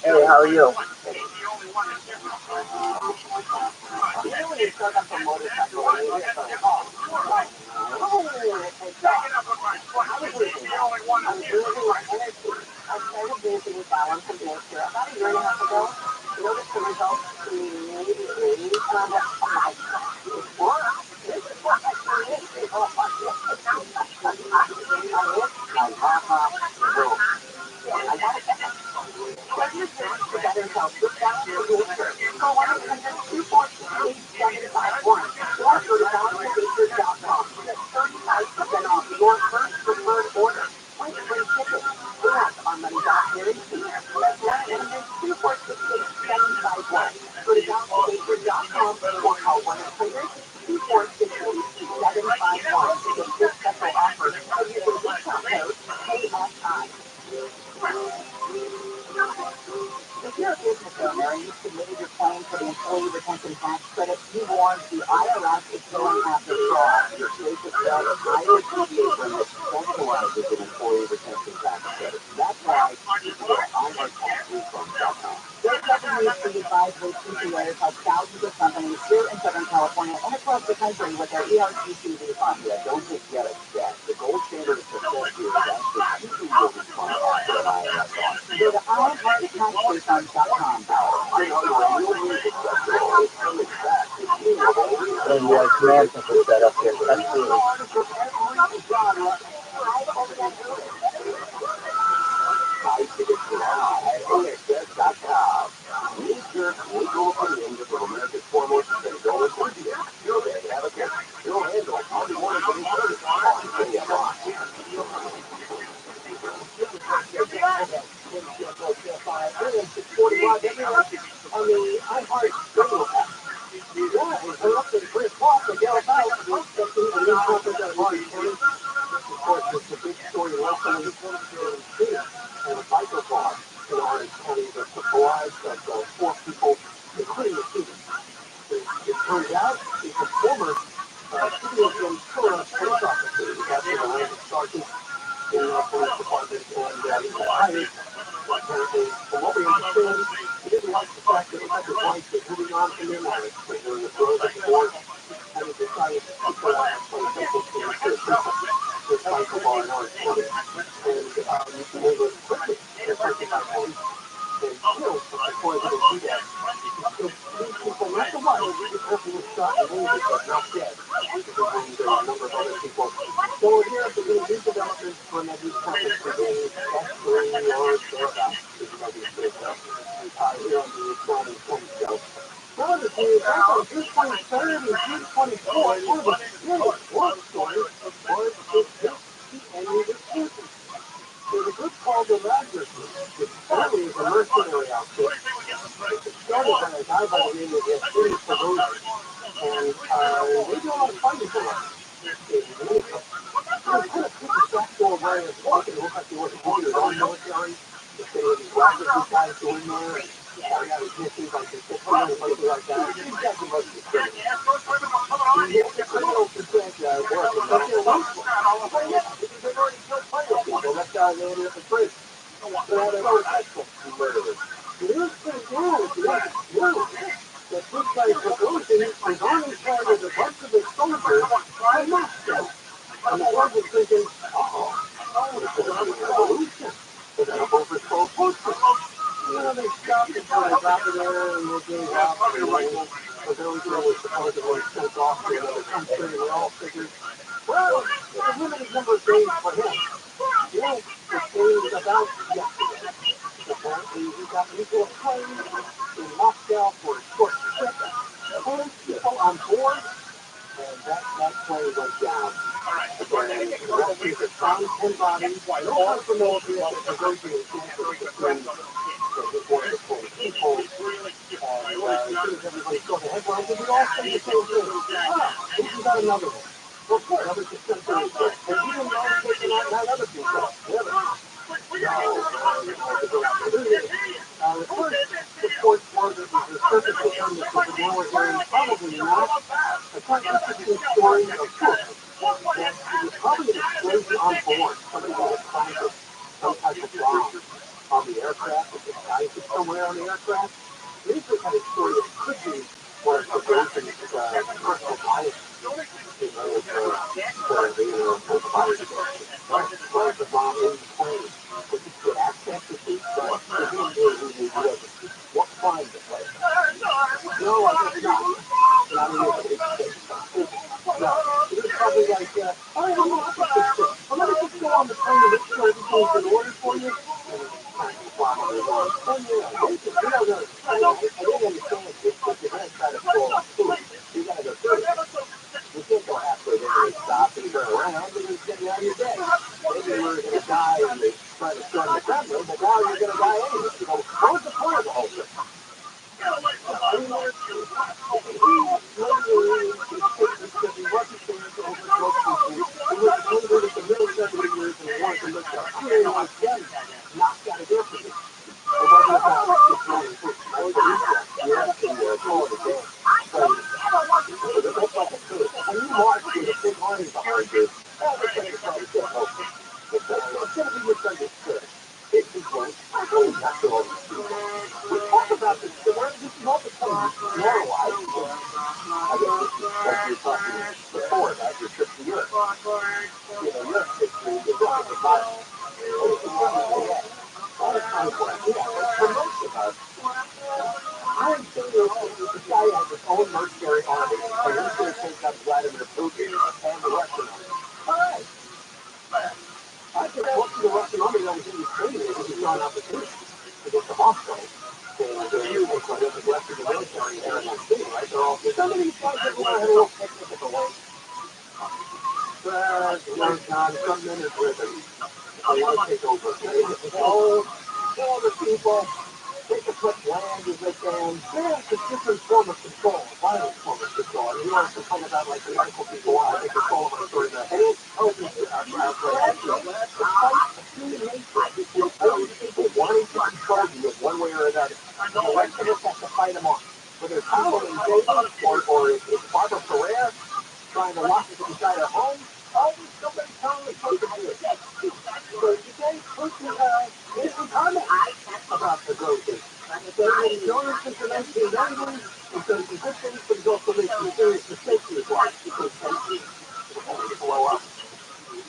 Hey, how are you? If you're a business owner and you submitted your claim for the employee retention tax credit, you warned the IRS is going after fraud. Your basic bill IOTD agreement specializes in employee retention tax credit. That's why you can go to iHeartTaxRefunds.com. Their company is being advised by CPAs like thousands of companies here in Southern California and across the country with their ERTC refunds. Yeah, don't just get a check. The gold standard of success here is actually keeping your refund after an IRS audit. Go to iHeartTaxRefunds.com. And your command center set up here. Absolutely. was supposedly sent off to another country, and we all figured, well, there's a limited number of days for him. Well, the day is about yesterday. Apparently, he got into a plane in Moscow for a short trip. 10 people on board, and that plane went down. And the rescues are found 10 bodies, all from those negotiating between the wonderful people. And as soon as everybody saw the headlines, we all said the same thing. Ah, we got another one. Well, good, others just sent their request. And we didn't know taking out 9 other people. The first reports were that it was a circus system that was the lower hearing, probably not. A quite interesting story of course. And it was probably an explosion on board. Somebody had planted some type of bomb on the aircraft, or just guys somewhere on the aircraft. Maybe some kind of story that could be one of the versions of personal bias. You know, for the virus. Right, the bomb in the plane. But you get access to these guys. What find the place? No, I guess not. Not in no, it was probably like, all right, let me just go on the plane and make sure everything's in order for you. And it's kind of following along. Oh, yeah, I didn't understand this, but you're going to try to pull food. You got to go through it. You can't go halfway there and stop and turn around and just get out of your day. Maybe you were going to die and they trying to start the treadmill, but now you're going to die anyway. You know, what was the point of the whole thing? All the people, take as much land as they can. It's a different form of control, a violent form of control. And you want to complain about like the medical people want to take control of us or the headache? Oh, the fight of human nature is those people wanting to control you in one way or another. The rest of us have to fight them off. Whether it's people in jail or it's Barbara Ferrer trying to lock us inside our home, always somebody telling us what to do. So today, person made some comments about the grocery. So he noticed since the 1990s, he said it's a good thing, but he's also made some serious mistakes in his life because it's going to blow up.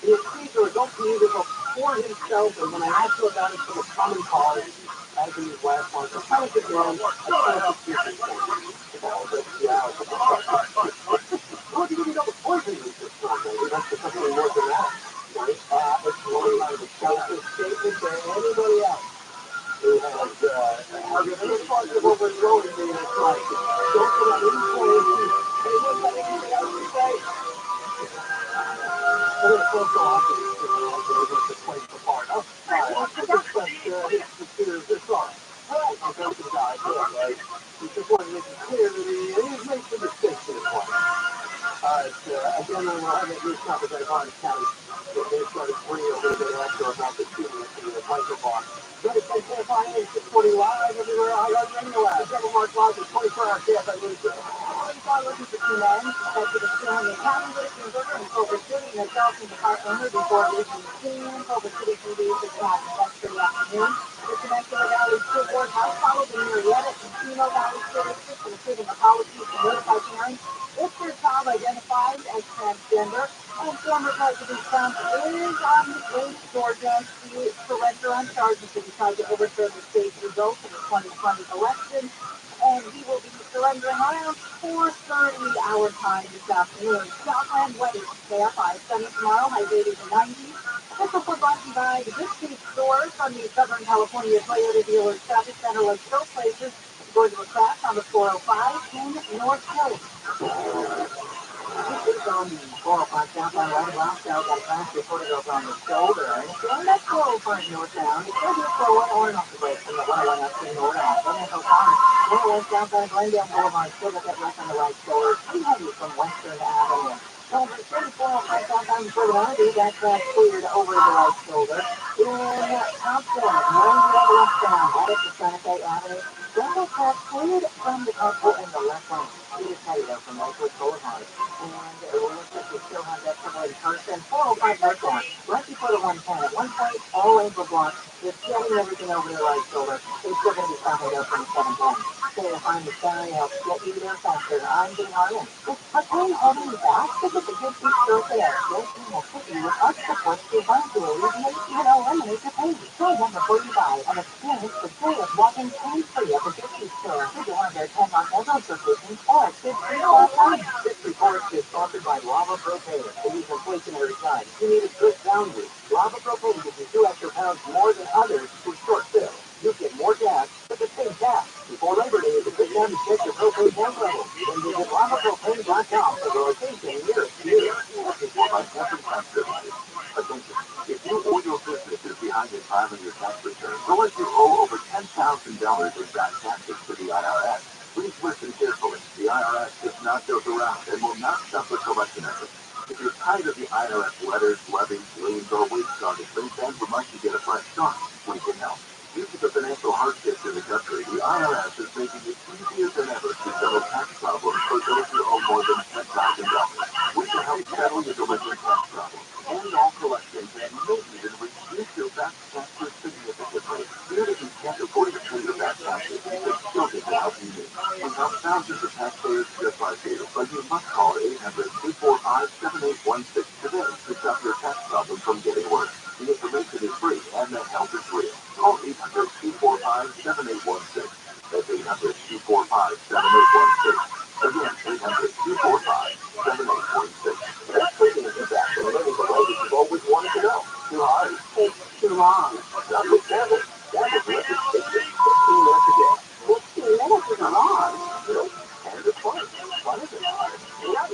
He accused the adult community for himself, and when I asked him about it for the common cause, as in his last one, I'm kind of good man, I kind of excuse him. Well, you know the poison is this one, maybe that's something more dramatic. It's really not a selfish statement to anybody else who has been responsible for throwing me in a fight. Don't put on any plans. Hey, look, I think you got to say. I'm going to close the office. The place apart. Oh, let's discuss his computer this on. I'll go to the guy. Right? He just wanted to make it clear that he's made some mistakes in his life. Again, we're having this conversation on the county. They started bringing a little bit extra about the shooting at the microphone. But it's like KFIA 640 live everywhere. I got radio live. Double Mark Live is 24-hour KFIA news. I'm looking for TRUMAN. That's the Stanley County Racing Burger in Culver City. And it's also the car owner before leaving the scene. Culver City PD is not yesterday afternoon. The Temecula Valley School Board has followed the Marietta and Chino Valley School District and approving the policy to notify parents if their child identifies as transgender. And former President Trump is on his way to Georgia to surrender on charges that he tried to overturn the state's results of the 2020 election. and he will be surrendering around 4:30 our time this afternoon. Southland weather stay up by sunny tomorrow, high 80s and 90s. This report brought to you by the Good Food Store from the Southern California Toyota Dealers Traffic Center. Like show places, going to a crash on the 405 in North Hills. This is on the 405 southbound right of Roscoe. Got a crash reported over on the shoulder. And if you're on that 405 northbound, it's going to be a slow one on and off the brakes from the 101 up to northbound. Then it's O'Connor. 101 southbound Glendale Boulevard. Still got that wreck on the right shoulder. Pretty heavy from Western Avenue. Over 3405 southbound before the Rabbi, that crash cleared over the right shoulder. In Thompson, 91 westbound, right up to Santa Fe Avenue. That crash cleared from the couple in the left lane. It is heavy though from Lakewood Boulevard. And it looks like we still have that separated person. 405 northbound, right before the 110. At one point, all lanes were blocked. Just getting everything over the right shoulder. It's still going to be stopping there from the 710. Stay to find the sky help get you there faster. I'm Jim Harlan. But when heading back, look at the good feet still there. This will put you with us support to help you alleviate and eliminate the pain. Try them before you buy and experience the joy of walking pain-free at the good feet store. Visit one of their 10 on Emerald locations or at goodfeet.com. This report is sponsored by Lava Propane. In these inflationary times, you need a good boundary. Lava Propane gives you 2 extra pounds more than others with short fill. You get more gas, but the same gas. Before Labor Day is a good time to check your propane tank level. Then visit lavapropane.com for the location nearest to you. By Camping Tax Services. Attention, if you or your business is behind in filing your tax return, or if you owe over $10,000 in back taxes to the IRS, please listen carefully. The IRS does not joke around and will not stop the collection effort. If you're tired of the IRS letters, levies, liens, or wage charges, then would like to get a fresh start, we can help. Due to the financial hardships in the country, the IRS is making it easier than ever to settle tax problems for those who owe more than $10,000. We can help settle your delinquent tax problems, end all collections, and maybe even reduce your back taxes significantly. Even if you can't afford to pay your back taxes, you can still get the help you need. We help thousands of taxpayers just like you, but you must call 800-245-7816 today to stop your tax problem from getting worse. The information is free and the help is real. Call 800-245-7816. That's 800-245-7816. Again, 800-245-7816. That's taking it back and living the way that you've always wanted to know. Too hard. Takes too long. Not with Dabble. Dabble's record takes just 15 minutes a day. 15 minutes isn't long. Nope. And it's fun. Fun isn't hard. Right.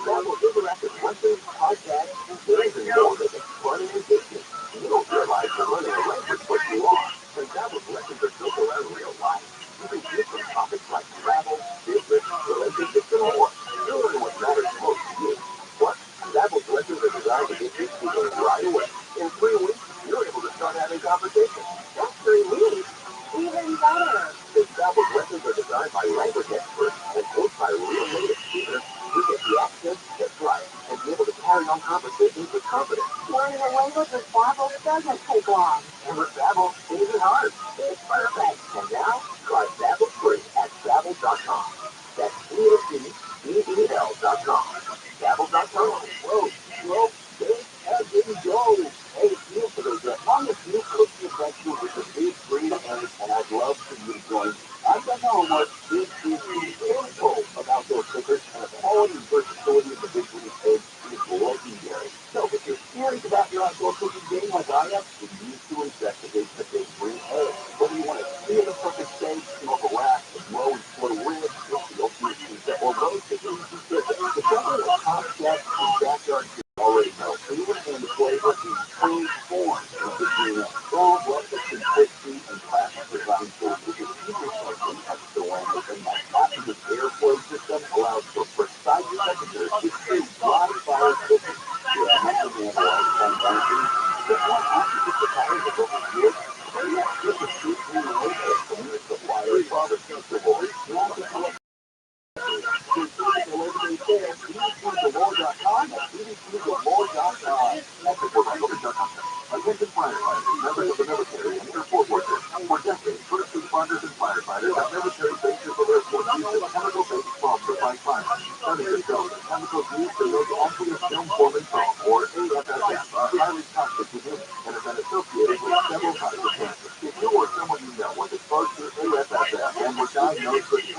Dabble interactive lessons, podcasts, games, and more that make fun and engaging. You don't realize you're learning a language, but you are. And Dabble's lessons are built around real life. You can choose from topics like travel, business, relationships, and more. You'll learn what matters most to you. Plus, Dabble's lessons are designed to get you speaking right away. In 3 weeks, you're able to start having conversations. That's 3 weeks. Even better. Since Dabble's lessons are designed by language experts and coached by real native speakers, you get the accent just right and be able to carry on conversations with confidence. Learning a language with Babbel doesn't take long. And with Babbel, it isn't hard. It's perfect. And now, try Babbel free at Babbel.com. That's BABBEL.com. Babbel.com. Whoa, slow, big, as in go. Hey, feel for those longest new cookie vegetables with the big green eggs, and I'd love for you to join. I've done the homework. This is info about those cookers, and the quality and versatility of the big green eggs is legendary. So if you're serious about your outdoor cooking game like I am, you need to investigate the big green egg. Whether you want to sear the perfect steak, smoke a rack, blow and split a rib, cook the ultimate pizza, or roast it in pizza, the trouble with top chefs and backyard already know. Flavor and flavor is true form of the green egg. Raw, breakfast, and crispy, and classic design tools with your easier function as the lamb, and that patented airflow system allows for precise temperatures with true live fire cooking. You're a mental man or lifetime boundaries. Just want to get the fires of what was good. Maybe that's just a sweet green egg at a premier supplier of barbecue tools. Now to collect BBQTheLabor.com at BBQTheLabor.com. That's it for Michael.com. Attention firefighters, members of the military, and airport workers. For decades, first responders and firefighters have military bases or airport use of chemical-based foam to fight fire. Studies have shown that chemicals used to make aqueous film forming foam, or AFFF, are highly toxic to humans and have been associated with several types of cancer. If you or someone you know was exposed to AFFF and were diagnosed with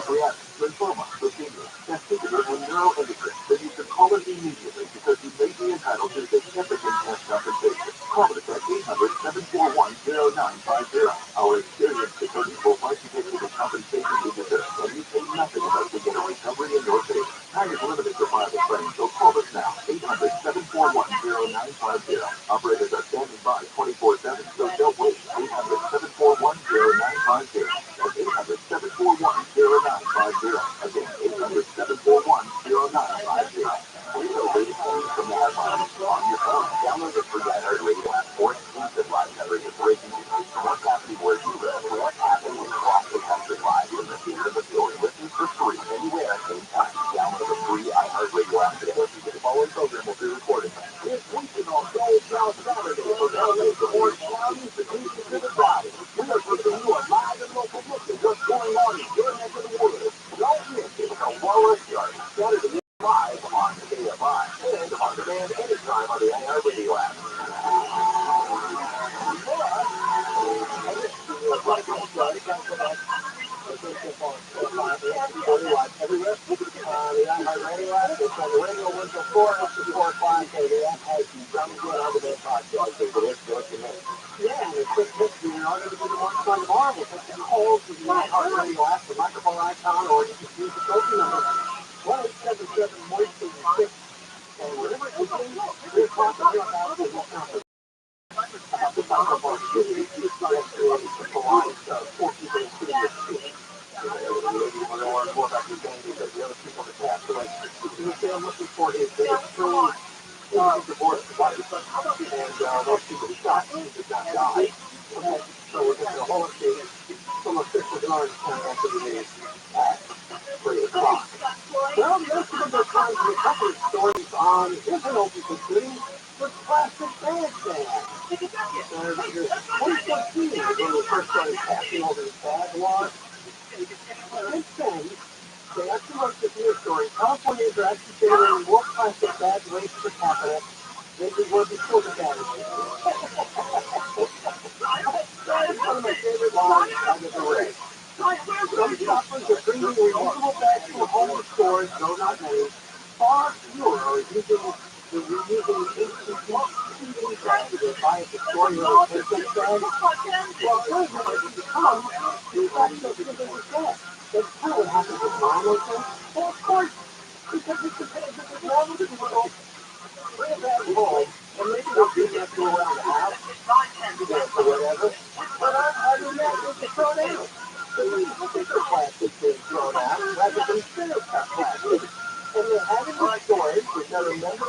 react lymphoma, leukemia, vestibular, and neuroendocrine, then you should call us immediately because you may be entitled to significant cash compensation. Call us at 800-741-0950. Our experienced attorneys will fight to get you the compensation you deserve, and you pay nothing unless we get a recovery in your favor. Time is limited for private claims, so call us now. 800-741-0950. Operators are standing by 24/7, so don't wait. 800-741-0950. That's 800-741-0950. Again, 800-741-0950. Please obey the points from the headlines on your phone. Download the free iHeartRadio app for exclusive live coverage of breaking news. What's happening where you live? What's happening across the country live from the theater of the story. Listen for free anywhere, anytime. Download the free iHeartRadio app today. The following program will be recorded. This weekend on Gold South Saturday from LA to Orange County to Houston to the Valley. We are bringing you a live and local look at what's going on in your neck of the woods. Don't miss it. The Wallace Yard Saturday live on KFI and on demand anytime on the iHeartRadio app. Everywhere. The iHeartRadio app, it's on the radio 104, up to 405, so the app has you from good on the podcast. So it's good to know. Yeah, and it's quick history. You're not going to be the one from tomorrow. We'll take the calls with the iHeartRadio app, the microphone icon, or you can use the token number 1-877-MOISTY-6. And whatever it is, we're talking about the conference. The microphone is for four people in studio. Maybe want to learn more about your game because the other people in the past are like, I'm looking for his true divorce wife, and those people shot, he did not die. Okay, so we're going to hold the some officials in Orange County after the news at 3 o'clock. Well, the rest of the times in a couple of stories on here's an open city with plastic bag ban. There's 2014 is when we first started passing over the bag laws. Since then, they actually like this news story. Californians are actually generating more plastic bag waste per capita than we were before the ban. That is one of my favorite lines out of the race. Some shoppers are bringing reusable bags from home to stores, though not many. Far fewer are using the reusing HTTP bags that buy at the store. You know, take that bag. Well, those are going to come. In fact, so simple as that. That's kind of what happens with mom, okay? Well, of course, because it's a normal people bring a bag home, and maybe they'll do that to around the house, or whatever. But other than that, they just throw it out. So we think the plastic being thrown out rather than clear cut plastic. And they're having these stores, which I remember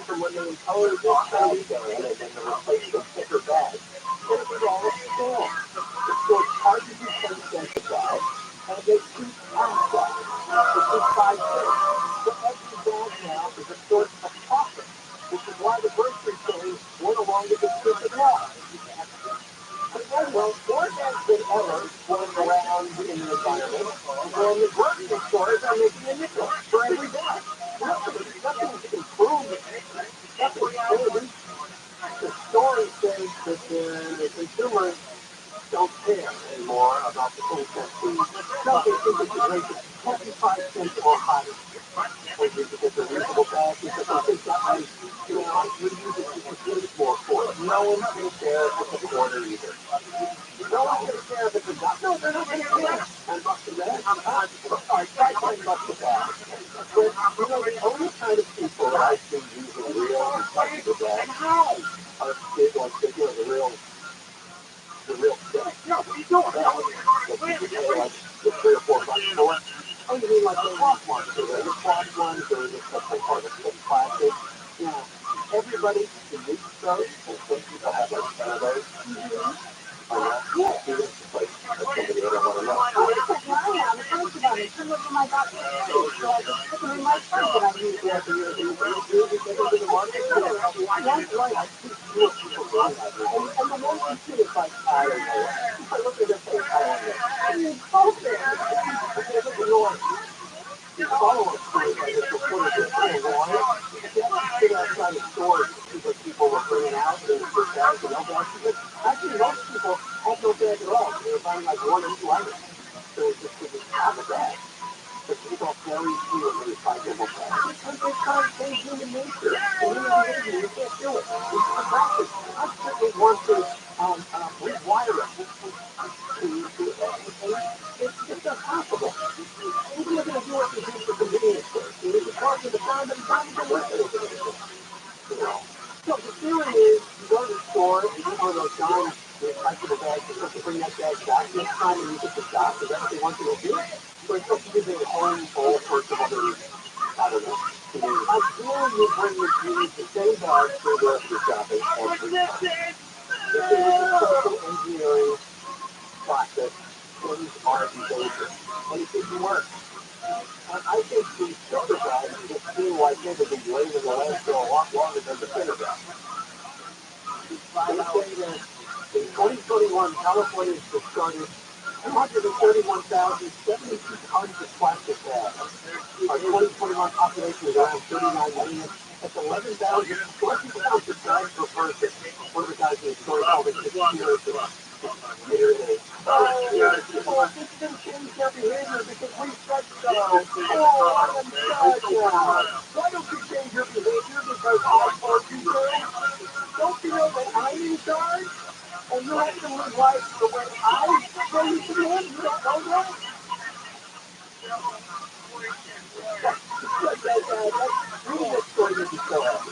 from when they imposed this tiny ban and then the replacement thicker bags, and it was all a scam. The stores charge you 10 cents a bag, and they keep half that. They keep 5 cents. So every bag now is a source of profit, which is why the grocery chains went along with this stupid law. Well, more bags than ever going around in the environment, and the grocery stores are making a nickel for every bag. Nothing's improved. Nothing's changed. The story says that the consumers don't care anymore about the 10 cent fee. No, they think it's a rate of 25 cents or higher. When you get the reusable bag, because they think that might, reuse it to complete more for it. No one's going to care if it's a quarter either. No one's going to care if it's a $1. No, they're not going to care. $10 a bag? Sorry, try $10 a bag. But, the only kind of people that I see using real recyclable bags are the real stuff. No, what are you doing? The 3 or 4 bucks for it. Oh, you mean like the cloth ones, or the cloth ones, or the stuff they call the plastic? Everybody who uses those, and some people have like 10 of those. Yeah. Like, somebody that I want to know. I have. It's nice about it. Some of them I got for free, so I just put them in my purse that I use after you take them to the market. That's right. I see fewer people doing that. And the ones you see is like, I don't know. I look at this thing, I don't know. I mean, both there. Okay, look at yours. Follow-up story I just reported this in Warren. If you have to sit outside of stores to see what people were bringing out, and the bags and no bags, because actually most people had no bag at all. They were buying like 1 or 2 items. So it just didn't have a bag. but you know, very few of the recyclable bags. Because they try to change human nature. And human behavior, you can't do it. It's the practice. Constantly want to rewire it. It's just impossible. Even if you do what you do for convenience sake, and if you talk to the time, but it's not even worth it. You know. So the theory is, you go to the store and you go to those giant recyclable bags, you're supposed to bring that bag back next time and use it to shop. Is that what they want you to do? Or you're supposed to use it at home for all sorts of other, I don't know. I feel you bring the same bag for the rest of your shopping every time. If it was a social engineering process, things are behavior. And it didn't work. I think the silver bags just seem like they would be laying in the landfill a lot longer than the thinner bags. They say that in 2021, California has discarded 231,072 tons of plastic bags. Our 2021 population is around 39 million. That's 11,000 bags per person. One of the guys in the story called it the cheers. Well, I think they're going to change their behavior because we said so. Oh, I'm sad now. Why don't you change your behavior because I told you to? Don't you know that I'm in charge? And you have to live life the way I say you should live? You don't know that? Reading this story made me so happy.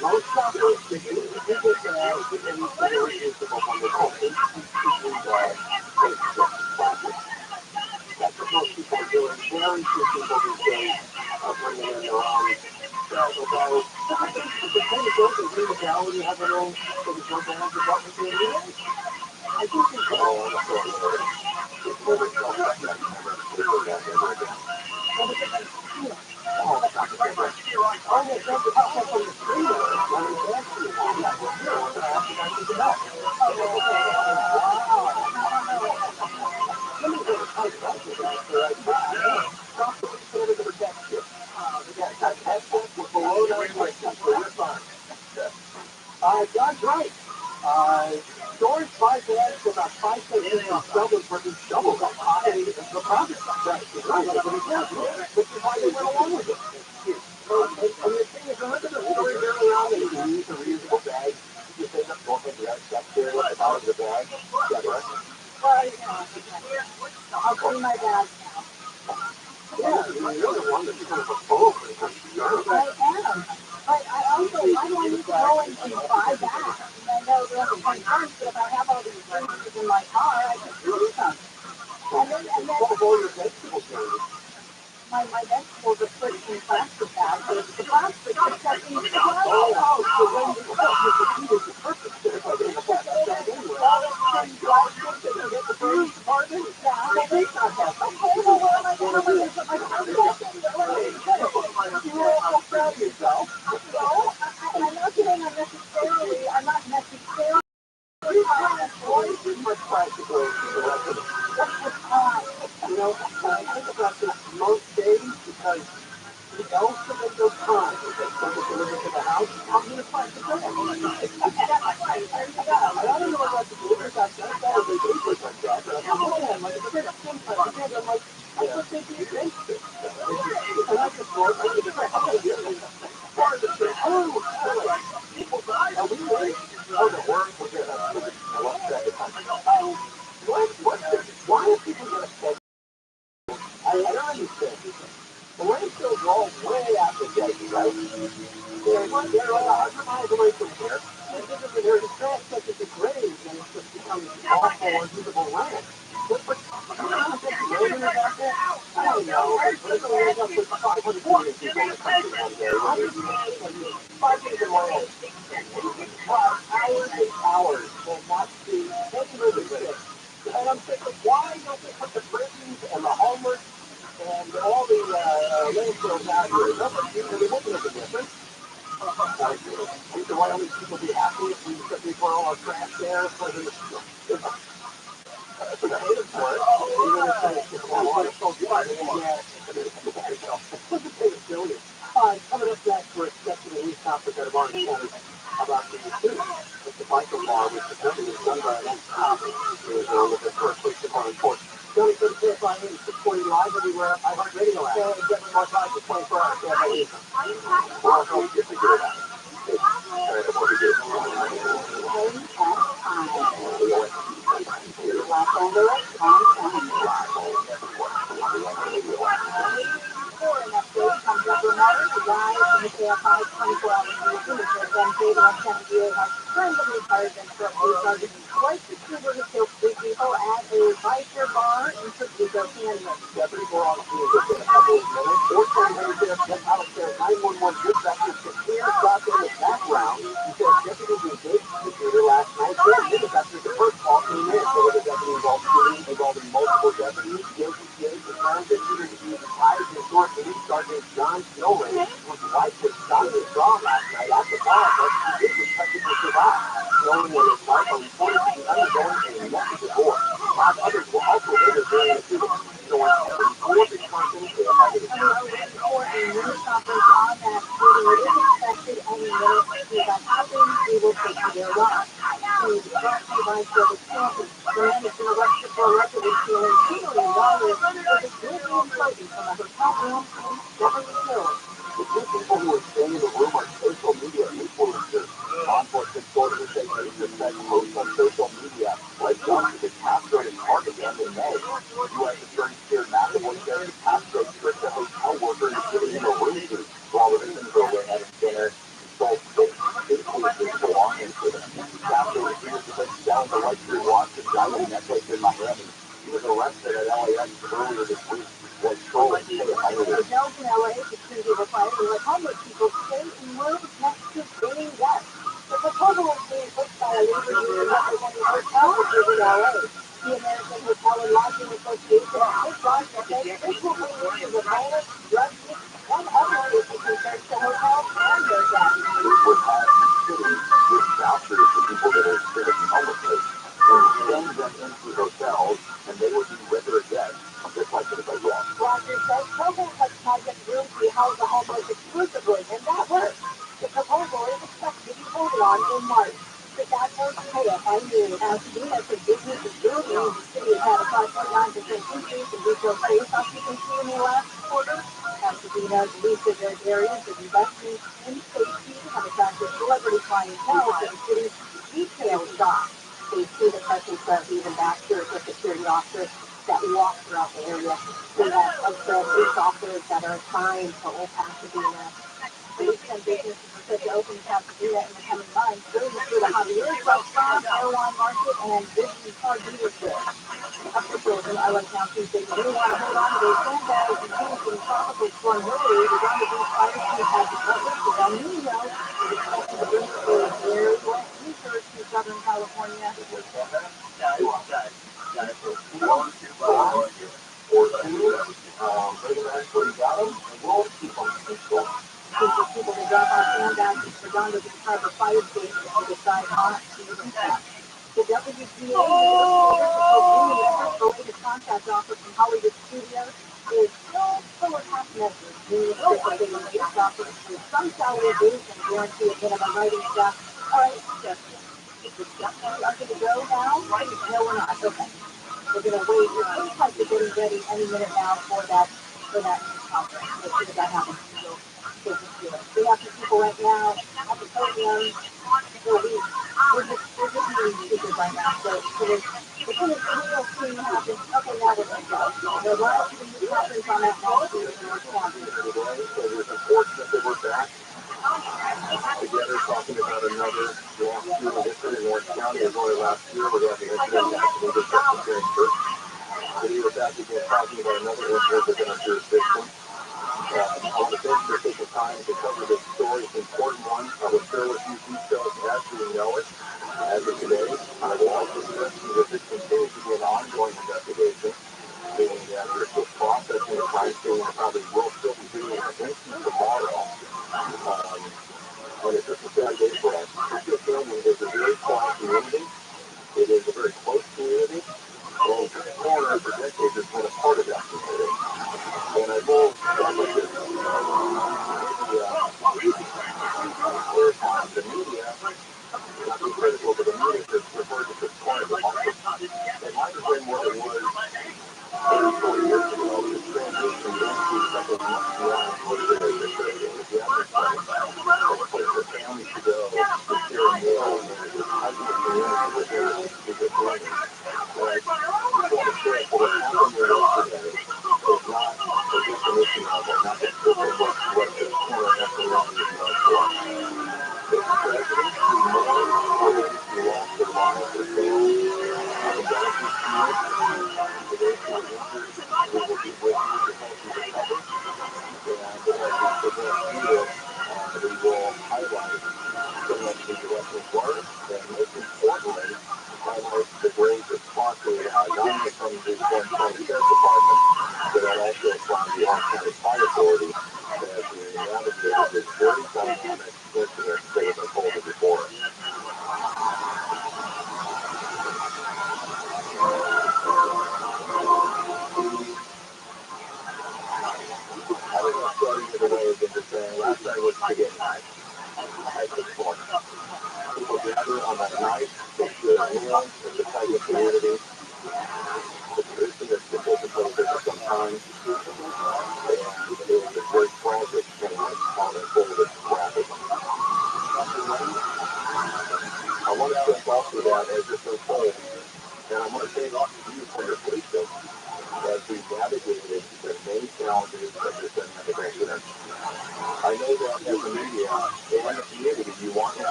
Most shoppers, they do get bags with anything irreducible on their own. That's what most people are doing. Very few people these days are bringing in their own bag of bags. The kind of goes in legality have their own, so there's no bags of what we're doing. I think we can all understand it. It's never so much that you never get ever again. Oh, that's not the difference. Oh, yeah, that's the top from the screen. Let me ask you. I'm not going to ask you guys to help. Let me go to type that to that for right now. Constantly to protect you. That headset was below that question, so you're fine. God's right. Stores buy bags for about 5 cents and sell them for each double that. The profit. Right. Which is why they went along with it. And the thing is, remember the story early on that you use a reusable bag? You just end up going to that cereal at the bottom of the bag. Yeah, right. I'll clean my bag now. Yeah, you're the one that's kind of a fool. I am. But I also, why do I need to go and buy bags? I know there's a fun times, but if I have all these things in my car, I can use them. And then all your vegetables are. My vegetables are put in plastic bags. The plastic is stuck in the plastic. Oh, so when you put your potatoes, the purpose is like in a plastic bag anyway. All of them plastic that you get the produce department? Yeah. They make not that. Okay, well, where am I going to put my plastic? You were so proud of yourself. So, I'm not saying I'm not necessarily much practical the rest of it. You know, I think about this most days because the else of it goes time. If they come to deliver to the house, I'm going to plastic bag. I don't know about the delivery guys. That's all they do for like that. But I'm like, it's a bit of plastic bag. I'm like, that's what they do. And I just throw it like it's part of the thing. Oh, people die. Are we ready? Oh, the work. I love that. Why do people get upset? I don't understand. The landfills are all way out the gate, right? They're 100 miles away from here. There's a trash that is degrades and it's just becomes awful, unusable land. But you know how much million about that? I don't know. But it's only up to 500 million people in the country one day. Obviously, 5 days in land. But hours and hours will not see any living thing. And I'm thinking, why don't they put the prisons and the homeless and all the landfills out here? Nobody won't make a difference. Why don't people be happy if we put all our trash there for the native for it? Even if it's a water so far, let's pay a billion. Coming up next, we're expecting a news conference at Barnes Center about the students with the bicycle bar, which is something that's done by an ex-cop who was with the first police department. Johnny, good to say by 640 live. signs everywhere. I heard radio ads. So get more time to 24 hours. We're also get to get it out. Last under it, for an update from Deborah Mars, the guy from the KFI 24-hour news, who has been paid on 78 has randomly fired and struck two charges twice the shooter who killed three people at a biker bar in Toledo, Canada. Deputies were on scene within a couple of minutes. 410 Wednesday, get out of there. 911 dispatchers could hear shots in the background. He said deputies engaged the shooter last night. 10 minutes after the first call came in. So with the deputy involved shooting involving multiple deputies, the OTCA confirmed the shooter to be retired Historic Police Sergeant John Snowley, whose wife was shot in the jaw last night at the bar, but she did expected to survive. Snowley and his wife are reported to be undergoing a messy divorce. 5 others were also injured during the shooting. So we're having 4 big persons there by the waiting for a news conference on that shooting. It is expected any minute. If that happens, we will take you there live. News brought to you by Service Campus. The man has been arrested for allegedly stealing $2 million with a European clothing from a hotel room in Beverly Hills. The 2 people who were staying in the room are social media influencers. Law enforcement sources say they suspect posts on social media like Johnson Castro and target them in May. U.S. Attorney Pierre McAvoy says the Castro tricked a hotel worker into giving him a room key while the victims were away having dinner. He sold 6 influencers belongings to them. Castro refused to take down the luxury watch and diamond necklace in Miami. He was arrested at LAX earlier this week. Was trolling hotels in LA continue to require to let homeless people stay in rooms next to burning guests. The proposal is being pushed by a labor union representing hotel workers in LA. The American Hotel and Lodging Association is trying to say this will bring issues of violence, drug use, and other safety concerns to hotels and their guests. This would have cities give vouchers to people that are experiencing homelessness and send them into hotels, and they would be regular guests, just like anybody else. Rogers says programs like Project Realty house the homeless exclusively, and that works. The proposal is expected to be voted on in March. The National KFI News. Pasadena says business is booming. The city has had a 5.9% increase in retail space occupancy in the last quarter. Pasadena's least-deserved areas of investment in safety have attracted celebrity clientele to the city's retail shop. Safety, the President even Baxter, a security officer that walk throughout the area. We have upset police officers that are assigned to Old Pasadena. Police and businesses are set to open in Pasadena in the coming months. Those include a Javier's restaurant, airline market, and Disney car dealership. Officials in LA County say they really want to hold on to their sandbags and change from tropical storm Hillary. The ground beach fire chief has established the El Nino is expected to bring a very wet winter to Southern California. People to drop off sandbags for Donald Harbor Fire Station to decide not to even test. The WGA related contact offer from Hollywood Studios is still full of half measures. Meaning that they latest offer includes some salary boost and guarantee a minimum writing staff. All right, Justin. Is the definitely are going to go now? No, we're not. Okay. We're going to wait. It looks like they're getting ready any minute now for that conference. As soon as that happens, we have some people right now at the podium. So we're just doing speakers right now. So as soon as the real thing happens, okay, now we're going to go. There are lots of new conference on that next year in North County. So it's unfortunate that we're back together talking about another lost student incident in North County. As only last year, we had the incident at the Presbyterian Church. Today we're back again talking about another incident within our jurisdiction. I want to thank you for taking time to cover this story. It's an important one. I will share with you details as we know it as of today. I will also stress to you that this continues to be an ongoing investigation, meaning that we're still processing the crime scene and probably will still be doing it into tomorrow. And it's just a sad day for us. This family is a very quiet community. It is a very close community. And this corner for decades has been a part of that community. And I will start with this. The media, not being critical, but the media has referred to this corner as a market. It might have been what it was 30, 40 years ago. It's been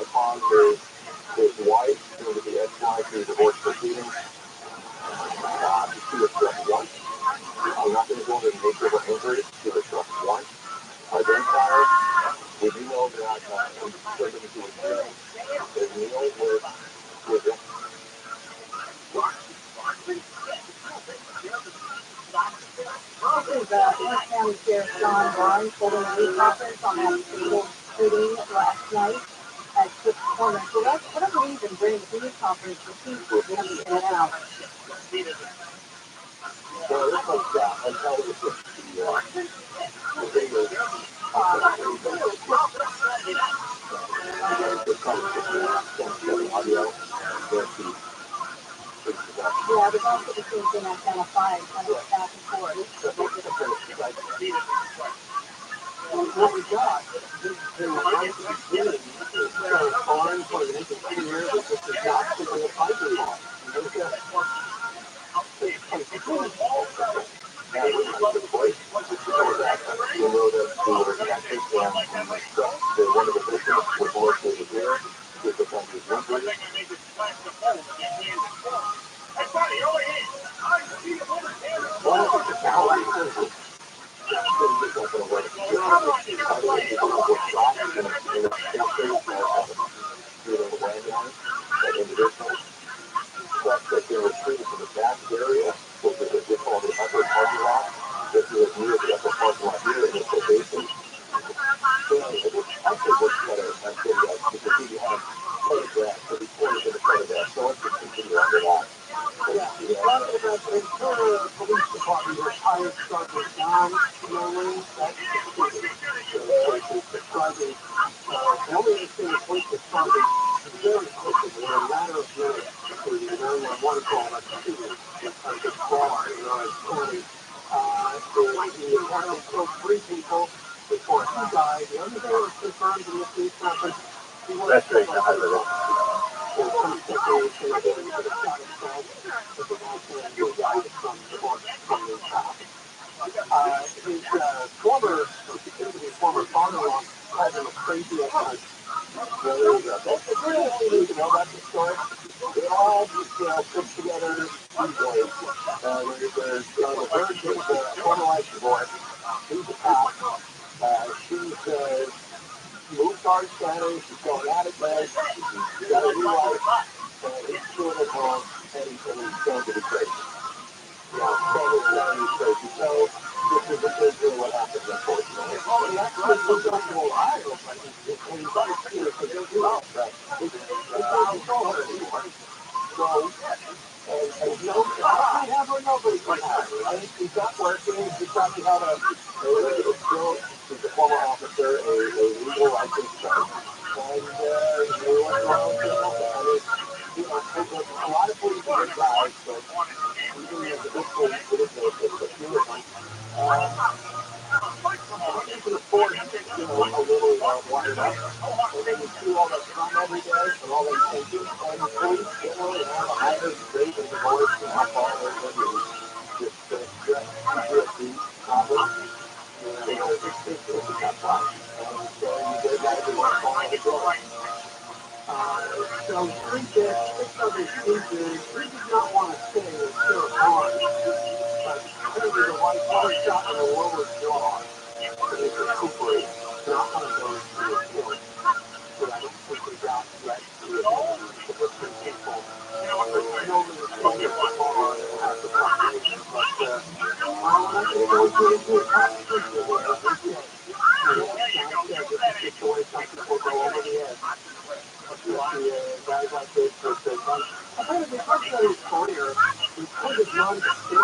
upon his wife, soon to be ex-wife, through divorce proceedings. She was struck once. I'm not going to go into the nature of her injury. She was struck once. Identify her. We do know that somebody who was dealing with Neil with it. This is Orange County Sheriff John Barnes holding a news conference on that fatal shooting last night at Cook's Corner. So that's whatever reason during the news conference, the chief was moving in and out. Well, it looks like until the video audio. Yeah, there's also the same thing on Channel 5, kind of back and forth. What we got is the right beginning on for the next 2 years, which is not to the fighter law. One of the victims was located there. With the country's injury. One of the fatalities that they were treated from the back area, which is what they call the upper parking lot. This is near the upper parking lot here in this location. So it was actually what's better because we had photographs, so we pointed to the photographs. So let's just continue under that. Yeah, the police department retired sergeant John Snowling. That's describing the only thing the police department very quickly in a matter of minutes for the 911 call at the bar in Orange County. He apparently killed 3 people before he died. The other thing was confirmed in this news conference. That's great. I heard it. There's some speculation that he could have shot himself, but the accident he died from the attack. His former father-in-law called him a crazy ex-husband. That's the real thing you need to know about the story. They all just put together these boys. There's the first is the former wife divorce. She's a cop. She's moved to our center. She's going out of bed. She's got a new life. He's doing it wrong, and he's going to be crazy. Yeah, crazy. So this is basically what happens, unfortunately. Oh, and actually moved up to Ohio, but he's got a fear because they're doing all that. It's control her anymore. So, and you know, I can't have her, nobody can have her, right? She's not working. She's got to have a skill. She's a former officer, a legal license judge. And, you know, what's wrong with people? I mean, you know, a lot of police are good guys, but even as a big police, it is a few of them. You can afford, you know, a little wired up. And then you see all that crime every day and all that attention. And police generally have a higher rate of divorce and alcohol and just stress PTSD problems. Because it's a tough life. And so you gotta do what's going on. So Drake did 6 other speakers. He did not want to stay with Sheriff Barnes, but clearly the white collar shot in the lower jaw. And it's recuperate, not one of those who were killed. So I don't think we got that to the people. Normally the standard for bar has the population, but I'm not going to go into a competition with every day. John said this is just the way some people go over the edge. Guys like this, apparently, after his career, he could have gone to 60.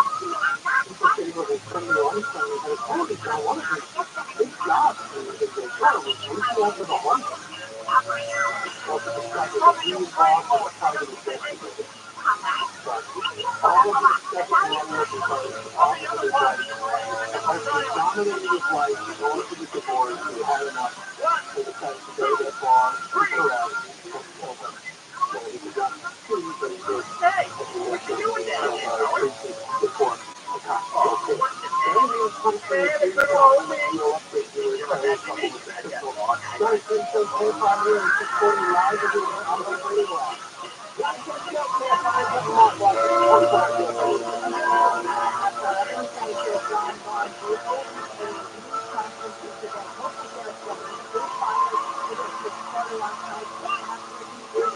People say he was a criminal unfriendly, but apparently, John, one of his big jobs in the job was reaching out to the homeless. Well, to discover that he was involved in a private investigation. But all of this stuff is not working for the office of his life. The husband dominated his life, going to the divorce, he had enough. So decided to go that far, correct. guys are doing pretty well. Yeah, check it out there. Find something out like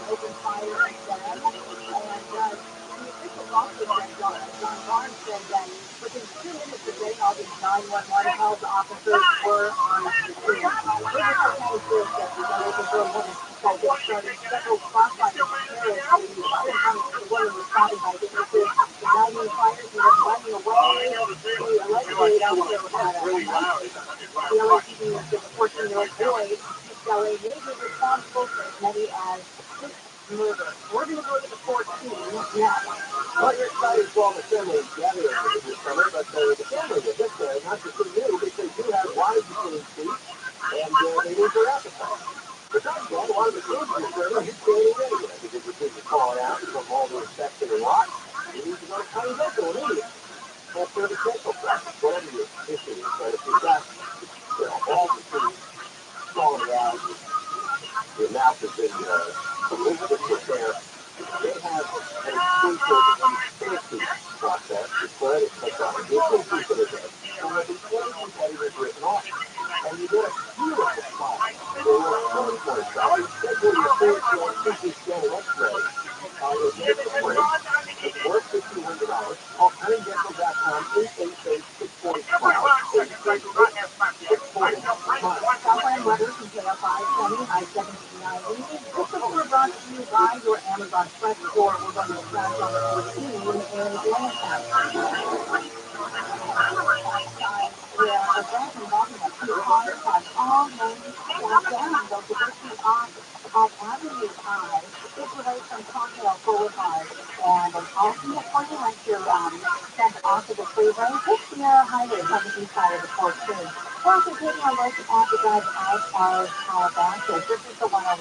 open fire at them. And the officials also said, John Barnes said that within 2 minutes of getting all these 911 calls, officers were on the scene. Here's the county sheriff's deputies are looking for a woman that they started several crossfires of terrorists. The fire department, the woman was spotted by witnesses igniting fires and then running away. The allegedly also had a the LAPD is a 14-year-old boy. LA may be responsible for as many as 6 murders. We're going to go to the 14 next. Well, you're excited for all the family gatherings this summer, but the family with us, not just for you, because you have wives between feet, and they lose their appetite. Besides that, a lot of the kids in the summer, you can't eat anyway, because the kids are calling out from all the infection and rot. You need to go to county dental immediately. That's where the dental practice, whatever your issue is, but if you've got, all the things falling out, your mouth has been disrepair. They have an exclusive process. It's good. It's like a different piece of it. And there'll be 20 competitors written off. And you get a beautiful smile. So you're fully fortified. Schedule your first CT scan and X-ray. You'll get it for free. It's worth $1,500. Call HoneyDental.com 888-640-SMILE. 888-640-SMILE. Southland Letters and KFI 20 I-790. This report brought to you by your Amazon Fresh store. We're going to start on the 14 in Lancaster. Where a branch involving a few cars has already shut down. Those directly off at Avenue I, it's away from Cocktail Boulevard. And an alternate for you once you're sent off of the freeway, take the highway on the east side of the 14. We're also taking a look at the drive out of Calabasas. This is the 101.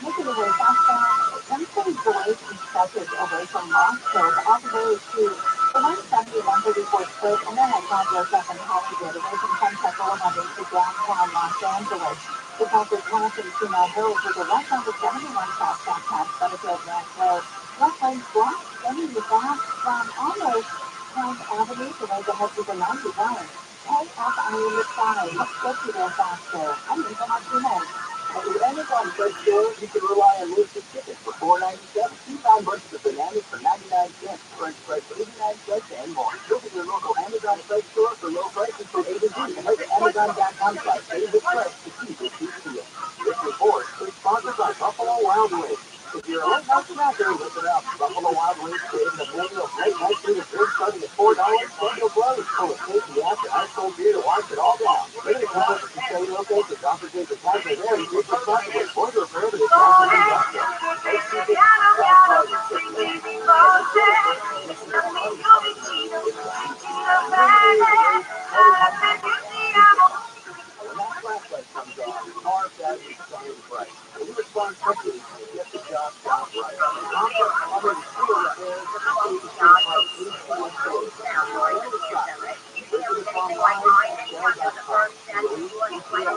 Making your way southbound, some cities away from Celtic, away from Rothschild, all the way to the 170, 134th Street, and then at God goes up in Hollywood, away from Sunset Boulevard into downtown Los Angeles. The Parker Crossing Tuman Hills with a left on the 71 southbound past Butterfield Ranch Road. Left lane blocked, sending you back from almost 10th Avenue to way ahead to the 91. Pay up on the side. Let's get you there faster. I'm going to not too much. At your Amazon Fresh store, you can rely on roasted chicken for $4.97. 2-pound bunches of bananas for 99 cents. French fries for 89 cents and more. Visit your local Amazon Fresh store for low prices from A to Z. And head to Amazon.com/favorite fresh to see this deal. This report is sponsored by Buffalo Wild Wings. If you're a late night snacker, listen up. Buffalo Wild Wings created a menu of late night food and drinks starting at $4. Schedule closed. Full of tasty after ice cold beer to wash it all down. Limited time for stay local to Dr. David Tiger there and get responsibly. Order for everything. When that flashlight comes on, our battery shines bright. When you respond quickly, you get the job done right. Complex plumbing and sewer repairs, safety certified HVAC installation. Visit us online at shell.com. Sensational Irish Spring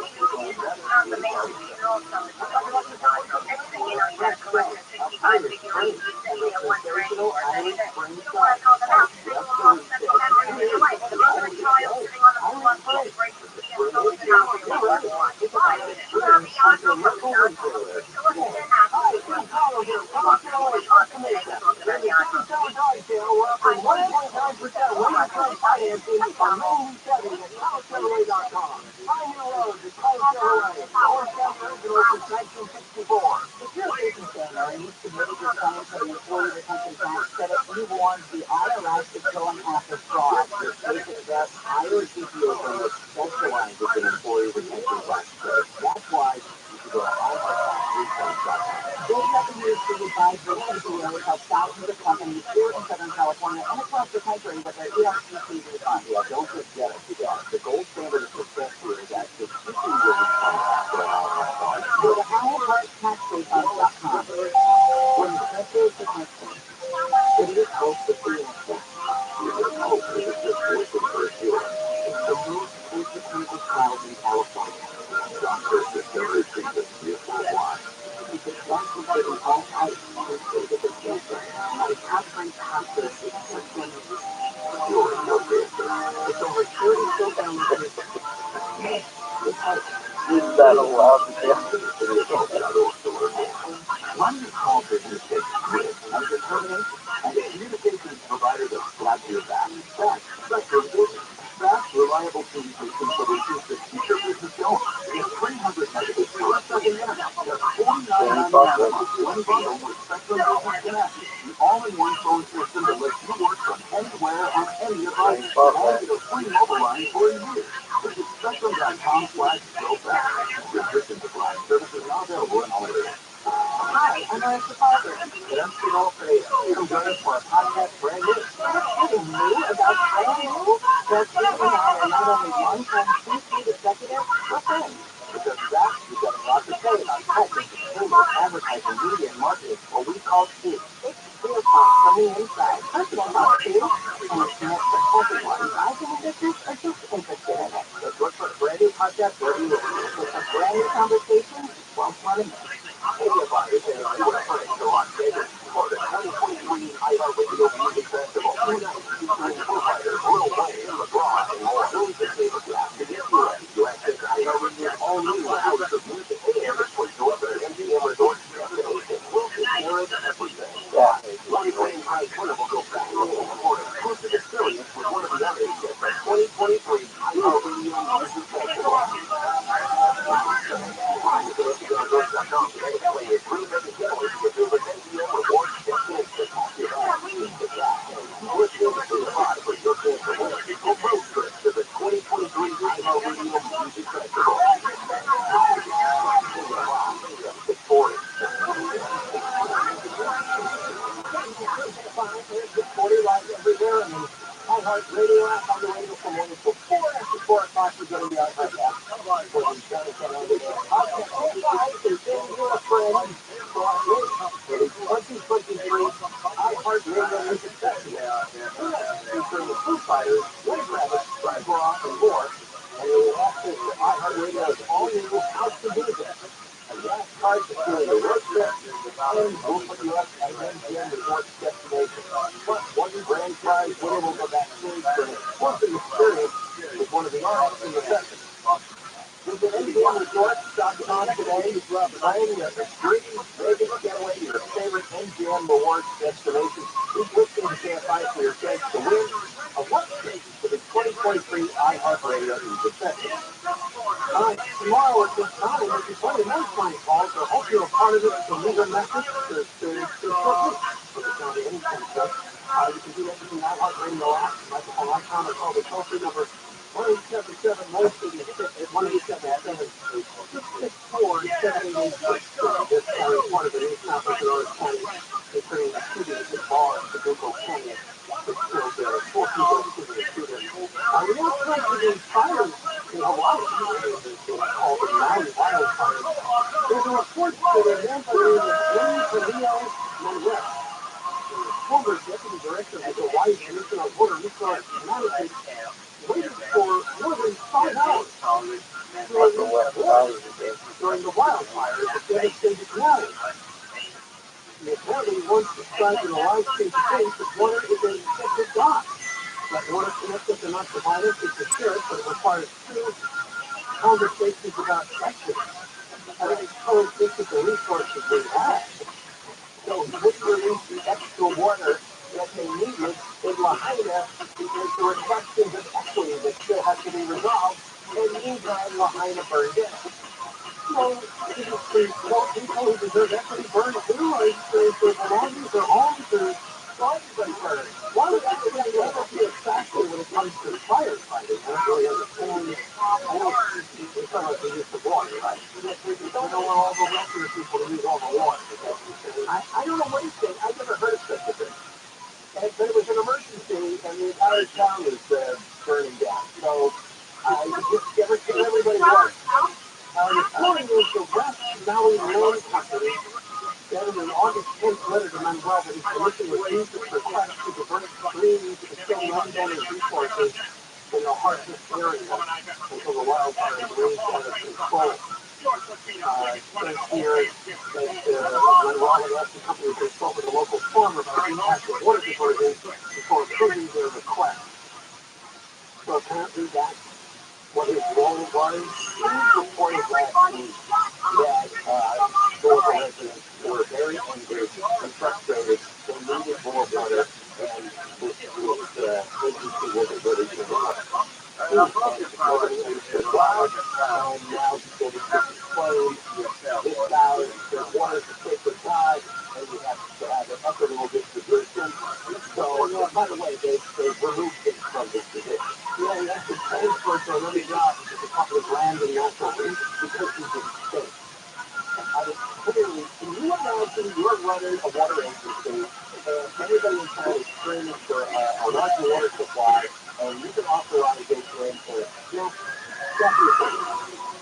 sauce. If you're a business owner and you submitted your claim for the employee retention tax credit, you warned the IRS is going after fraud. Your state assessed higher CPA limits specialized with an employee retention tax credit. That's why you should go to IRSrefunds.com. JWC Advisory CPAs help thousands of companies here in Southern California and across the country with their ERCC refund. Yeah, don't forget it. Yeah, the gold standard of success here is actually keeping your refund after an IRS. Go to ROTHSCHILD.com. When the pressure is successful, it is hope the feeling is. Your hope is just looking for a cure. It's the most persecuted child in California. Doctors discovered treatment useful why. Because doctors getting all types of physical cancer. I have after system your cancer. It's over 30 full-time listeners. Is that allowed to say? One of the small businesses with as a permanent and a communications provider that slaps your back. That's your business. Fast, reliable communication solutions that keep your business going. With 300 megabits per second internet, just $49.99 one bundle with Spectrum Business Connect. The all-in-one phone system that lets you work from anywhere on any device. And get a free mobile line for a year. Visit spectrum.com/gofast. Restrictions apply. Services not available in all areas. Hi, I'm Marissa Parker. And I'm Steve Alfredo. I'm joining for a podcast brand new. Anything new about brand new? Well, Steve and I are not only longtime C-suite executives, but friends. Because of that, we've got a lot to say about tech and consumer advertising, media, and marketing, what we call Speak. It's real talk from the inside. Personal talk, too. And it's meant for everyone. I can business or just interested in it. So look for a brand new podcast wherever you listen. With a brand new conversation, 12 minutes. Media buyers and our friends are on Vegas for the 2023 iHeartRadio Music Festival. 2 nights featuring providers Lil Wayne, LeBron, and more. Those are favorite apps to get you in. You access iHeartRadio's all-new hours of music and for your MGM Resort destination. We'll take care of everything. Yeah. One Wayne High Winner will go back for an exclusive experience with one of the artists at the 2023 iHeartRadio Music Festival. Radio app on the radio from 1 to 4 after 4 o'clock. We're going to be on our podcast. For the Jonathan over there. You're a friend. For the 2023 iHeartRadio Music Festival. Featuring the Foo Fighters, ROTHSCHILD, Rabbi, and more. And you will access to iHeartRadio's all-new House of Music. A gas card to fuel the road trip. And we'll put you up at an MGM Resort destination. Plus, one grand prize winner will go backstage for an exclusive experience with one of the artists in the session. Visit MGMResorts.com today. Plan your dream Vegas getaway to your favorite MGM Rewards destination. Keep listening to KFI for your chance to win a workspace for the 2023 iHeartRadio Music Festival. Tomorrow at this time, if you play a nice phone call, so hope you're a part of it, to leave a message to shortly. Put it down to any kind of stuff. You can do that using the iHeartRadio app, microphone icon, or call the toll-free number 1-877-MOST-664-7886. This is part of the news conference in Orange County concerning the shooting at the bar at the Google Canyon. It killed 4 people, including the shooter. We also have the fires in Hawaii, called the Maui wildfires. There's a report that a man by the name of Manuel, former deputy director of the Hawaii Commission on Border Resource Management, waited for more than 5 hours during the wildfires that devastated Maui. He apparently once described in a live-stream case that water is a sacred god. That water connected to not the violence is the sheriff, but it requires 2 conversations about justice. And it coexisted the resources we have. So he wouldn't release the extra water that they needed in Lahaina because there were questions of equity that still have to be resolved, and meantime Lahaina burned it. So, more people who deserve equity burned too, or their belongings, their homes, or everybody burned. Why would everybody ever be a factor when it comes to firefighting? I don't really understand. I know it's not like they use the water, right? You don't know all the regular people who use all the water. I don't know what he's saying. I've never heard of such a thing. But it was an emergency, and the entire town was burning down. So, just everybody was. This morning was the West Maui Loan Company sent an August 10th letter to Manuel that his commission refused its request to divert streams to still unmanaged resources in the harshest area until the wildfire raged out of control. here that when Raleigh asked the company if they spoke with a local farmer about the impact of water diversion before approving their request. So apparently that's what his role was. He reported last week that local residents were very angry and frustrated. They needed more water, and this agency wasn't ready to help. Nobody understood why, and now he said it's just explained. This guy said water is a sacred God, and we have to have an equitable distribution. So, by the way, they removed him from this position. Yeah, he actually transferred to another job at the Department of Land and Natural Resources because he's a state. I mean, clearly, can you imagine you're running a water agency and everybody in town is screaming for a larger water supply, and you can authorize it to, stuff your face,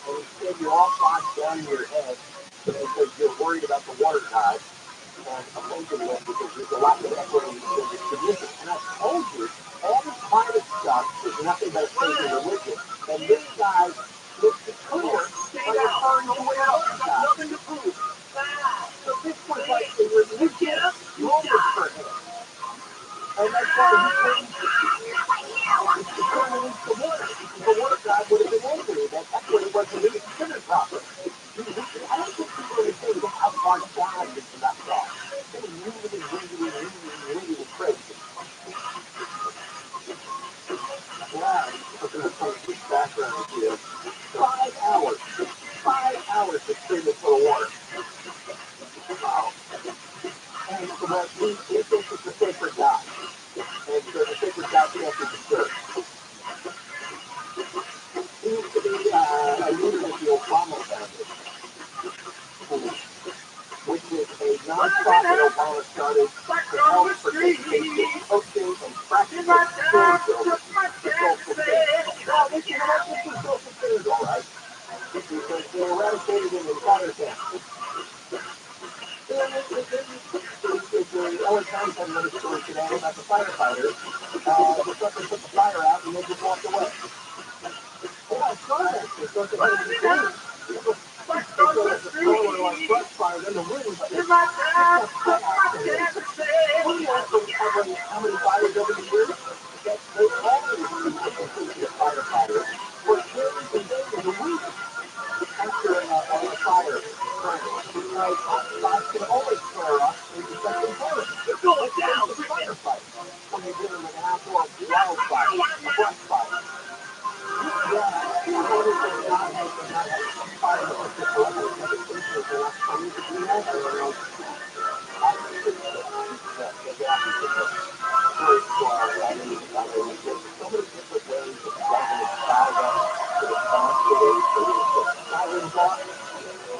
and instead you're all bogged down in your head because you're worried about the water god and offending them because there's a lack of equity in the distribution. And I told you, all this climate stuff is nothing but a fake religion. And this guy makes it clear by referring to it else. Nothing to prove. So this was like a religious moment for him. And that's why he couldn't release the water. The water god would have been angry that equity wasn't really considered proper. I don't think people understand how far down this is not far. It's really crazy. Wow, looking at some of this background here. 5 hours. 5 hours to clean this little water. Wow. And what he thinks it's a sacred God. And so the sacred God can't be disturbed. He used to be a leader with the Obama Foundation, which is a non-profit Obama started to help participate in coaching and practice skill building for self-sustained. Well, this is self-sustained, all right, because they eradicated an entire family. The LA Times had another story today about the firefighters. They thought they put the fire out and they just walked away. Oh, I saw that. They thought they had it clean. They thought it was a solar like brush fire, then the wind was just by accident. When you ask them how many fires over the years, that they always keep the firefighters for days and days and weeks after a fire burns. Because hot spots can always flare up into something worse. You're going down the firefight when you're dealing with an outdoor wildfire, a brush fire.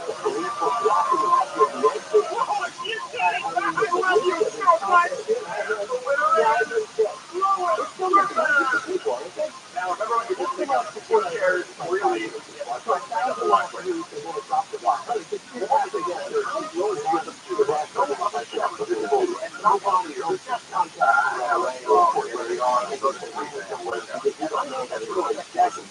The police were blocking a couple of the exits. Now, remember when you just pick up 4 chairs, really, it's like 1,000 watts for you to want to drop the block. You have to get there. You always get them to the back of the block. And nobody else contacts where they are. They go to the reason where you don't know that it's really exactly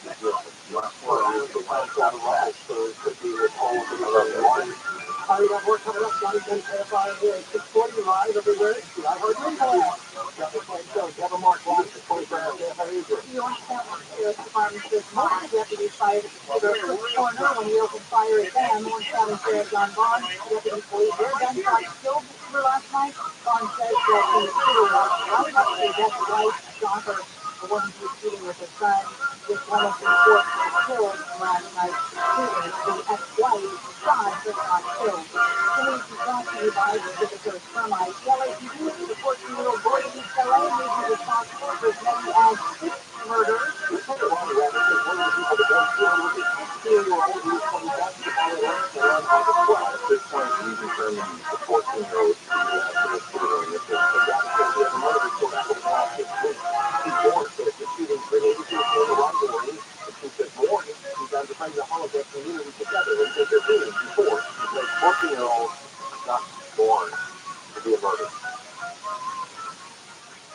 Hurry up, we're coming up, Johnny Ben Terrified here at 640 live everywhere. I heard you call. Deborah Mark Watts, 24 hours, how are you doing? The Orange County Sheriff's Department says most deputies fired at the corner when he opened fire again. Orange County Sheriff John Bond, deputies believe their gunshot killed the shooter last night. Bond says that the shooter was out of his ex-wife, daughter, the woman who was shooting with her son. This woman reports killed last night. Shooting the ex-wife, John, was not killed. The news is brought to you by the Visitor Termite. The LAPD, the 14-year-old boy in East LA, may be responsible for as many as 6 murders. One of the people that was killed was a 16-year-old who was coming back to LA on August 12th. At this point, we determined the 14-year-old to the shooter in this case. But that's going to be another report out of the last 6 weeks. Before says the shooting related to a former rivalry. She said more he's done to bring the Holocaust community together. And said they're doing before. She said 14-year-old not born to be a murderer.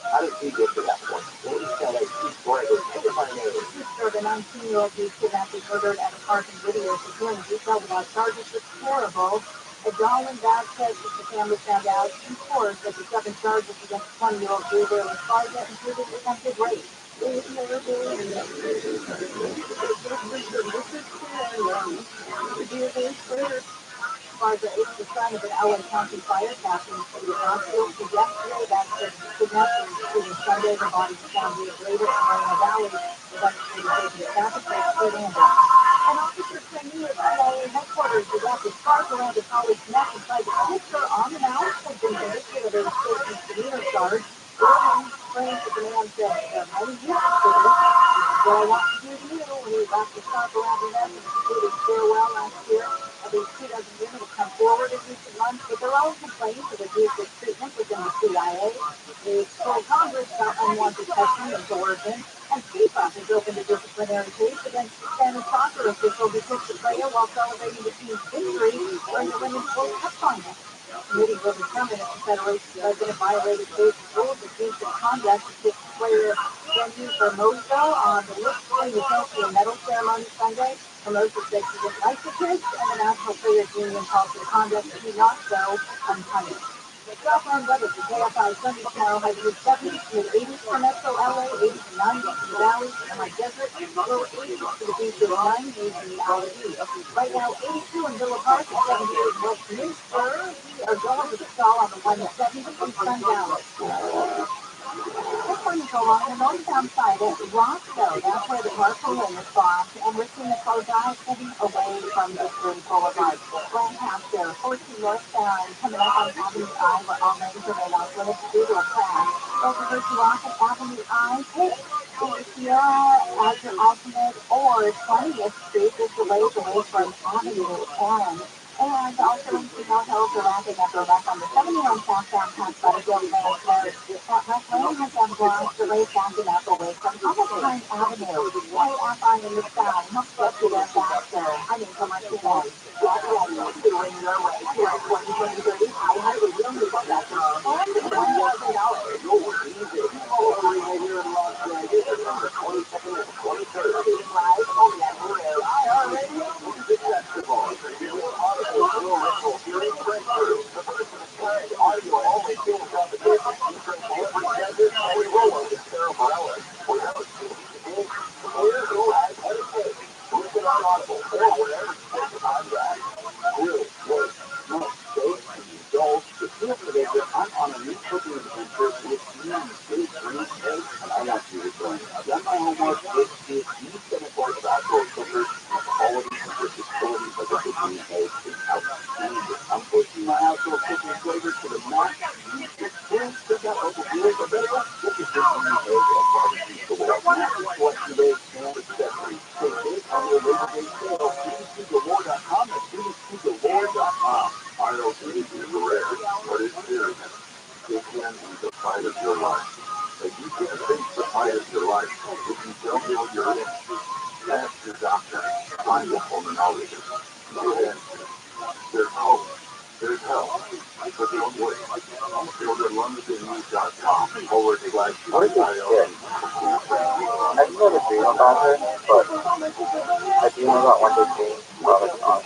How did he get to that point? What is that? He's great. Take it by name. He served a 9 19-year-old who was kidnapped and murdered at a park in Whittier. So hearing details about charges was terrible. A Darwin Bass says that the family found out in court that the 7 charges against 20-year-old Gabriel Esparza included attempted rape. This is Esparza is the son of an LA County fire captain in the city of Knoxville. So yesterday, that's the kidnapping including Sunday. The body was found days later in Moreno Valley. The investigators say the traffic was Fernando. An officer trainee at CIA headquarters was at the Park around a college neck and tried to kiss her on the mouth. Had been convicted of a state misdemeanor charge. Williams claims that the man said, "Many years for this. This is what I want to do to you." When he wrapped the scarf around her neck and completed farewell last year. At least 2 dozen women have come forward in recent months with their own complaints of abusive treatment within the CIA. They told Congress about unwanted testing and coercion. And FIFA has opened a disciplinary case against the Spanish soccer official who kicked the player while celebrating the team's victory during the Women's World Cup final. The committee will determine if the Federation's president violated basic rules of decent conduct to kick the player Jenny Hermoso on the lips during the trophy and medal ceremony Sunday. Hermoso said she didn't like the kiss, and the National Players Union calls the conduct to be not so unpunished. Southland weather for KFI Sunday tomorrow has been 70s to mid-80s for Metro LA, 80s and 90s in the valley, and my desert, low 80s for the beaches, 90s in the LA. Right now, 82 in Villa Park and 78 in Westminster. We are going to the stall on the 170 from sundown. This one is along the northbound side at ROTHSCHILD. That's where the carpooling is blocked, and we're seeing a slow drive heading away from the Spring Boulevard. Lancaster, 14 northbound, coming up on Avenue I, where all lanes are made off limits due to a crash. Over to Rocket Avenue I, take Sierra Azure Ultimate or 20th Street. This delays away from Avenue N. And also in Signal Hills, we're wrapping up the left on the 71 southbound past Butterfield Lane Road. That left lane has been blocked, delays backing up away from Palestine Avenue. KFI in the sky, helps get you there faster. I'm in Martinez. Doing your way to 2023 high highway. You don't need to get that. And $1,000. You're easy. All over here in Las Vegas, September 22nd and 23rd. Live on the iHeartRadio Music Festival. Hearing breakthrough. The first of its kind audio-only film competition featuring every gender and roller in Sarah Morella. We're out to today. Players will have what it takes. Listen on Audible or wherever you get your podcast. Really, work, smoke, safe, and indulge. The feel for this, I'm on a new cooking adventure with me and Stage 3 Steak, and I want you to join me. I've done my homework. It is the chemicals of outdoor cookers and quality and versatility of the cooking egg is outstanding. I'm pushing my outdoor cooking flavors to the max. You get food, check out local dealers, or better yet, get your cooking egg at barbecue store. Massive selection of eggs and accessories. Stay big on their Labor Day sale. CBCGalore.com and CBCGalore.com. ROTHSCHILD is rare, but it's serious. It can be the fight of your life. If you can't face the fight of your life, if you don't know you're in, ask your doctor. Find a pulmonologist. Go ahead. There's hope. There's help. But don't wait. UnfilteredLondonNews.com/ION. I've never dreamed about her, but I dream about one day seeing products on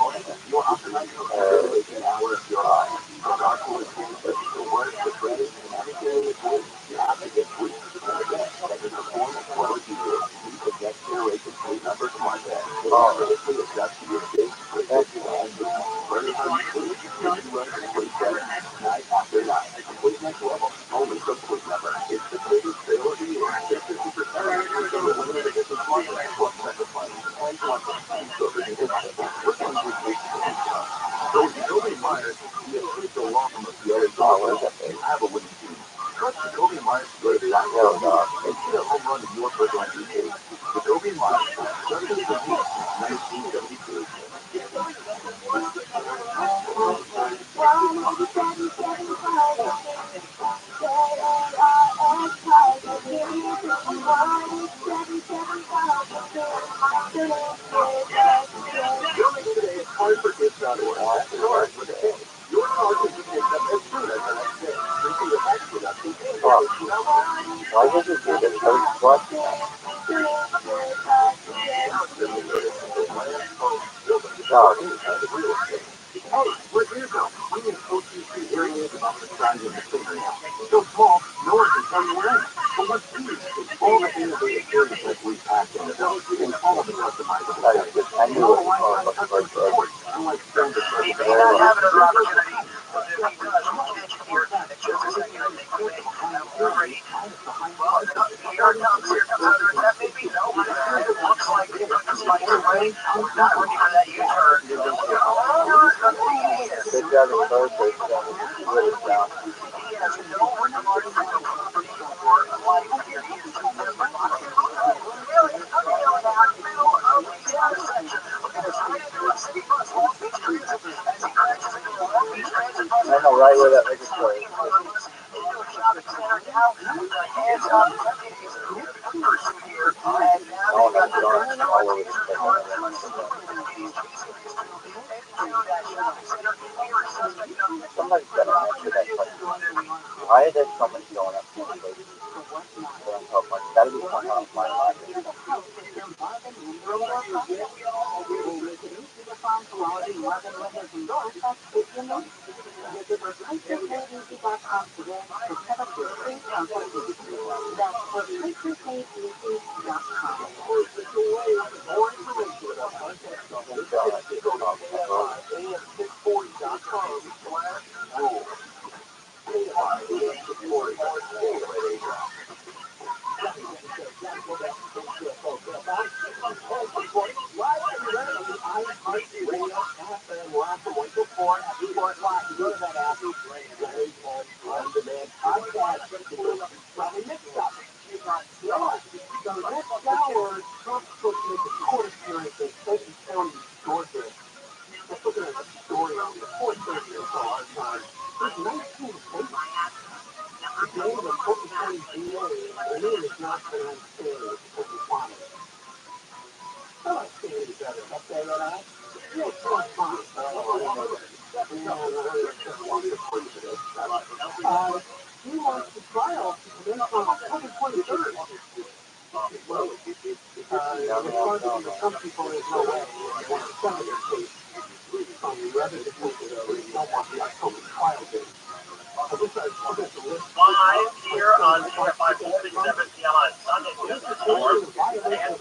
Why did you do this? What? about the size of the fingernail. So small, no one can tell you where it is. But what's key is all the innovative things that we packed into them, and all of the customizable settings. No lifetime custom support, unlike standard service. He may not have another opportunity, but if he does, we'll catch him here in just a second. I think we may have already. Well, here it comes. Here comes under attack, maybe? No. It looks like they put the spikes away. Not ready for that U-turn. Oh, no, it's not me. He is. They're driving third base down. Really down. He has no regard for the property or life here. He is just there for fun. Really, I'm yelling out middle of the intersection. Look at this right into a city bus. Long Beach Transit as he crashes into the Long Beach Transit bus. I know right where that makes a play. Into a shopping center now with the hands up. Deputies in pursuit here. And now All they've got that the dark guns all over in the their place. car. Deputies chasing these two into that shopping center. Here is suspect number Somebody's got to answer that question. Why is there so much going up to the place? Gotta be something else my life. Live here on TFI 47 PM on Sunday, Business Forum, and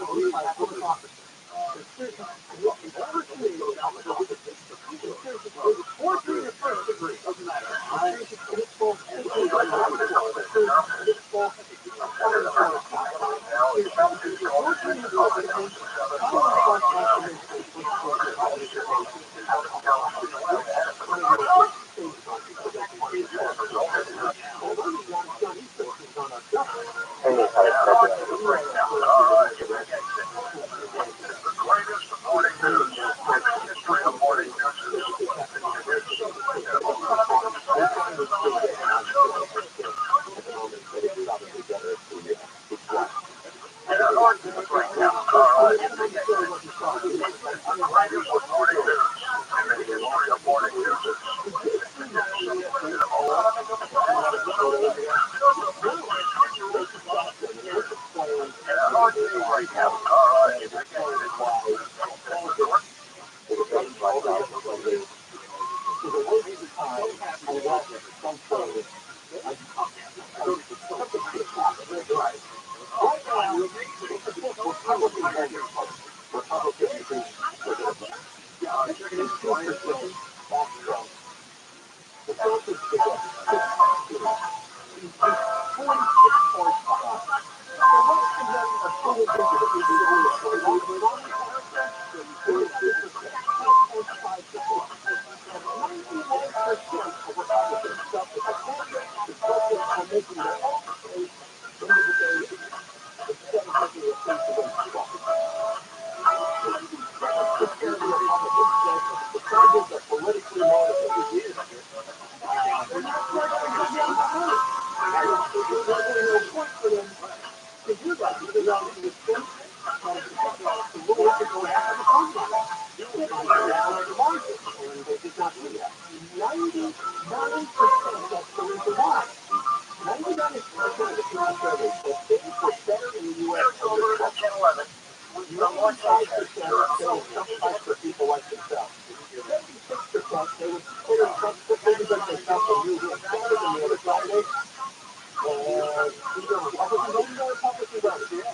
started on the other Friday, and either Republicans or Republicans, yeah.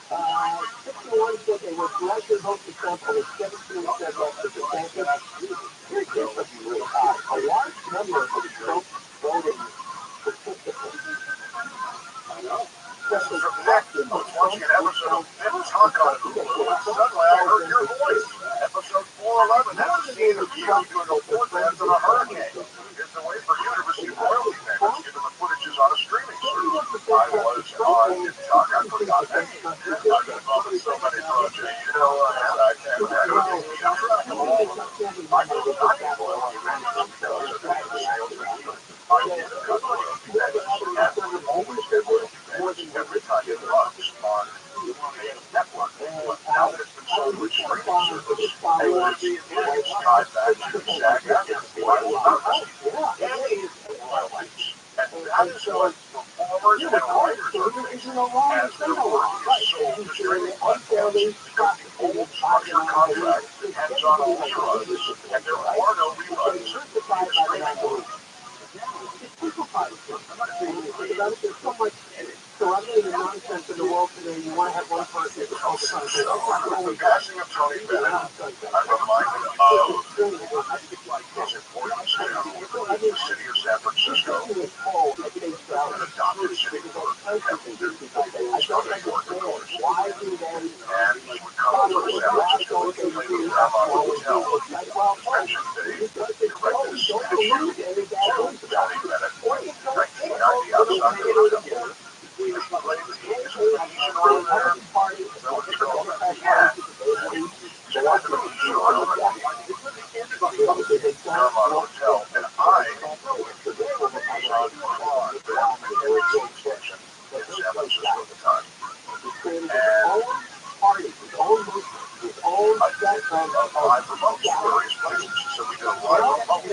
61 said they would directly vote for Trump, only 17 said yes for DeSantis. Here's something really odd. A large number of Trump voting participants, especially I was watching an episode of Big Talk on Hulu, and suddenly I heard your voice. Episode 411 has a scene of you doing a forecast of a hurricane. It's a way for you to receive royalty payments given the footage is on a streaming service. I was on Big Talk. I forgot. Hey, I've been involved in so many projects, and I can't keep track of all of them. I could not get royalty payments because of the sales revenue. I did cut royalty payments, and we always get royalty payments every time it runs on the network. But now that it's been sold to a streaming service, it's tied back to SAG-AFTRA. I will not receive any royalties. And that is what performers and writers are facing as their work is sold to streaming platforms because the old structured contract depends on reruns, and there are no reruns in the streaming world. There's so much corruption and nonsense in the world today. You want to have one person to focus on. The passing of Tony Bennett, I'm reminded of his importance in the city of San Francisco, an adopted city for started work, of course. And he would come to San Francisco and play the Paramount Hotel. Mentioned that he directed a smash to Tony Bennett, 1990 outside the hotel. He played the Asian room there. There was a girlfriend he had. She wanted to meet the girlfriend at the Paramount Hotel, and I was on Tron, the McDonald's station in San Francisco at the time. And I did 5 remotes to various places. So we did a live remote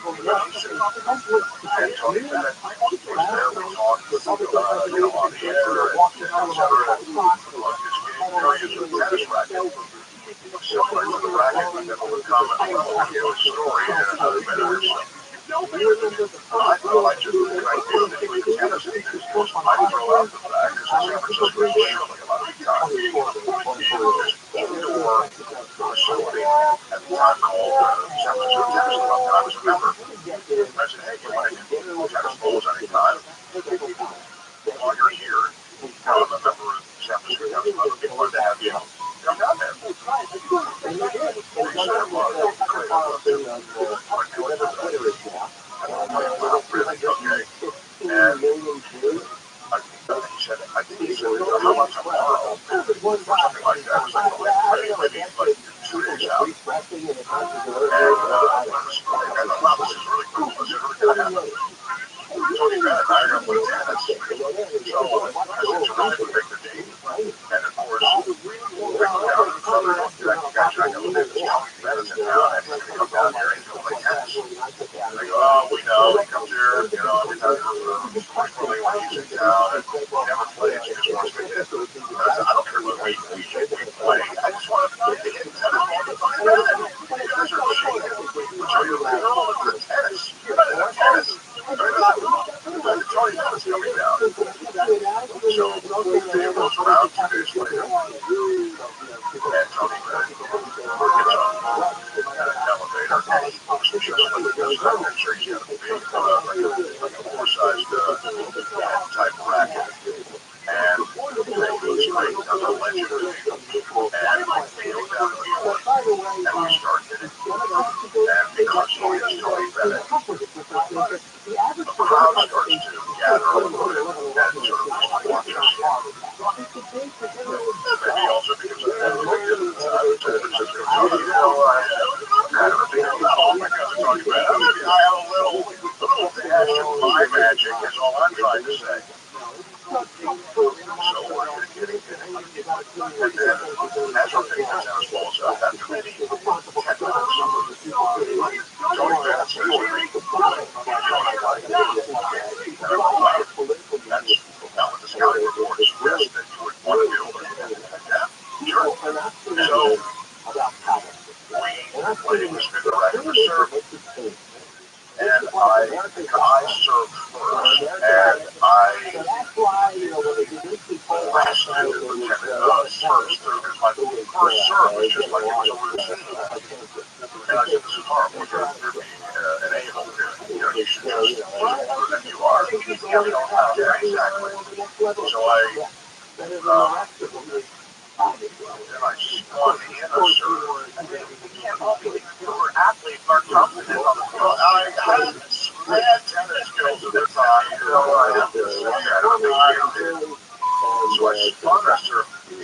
from and Tony Bennett was there. We talked, on the air, and etc. On his game areas of tennis racket. Similar to the racket that will comment well if you have a story in another minute or so. I thought I just did an idea that he was tennis because I throw out the fact that San Francisco is chilly a lot of the time. He was this indoor facility at the time called San Francisco Tennis Club, and I was a member. I said, hey, you want to do tennis balls anytime? While you're here, I'm a member of San Francisco Tennis Club, it'd be fun to have you come down there. He said, well, really? Okay. And I think he said, how about tomorrow? Or something like that. I was like, well, maybe like 2 days out. And I thought, wow, this is really cool. This is really going to happen. Tony Bennett and I are going to play tennis. So I said, Jerome would make the date. And of course, we go down to the southern you got to check out the business. Tony Bennett's in town, and he's going to come down here and he's going to play tennis. And they go, oh, we know. He comes here, every time really when he's in town, and he never plays, he just wants to hit. And I said, I don't care what we play. I just want to hit tennis ball to Tony Bennett. You guys are cheating. So you're all into tennis. You're not into tennis. Tony Bennett's coming down. So they rolls around 2 days later. And Tony Bennett gets on an elevator, and he looks just like he does. I'm not sure he's got a big, like a oversized type racket. And they go straight down the legend and go down the court, and we start hitting. And because he is Tony Bennett, the crowd starts to gather a little bit and sort of watch us. Maybe also because I had a big deal at the time with San Francisco Tony, kind of a big deal because of Tony Bennett. Maybe I have a little dash of my magic is all I'm trying to say. So we're getting hitting. And then, as we're hitting the tennis balls up, after maybe 10 minutes, Tony Bennett says to me, you know what I'd like? And I go, wow, that's not what the scouting report suggests that you would want to do. Yeah, sure. So, we played the spin the racket for serve. And I served first, and I lasted Lieutenant first through, because my first serve was just like it was a routine. And I said, this is horrible. You're being an a-hole here. You should just be older than you are. Yeah, exactly. So then I spun the inner serve. You can't help it. You were athlete, Mark Thompson is on the field. I had mad tennis skills at the time. I have to say, I don't think I did. So I spun her serve. And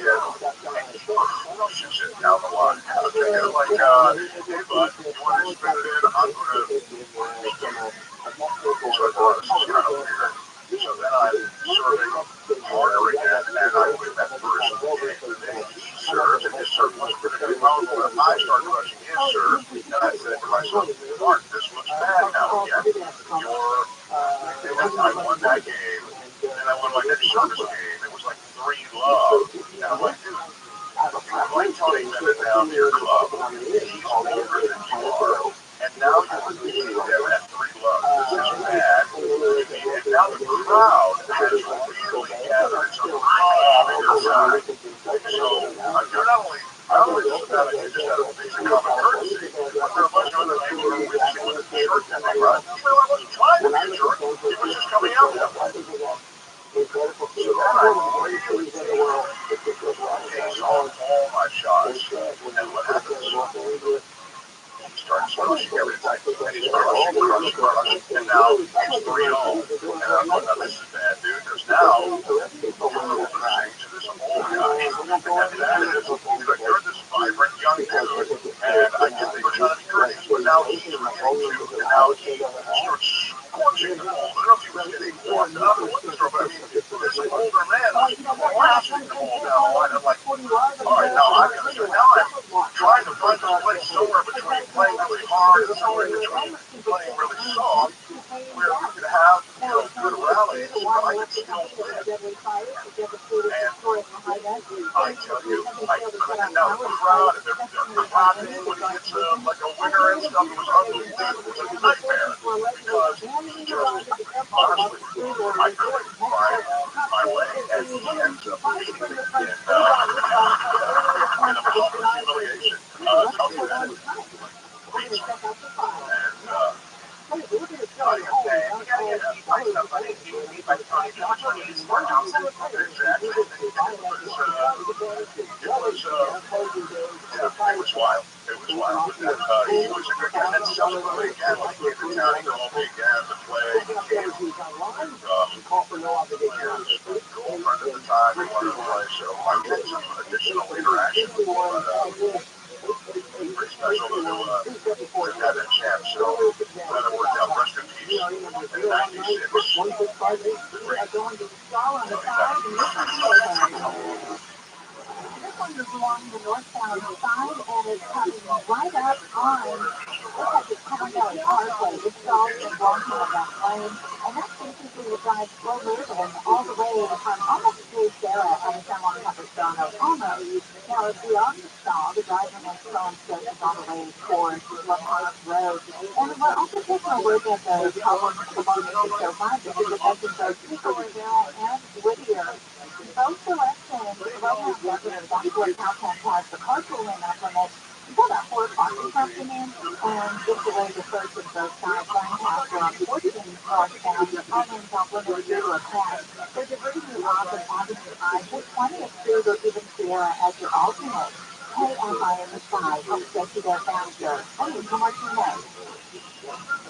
he crushes it down the line. I'm thinking like, hey bud, you want to spin it in? I'm going to beat you. So I thought, this is kind of weird. So then I'm serving harder again, and I win that first game. And then he serves, and his serve wasn't particularly powerful, and I start crushing his serve, and I said to myself, Mark, this looks bad now again. I won that game, and I won my next service game. It was like 3-love. And I'm like, dude, you would like Tony Bennett down to your club. He's older than you are. And now you're beating him at 3-love. This is bad. And now the crowd has really gathered. It's a mob in your side. So you're not only, just out of, you just out of basic common courtesy, but there are a bunch of other people who are witnessing with a jerk in the crowd. Even though I wasn't trying to be a jerk, it was just coming out that way. So then I really takes on all my shots. And what happens? He starts crushing everything. And he's crushing. And now it's 3-0. And I'm going, now this is bad, dude. Because now we're losing to this old guy. And that is, you're this vibrant young dude. And I get that you're trying to be courteous, but now he's beginning to. And now he starts scorching the ball. I don't know if he was getting warmed up or what the story, but I mean, this older man was blasting the ball down the line. I'm like, all right, now I'm trying to find this place somewhere between playing really hard and somewhere between playing really soft, where we could have, good rallies, but I could still win. And I tell you, and now the crowd, and they're clapping when he hits like a winner and stuff. It was unbelievable. It was a nightmare because he just, honestly, I really find my way, and he ends up beating me in a public humiliation. Tony Bennett beats me. And I am saying, you gotta get beat by somebody. He was beat by Tony. How much money is Mark Thompson? Exactly. It was wild. It was wild. And, he was a good guy. And then subsequently, again, when he came to town, he called me again to play. He came his girlfriend at the time, he wanted to play. So I had some additional interaction. Pretty special to have that chance. So glad it worked out. Rest in peace. In 96. This one is along the northbound side, and it's coming right up on, looks like it's coming down Parkway. It's all in blocking of that lane, and that's basically the drive slow moving all the way from almost through Sarah and San Juan Capistrano, almost. Now, if we also saw the driver next to him is on the way towards Left Road. And we're also taking a look at the problems along the 605 because it doesn't go to Thornhill and Whittier. Both directions, right now, that's where Caltech has the carpool lane up from it. Until about 4 o'clock this afternoon, and just the way the first and both sides, Lancaster on 14 northbound, Island off Limit 0 across. They're diverting you off of Avenue I, with plenty of crew or even Sierra as your alternate. KFI in the side helps get you there faster. Hey, how much you know?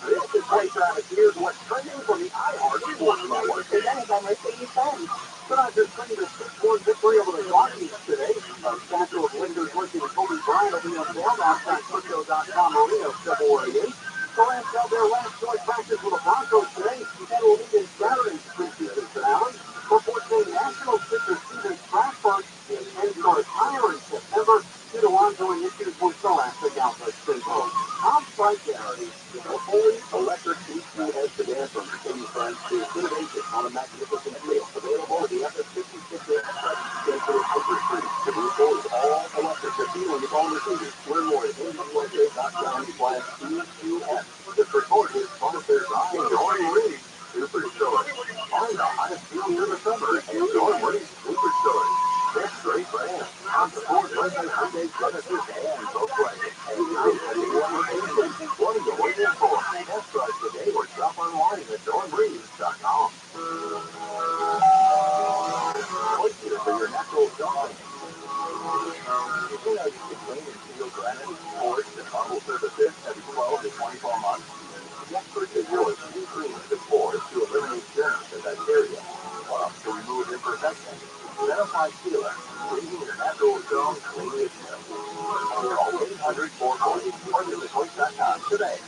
This is Ray Travis. Here's what's trending from the iHeart Sports Network. Presented by Mercedes-Benz. But I've been playing a 6-1 victory over the Rockies today. A statue of Lakers rookie Kobe Bryant will be unveiled outside Crypto.com Arena February 8th. The Rams held their last joint practice with the Broncos today and will meet in Saturday's preseason finale. Before saying National pitcher Steven Strasburg intends to retire in September due to ongoing issues with thoracic outlet syndrome. I'm Frank Garrity. A fully electric HVS sedan from Mercedes-Benz to innovation on a magnificent wheel. Available at the FS56 Station Upper Street. The vehicle is all electric. The feeling is all Mercedes. Learn more at mbusa.com/EQS. This report is sponsored Reed Super Story. Find the hottest deals in the summer at John Reed Super Story. That's great brand. On support Monday, Hyundai, Genesis, and Volkswagen. What are you waiting for? Test drive today or shop online at johnreed.com. Click here for your natural shopping. It's clean and steel granite, quartz, and marble surfaces every 12 to 24 months. The experts at yours use creams and floors to eliminate germs and bacteria, plus to remove imperfections. Verified sealer, leaving your natural stone clean as new. Call 800-440 or visit choice.com today.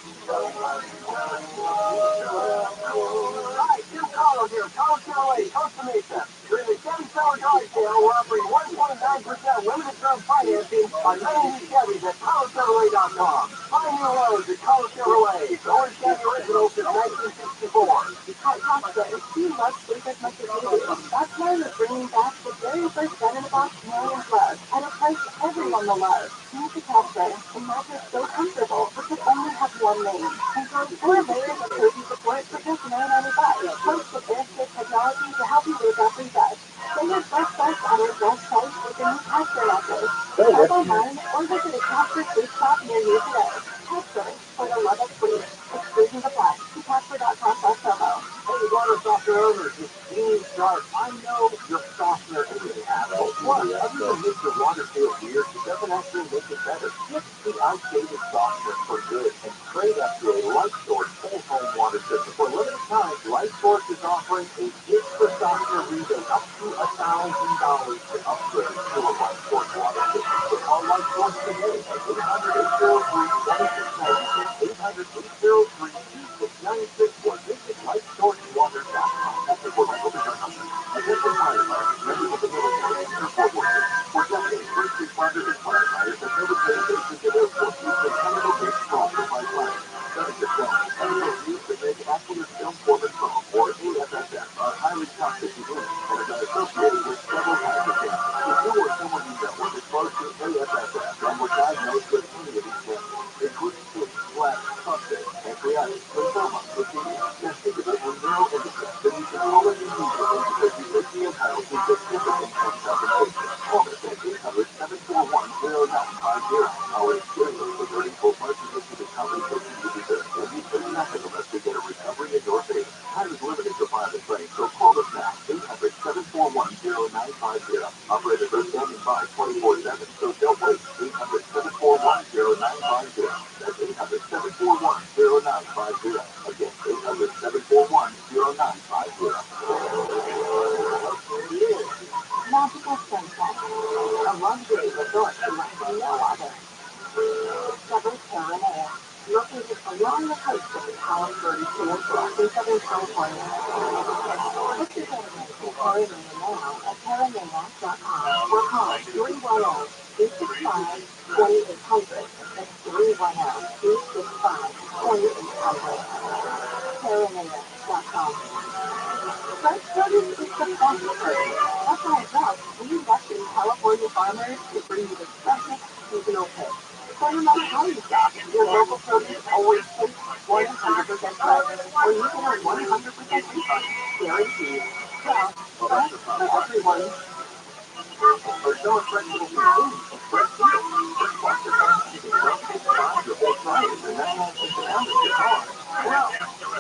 Hi, Jim Carlo here, Carlos LA, Costa Mesa. During the Chevy Summer Drive Sale, we're offering 1.9% limited term financing on 90 Chevys at CarlosChevrolet.com. Find new loans at Carlos Chevrolet, Orange County original since 1964. At Costa, we love sleep as much as you do. That's why we're bringing back the very first bed-in-a-box millions love at a price everyone will love. Use the Costa and mattress so comfortable it could only have one name. Enjoy 4 layers of cozy support for just $9.95. Plus the best technology to help you wake up refreshed. Say your first best at our best price with the new Costa mattress. Shop online or visit a Casper sleep shop near you today. Casper, for the love of sleep. Exclusions apply. See Casper.com/promo. Hey, water softener owners, it's Dean Sharp. I know your softener isn't hassle. Plus, other than make your water feel weird, it doesn't actually make it better. Fix the outdated softener for good and trade up to a Light Source whole home water system. For a limited time, Light Source is offering a gift for softener rebate up to $1,000 to upgrade to a Light Source water system. So call Light Source today at 800-803-2696, 800-803-2696, or visit lightsourcewater.com. That's the word Attention firefighters, members of the military, and airport workers. For decades, first responders and firefighters have never paid attention to their forces with chemical-based foam to fight fires. Studies have shown chemicals used to make aqueous film forming foam, or AFFF, are highly toxic to humans and have been associated with several kinds of cancer. If you or someone you know was exposed to AFFF and were diagnosed with any of these cancers, including kidney, bladder, prostate, pancreatic, lymphoma, leukemia, testicular, and neuroendocrine, then you should call us immediately because you could be entitled to significant tax compensation. Call us at 800-741-0950. Our experience with earning full partnership to the compensation you deserve, and you pay nothing of us to get a recovery in your favor. Time is limited to pilot training, so call us now. 800-741-0950. Operators are standing by 24/7, so don't wait. 800-741-0950. That's 800-741-0950. Again, 800-741-0950. Magical Sunset. A luxury resort like no other. Discover TRILLIONAIRE. Located along the coast of the Salisbury Peninsula in Southern California. Book your getaway to TRILLIONAIRE now at TRILLIONAIRE.com or call 310-365-2800. That's 310-365-2800. TRILLIONAIRE.com. Fresh produce is the best produce. That's why at Ralph's, we invest in California farmers to bring you the freshest seasonal picks. So no matter how you shop, your local produce always tastes 100% fresh, or you get a 100% refund, guaranteed. Ralph's, fresh for everyone. Our summer festival continues with fresh deals. First class events, you can sell tickets on your whole price, and that's not just down to your car. Well,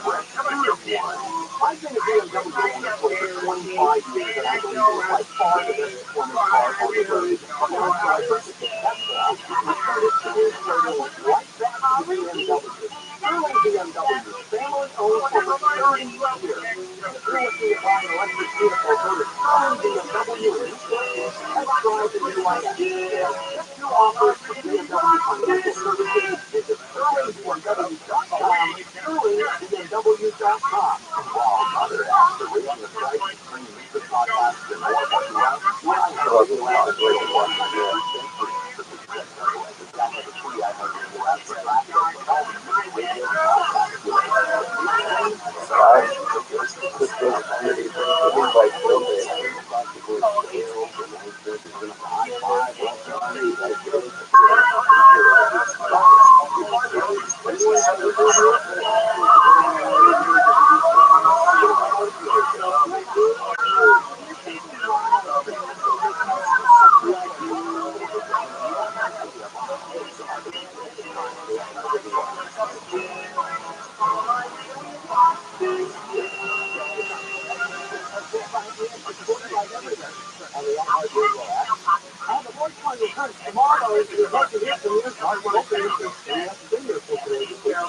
fresh food of one. I've been a BMW owner for over 25 years, and I believe it was by far the best performance car on the road. And until I purchased a Tesla, I started 2 years later went right back to the BMW. Sterling BMW, family-owned for over 30 years. If you're looking to buy an electric vehicle, go to Sterling BMW in Newport Beach. Test drive the new item. Get two offers for BMW financial services. Visit SterlingBMW.com, SterlingBMW.com. And while other apps are raising the price of streaming music podcasts and more once you out, I have radio apps available 100% free. So subscribe to the download the free iHeartRadio app for access to all the music, radio, and podcasts you like. and the outside window. The voice line returns tomorrow. We'd love to hear from you. Our hoping is to see us in here for today. That's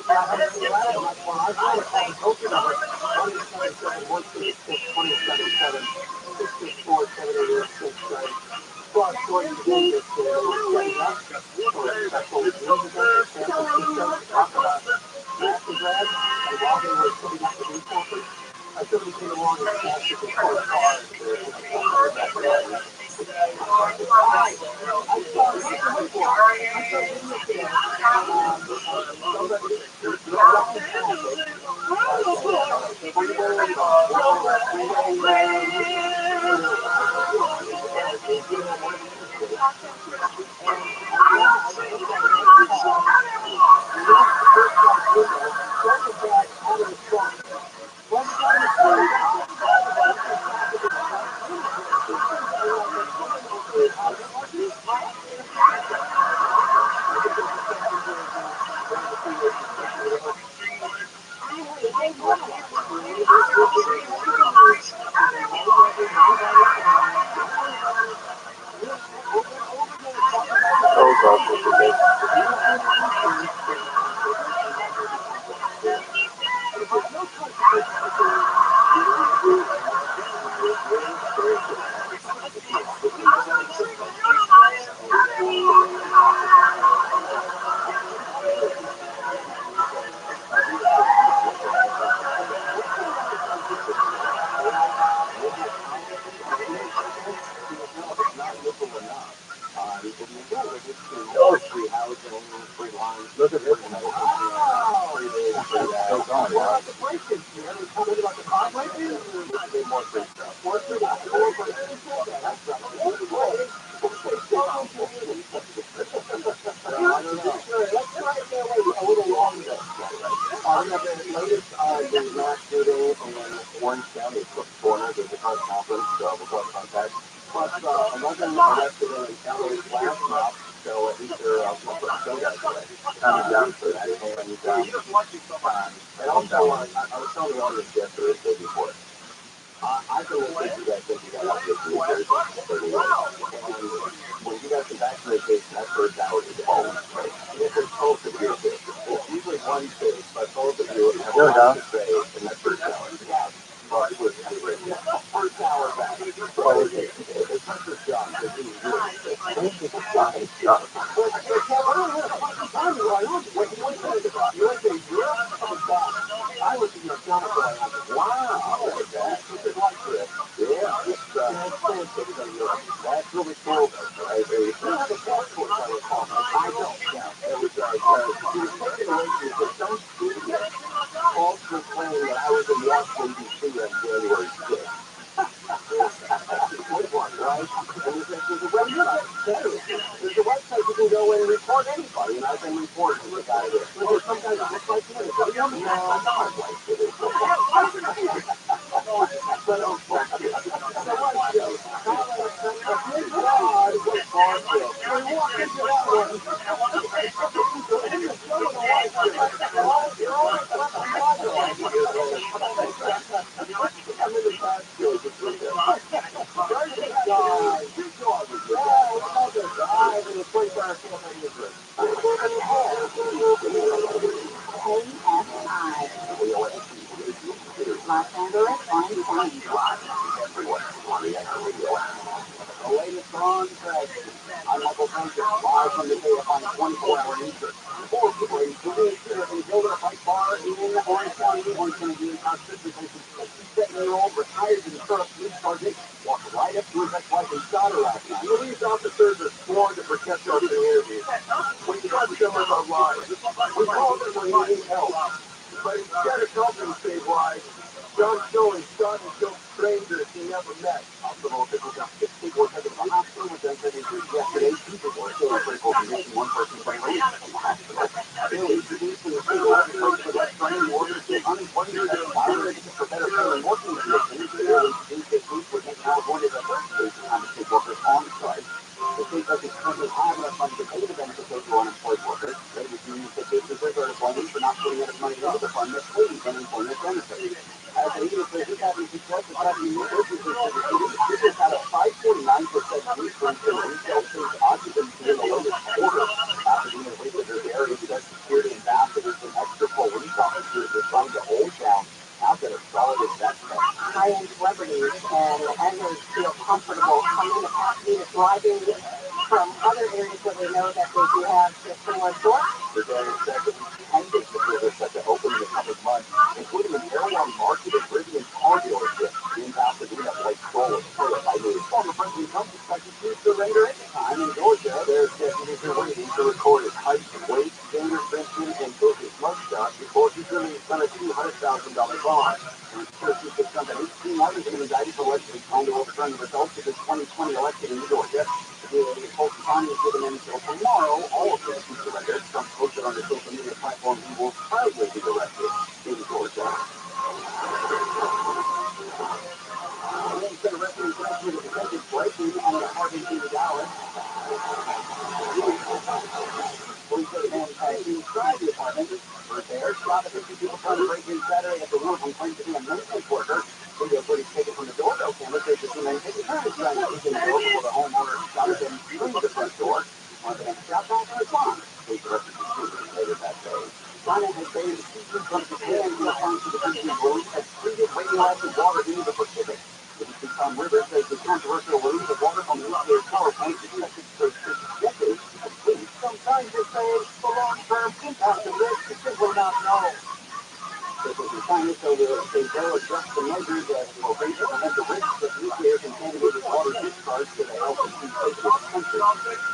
why I want to call the token number 177 166 2077 664 7886. Cross Jordan today is setting up for a special news event in San Francisco to talk about master bread and while they were putting up the resources. I certainly came along and snatched it before the cars. I saw somebody yesterday. Somebody Look at this. Still going, yeah. More free stuff. Let's try it a little longer. We have the latest the last shooting in Orange County, Cook Corner. There's a car conference, we'll talk about that. Plus, 11 arrested in LA's last month, so at least they're going to put the show guys away. Down for that. And also, I was telling the audience yesterday, the day before, I've been listening to you guys since you got out this New Jersey. And when you guys come back from vacation, that first hour is always great. And if there's both of you, it's usually one thing, but both of you have a lot to say in that first hour. Yes. First hour back. It's such a shock that he's really sick. I don't think it's shocking. I was in your film, wow, look at that. Look at like this. Yeah, that's really cool. I agree. You have a passport, I recall. I don't. Yeah. It was, he was taken away from some studio. False was claiming that I was in Washington, D.C. on January 6th. Which one, right? And there's a website. There's a website you can go in and report anybody, and I've been reporting the guy there. Well, sometimes it looks like me. No, I'm not like it. Los Angeles on 20. The latest on tragedy. I'm Michael Francis, live from the KFI 24-hour news. Four people in the building a fight bar in Orange County, Constitution. 67-year-old retired in the sheriff's police sergeant walked right up to his ex-wife and shot her last night. Police officers are sworn to protect our community. We trust them with our lives. We call them when we need help. But instead of helping save lives, John Showing shot and killed strangers he never met. Hospital officials got 6 people attended the hospital with gunshot injuries yesterday. 2 people are still in critical condition. 1 person is released from the hospital. They will introduce in the state legislature for that training orders to unemployment and violations for better pay and working conditions. They will introduce this week with California the first state to compensate workers on strike. The state doesn't currently have enough money to pay the benefits of unemployed workers. They refuse that businesses are employment for not putting enough money into the fund that pays unemployment benefits. As the leader says, this happens because the company new businesses have received high-end celebrities and actors feel comfortable coming to Pasadena, driving from other areas where they know that they do have the similar source. The very second intended to visit such an opening in the coming months, including an airline market and Rivian car dealership in Pasadena, Blake Stoll of ROTHSCHILD. Former President Trump expected to surrender anytime in Georgia. There's deputies are waiting to record his height, weight, fingerprinting, and take his mugshot before he's released on a $200,000 bond. Researchers have found that 18 others have been indicted for allegedly trying to overturn the results of the 2020 election in Georgia. The DA of Fulton County is given them until tomorrow. All of them have surrendered. Trump posted on his social media platform he will proudly be arrested in Georgia. Police been arrested in connection with a attempted break-in at an apartment in Dallas. Police say the man had inside the apartment. There, shot at 50 people trying to break in Saturday after one of them claimed to be a maintenance worker. Video footage taken from the doorbell camera shows the two men taking turns trying to break in the door before the homeowner shot at them through the front door. One of them shot back in response. Police arrested the shooter later that day. China has banned seafood from Japan in response to the country's release of treated radioactive water into the Pacific. The Yukon River says the controversial release of water from the nuclear power plant is expected to take decades to complete. Some scientists say the long-term impact of this is simply not known. Officials in China say they'll adjust the measures as well to prevent the risk of nuclear contaminated water discharge to the health and food safety of the country.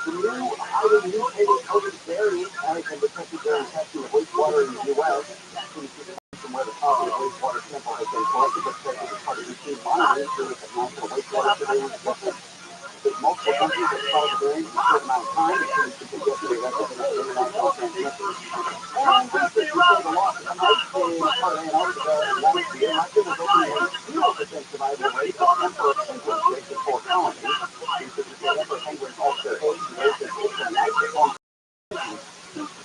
The new, highly mutated COVID variant has been detected during testing of wastewater in the U.S. From where the positive wastewater sample has been collected, but says it is part of routine monitoring through the national wastewater surveillance system. Multiple countries have followed the variant in a short amount of time, as soon as we can get to the rest of the international transmission. And researchers say the loss of ice in part of Antarctica last year might have resulted in a 0% survival rate of emperor penguins raised in 4 colonies. Researchers say emperor penguins lost their eggs and raised their chicks in ice that formed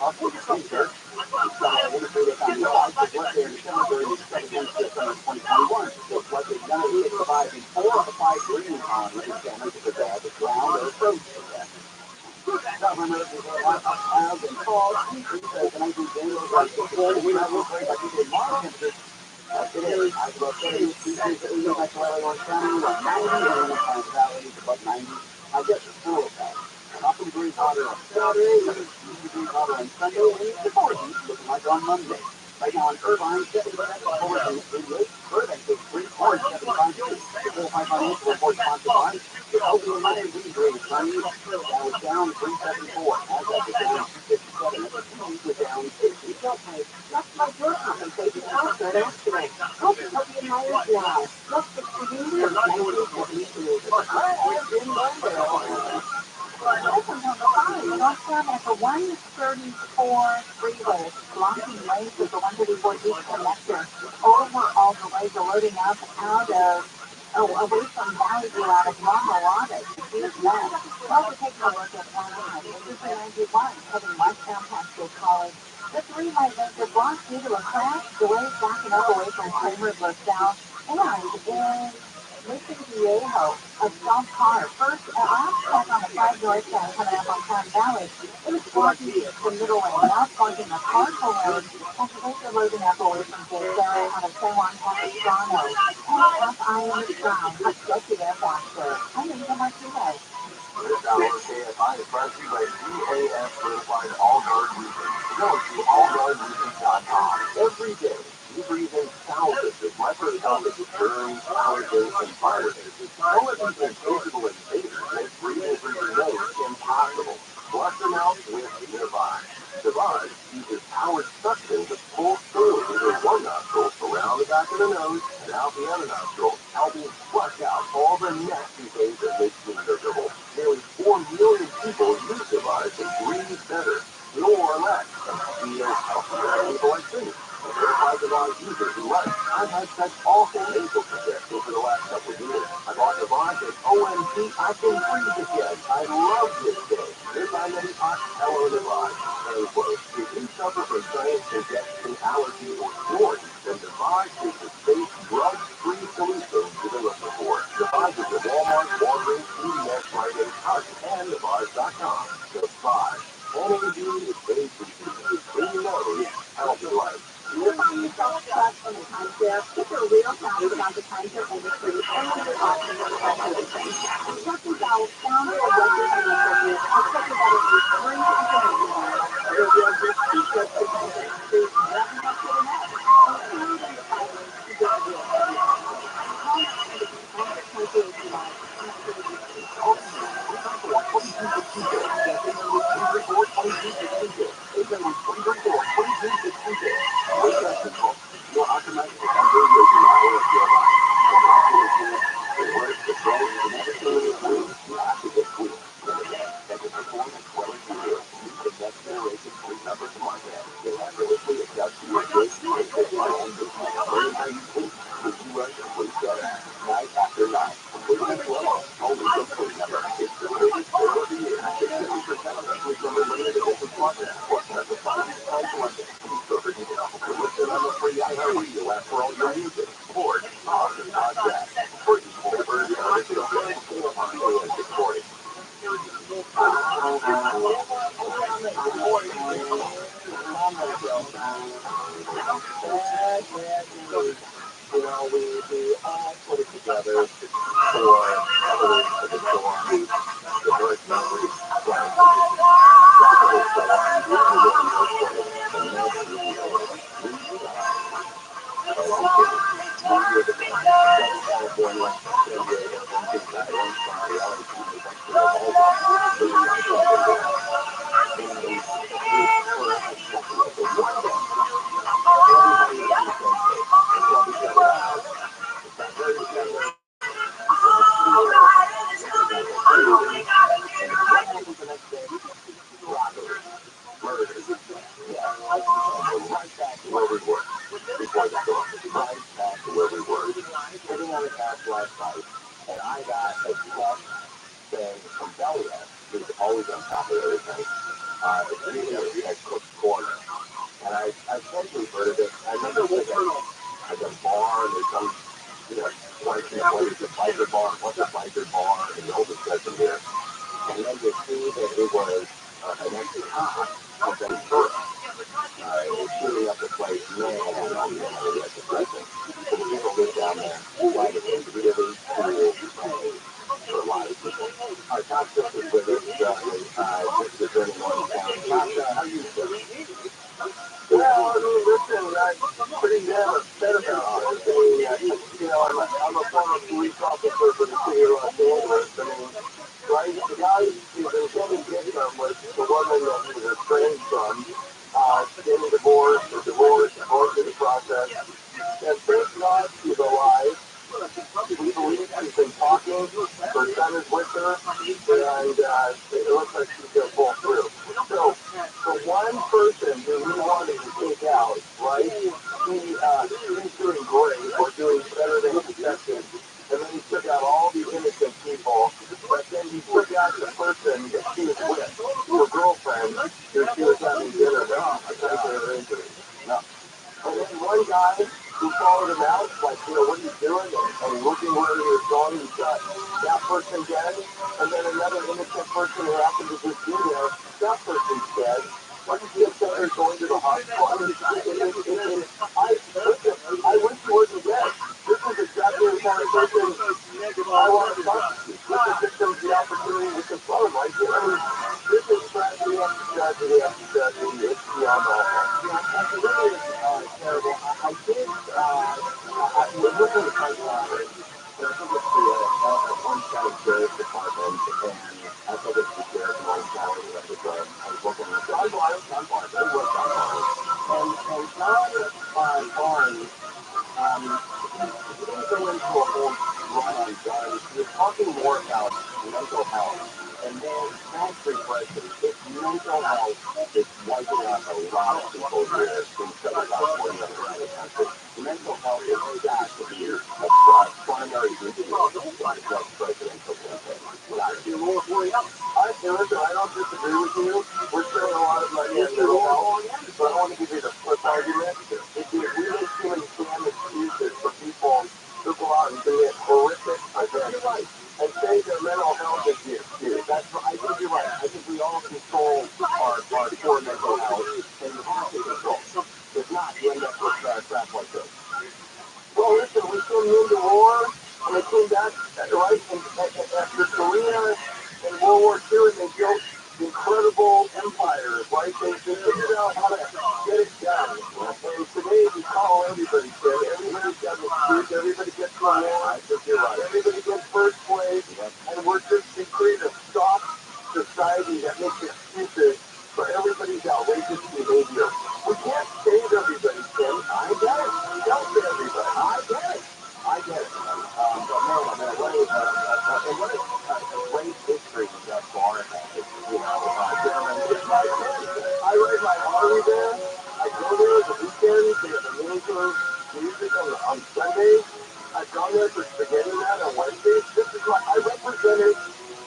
up with the winter. Some industry they found no ice was left there in December during the second hemisphere summer of 2021. Most likely none of these survived in 4 of the 5 breeding colonies examined because they had the ground or frozen to death. Governors have clouds and fog increase as the 19th day looks like the full winter will break by people in March temperatures. Today, as about 70 degrees, 80 by Florida, Orange County, 90, and in the Valley is above 90. I guess it's cool with that. Couple degrees hotter on Saturday, 2 degrees hotter on Sunday, and the 40s looking like on Monday. Right now in Irvine, 77 forward and 88, Burbank 83, Orange 75 degrees. The Full-Time Financial Report sponsored by the Open Money Regrade Money. That was down 374. As of the down 257. The Keys was down 50. Okay, let's make your compensation also yesterday. Hope you hires now. Let's get to you for 1972. I've been Monday. Welcome on the phone. Northbound at the 134 freeway, blocking lanes of the 134 East connector. Over all the way, the loading up out of, away from Valley View out of Maharada. Here's that. Well, we're taking a look at Anaheim. This is the 91 heading westbound past State College. The 3 right lanes are blocked due to a crash. Delays backing up away from Kramer LaSalle. And in Mission Viejo, a stalled car. First, last check on the 5 northbound coming up on Palm Valley. It was blocking the middle lane, now causing a partial road as the lanes are loading up away from Sarah out of San Juan Capistrano. And up I-am Brown, let's get you there faster. I'm Eva Martinez. This hour of KFI is brought to you by DAF Certified All Guard Roofing. Go to allguardroofing.com. Every day, we breathe in thousands of microscopic germs, allergens, and viruses. All of these invisible invaders make breathing through your nose impossible. Flush them out with Divide. Divide uses powered suction to pull through into one nostril, around the back of the nose, and out the other nostril, helping flush out all the nasty things that make you miserable. Nearly 4 million people use Divide to breathe better, feel more relaxed, and feel healthier. People like me. Verified Divide users who like. I've had such awful nasal congestion for the last couple of years. I bought Divide and OMG, I can breathe again. I love this day. This I'm in hot hello Divide. If you suffer from sinus congestion, allergies, or snoring, then Divide is the safe, drug-free solution you've been looking for. Divide is at Walmart, Walgreens, CVS, Rite Aid, Target, and Divide.com. Divide. Energy is safe for you. Clean nose, healthy life. You're finding yourself stuck in a timestamp. Keep it real fast about the timeshare industry and your options for everything. Trusted Val, founder of Wesley Financial Group, is putting together a free information guide that reveals your secrets to timeshare industry that you have to know, including the 5 ways to get real estate license. Call now and begin timeshare association live and save you You'll automatically enter your hour of your life. The routine, the work, the growth, and everything in between, you have to get tweaked. And to perform as well as you do, use the next generation fleet number to market. You'll effortlessly adjust to your big, basic, and business. Learn how you tweak, which you run complete better. Night after night, completely slow. Only from fleet number. It's the latest sale of the year. Get 50% off the fleet number limited edition partner for specified time selected. For details, listen on the free iHeartRadio app for all your music, sports, awesome podcasts, free for artists available on AS640. You know, we all put it together for Halloween for the storm, the birth memories, right? Saturday storm, the earthquake, the next video, California, San Diego, Cincinnati, LA County, Buffalo, all that. So we got something there. And we for a second, for one day, everybody was in the same place. And so we got loud, we got very together, and what happened the next day? Robbery, murder. Yeah, and we're right back to where we were before the storm. Right back to where we were. Sitting on the couch last night, and I got a text saying from Delia, who's always on top of everything, it's video at Cook's Corner. And I've totally heard of it. I remember it like a bar, and there's some, question of what is a biker bar, what's a biker bar, and the oldest person here. And then you see that it was an ex-cop of Ventura. Was shooting up the place, man, I don't know how that's depressing. So the people live down there, like it's a really cool place for a lot of people. Our top tip is with us, just returning Orange County. Tasha, how you doing? Well, listen, I'm pretty damn upset about this. I'm a former police officer for the city of Los Angeles. I mean, right, the guy who's intended victim was the woman that he was estranged from, getting divorced in the process. And thank God she's alive. We believe she's been talking. Her son is with her, and it looks like she's going to pull through. So, for one person who we wanted to take out, right, he's doing great, or doing better than expected. And then he took out all the innocent people, but then he took out the person that she was with, her girlfriend, who she was having dinner with, because of her injury. No. And then one guy who followed him out, like, what are you doing? And looking where he was going, he shot that person dead. And then another innocent person who happened to just be there, that person's dead. What is he upset or going to the hospital? I mean, I wish he wasn't dead. This is exactly the kind of person I want to talk to. Give the victims the opportunity to confront him. Like, I mean, this is tragedy after tragedy after tragedy. It's beyond awful. Yeah, absolutely. Terrible. I did, we're looking at the library. So I think it's the Orange County Sheriff's Department, and I think it's the Sheriff of Orange County. I was looking at John Barnes. They were John Barnes. And John Barnes, he didn't go into a whole run on guns. He was talking more about mental health. And then that's refreshing. It's mental health is wiping out a lot of people here in Southern California and around the country. Mental health is got to be a primary issue in the next presidential campaign. I don't disagree with you. We're spending a lot of money on mental health, but I want to give you the flip argument. If we make too many damn excuses for people who go out and commit horrific events and say their mental health is the excuse, I think you're right. I think we all control our core mental health, and we have to control. If not, you end up with crap like this. that's right. And after Korea in World War II, and they built incredible empires, right? They figured out how to get it done. And today we call everybody kid. Everybody's got an excuse. Everybody gets an award. Everybody gets first place. And we're just creating a soft society that makes excuses for everybody's outrageous behavior. We can't save everybody's sin. I get it. Don't save everybody. I get it. But man, what a great history thus far. I ride my Harley there. I go there the weekends. They have amazing music on Sundays. I've gone there for spaghetti night on Wednesdays. I represented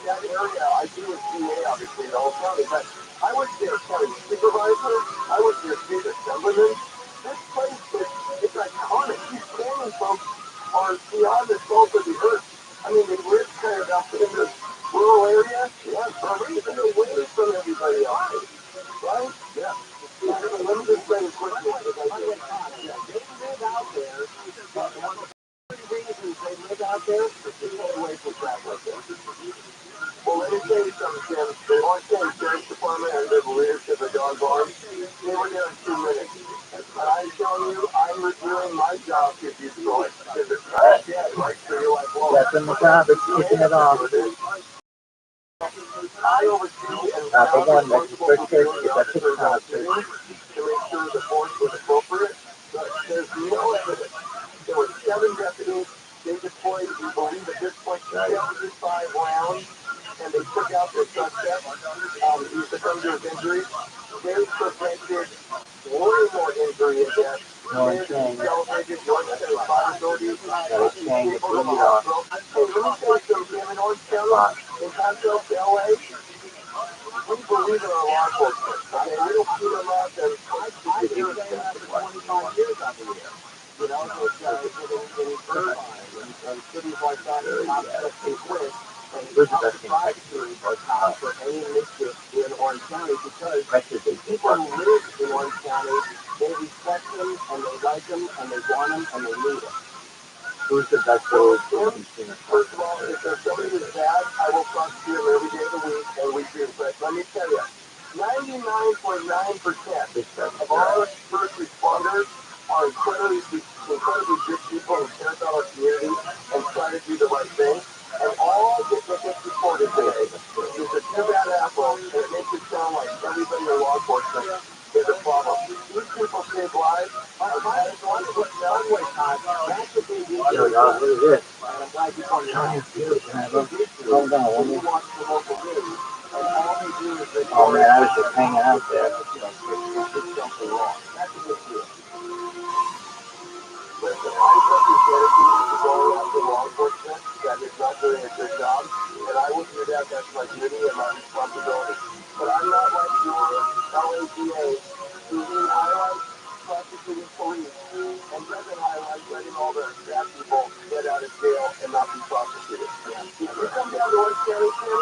that area. I do with GA, obviously, the whole county, but I was their county supervisor. I was their state assemblyman. This place it's iconic. These canyon folks are beyond the salt of the earth. I mean, they live kind of out in this rural area. Yeah, for a reason away from everybody else. Right? Yeah. Let me just say it quickly. They live out there. One of the reasons they live out there is to stay away from crap like this. Well, let me tell you something, Tim. The Washington Sheriff's Department and the leadership of Don Barnes, they were there in 2 minutes. And I'm telling you, I'm reviewing my job if you saw it. Because it's not dead, right? So you're like, well, That's in the job, it's kicking it off. I oversee and For one, that's the first case, that's the top. to make sure the force was appropriate. But there's no evidence. There were 7 deputies. They deployed, we believe at this point, 75 rounds, and they took out the suspect. He succumbed to his injuries. They prevented way more injury and death. They celebrated one of their possibilities. Hey, let me tell you something, in Orange County, in contrast to LA, we believe in our law enforcement. I mean, we don't shoot them up, and I've been saying that for 25 years out here. You know, in Irvine and cities like that, cops just can quit. And it's how the prosecutors are cops for any mischief in Orange County because the people who live in Orange County, they respect them, and they like them, and they want them, and they need them. Who's the best road for First of all, if there's somebody who's bad, I will prosecute them every day of the week and weekly request. Let me tell you, 99.9% of our first responders are incredibly good people who care about our community and try to do the right thing. And all that gets reported today is a too bad apple that makes it sound like everybody in law enforcement is a problem. These people save lives. That's what they do. What is this? And I'm glad you pointed out. Hold on, When you watch the local news, and all they do is they oh man, I was just hanging out there. did something wrong. That's a big deal. Listen, I represent dedicated to going after law enforcement that is not doing a good job, and I will do that. That's my duty and my responsibility. But I'm not like your LAPA who highlights prosecuting police and doesn't highlight letting all the bad people get out of jail and not be prosecuted. If you come down to Orange County, Tim,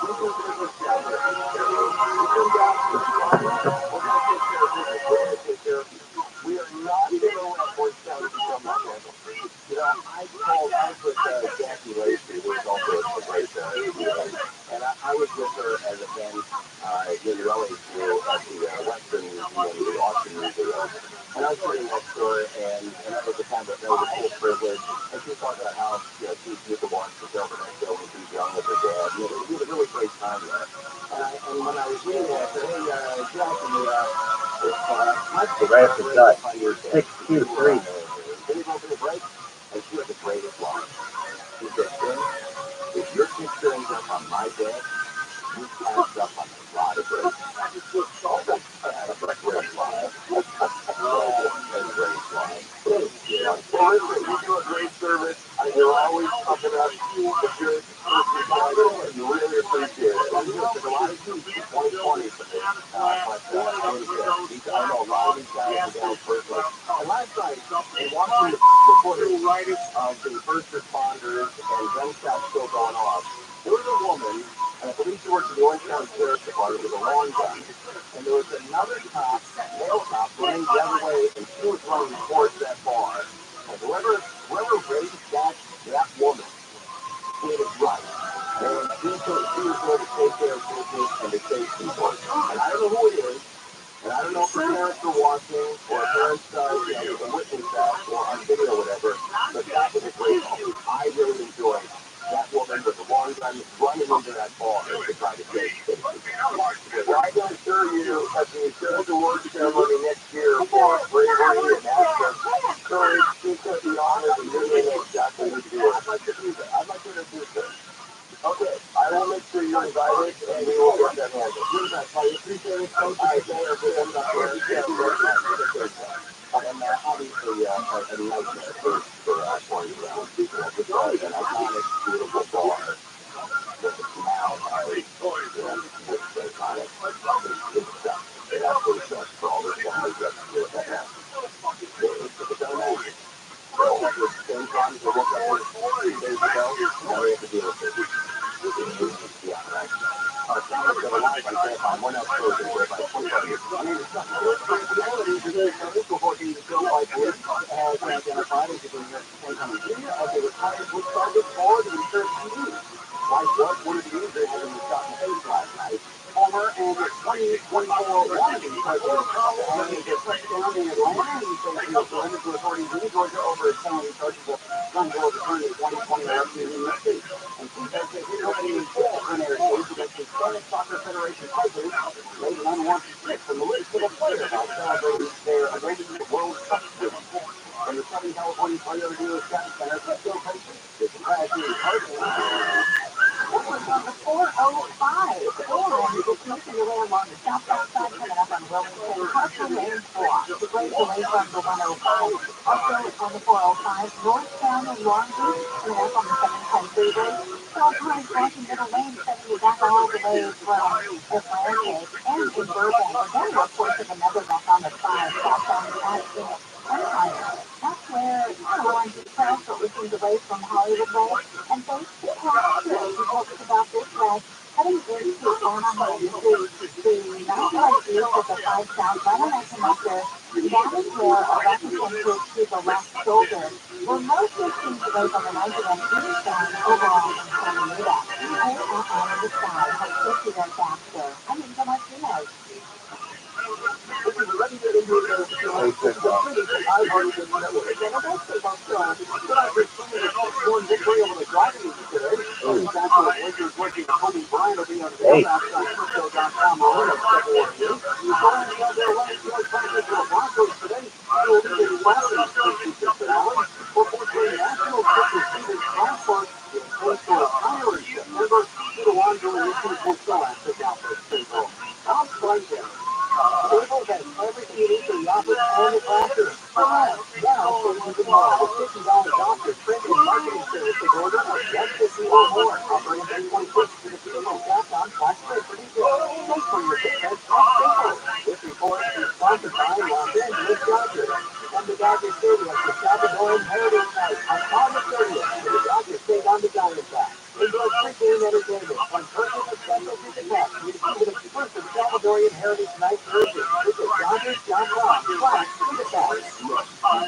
we do business down here. You come down to the county, we're going to take care of business. We're going to take care of you. We are not going to let Orange County become Los Angeles. You know, I was with Jackie Lacey, who was also a great and I was with her as a Ben Gingerelli at the Western Museum, the Austin Museum. And I was sitting next to her, and that was a kind of a cool privilege. And she was talking about how, she used to watch the film when she was young with her dad. And it was a really great time there. And when I was reading it, I said, hey, Jackie, The rest is gut. 623. Can you go for the break? And she had the greatest line. She said, Tim, if your picture ends up on my desk, you passed up on a lot of great. That's a great line. That's a great line. Well, listen, you do a great service. You're always pumping up the good first responders. You really appreciate it. And there's a lot of you 2020 for this. But I know a lot of these guys are down personally. And last night, in watching the footage of the first responders and gunshots still going off, there was a woman, and I believe she worked at the Orange County Sheriff's Department with a long gun. And there was another cop, male cop, running the other way, and she was running towards that bar. And whoever raised that woman, but that was a great moment. I really enjoyed that woman with the long gun running into that bar to try to save Stacy. Well, I can assure you, at the Acceptance Award ceremony next year for bravery and acts of courage, she's going to be honored and doing exactly what you do. I'd like to do that. I'd like to introduce her. Okay, I will make sure you're invited, and we will get that handled. I appreciate it. Thank you today for them up there. And obviously, a nightmare for us one around. Just an iconic, beautiful bar that now has, it's iconic. It's stuff. It absolutely sucks for all the families that do it right now. It's a donation. So, at the same time, as we look at it 2 days ago, now we have to deal with it. Yeah, right. Our families that are alive like that, we're not supposed to live by 25 years. I mean, it's not the reality is that this before being filled by police has identified as a as a retired police sergeant for the insurance TV. Like what one of the users having been shot in the face last night. Homer and 2024 wannabe president and the touchdown in Atlanta. He says he was surrendered to authorities in Georgia over his felony charges of gun bill return to 2020 election in the state. And he says that his opening disciplinary case against the Spanish Soccer Federation president made an unwanted slip from the list of a player while celebrating their awaiting World Cup win. From the Southern California Toyota Dealer Shopping Center, Phil Payson, this is Crash News Carson. It was on the 405, and it's making your way along the southbound side coming up on Wilmington, Parkland and Block. The break away from the 105, also on the 405, northbound in Longview, coming up on the 710 freeway. Southbound Washington Lane, sending you back all the way from Atlantic and in Burbank. And then, of course, of another wreck on the 5, southbound at Empire. That's where Orange is Trail, so it seems away from Hollywood Way. And thanks to Pastor, who told us about this wreck, heading into Anaheim, the nighttime view of the 5 Sound right on that connector. That is where a wreck attempted to the left shoulder. We're most distance away from the 91 eastbound overall in Santa Anita. Pull up on the side, help get you there faster. I'm Angel Martinez. Table has everything you need for the office and the classroom. Now, savings and more with $50 off your print and marketing services order of just 50 or more. Offering May 26th to the people staff on Black Friday producers. Thanks for your success at Staples. This report is sponsored by Los Angeles Dodgers. From the Dodger Stadium to Salvadoran Heritage Night on August 30th. The Dodgers take on the Diamondbacks. Enjoy pre-game entertainment and purchase a special ticket pack to receive an exclusive Salvadorian Heritage Night version. Visit Dodgers.com/ticket pack.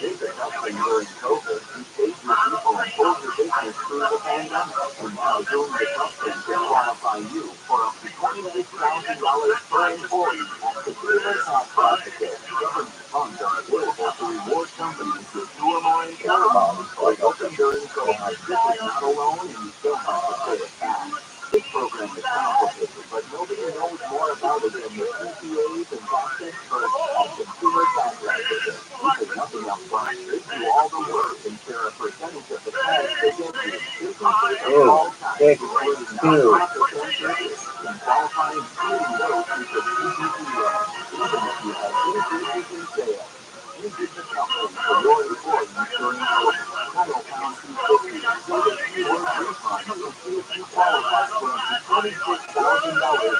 They've been helping during COVID to save your people and hold your business through the pandemic. And now doing the testing to qualify you for up to $26,000 per employee at the Taylor Tax Advocate. Government funds are available to reward companies with 2 or more employees by helping during COVID. This is not a loan and you still have to pay it back. This program is complicated, but nobody knows more about it than the CPAs and tax experts at Consumer Tax Advocate. We pay nothing up front. They do all the work and share a percentage of the tax they get you. Businesses of all kinds, including nonprofits and churches, can qualify including those who could CPA, even if you have increases in sales. Any business company for your employees during COVID. Title Pound 250. Say the keyword refund and see if you qualify for up to $26,000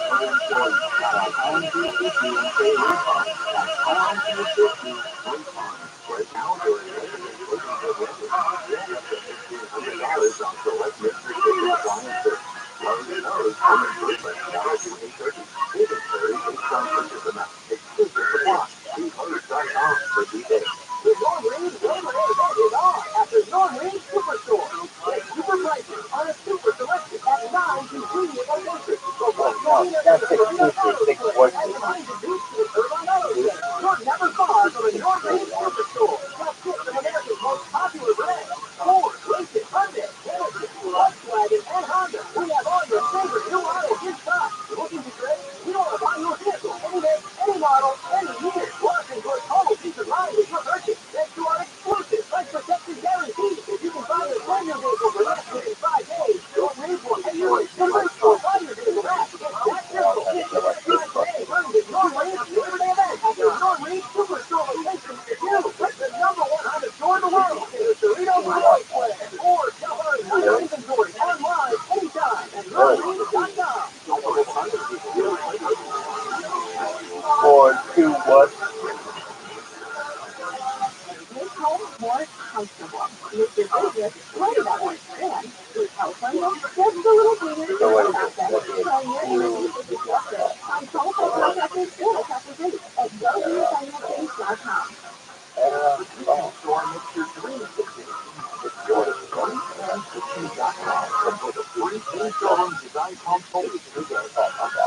per employee. Dial Pound 250 and say refund. That's Pound 250 refund. Right now, there are limited versions of records. You'll have to pay $100 on select restricted appliances. Lowe's knows home improvement. Now do $830. Savings vary based on purchase amount. Exclusive supply. See Lowe's.com for details. Doritos Ice Square, or shop our entire inventory online anytime at ROTHSCHILD.com. Or to what? Make home more comfortable. Make your business way better. And with California, just a little cleaner So what is process. it? So you're going to use it yesterday. Find qualified contractors or contractor rates at GoViralRabbi.com. Store Mixer 360. It's your and for the free in-showroom design consult today.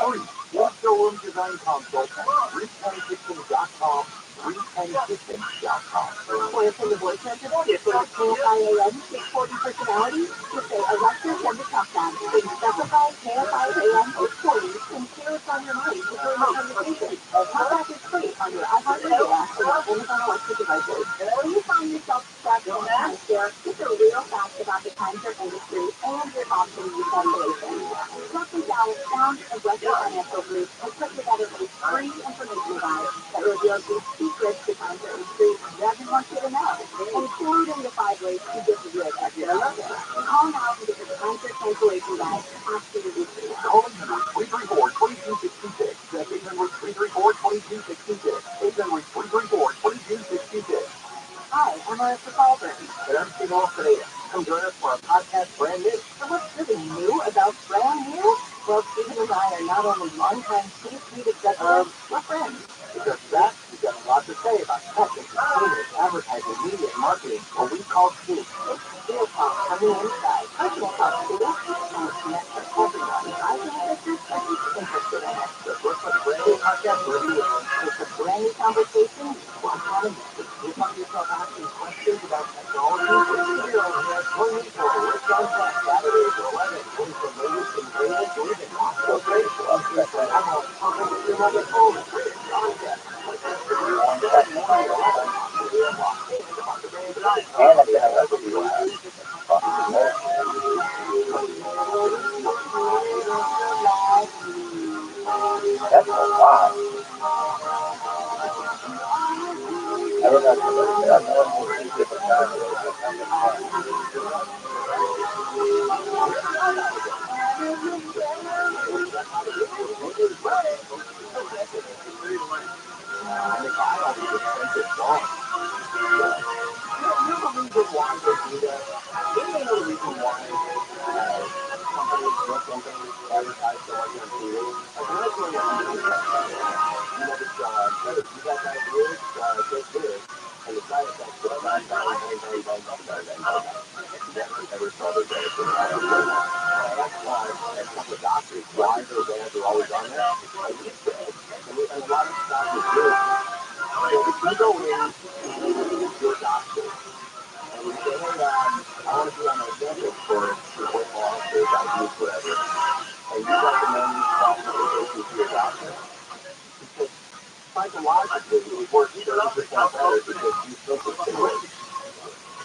Free in-showroom design consult at 310kitchen.com, 310kitchen.com. For a single voice message, just select KFIAM 640 personality to say Alexa send a talk back. Then specify KFIAM 640 and share what's on your mind to join the conversation. Talkback is free on your iHeartRadio app or Amazon Alexa devices. When you find yourself stuck in a timeshare, get the real facts about the timeshare industry and your options with cancellation. Roughly found Aggressive Financial Group has put together a free information guide that reveals the secrets to timeshare industry everyone should know, including the 5 ways to get rid of your timeshare. Call now to get your timeshare cancellation guide absolutely free. Call 800-334-2266. That's 800-334-2266. 800-334-2266. Hi, I'm Marissa Colburn. And I'm Steve Today. Come join us for our podcast Brand New. So what's really new about Brand New? Well, Stephen and I are not only longtime C-suite executives, we're friends. Because of that, we've got a lot to say about tech and consumers, advertising, media, and marketing, what we call Q. It's real talk from the inside. Personal talk too. And it's meant for everyone. I think that this is interested in it. The first one, Brand New podcast review. It's a brand new conversation. Well, economy. You find yourself asking questions about technology? Join me for a Rick on Tech, Saturdays at 11. Looking for latest and greatest, or even not so great. I'm a perfect nugget home. Rick on Tech. And I'm gonna let you That's a lot. I don't know if I'm going to see different times. Psychologically, it works 30% better because you think it's simulated.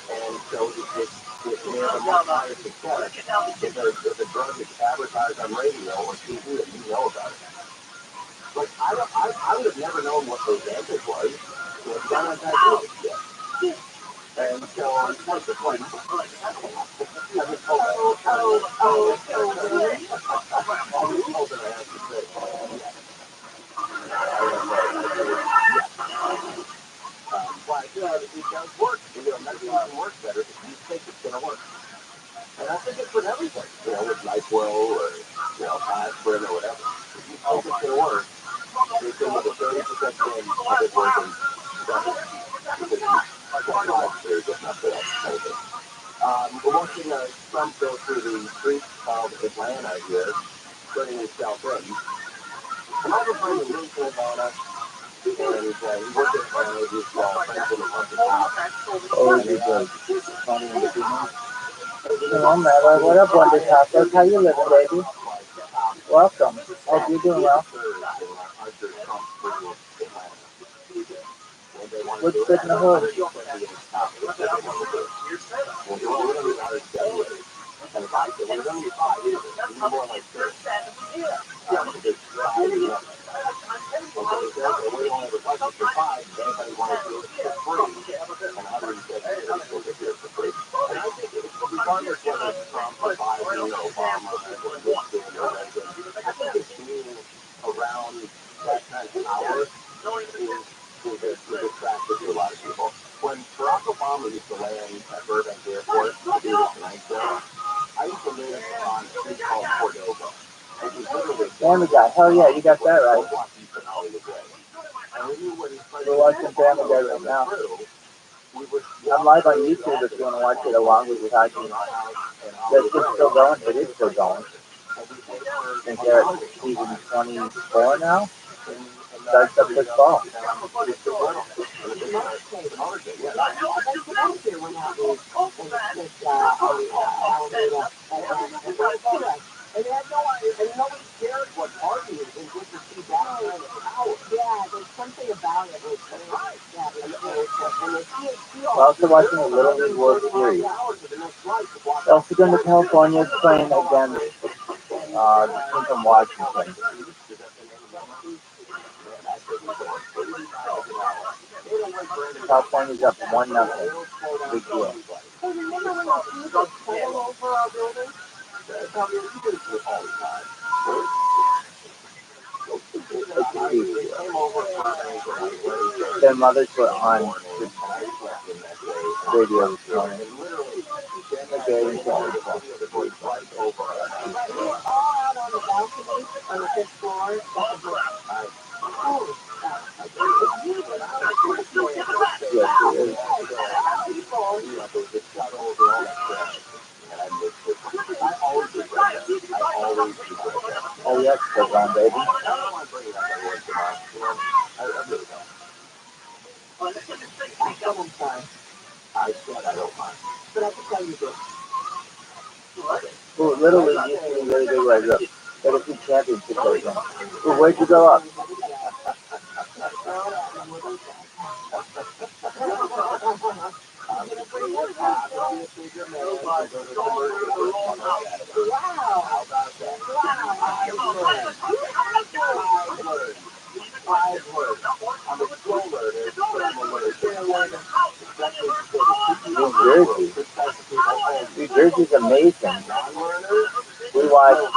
And so it's more of a higher success if a drug is advertised on radio or TV and you know about it. Like, I would have never known what those answers was. So it's not like I did yet. And so, what's the point? It does work. Medication works better if you think it's going to work. And I think it's with everything, with NyQuil or, aspirin or whatever. If you think it's going to work, there's going to be a 30% chance of it working better. Because psychologically, it's not good at anything. We're watching Trump go through the streets of Atlanta here, starting in South Bend. And I was bringing Luke to Atlanta. And he worked at Atlanta with his friends in the country. Oh, you good. Hello, Mara. What up, Wonder Tacos? How you living, baby? Welcome. Hope you're doing well. What's good in the hood? regardless whether it's Trump or Biden or Obama or Nixon or Reagan, I think it's being around that kind of power is attractive to a lot of people. When Barack Obama used to land at Burbank Airport to do the Tonight Show, I used to live on a street called Cordova. It was literally Family Guy. Hell yeah, you got that right. And we knew when We're watching Family Guy right now. I'm live on YouTube if you want to watch it along with talking. Is it still going? It is still going. I think they're at season 24 now. Starts up this fall. And they had nobody cared what party it was in, just to see that kind of power. Yeah, there's something about it. We're also watching the Little League World Series. Also going to California, it's playing again. I think I'm Washington. California's up 1-0. Big deal. Hey, remember when the people settled over our building? Their mothers were on the radio this morning. They were all out on the balcony on the 5th floor. Holy Yes, it is. Oh, yes, still on, baby. I said I don't mind. But I can tell you this. Ooh, Little League used to be really big right up. But a few championships right now. Ooh, where'd you go up? New Jersey. New Jersey's amazing. We watched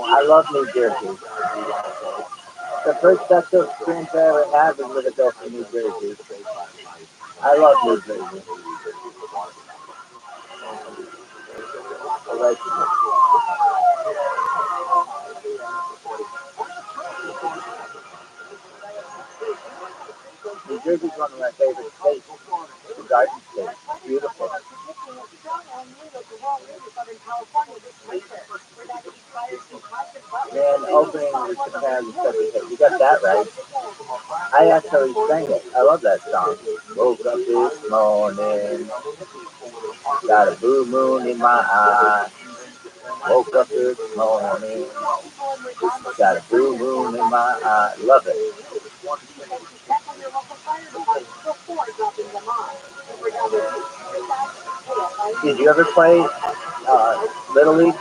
I love New Jersey. The first sexual experience I ever had was with a girl from New Jersey. I love New Jersey. Allegedly. New Jersey's one of my favorite states. The Garden State. Beautiful. Man, opening the Japan is such a hit. You got that right. I actually sang it. I love that song. Woke up this morning, got a blue moon in my eye. Woke up this morning, got a blue moon in my eye. Love it. Did you ever play Little League?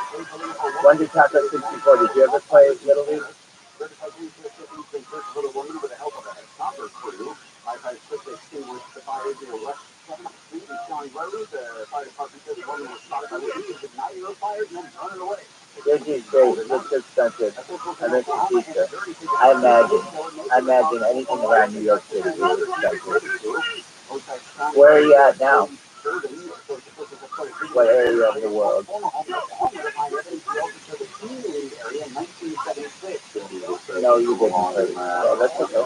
Wendy Taco 64. Did you ever play Little League? Jersey's great. It's expensive. I miss the pizza. I imagine anything around New York City is expensive. Where are you at now? What area of the world? No, you didn't hurt my eye. That's okay.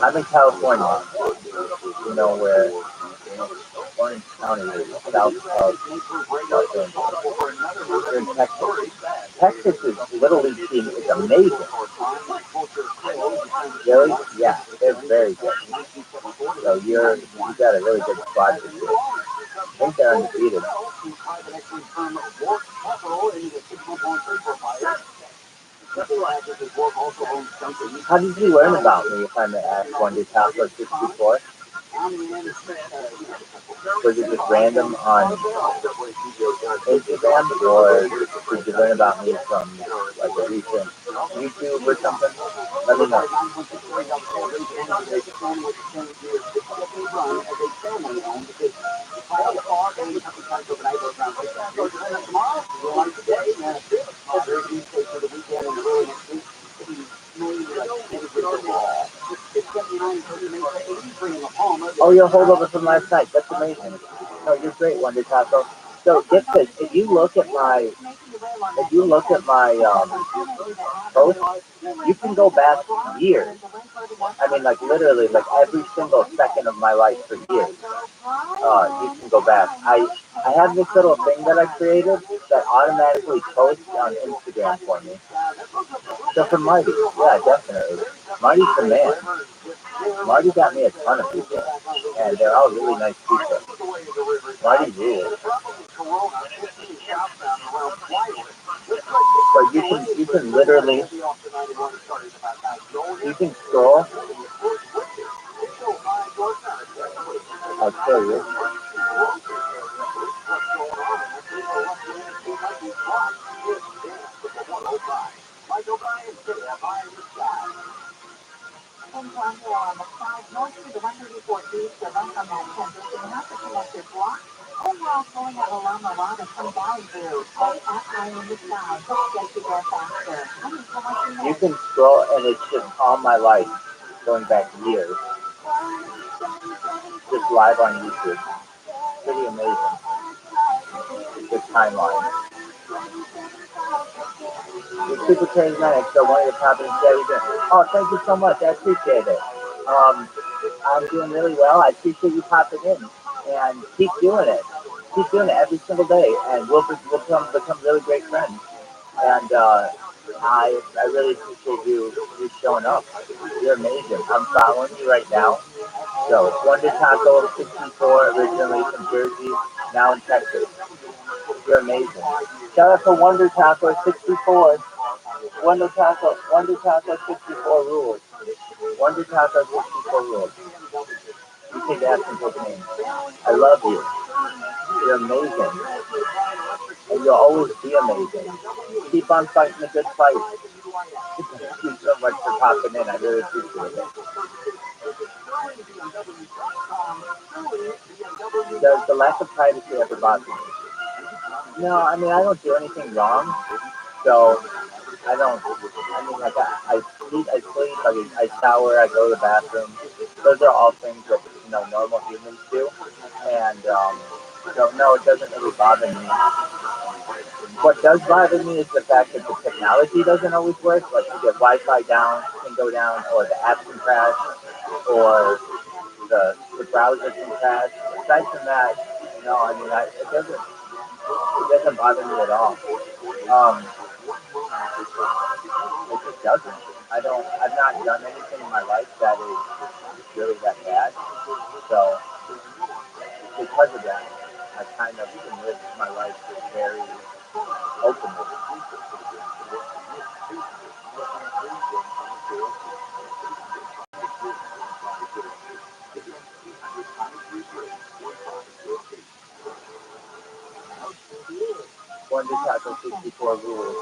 I'm in California. You know where? Orange County is south of Los Angeles. We're in Texas. Texas's Little League team is amazing. Really? Yeah, they're very good. So you got a really good squad this year. I think they're undefeated. How did you learn about me, if I may ask, Wonder Taco 64? Was it just random on Instagram, or did you learn about me from like a recent YouTube or something? Let me know. Oh, you're a holdover from last night. That's amazing. No, you're great, Wonder Taco. So get this. If you look at my post, you can go back years. I mean, like literally, like every single second of my life for years. You can go back. I have this little thing that I created that automatically posts on Instagram for me. So for Marty, yeah, definitely. Marty's the man. Marty got me a ton of people, and they're all really nice people. Marty rules. But you can literally you can scroll. I'll show you. You can scroll, and it's just all my life, going back years, just live on YouTube. Pretty amazing. The timeline. You're super charismatic, so one of the top of the day. Oh, thank you so much. I appreciate it. I'm doing really well. I appreciate you popping in, and keep doing it. Keep doing it every single day, and we'll become really great friends. And I really appreciate you showing up. You're amazing. I'm following you right now. So Wonder Taco 64, originally from Jersey, now in Texas. You're amazing. Shout out to Wonder Taco 64. Wonder Taco 64 rules. Wonder Taco 64 rules. You take action and take names. I love you. You're amazing. And you'll always be amazing. Keep on fighting the good fight. Thank you so much for popping in. I really appreciate it. Does the lack of privacy ever bother me? No, I mean, I don't do anything wrong. So, I don't, I mean, like, I sleep, I shower, I go to the bathroom. Those are all things that, normal humans do. And, so, no, it doesn't really bother me. What does bother me is the fact that the technology doesn't always work. Like, you get Wi-Fi down, can go down, or the app can crash, or the browser can crash. Aside from that, I mean, it doesn't bother me at all. It just doesn't. I've not done anything in my life that is really that bad. So because of that, I kind of can live my life very openly. Wonder Taco 64 rules.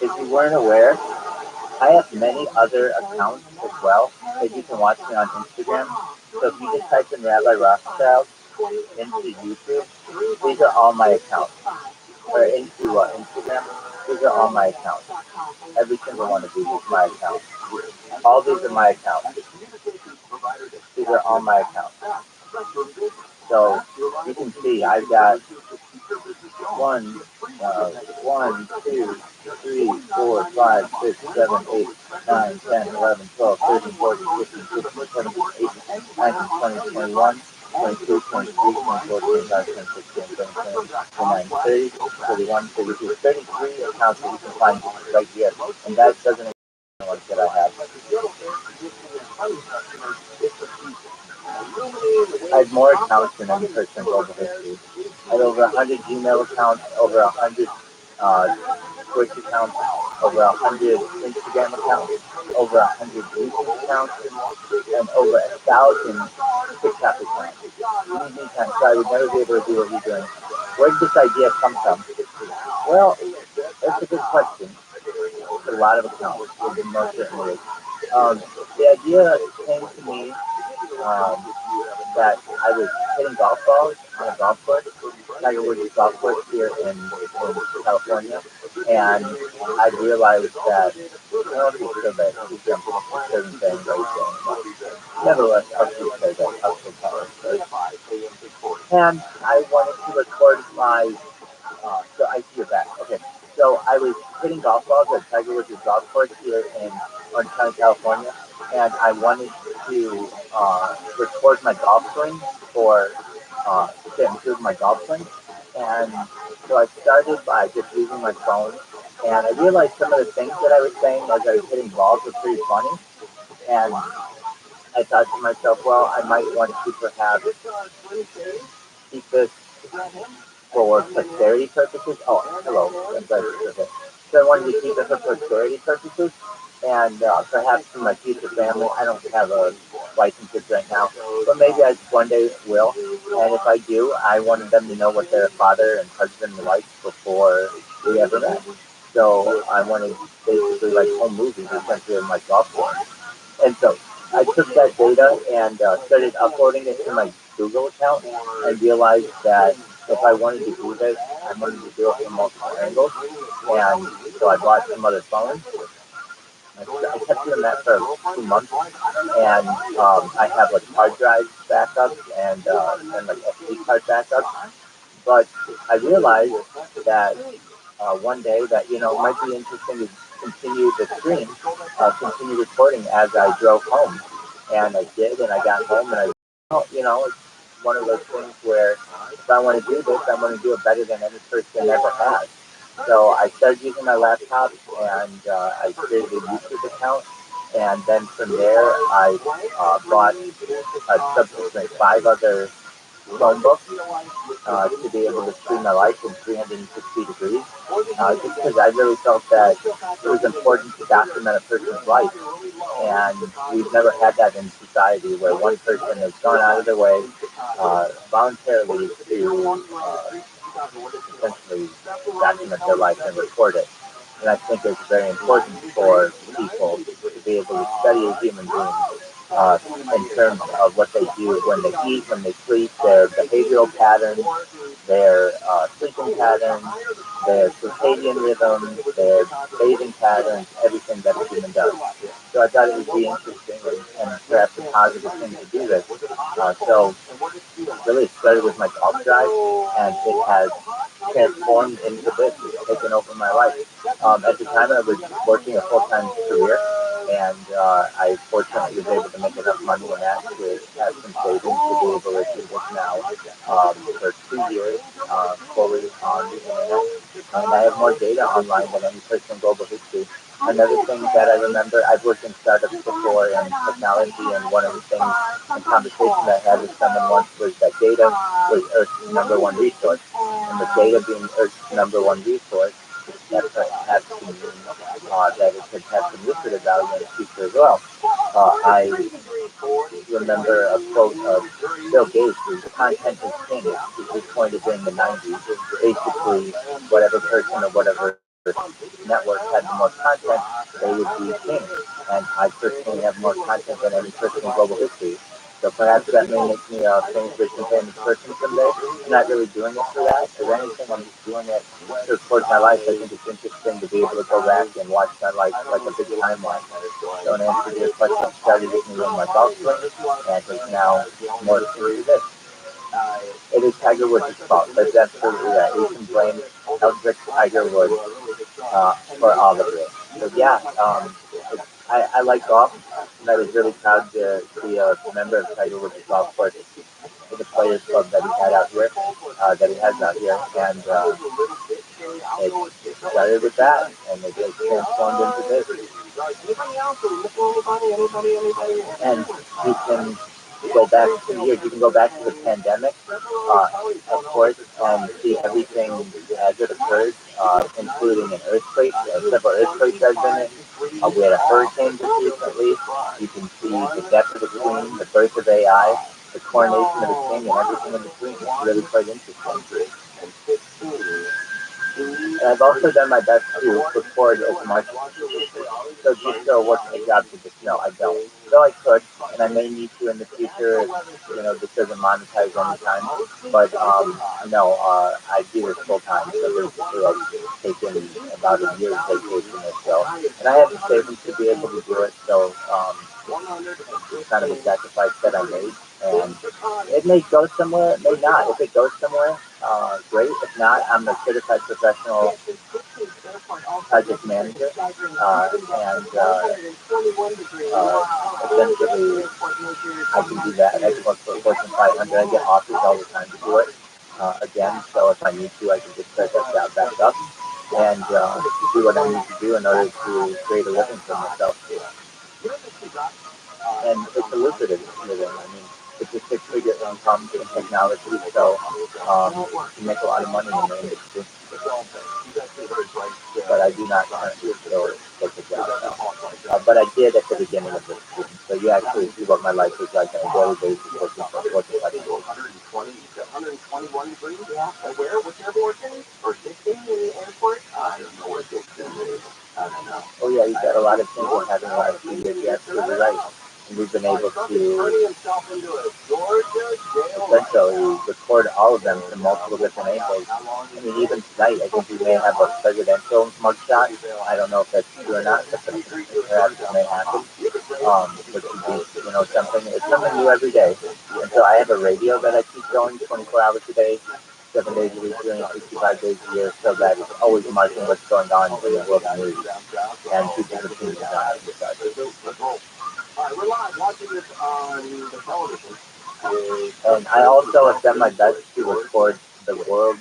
If you weren't aware, I have many other accounts as well that you can watch me on Instagram. So if you just type in Rabbi Rothschild into YouTube, these are all my accounts. Or into Instagram, these are all my accounts. Every single one of these is my account. All these are my accounts. These are all my accounts. So you can see I've got 2, 3, 4, 5, 6, 7, 8, 9, 10, 11, 12, 13, 14, 15, 16, 17, 18, 19, 20, 21, 22, 23, 24, 25, 26, 27, 28, 29, 30, 31, 32, 33 accounts that you can find right here. And that doesn't include the ones that I have. I had more accounts than any person in global history. I had over 100 Gmail accounts, over 100 Twitch accounts, over 100 Instagram accounts, over 100 YouTube accounts, and over 1,000 TikTok accounts. So I would never be able to do what you're doing. Where did this idea come from? Well, that's a good question. It's a lot of accounts, it most certainly is. The idea came to me that I was hitting golf balls on a golf course, Tiger Woods golf course here in California, and I realized that, I don't know if you said that, you jumped in a certain thing, but nevertheless, I'll still say that, I'll still tell it. And I wanted to record my, so I see your back, okay. So I was hitting golf balls at Tiger Woods golf course here in Orange County, California, and I wanted to record my golf swing for to improve my golf swing. And so I started by just using my phone, and I realized some of the things that I was saying as I was hitting balls were pretty funny. And I thought to myself, well, I might want to perhaps keep this for posterity purposes. Oh, hello. Okay. So I wanted to keep it for posterity purposes, and perhaps for my future family. I don't have a wife and kids right now, but maybe I one day will. And if I do, I wanted them to know what their father and husband were like before we ever met. So I wanted basically like home movies, essentially, of my golf course. And so I took that data and started uploading it to my Google account and realized that if I wanted to do this, I wanted to do it from multiple angles. And so I bought some other phones. I kept doing that for 2 months, and I have like hard drive backups and like SD card backups. But I realized that one day that it might be interesting to continue the stream, continue recording as I drove home, and I did, and I got home, and it's one of those things where if I want to do this, I want to do it better than any person ever has. So I started using my laptop, and I created a YouTube account, and then from there I bought a subsequent 5 other Chromebooks to be able to stream my life in 360 degrees. Just because I really felt that it was important to document a person's life, and we've never had that in society where one person has gone out of their way voluntarily to essentially document their life and record it. And I think it's very important for people to be able to study a human being in terms of what they do when they eat, when they sleep, their behavioral patterns, their sleeping patterns, their circadian rhythms, their bathing patterns, everything that a human does. So I thought it would be interesting and perhaps a positive thing to do this. So really it started with my golf drive, and it has transformed into this. It's taken over my life. At the time, I was working a full-time career, and I fortunately was able to make enough money in that to have some savings to be able to do this now for 2 years fully on the internet. And I have more data online than any person in global history. Another thing that I remember, I've worked in startups before in technology, and one of the things, a conversation that I had with someone once was that data was Earth's number one resource. And with data being Earth's number one resource, that perhaps can mean that it could have some lucrative value in the future as well. I remember a quote of Bill Gates, is content is king. He was coined it in the 90s. Basically, whatever person or whatever network had the most content, they would be king. And I personally have more content than any person in global history. So perhaps that may make me a famous, rich, and famous person someday. I'm not really doing it for that. If anything, I'm just doing it to record my life. I think it's interesting to be able to go back and watch my life like a big timeline. So in answer to your question, I started with me on my golf swing, and it's now more into this. It is Tiger Woods' fault. That's absolutely right. We can blame Eldrick Tiger Woods for all of it. So yeah, I like golf, and I was really proud to be a member of Tiger Woods' golf course for the Players Club that he had out here, that he has out here, and it started with that, and it just transformed into this. And you can go back 2 years, you can go back to the pandemic, of course, and see everything as it occurred, including an earthquake, several earthquakes I've been in. We had a hurricane just recently. You can see the death of the queen, the birth of AI, the coronation of the king, and everything in between. It's really quite interesting. And I've also done my best to record as much. So do you still work a job to just, no, I don't. Though I could, and I may need to in the future if, this doesn't monetize anytime. But, no, I do this full time. So basically I've taken about a year's vacation or so. And I have the savings to be able to do it. So, it's kind of a sacrifice that I made. And it may go somewhere, it may not. If it goes somewhere, great. If not, I'm a certified professional project manager, and essentially I can do that. I can work for Fortune 500. I get offers all the time to do it. Again, so if I need to, I can just start that job back up and do what I need to do in order to create a living for myself. And it's a lucrative living. I mean, it's a six-figure income in technology, so you make a lot of money in the industry. But I do not currently still take a job now. But I did at the beginning of this year. So you actually see what my life is like on a daily basis working for Fortune 500. 120 to 121 degrees. Yeah. And where? Which airport city? Or 16 in the airport? I don't know where 16 is. I don't know. Oh yeah, you've got a lot of people having a lot of studios. You're absolutely right. And we've been able to essentially record all of them from multiple different angles. I mean, even tonight, I think we may have a presidential mugshot. I don't know if that's true or not, but perhaps it may happen. Which would be, something. It's something new every day. And so I have a radio that I keep going 24 hours a day, 7 days a week, 365 days a year, so that it's always marking what's going on in the world news and people's opinions on it and such. All right, we're live watching this on the television. And I also have done my best to record the world's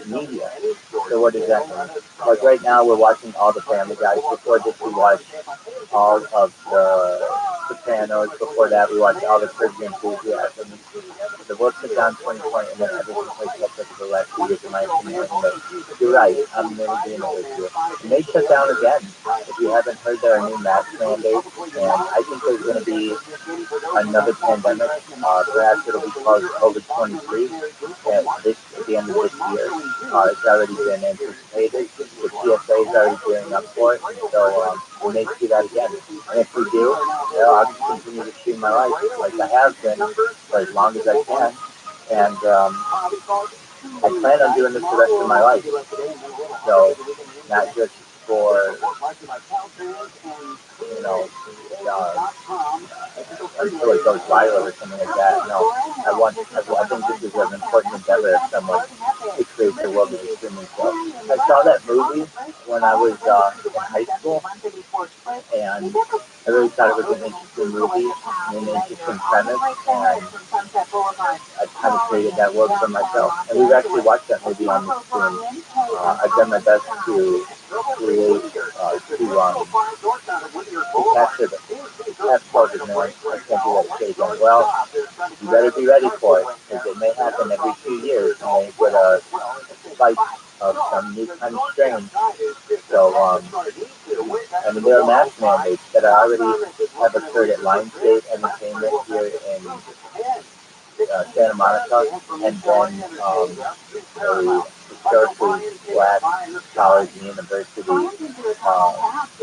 media. So what does that mean? Like right now we're watching all the Family Guys. Before this we watched all of the Sopranos. Before that we watched all the Curb Your Enthusiasm. The world shut down 2020 and then everything played catch up for the last 2 years in my opinion. But you're right, I'm in agreement with you. And they shut down again. If you haven't heard, there are new mask mandates, and I think there's going to be another pandemic. Perhaps it'll be called COVID-23 at the end of this year. It's already been anticipated. The TSA is already gearing up for it, so we may see that again. And if we do, I'll just continue to stream my life like I have been for as long as I can. And I plan on doing this the rest of my life. So, not just for, until it goes viral or something like that. No, I think this is an important endeavor of someone to create the world of a streaming show. I saw that movie when I was in high school, and I really thought it was an interesting movie and an interesting premise, and I kind of created that world for myself. And we've actually watched that movie on the stream. I've done my best to create, to capture the explosive noise. I can't do that stage on. Well, you better be ready for it, because it may happen every 2 years, and they put a spike of some new kind of strain. So, I mean, there are mask mandates that already have occurred at Lionsgate Entertainment here in Santa Monica, and then a historically black college and university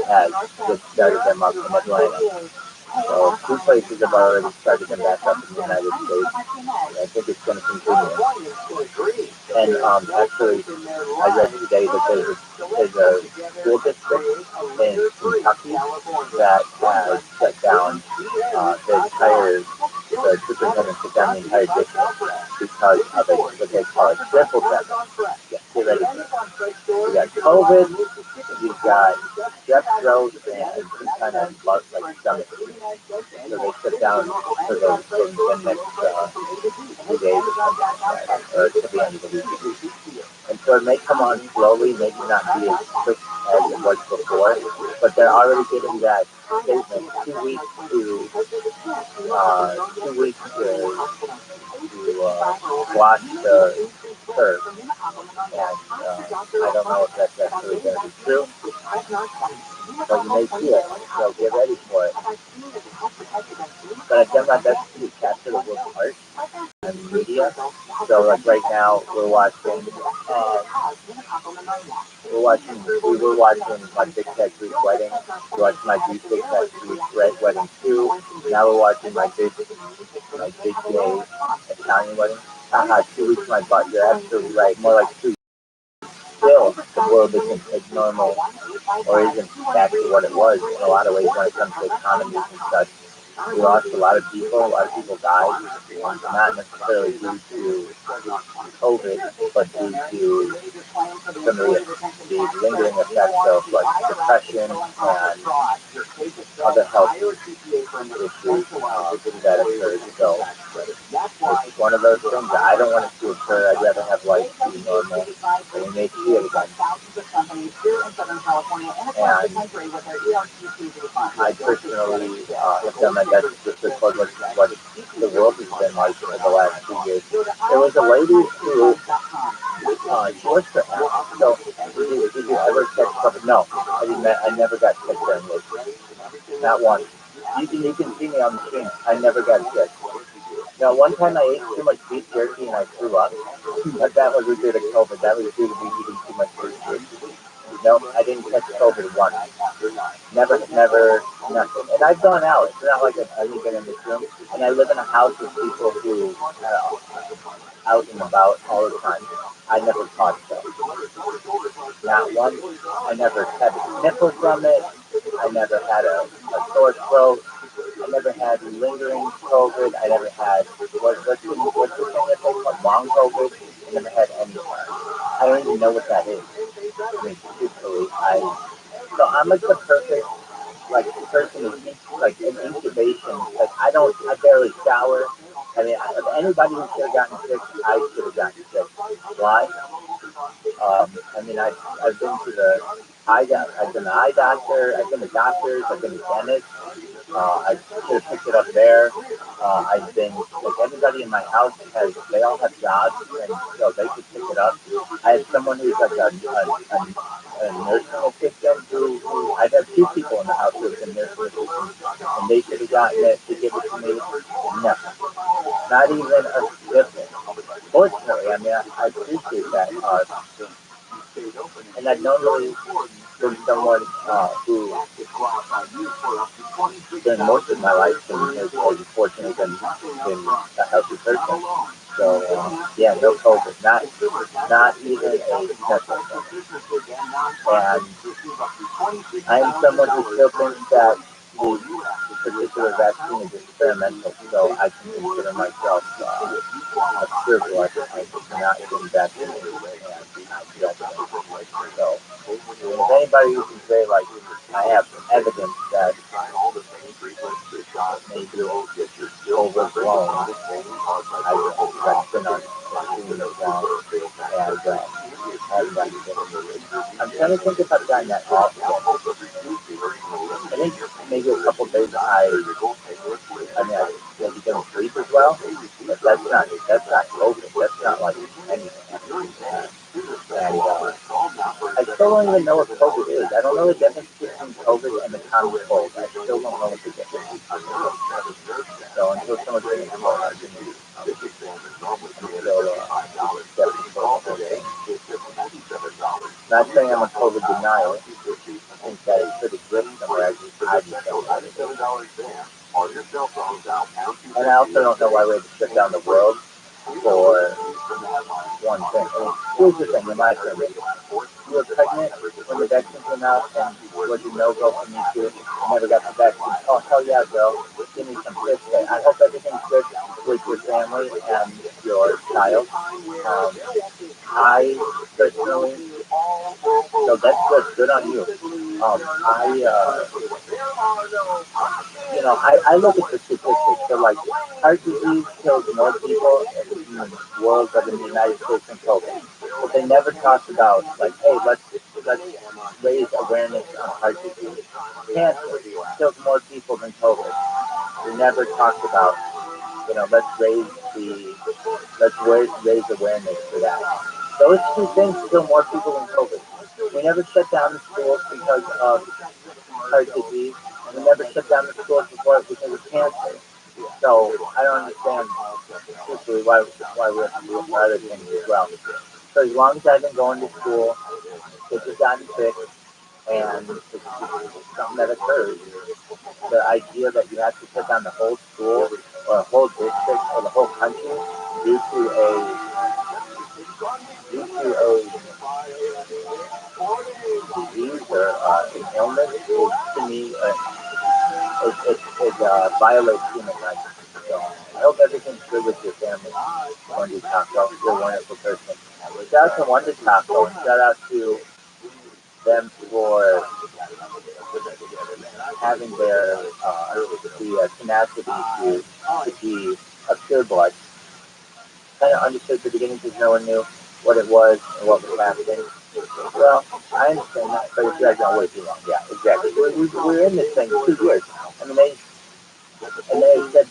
has just started them up in Atlanta. So 2 places have already started them back up in the United States, and I think it's going to continue. And actually, I read today that there's a school district in Kentucky that has shut down the superintendent shut down the entire district because of what they call a triple depth. Yeah, get ready for it. You got COVID, you've got strep throat, and some kind of stomach issue. So they shut down for the next 2 days or something like that, or to the end of the week. And so it may come on slowly, maybe not be as quick as it was before, but they're already giving that statement 2 weeks to 2 weeks to wash the curb, and I don't know if that's actually going to be true, but you may see it, so get ready for it. But I've done my best to capture the work of art and media. So like right now we're watching we were watching my Big Cat Greek wedding. We watched my Big Cat Greek wedding too. Now we're watching my big gay Italian wedding. Haha, 2 weeks my butt. You're absolutely right. More like 2 years. Still, the world isn't normal or isn't back to what it was in a lot of ways when it comes to economy and such. We lost a lot of people. A lot of people died, not necessarily due to COVID, but due to some of the lingering effects of like depression and other health issues that occurred. So it's one of those things that I don't want it to occur. I'd rather have life be normal, and we may see it again. And I personally have done my best to record what the world has been like for the last 2 years. There was a lady who she works for Apple. So did you ever catch COVID? No, I didn't. I never got sick during this. Not once. You can see me on the screen. I never got sick. Now, one time I ate too much beef jerky and I threw up, but that wasn't due to COVID. That was due to me eating too much beef jerky. No, I didn't catch COVID once. Never, nothing. And I've gone out. It's not like I've only been in this room. And I live in a house with people who out and about all the time. I never caught stuff. Not once. I never had a sniffle from it. I never had a sore throat. I never had lingering COVID. I never had what's the thing that they call long COVID. I never had any. I don't even know what that is. I mean, truthfully, so I'm like the perfect person is like in incubation. Like I barely shower. I mean, if anybody who should have gotten sick, I should have gotten sick. Why? I mean, I've been to the I've been to eye doctor. I've been to doctors. I've been to dentists. I should have picked it up there. I've been like everybody in my house they all have jobs, and so they could pick it up. I had someone who's like a nursing assistant who I'd have two people in the house who have been nursing assistants, and they should have gotten it to give it to me. No, not even a sniffle. Fortunately, I mean, I appreciate that. And I've normally been someone who, during most of my life, has unfortunately been a healthy person. So, yeah, no COVID, not even a sniffle. And I'm someone who still thinks that the particular vaccine is experimental, so I can consider myself a spiritual. I cannot been vaccinated and not vaccinated. So, if anybody who can say, like, I have evidence that maybe overblown, I've been on doing it wrong, and I haven't gotten it. I'm trying to think if I've gotten that off yet. I think maybe a couple days I mean, I maybe don't sleep as well, but that's not COVID. That's not like anything. And I still don't even know what COVID is. I don't know the difference between COVID and the common cold. I still don't know what the difference is. So until someone brings it more, I'm still skeptical. Not saying I'm a COVID denier. I think that it could exist somewhere. I just don't know. And I also don't know why we had to shut down the world for one thing. I mean, here's the thing, in my opinion. You were pregnant when the vaccine came out, and was a no-go for me too. I never got the vaccine. Oh, hell yeah, girl. Give me some fish there. I hope everything's good with your family and your child. I personally, so that's good. Good on you. I look at the statistics. So, like, heart disease kills more people in the world than in the United States than COVID. But they never talked about, like, hey, let's raise awareness on heart disease. cancer kills more people than COVID. We never talked about, let's raise awareness for that. Those two things kill more people than COVID. We never shut down the schools because of heart disease, and we never shut down the schools before because of cancer. So I don't understand truthfully why we have to do it for other things as well. So as long as I've been going to school, kids have gotten sick, and it's just something that occurs. The idea that you have to shut down the whole school or a whole district or the whole country due to a disease or an illness is, to me, it violates human rights. So I hope everything's good with your family, Wendy Taco. You're a wonderful person. Shout out to Wonder Taco and shout out to them for having the tenacity to be a pure blood. Kind of understood the beginning because no one knew what it was and what was happening. Well, I understand that, but it's dragged on way too long. Yeah, exactly. We're in this thing 2 years. I mean, they said,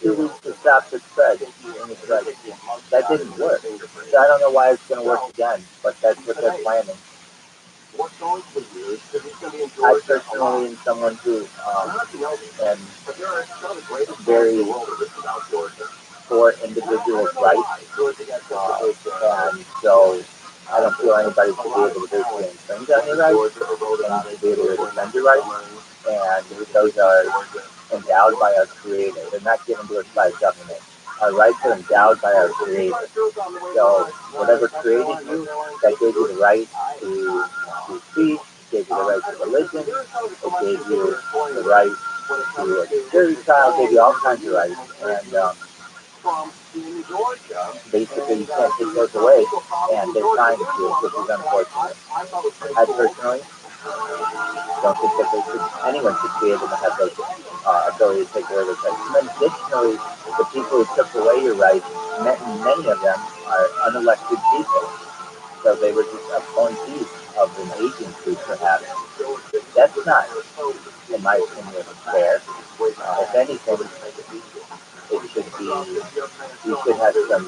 2 weeks to stop the spread. And it's like, that didn't work. So I don't know why it's going to work again, but that's what they're planning. I personally am someone who am very for individuals' rights, and so I don't feel anybody should be able to basically infringe on your rights and to be able to defend your rights, and those are endowed by our Creator. They're not given to us by government. Our rights are endowed by our Creator. So whatever created you, that gave you the right to speech, gave you the right to religion, it gave you the right to a jury trial, gave you all kinds of rights, and basically you can't take those away, and they're trying to, which is unfortunate. I personally don't think that anyone should be able to have the ability to take away those rights. And then additionally, the people who took away your rights, many of them are unelected people. So they were just appointees of an agency, perhaps. That's not, in my opinion, fair. If anything, it should be, you should have some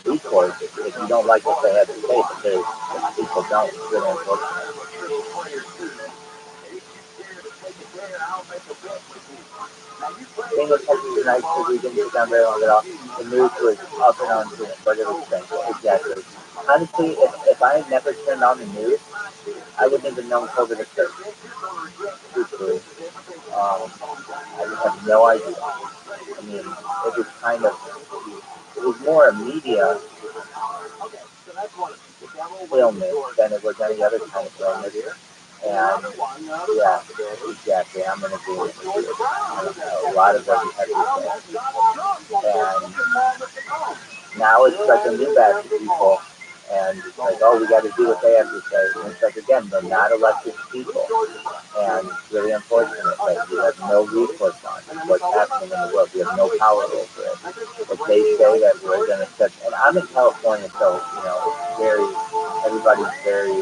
recourse if you don't like what they have to say, but people don't. It's really unfortunate. Being in Texas tonight because we didn't sit down very long at all. The news was up and on to it, but it was strange. Exactly. Honestly, if I had never turned on the news, I wouldn't even know COVID occurred. Truthfully. I would have no idea. I mean, it was kind of, it was more a media illness than it was any other kind of illness. And yeah, exactly. I'm going to agree with you. A lot of what you have to say. And now it's like a new batch of people. And it's like, oh, we got to do what they have to say. And it's like, again, they're not elected people. And it's really unfortunate that we have no recourse on what's happening in the world. We have no power over it. If they say that we're going to set, and I'm in California, so, it's very, everybody's very,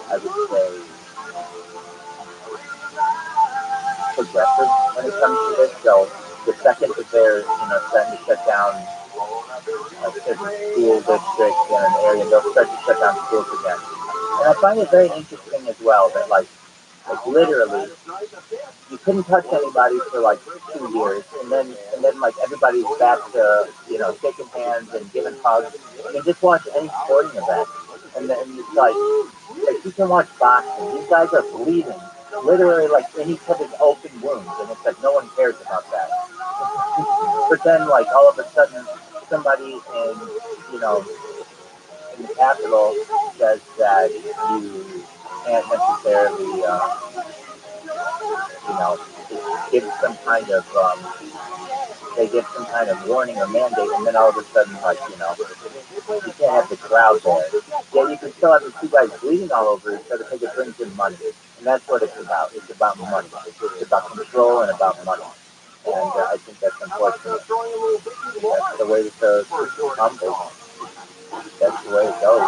I would say, progressive when it comes to this. So the second that they're, starting to shut down a certain school district in an area, they'll start to shut down schools again. And I find it very interesting as well that like literally you couldn't touch anybody for like 2 years, and then like everybody's back to shaking hands and giving hugs. You can just watch any sporting event, and then it's like you can watch boxing. These guys are bleeding, literally like in each other's open wounds, and it's like no one cares about that. But then like all of a sudden somebody in the Capitol says that you can't necessarily give some kind of they give some kind of warning or mandate, and then all of a sudden, like, you can't have the crowd there. Yeah, you can still have the two guys bleeding all over each other because it brings in money. And that's what it's about. It's about money. It's about control and about money. And I think that's unfortunate. That's the way that the tumbles. That's the way it goes.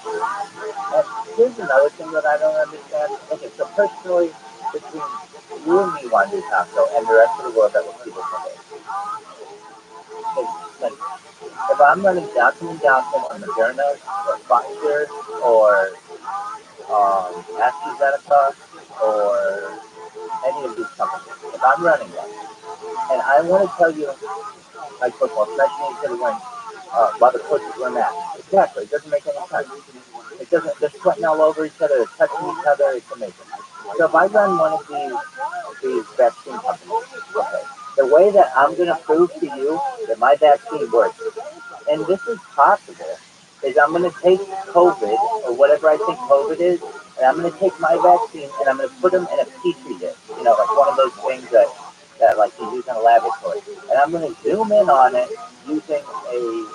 And here's another thing that I don't understand. Okay, so personally, between you and me wanting to taco and the rest of the world that will see this one, like, if I'm running Johnson & Johnson or Moderna or Pfizer or AstraZeneca or any of these companies, if I'm running them, and I want to tell you, like football, especially instead of wearing, while the coaches wear masks. Exactly, it doesn't make any sense. It doesn't, they're sweating all over each other, they're touching each other, it's amazing. So if I run one of these vaccine companies, okay, the way that I'm going to prove to you that my vaccine works, and this is possible, is I'm going to take COVID, or whatever I think COVID is, and I'm going to take my vaccine, and I'm going to put them in a petri dish, like one of those things that like you use in a laboratory. And I'm going to zoom in on it using a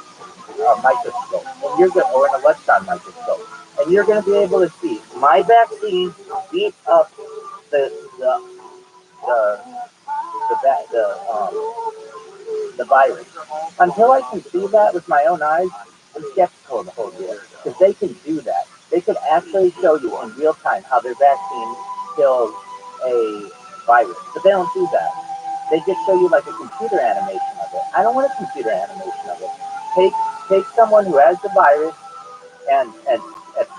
microscope, and you're going, or an electron microscope, and you're going to be able to see my vaccine beat up the the the the virus. Until I can see that with my own eyes, I'm skeptical of the whole deal. Because they can do that. They could actually show you in real time how their vaccine kills a virus. But they don't do that. They just show you like a computer animation of it. I don't want a computer animation of it. Take someone who has the virus and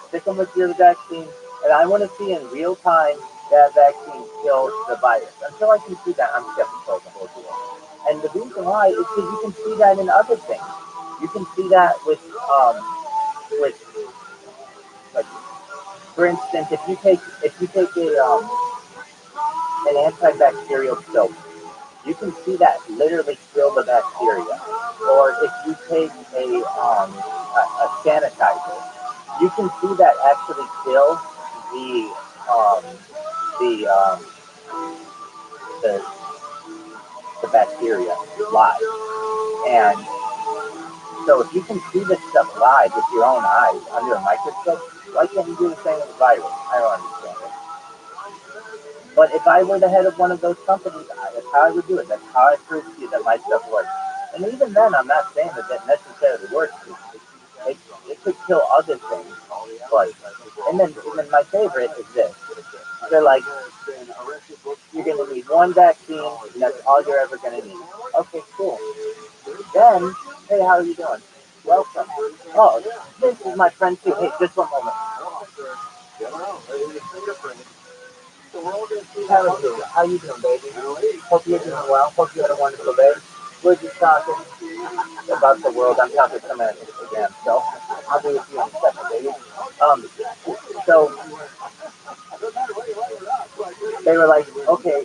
stick them with your vaccine, and I want to see in real time that vaccine kills the virus. Until I can see that, I'm skeptical of the whole deal. And the reason why is because you can see that in other things. You can see that with like, for instance, if you take an antibacterial soap, you can see that literally kill the bacteria. Or if you take a sanitizer, you can see that actually kill the um, the um, the, the bacteria live. And so if you can see this stuff live with your own eyes under a microscope, why can't you do the same with the virus? I don't understand it. But if I were the head of one of those companies, that's how I would do it. That's how I prove to you that my stuff works. And even then, I'm not saying that that necessarily works. It could kill other things. But, and then my favorite is this. They're like, you're going to need one vaccine, and that's all you're ever going to need. Okay, cool. Then, hey, how are you doing? Welcome. Oh, this is my friend too. Hey, just one moment. How you doing, baby? Hope you're doing well. Hope you had a wonderful day. We're just talking about the world. I'm talking to someone on Instagram, so I'll be with you in a second, baby. So they were like, okay,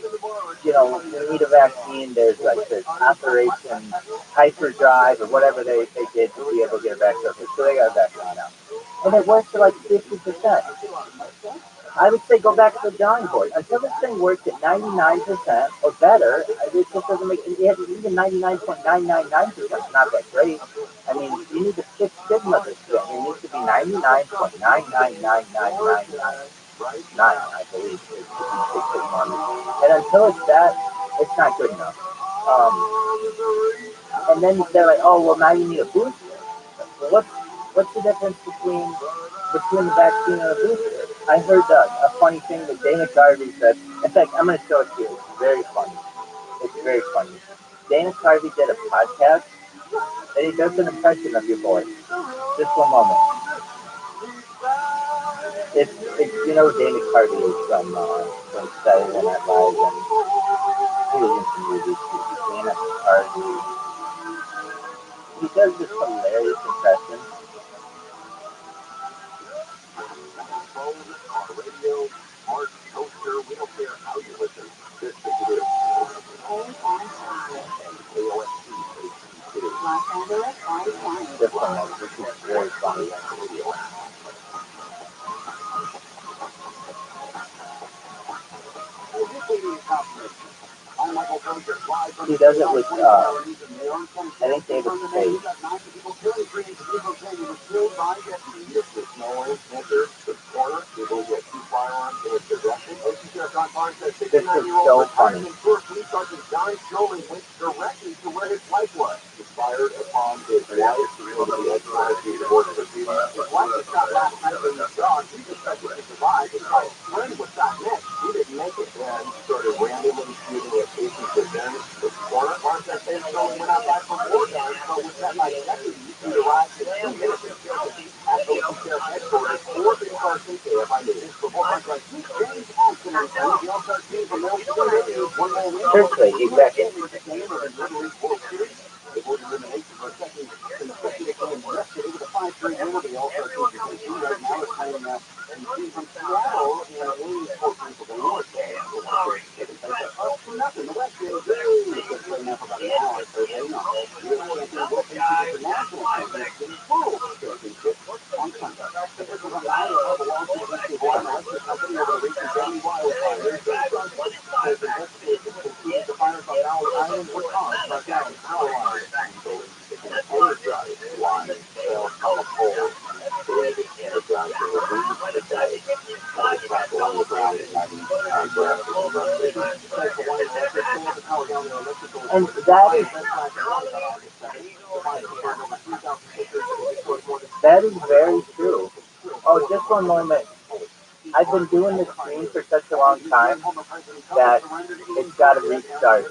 we need a vaccine. There's like this Operation Hyperdrive or whatever they did to be able to get a vaccine. So they got a vaccine now. And it works to like 50%. I would say go back to the drawing board. Until this thing works at 99% or better, it just doesn't make it. Even 99.999% is not that great. I mean, you need to Six Sigma this shit. It needs to be 99.9999999, I believe, is Six Sigma. And until it's that, it's not good enough. And then they're like, oh, well, now you need a booster. Well, what's the difference between the vaccine and a booster? I heard a funny thing that Dana Carvey said. In fact, I'm going to show it to you. It's very funny. It's very funny. Dana Carvey did a podcast, and he does an impression of your voice. Just one moment. It's Dana Carvey is from Saturday Night Live, and he was in some movies too. Dana Carvey. He does this hilarious impression. Just one moment. This is very funny. He does it with, I think David Spade. This is so funny. on his wife over the ex-wife divorce proceedings. His wife was shot last night in the dog. She was expected to survive. His wife's friend was shot next. He didn't make it. And he started randomly shooting at patients with them. The coroner marked that they only went outside for 4 guns, but was met by deputies who arrived in 2 minutes at OC Sheriff headquarters. 4 people are taken by the before like James Austin and the All-Star team from one more win. Seriously, exactly. They avoided elimination for a second consecutive game yesterday with a 5-3 win over the All-Star team. Right now is playing a team from Seattle in Williamsport, Pennsylvania. Nothing. The West is just playing up about an hour, so they know. The World International Championship on Sunday. This was a nine-level lawsuit against the Hawaiian electric company over the recent Denny wildfires. As investigators concluded the fires on Maui Island were caused by down power lines. An energized line fell from a pole. Big energizer removed the day. Track along the ground at 90 grass was frustrated. And that is very true. Oh, just one moment. I've been doing this stream for such a long time that it's got to restart.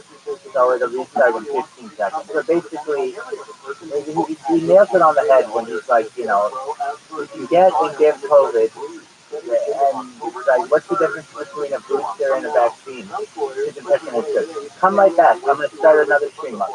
So it'll restart in 15 seconds. So basically, he nails it on the head when he's like, you can get and give COVID. And it's like, what's the difference between a booster and a vaccine? His impression is good. Come right back. I'm going to start another stream up.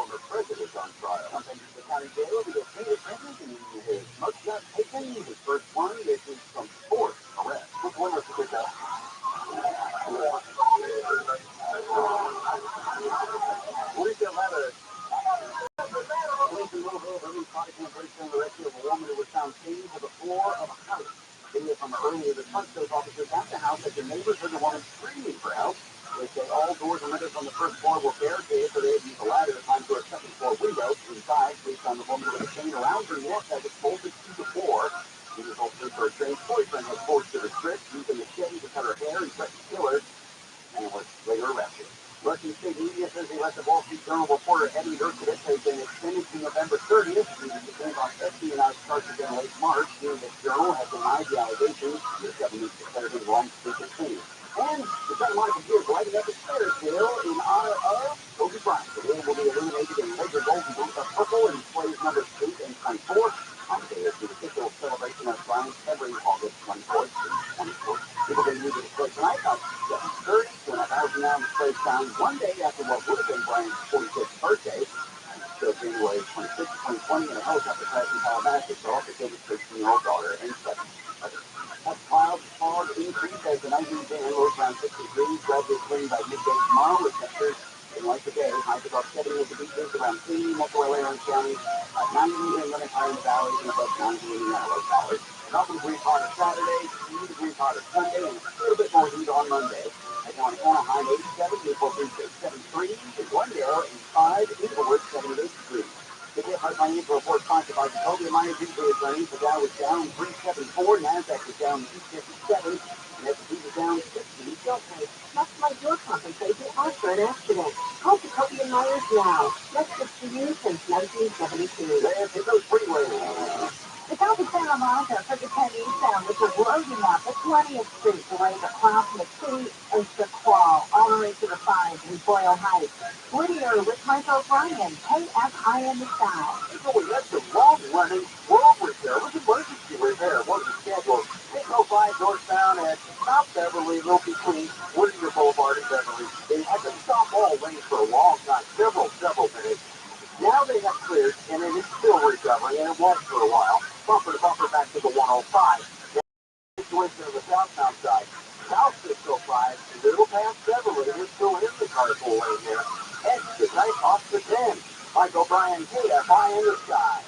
Video from earlier this month shows officers at the house that the neighbors heard the woman screaming for help. They say all doors and windows on the first floor were barricaded, so they had to use a ladder to climb through a second floor window. Inside, police found the woman with a chain around her neck that was bolted to the floor. She was hoping her estranged boyfriend was forced to restrict, using a machete to cut her hair and threatened to kill her, and was later arrested. Russian state media says they let the Wall Street Journal reporter Eddie Urquidez has been extended to November 30th due to depend on espionage charges in late March. The Journal has denied the allegations. The government declared him wrong to the case. And the Santa Monica Pier is lighting up its Ferris wheel in honor of Kobe Bryant. The wheel will be illuminated in Laker Golden Boots of purple and displays numbers 8 and 24 on the day of the official celebration of Bryant's every August 24th. People can use the display tonight about 7:30 to an 1,000-hour display sound one day after what would have been Bryant's 45th birthday. So January 26, 2020, in a helicopter crash in Calabasas, also killed his 13-year-old daughter and 7 others. That cloud fog increase as the night moves in, lows around 60 degrees, gradually clearing by midday tomorrow, with temperatures in like today, highs above 70 at the beaches, around 80 metro LA Orange County, 90 in Lemon high in the valley, and above 90 in the Antelope Valley. A couple degrees hotter Saturday, 2 degrees hotter Sunday, and a little bit more heat on Monday. On Anaheim, 87, Newport Beach, 73, Glendale, 85, Inglewood, 78 degrees. The Hard Financial Report sponsored by Jacoby Minor Tuesday earnings. The Dow was down 374, NASDAQ was down 257, and S&P was down 60. Much like your compensation after an accident. Call Jacoby and Myers now. Let's get to you since 1972. Let's hit those freeways. The South of Santa Monica for the Penny sandwich is loading up at 20th Street, the way the Cross McKinney is the Qual, all the way to the 5 in Boyle Heights. Whittier with Michael Bryan, KFI in the sky. So we had some long-running world repair. It was emergency repair. It wasn't scheduled. 605 northbound at South Beverly, real between Whittier Boulevard and Beverly. They had to stop all lanes for a long time, several minutes. Now they have cleared, and it is still recovering, and it was for a while. Bumper to bumper back to the 105. Situation on the southbound side. South 605, a little past Beverly, we're still in the carpool lane there. Exit right off the 10. Michael Bryan, KFI in the sky.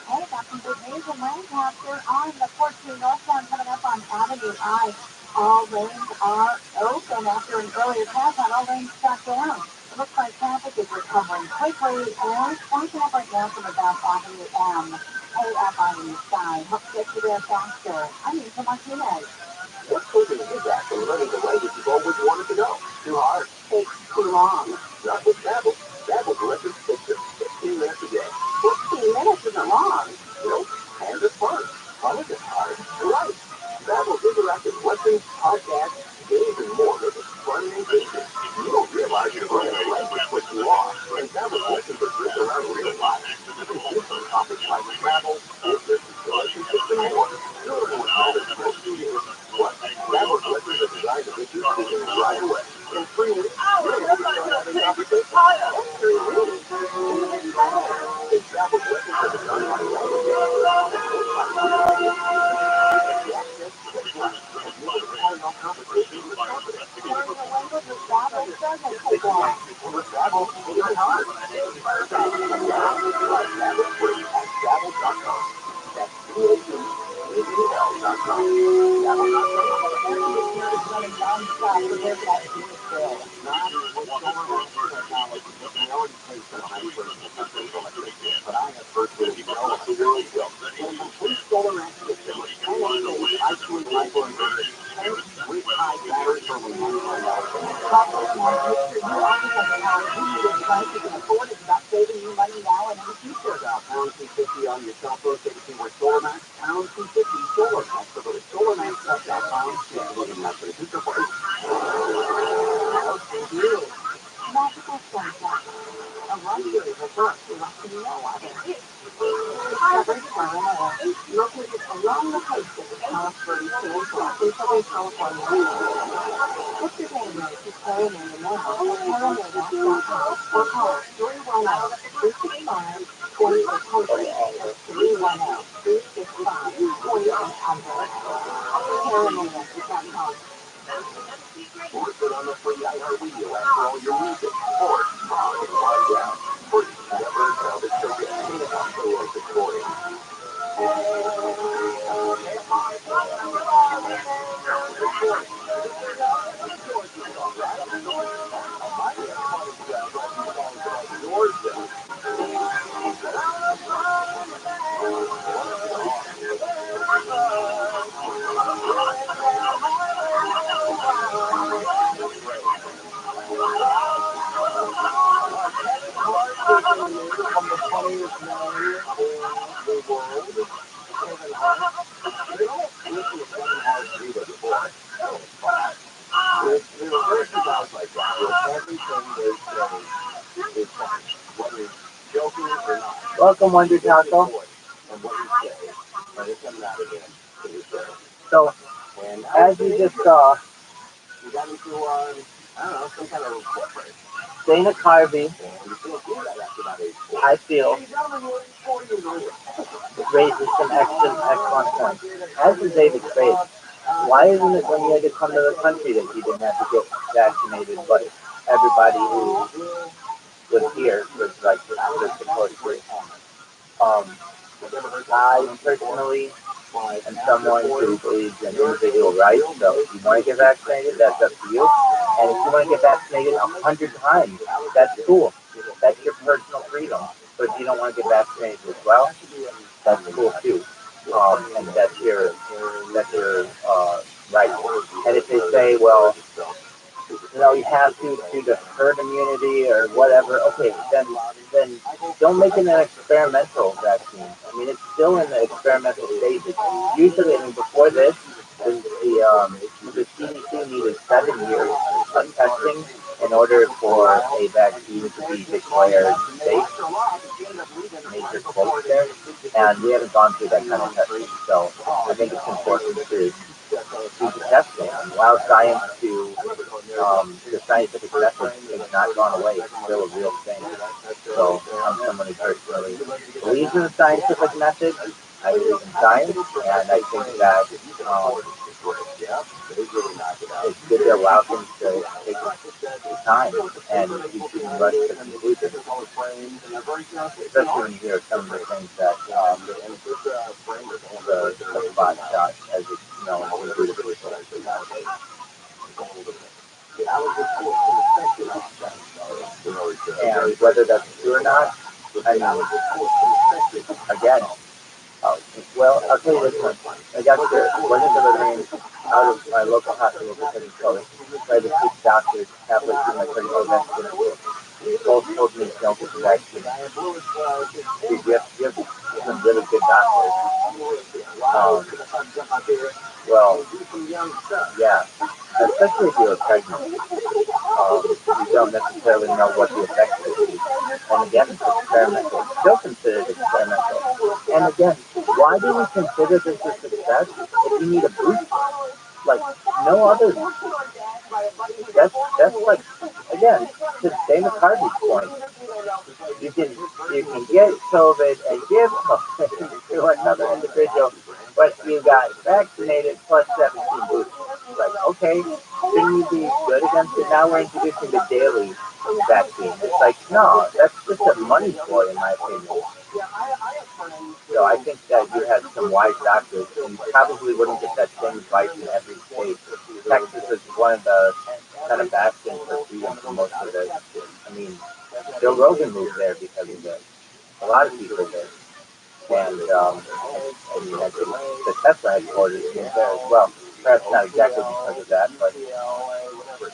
Hey, got some good news in Lancaster on the 14 northbound coming up on Avenue I. All lanes are open after an earlier pass on. All lanes shut down. It looks like traffic is recovering quickly and backing up right now from about Avenue M. KFI in the sky. Hope to get you there faster. I'm Lisa Martinez. What's holding you back from running the way that you've always wanted to go? Too hard. Takes too long. Not with Dabble. Dabble's electric fixer. 15 minutes a day. 15 minutes isn't long. Nope. And it's fun. Fun isn't hard. Right. Babbel's interactive lessons, podcasts, games, and more make it fun and engaging. You don't realize you're learning a language, but you are. And Babbel's lessons are built around real life. You can choose from topics like travel, business, relationships, and more. Durable with methods for students. Plus, Babbel's lessons are designed to get you speaking right away. In 3 weeks, you're able to start having conversations. That's 3 weeks. Even better. If Babbel's lessons are designed like language activities, and most learning a language with Babbel doesn't take long. With Babbel, it's hard. Start now. Try Babbel free at Babbel.com. That's BABEL.com. Babbel.com. It's running nonstop for their best unit sale. Not with solar technology. We already pay for 100% electricity, but I have virtually no world bill. And complete solar rack system with 10 phase isolate microinverters, 10 with high battery for $199. Call us now. Make sure you always have a power good price you can afford it. Stop saving you money now and in the future. Pound 250 on your cell phone, so you can work Solar Max. Pound 250 Solar Max. So go to solarmax.com. Yeah, we're going to have to future for it. Thank you. Magical sunshine. A luxury resort like no other. Discovered ROTHSCHILD, located along the coast of the Salisbury Peninsula in Southern California. Book your day rate to Serenade now at serenade.com or call 310-365-2800. That's 310-365-2800. Serenade.com. Listen on the free iHeartRadio app for all your music, sports, talk, and wind down. Free. Never sounded so good. Outdoors recording. From the funniest man in the world, Kevin Hart. You know, listen to Kevin Hart's video before. That was fun. There's very few guys like that where everything they say is funny, whether it's joking or not. Welcome, Wonder Taco. And what you say, and it's coming out of him to the show. So, And as you just saw, we got into, I don't know, some kind of report break. Dana Carvey, And you feel good after that age. I feel, Ladies and gentlemen, we're 40 years old. raises some excellent points. As is David Spade, why isn't it when you had to come to the country that you didn't have to get vaccinated, but everybody who was here was like supposed to? I personally am someone who believes in individual rights, so if you want to get vaccinated, that's up to you. And if you want to get vaccinated 100 times, that's cool. That's your personal freedom. But if you don't want to get vaccinated as well, that's cool too. And that's your right. And if they say, well, you have to do the herd immunity or whatever, okay, then don't make it an experimental vaccine. I mean, it's still in the experimental stages. Usually, before this, the CDC needed 7 years of testing in order for a vaccine to be declared safe, major quotes there, and we haven't gone through that kind of testing. So I think it's important to do the testing and allow science to, the scientific method has not gone away. It's still a real thing. So I'm someone who personally believes in the scientific method. I believe in science, and I think that it's good to allow things to take time, and we shouldn't rush to conclusion, especially when you hear some of the things that the spot shot as it, and whether that's true or not, I mean, again, well, I'll tell you this one. I got wasn't delivering out of my local hospital because of COVID. So I had to seek doctors halfway through my 30-day vaccination. both told me don't get the vaccine. You have some really good doctors. Well, yeah, especially if you're pregnant. You don't necessarily know what the effects will be. And again, it's experimental. It's still considered experimental. And again, why do we consider this a success if you need a booster? Like, no other. That's like, again, to Dana McCarthy's point. You can get COVID and give COVID to another individual, but you got vaccinated plus 17 boosters. Like, okay, shouldn't you be good against it? Now we're introducing the daily vaccine. It's like, no, that's just a money ploy in my opinion. So I think that you had some wise doctors, and you probably wouldn't get that same advice in every state. Texas is one of the kind of bastions for freedom for most of it. I mean, Joe Rogan moved there because of it. A lot of people did. And I mean, I think the Tesla headquarters moved there as well. Perhaps not exactly because of that, but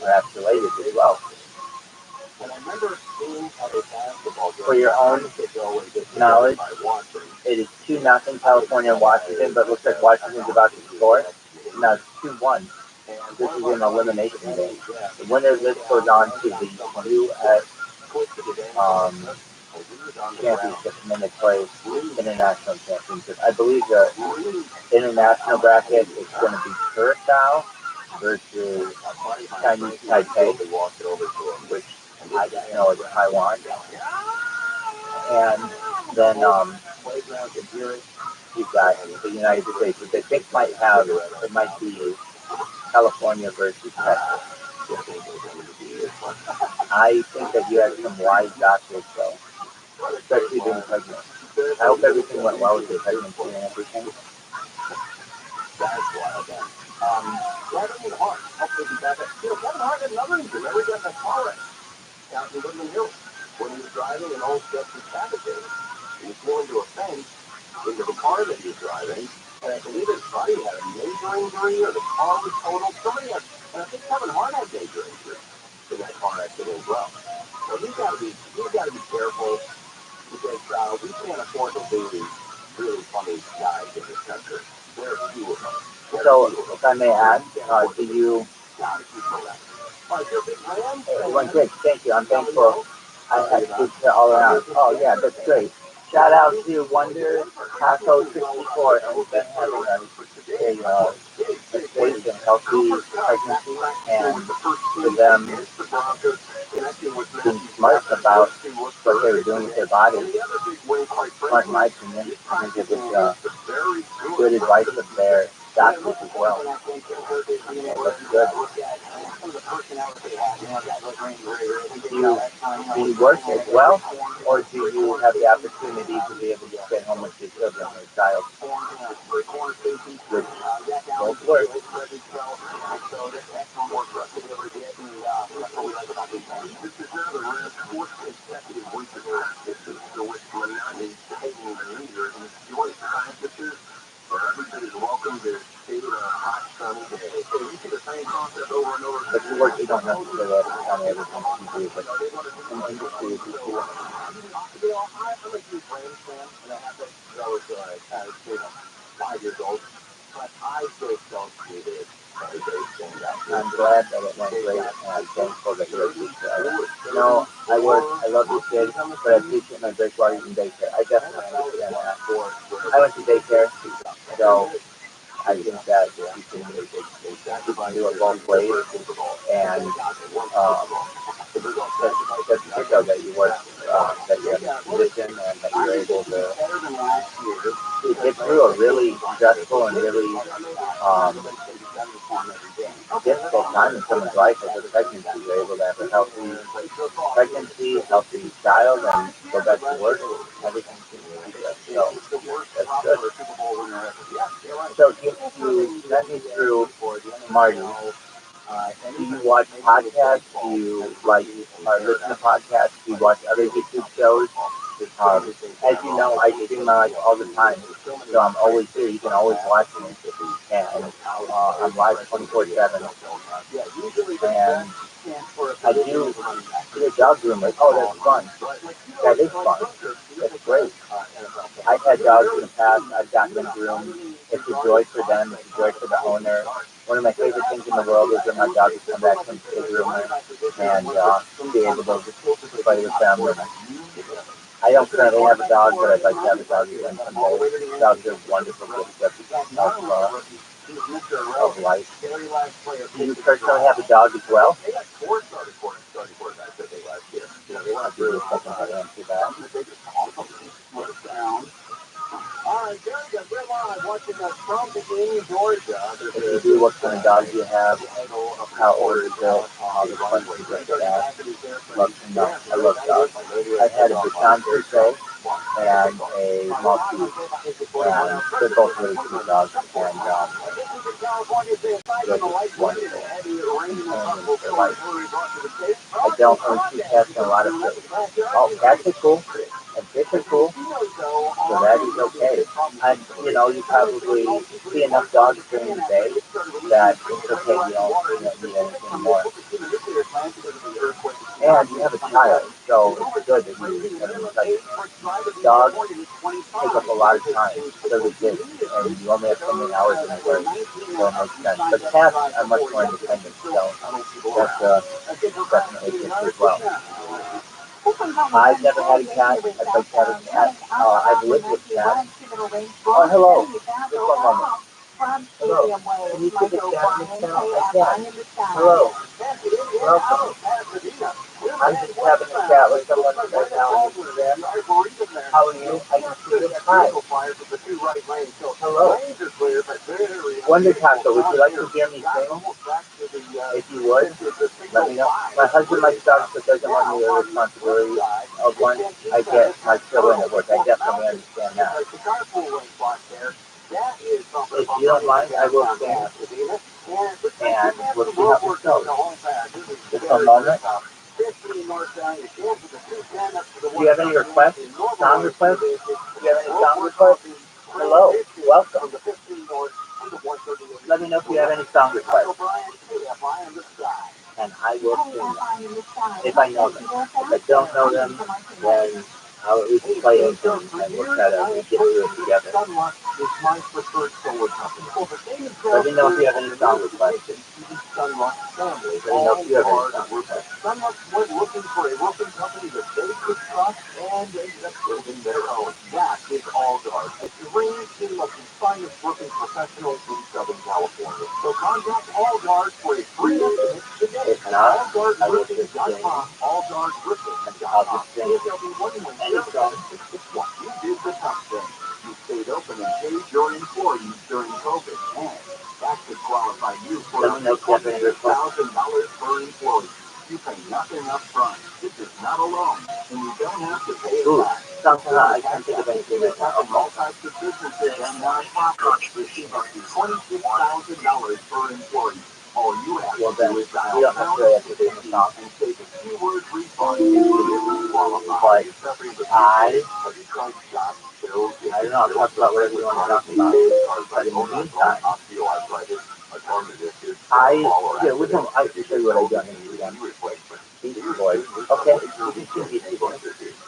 perhaps related as well. For your own knowledge, it is 2-0 California and Washington, but it looks like Washington's about to score. Now it's 2-1. This is an elimination game. The winner of this goes on to the U.S. Championship, and then they play international championship. I believe the international bracket is going to be Curacao versus Chinese Taipei, which I know is Taiwan. And then you've got the United States, which I think might be California versus Texas. I think that you had some wise doctors, though, especially being pregnant. I hope everything went well with your pregnancy and everything. Kevin Hart, hopefully be back. Kevin Hart had another injury. Remember, he got in a car wreck down in Woodland Hills when he was driving and almost got decapitated. He was going to a fence into the car that he was driving, and I believe his buddy had a major injury, or the car was totaled. Somebody had, and I think Kevin Hart had major injury in that car accident as well. So he's got to be careful because we can't afford to lose really funny guys in this country. There are few of them. So, if I may ask, do you... One thing, thank you. I'm thankful I had pizza all around. Oh, yeah, that's great. Shout out to Wonder Taco 64 and them having a safe and healthy pregnancy, and for them being smart about what they were doing with their bodies. Smart in my opinion. I think it was good advice of their doctors as well. That's good. Do you work as well, or do you have the opportunity to be able to stay home with your children or child? Which both work. But you work, you don't necessarily have to tell me everything you do, but in industry, you do. I'm a huge Rams fan, and I have been since I was 5 years old. But I still don't see this very, very stand up. I'm glad that it went great, and I'm thankful that you're a teacher. No, I love your kids, but I appreciate my break while you're in daycare. I definitely understand that. I went to daycare, so I think that you can do it both ways, and that's good though that you work, that you have a position, and that you're able to get through a really stressful and really difficult time in someone's life as a pregnancy. You're able to have a healthy pregnancy, healthy child, and go back to work. Everything seems to be good. So that's good. So you sent me through Marty. Do you watch podcasts? Do you listen to podcasts? Do you watch other YouTube shows? As you know, I stream my life all the time, so I'm always here. You can always watch me, and I'm live 24/7. And I do the dog grooming. Oh, that's fun. That is fun. That's great. I've had dogs in the past. I've gotten them groomed. It's a joy for them. It's a joy for the owner. One of my favorite things in the world is when my dog would come back from the groomer and be able to play with them. And I don't currently have a dog, but I'd like to have a dog again someday. Dogs are wonderful gifts of life. Do you personally have a dog as well? I'll give you a second to answer that. All right, very good. We're live watching Trump in Georgia. If you do, what kind of dog do you have? How old is it? All the questions like that. Love to know. I love dogs. I've had a Bichon Frise and a Maltese, and they're both really cute dogs, and they're just wonderful companions for life. I don't own two cats and a lot of fish. Oh, cats are cool, and fish are cool, so that is okay. And, you know, you probably see enough dogs during the day that it's okay, you don't need anything more. And you have a child, so it's good that you have an excitement. Dogs take up a lot of time, so they do, and you only have so many hours in a day, so it makes sense. But cats are much more independent, so that's definitely a gift as well. I've never had a cat. I'd like to have a cat. I've lived with cats. Oh, hello. Just one moment. Hello. Can you take a chat in this channel? I can. Hello. Welcome. I'm just having a chat with someone right now on Instagram. How are you? I can see you. Hi. Hello. Wonder Taco, would you like to hear me sing? If you would, let me know. My husband likes dogs, but doesn't want me the responsibility of one. I get my children at work. I definitely understand that. If you don't mind, I will sing, and we'll see how this goes. Just a moment. Do you have any requests? Song requests? Do you have any song requests? Hello, welcome. Let me know if you have any song requests, and I will sing them if I know them. If I don't know them, then I'll at least play it and we'll try to get through it together. Let me know if you have any song requests. Let me know if you have any song requests. Was looking for a roofing company that they could trust and ended up building their own. That is Allguard, a dream team of the finest roofing professionals in Southern California. So contact Allguard for a free estimate today. If not, I will just sing. Allguardroofing.com. There'll be one more song. You did the tough thing. You stayed open and paid your employees during COVID. And that could qualify you for $1,000 per employee. You pay nothing up front. This is not a loan, and you don't have to pay it back. Something I can't think of anything right now. All types of businesses and nonprofits receive up to $26,000 per employee. All you have to do is dial #50 and say the keyword refund to qualify. I don't know, I'll talk about whatever you want to talk about. But in the meantime, I can show you what I've done in Instagram. Beastie Boys. Okay, you can see Beastie Boys.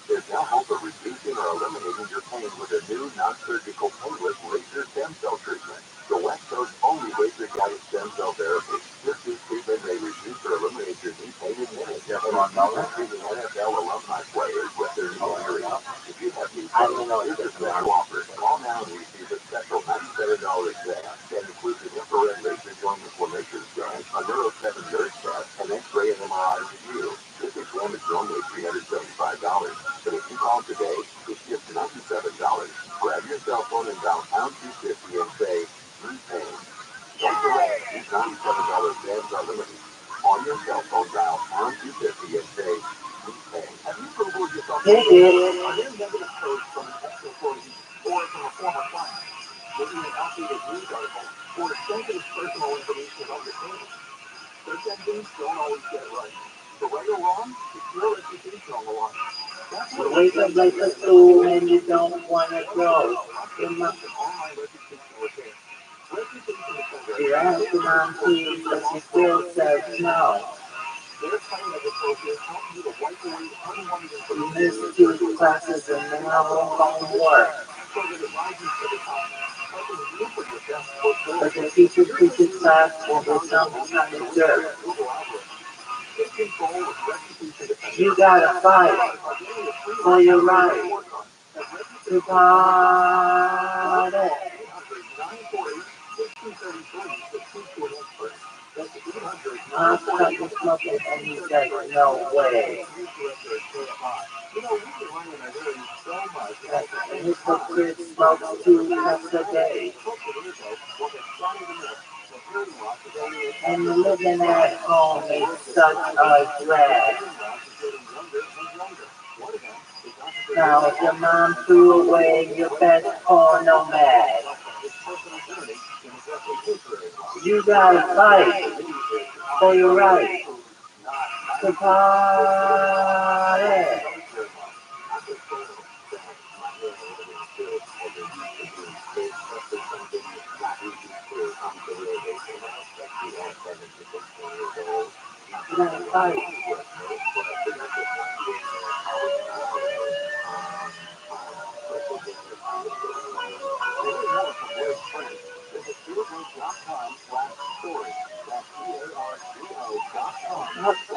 There's now hope of reducing or eliminating your pain with a new non-surgical painless laser stem cell treatment. The West Coast only laser-guided stem cell therapy. This new treatment may reduce or eliminate your knee pain in minutes. Treating NFL alumni players with their knee injury. If you have knee pain, here's a special offer. Call now and receive a special $97 exam that includes an infrared laser joint inflammation scan, a Neuro 7 nerve test, an X-ray and MRI review. This exam is normally $375, but if you call today, it's just $97. Grab your cell phone and dial #250 and say, knee pain. Don't delay. These $97 exams are limited. On your cell phone, dial #250 and say, knee pain. Have you Googled yourself? Hey, dude. Are there negative posts from an ex-employee or from a former client? Maybe an outdated news article or sensitive personal information about your family? Search engines don't always get it right. The right or wrong, it's your reputation on the line. You wake up like a fool and you don't want to go. You're asking on teams, but you still says no. You missed 2 classes and now homework. But the teacher teaches class over some kind of jerk. You gotta fight for your right to party. I'm fucking smoking and he said, no way. And hypocrite smokes 2 cups a day. And living at home is such a drag. Now if your mom threw away your best porno mag, you gotta fight for your right to party. You gotta fight.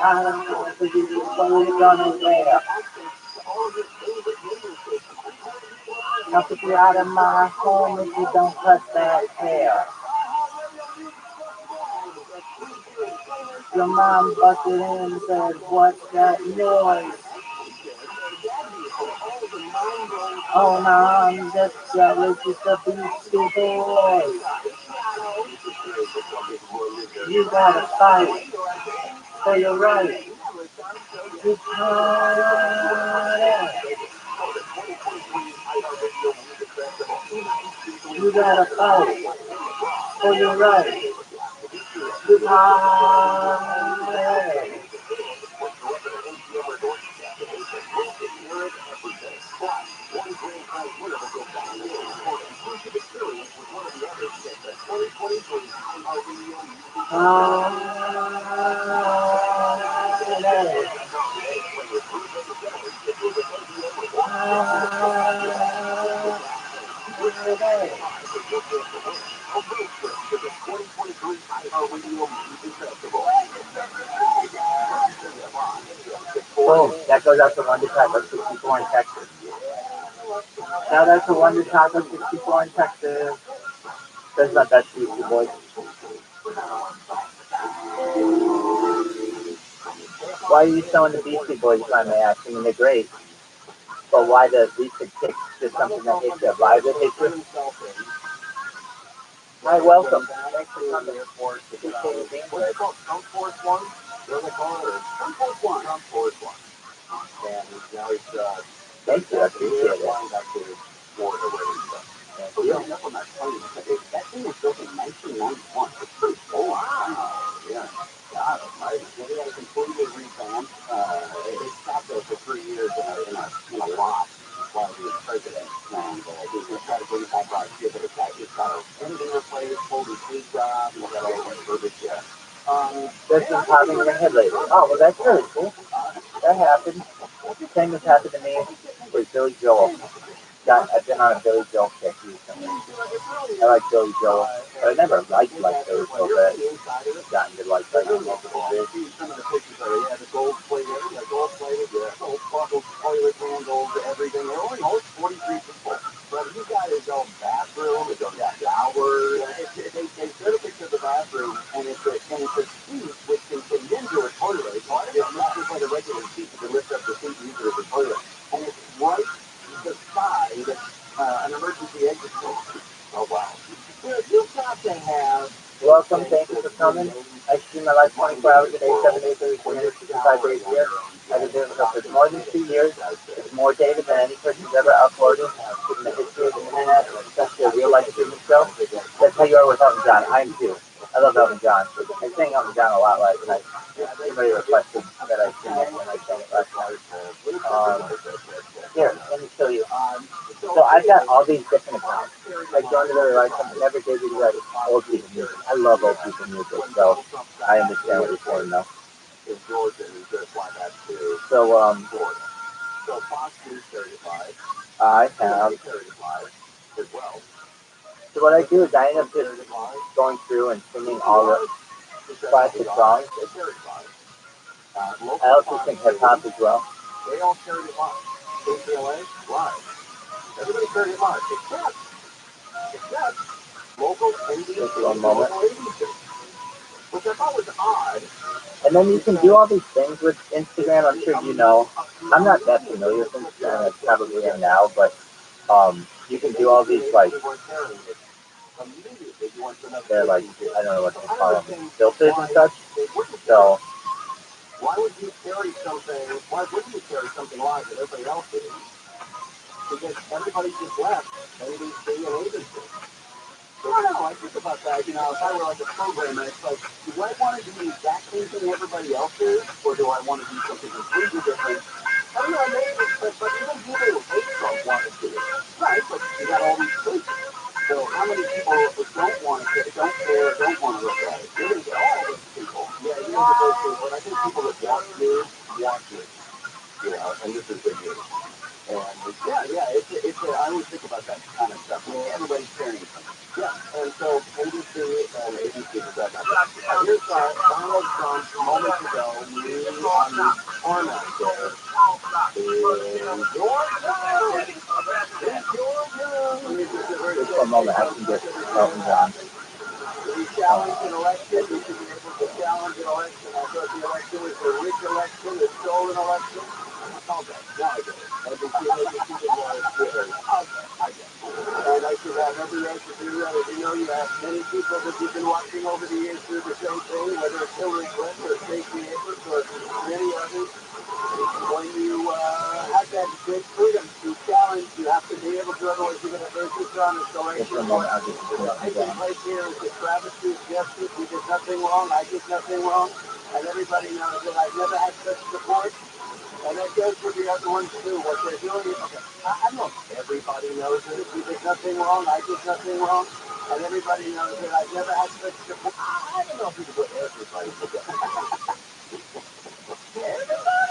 I don't know if it's totally gonna wear. Now put you out of my home if you don't cut that hair. Your mom busted in and said, what's that noise? Oh, no, I'm just jealous. It's a Beastie Boys. You gotta fight for your right to party. You gotta fight for your right to party. Boom, that goes out to Wonder Taco 64 in Texas. Shout out to Wonder Taco 64 in Texas. That's not that Beastie Boys. Why are you showing the Beastie Boys, if I may ask? I mean, they're great. But why the recent kick? Just something that hits you? Why did it hit you? Hi, welcome. Thanks for coming to the airport. What do you call it? Trump Force One? What do they call it? Trump Force One. Trump Force One. And now he's, thank you, I appreciate it. Back to Florida where he's thank you. Up on that plane. That thing was built in 1991. It's pretty old. Wow. Yeah. God almighty. They had a completely revamped. It sat there for 3 years in a lot while he was president. And he was going to try to bring it back last year, but it's got engine replaced, pulled his seat job, and got all the verbiage yet. This is having a headlight. Oh, well, that's really cool. That happened. The thing that's happened to me was Billy Joel. I've been on a Billy Joel kick recently. I like Billy Joel. But I never liked Billy Joel, but I've gotten to like multiple bits. Some of the pictures are, yeah, the gold plated, gold buckled toilet handles, everything. They're only 43 people. But he's got his own bathroom, his own shower. They showed a picture of the bathroom, and it's a seat which can fit into a toilet. It's not just like a regular seat. You can lift up the seat and use it as a toilet. And it's right beside an emergency exit door. Oh, wow. You've got to have... Welcome, thank you for coming. I stream my life 24 hours a day, 7 days a week, 365 days a year. I've been doing this for more than 2 years. It's more data than any person's ever uploaded in the history of the internet, especially a real-life streaming show. That's how you are with Elton John. I'm too. I love Elton John. I sang Elton John a lot last night. Somebody requested that I sing it, and I sang it last night. Here, let me show you. So I've got all these different accounts. I joined really like them, never did really like old people music. I love old people music, so I understand what you're saying though. So I have. So what I do is I end up just going through and singing all the classic songs. I also sing hip hop as well. They all carry it live. KCLA, live. Everybody carry it live. Except local indie. Just one moment. Which I thought was odd. And then you can do all these things with Instagram. I'm sure you know. I'm not that familiar with Instagram. I probably am now, but you can do all these like they're like I don't know what to call them, filters and such. So why would you carry something? Why wouldn't you carry something live that everybody else is? Because everybody just left NBC and ABC. So I don't know. I think about that. You know, if I were like a programmer, it's like, do I want to do the exact same thing everybody else is, or do I want to do something completely different? I don't know. Maybe, but even people who hate Trump want to do it, right? But you got all these choices. So how many people don't want to, don't care, don't want to look at it? You're going to get all those people. Yeah, you're going to get those people. But I think people that want to, you know, and this is good news. And I always think about that kind of stuff. Everybody's sharing something. Yeah, and so NBC and ABC decided not to. Here's Donald Trump moments ago, me on the Torment there in Georgia. Just for a moment, I can get Elton John. We challenged an election. We should be able to challenge an election. I thought the election was a rigged election, a stolen election. Okay, now I get it. NBC didn't want to share. Okay, I get it. And I should have every right to do that. As you know, you have many people that you've been watching over the years do the same thing, whether it's Hillary Clinton or Stacey Abrams or many others. When you have that great freedom to challenge, you have to be able to, otherwise you're going to face this on installation. Taking place here is a travesty of justice. We did nothing wrong. I did nothing wrong. And everybody knows that I've never had such support. And that goes for the other ones too. What they're doing is, okay, I know everybody knows it. We did nothing wrong. I did nothing wrong. And everybody knows that I've never had such support. I don't know if you can put everybody together.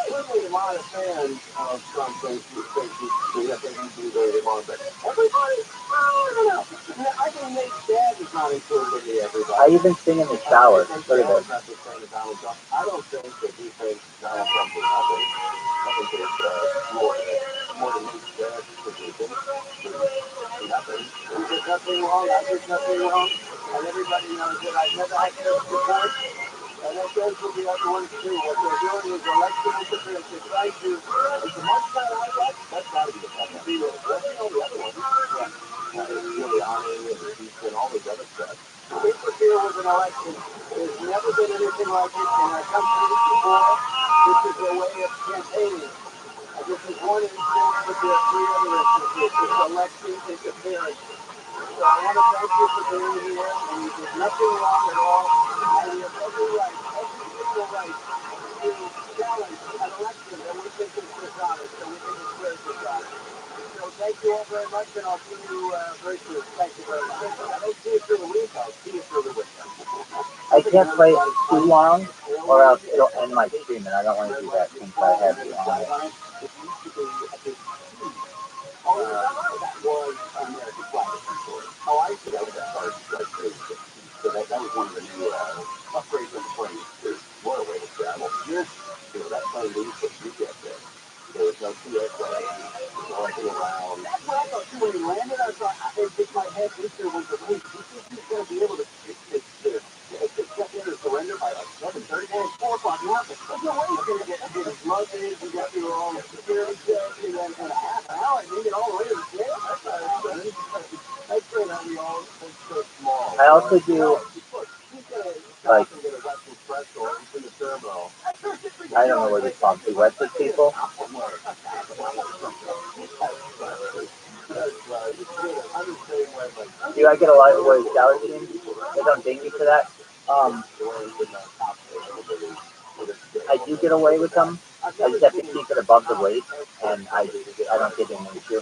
Certainly a lot of fans of Trump think that they usually very long, but everybody, I don't know. I think Nate's dad is not included in the everybody. I even sing in the shower. Look at this. I don't think that he thinks Donald Trump is nothing. I think there's more than Nate's dad's position. Nothing. He did nothing wrong. I did nothing wrong. And everybody knows that I've never had such support. And that goes for the other ones too. What they're doing is election interference. They're trying to, it's a much better outlet. That's got to be the second. All the other ones. Yeah. Giuliani and Houston, all those other stuff. Interfere with an election. There's never been anything like it in our country before. This is a way of campaigning. This is one instance, but there are three other instances. It's election interference. So I want to thank you for being here, and you did nothing wrong at all. And you have every right, every single right, to challenge an election that we think is dishonest, and we think is very dishonest. So thank you all very much, and I'll see you very soon. Thank you very much. I don't see you through the week, I'll see you through the week. I can't play it too long, or else it'll end my stream, and I don't want to do that since I have you on it. It used to be a big that was American flag essentially. Oh, I see. That was that first, so that was one of the new upgrades on the plane. What a way to travel. Years, that plane leaves from UPS there. There was no TSA, nothing around. That's what I thought too. When he landed, I thought, it hit my head. This year was the week. You think he's going to be able to check in and surrender by like 7:30? And it's 4 o'clock now. There's no way he's going to get his luggage. You got your own security check, and then in a half an hour, and you get all the way to the jail. That's great how we all think so small. I also do like I don't know what you call them, Western people. Do I get a lot of shower streams? They don't ding you for that? Um, I do get away with them. I just have to keep it above the waist, and I don't get in an issue.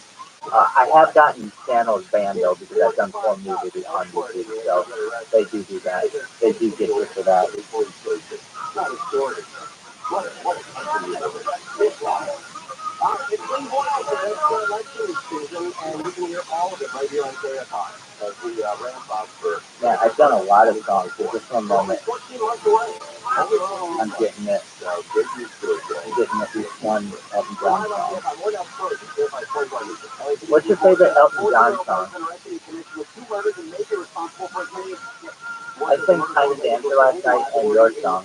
I have gotten channels banned though because I've done porn movies on YouTube, so they do that. They do get you for that. It's been going on for this election season, and you can hear all of it right here on KFI as we ramp up for. Yeah, I've done a lot of songs. So just one moment. 14 months away. I'm getting it. I'm getting at least one Elton John song. What's your favorite Elton John song? I sang Time to Dancer last night and your song.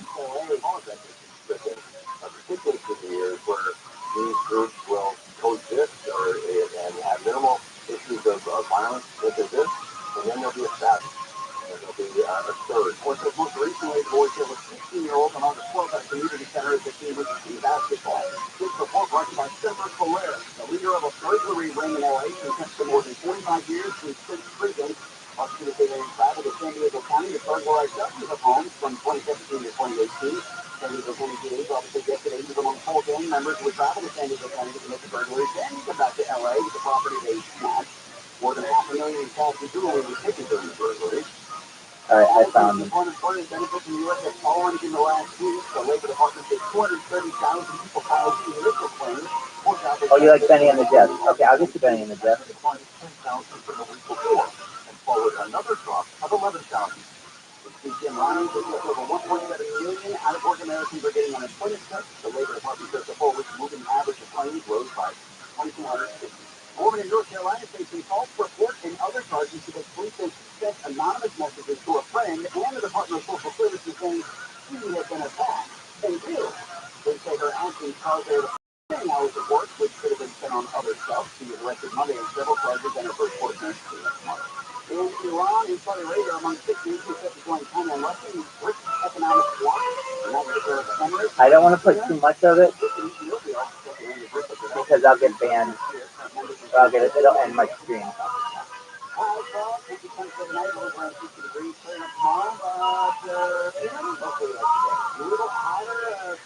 Where these groups will coexist and have minimal issues of violence with this, and then there'll be a status. There'll be a third. Of course, most recently, the boys have a 16-year-old on August 12th at the community center at the Cambridge basketball. This report brought to you by Semper, the leader of a burglary ring in LA, sentenced to more than 45 years in state prison. Prosecutors say they traveled to San Diego County to burglarize dozens of homes from 2017 to 2018. San Diego County DA's officer yesterday he was among 4 gang members who would travel to San Diego County to commit the burglary, then come back to LA with the property they snatched. More than $500,000 in cash and jewelry was taken during the burglary. Alright, I found them. Unemployment benefits in the U.S. have fallen in the last week. The Labor Department says 230,000 people filed initial claims. Oh, you like Benny and the Jets? Okay, I'll get you Benny and the Jets. 10,000 for the week before, and followed another drop of 11,000. CPM Ronnie says over 1.7 million out-of-work Americans are getting unemployment checks. The Labor Department says the 4-week moving average of claims rose by 2,250. A woman in North Carolina facing false report and other charges because police say she sent anonymous messages to a friend and the Department of Social Services saying she had been attacked. And do. They say her actions caused her to 10 hours of work, which could have been spent on other stuff. She was arrested Monday on several charges and her first court appearance next month. In Iran and Saudi Arabia among 6 nations set to join China and Russia in BRICS economic bloc. I don't want to put too much of it because I'll get banned. Or it'll end my stream.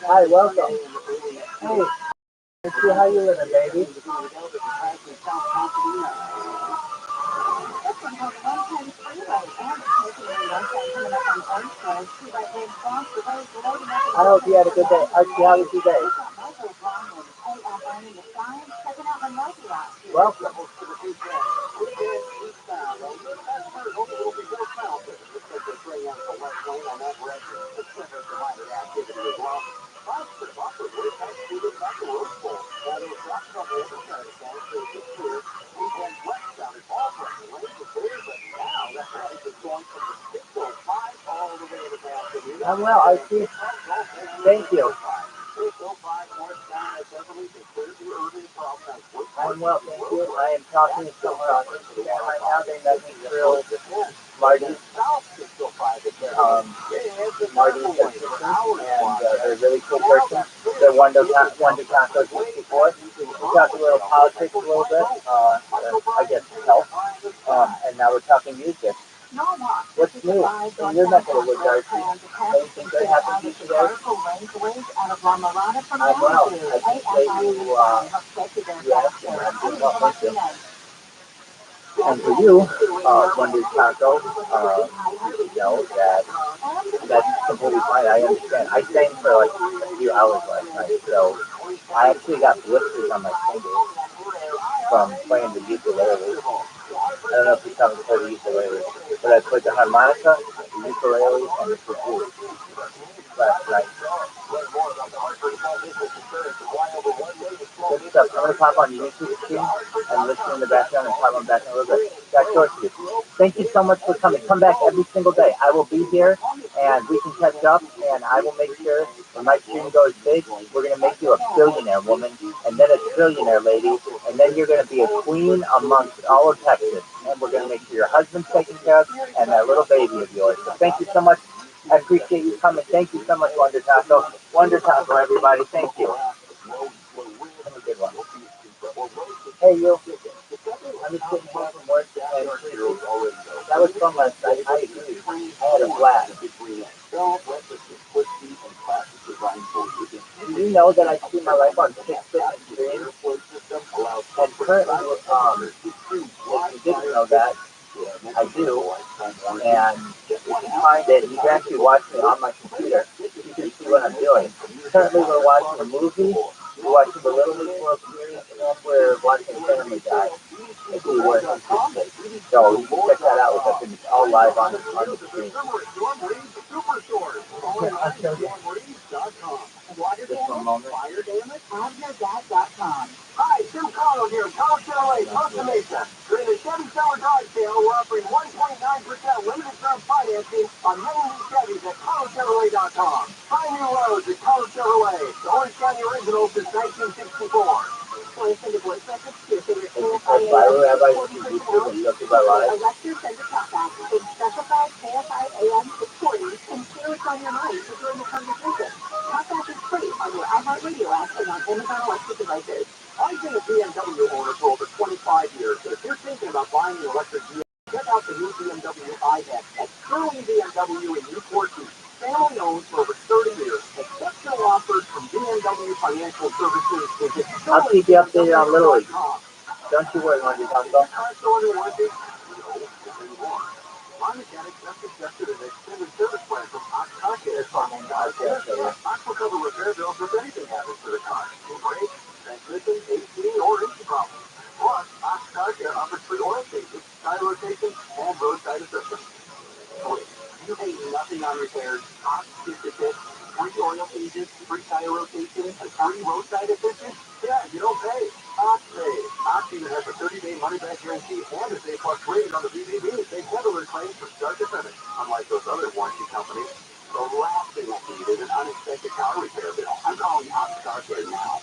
Hi, welcome. Hey, let's see how you living, baby. I hope you had a good day. Archie, how was your day? Welcome. I'm well, Archie. Thank you. I'm well, thank you. I am talking to someone on Instagram right now. They met me through Marty. Marty's assistant, and they're a really cool person. They're Wonder Taco 64. We talked a little politics a little bit, I guess health, and now we're talking music. What's new in your neck of the woods, Archie? Anything good happened to you today? I'm well. I appreciate you asking. I'm doing well, thank you. And for you, Wonder Taco, you know that's completely fine. I understand. I sang for like a few hours last night, so I actually got blisters on my fingers from playing the ukulele. I don't know if you come play the ukulele, but I played the harmonica, the ukulele, and the flute last night. Good stuff. I'm going to pop on YouTube stream and listen in the background and pop on back in a little bit. Got short to you. Thank you so much for coming. Come back every single day. I will be here and we can catch up and I will make sure when my stream goes big, we're going to make you a billionaire woman and then a trillionaire lady and then you're going to be a queen amongst all of Texas and we're going to make sure your husband's taken care of and that little baby of yours. So thank you so much. I appreciate you coming. Thank you so much, Wonder Taco. Wonder Taco, everybody. Thank you. Have a good one. Hey, you. I'm just getting home from work and that was fun last night. I agree. I had a blast. you know that I see my life on 6 different screens? And currently, if you didn't know that, I do. And you can find it, you can actually watch me on my computer. You can see what I'm doing. Currently, we're watching a movie. We're watching The Little League World Series, and we're watching Family Guy. If you were interested. So you can check that out with us, and it's all live on the screen. Just one moment. Hi, Tim Carlo here, College LA, Costa Mesa. During the Chevy Summer Dodge Sale, we're offering 1.9% limited term financing on many new Chevys at CollegeChevrolet.com. Find new roads at College Chevrolet, the Orange County original since 1964. ViralRabbi on YouTube and Selfie by Live. Alexa, send a talk back. Then specify KFI AM 640 and share what's on your mind to join the conversation. Talkback is free on your iHeartRadio app and on Amazon Alexa devices. I've been a BMW owner for over 25 years, and if you're thinking about buying an electric vehicle, check out the new BMW iX at Sterling BMW in Newport Beach. Family owned for over 30 years. Exceptional offers from BMW Financial Services. Visit I'll keep you updated on Little League. Don't you worry, Wendy. I'll go. My mechanic just accepted an extended service plan from Oshkosh. Ox will cover repair bills if anything happens to the car. Brakes, transmission, AC, or engine problems. Plus, Oshkosh offers free oil changes, tire rotation, and roadside assistance. Wait, you pay nothing on repairs, Ox gives a tip, free oil changes, free tire rotation, and free roadside assistance? Yeah, you don't pay. Ox pays. Ox even has a 30-day money-back guarantee and a A+ rating on the BBB. They settle their claims from start to finish, unlike those other warranty companies. The last thing I need is an unexpected car repair bill. I'm calling Ox Car Care now.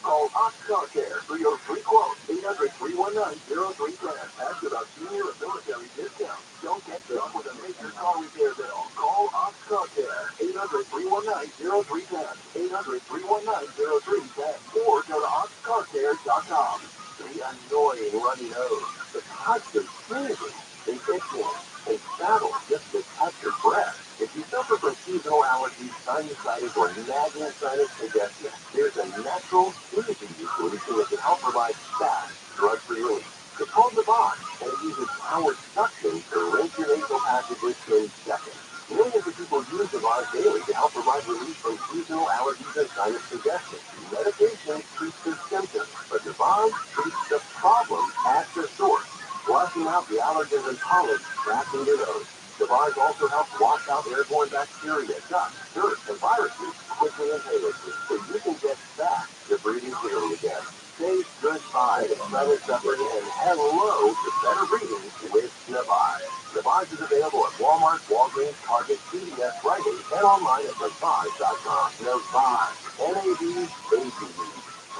Call Ox Car Care for your free quote, 800-319-0310. Ask about senior and military discounts. Don't get stuck with a major car repair bill. Call Ox Car Care, 800-319-0310, 800-319-0310, or go to oxcarcare.com. The annoying runny nose, the constant sneezing, the itching, a battle just to touch your breath. If you suffer from seasonal allergies, sinusitis, or nagging sinus congestion, there's a natural, easy-use solution that can help provide fast, drug-free relief. It's called the box, and it uses powered suction to rinse your nasal passages in seconds. Millions of people use the box daily to help provide relief from seasonal allergies and sinus congestion. Medication treats the symptoms, but the box treats the problem at the source, flushing out the allergens and pollen trapped in your nose. The bars also help wash out airborne bacteria, dust, dirt, and viruses quickly and painlessly, so you can get back to breathing clearly again. Say goodbye to sinus suffering and hello to better breathing with Navage. Navage is available at Walmart, Walgreens, Target, CVS, Rite Aid, and online at Navage.com. Navage. N-A-V-A-G-E.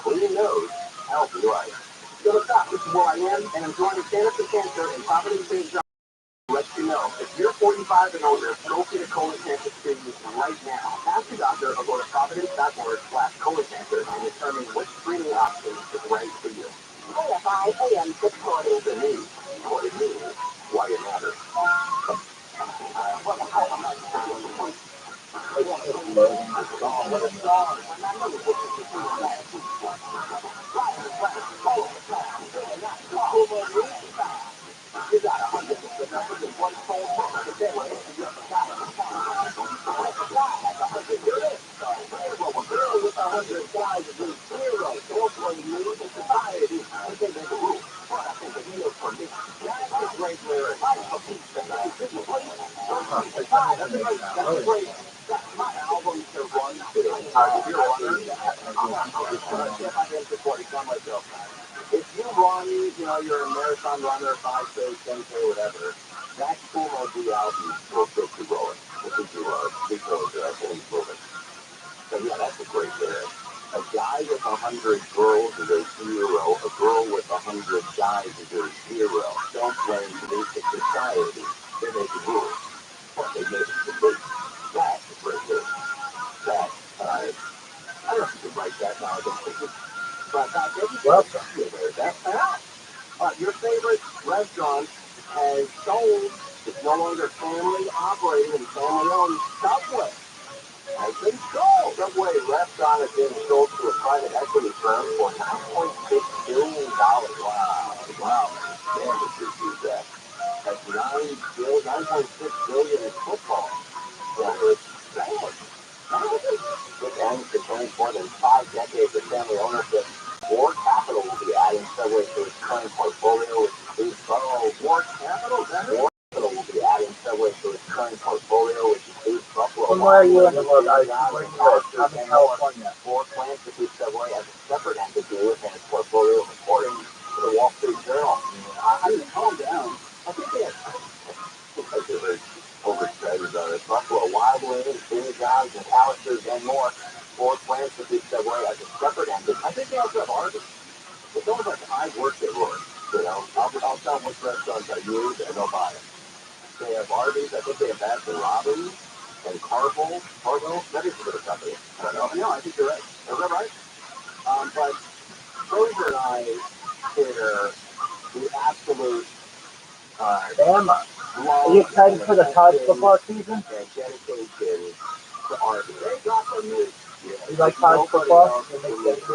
Clean nose, healthy life. So stop, this is where I am, and I'm joining Stand Up to Cancer in Providence, St. John. Let you know, if you're 45 and older, go get a colon cancer screening right now. Ask your doctor or go to providence.org/colon cancer and determine which screening option is right for you. KFI AM 640. The news, what it means, why it matters. You got 100% numbers in one phone book. But then when it's your guy, a girl with 100 guys is zero. Don't blame you in society. I think there's a rule. But I think the deal for me. That's a great lyric. Life for peace tonight. That's a great. That's a great. That's my album to run to. If you're wondering, I've been supporting some myself. If you run, you're a marathon runner, 5K, 10K, whatever, that Kumo D album will get you rolling. Will get you big road things moving. So yeah, that's a great lyric. A guy with 100 girls is a hero. A girl with 100 guys is a zero. Don't blame basic society. They make the rules, but they make it complete. That's a great lyric. That, I don't know if you can write that now. But welcome. That's that. Your favorite restaurant has sold. It's no longer family operated and family owned. Subway. I think so. Subway restaurant is being sold to a private equity firm for $9.6 billion. Wow. Man, this is huge. That's $9.6 billion in football. Yeah, it's bad. This ends the 24 than 5 decades of family ownership. War Capital will be adding Subway to its current portfolio, which includes Buffalo. War Capital? War Capital will be adding Subway to its current portfolio, which includes Buffalo. From where are you in the world? Where do you live? I'm in California. 4 plans to keep Subway as a separate entity within its portfolio, according to the Wall Street Journal. I mean, calm down. I think they're very overexcited about it. Buffalo Wild Wings, Jimmy John's, and Calisters, and more. 4 plans to keep Subway as a separate entity. I think they also have Arby's. It's almost like I worked at Roy. You know, I'll tell them which restaurants I use, and they'll buy it. They have Arby's. I think they have that for Robin and Carvel. That is a good company. I don't know. No, I think you're right. Is that right? But Roger and I share the absolute Bama. Are you excited for the college football season? and dedication to Arby's. They got the news. You like college football? You make sense to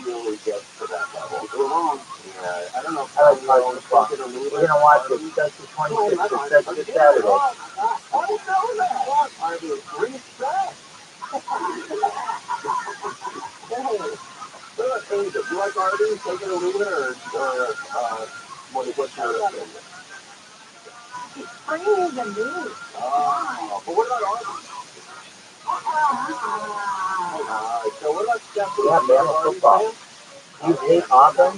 really get to that level. Go wrong. Yeah, I don't know if I like college football. We're going to watch it Central 26 to Central Saturday. I didn't know that. Arby's reset. Hey, do you like Arby's? Take it or leave it, or what's your opinion? Spring is a new. Oh, but what about Arby's? So what about Stephanie? Yeah, Bama football. You hate Auburn?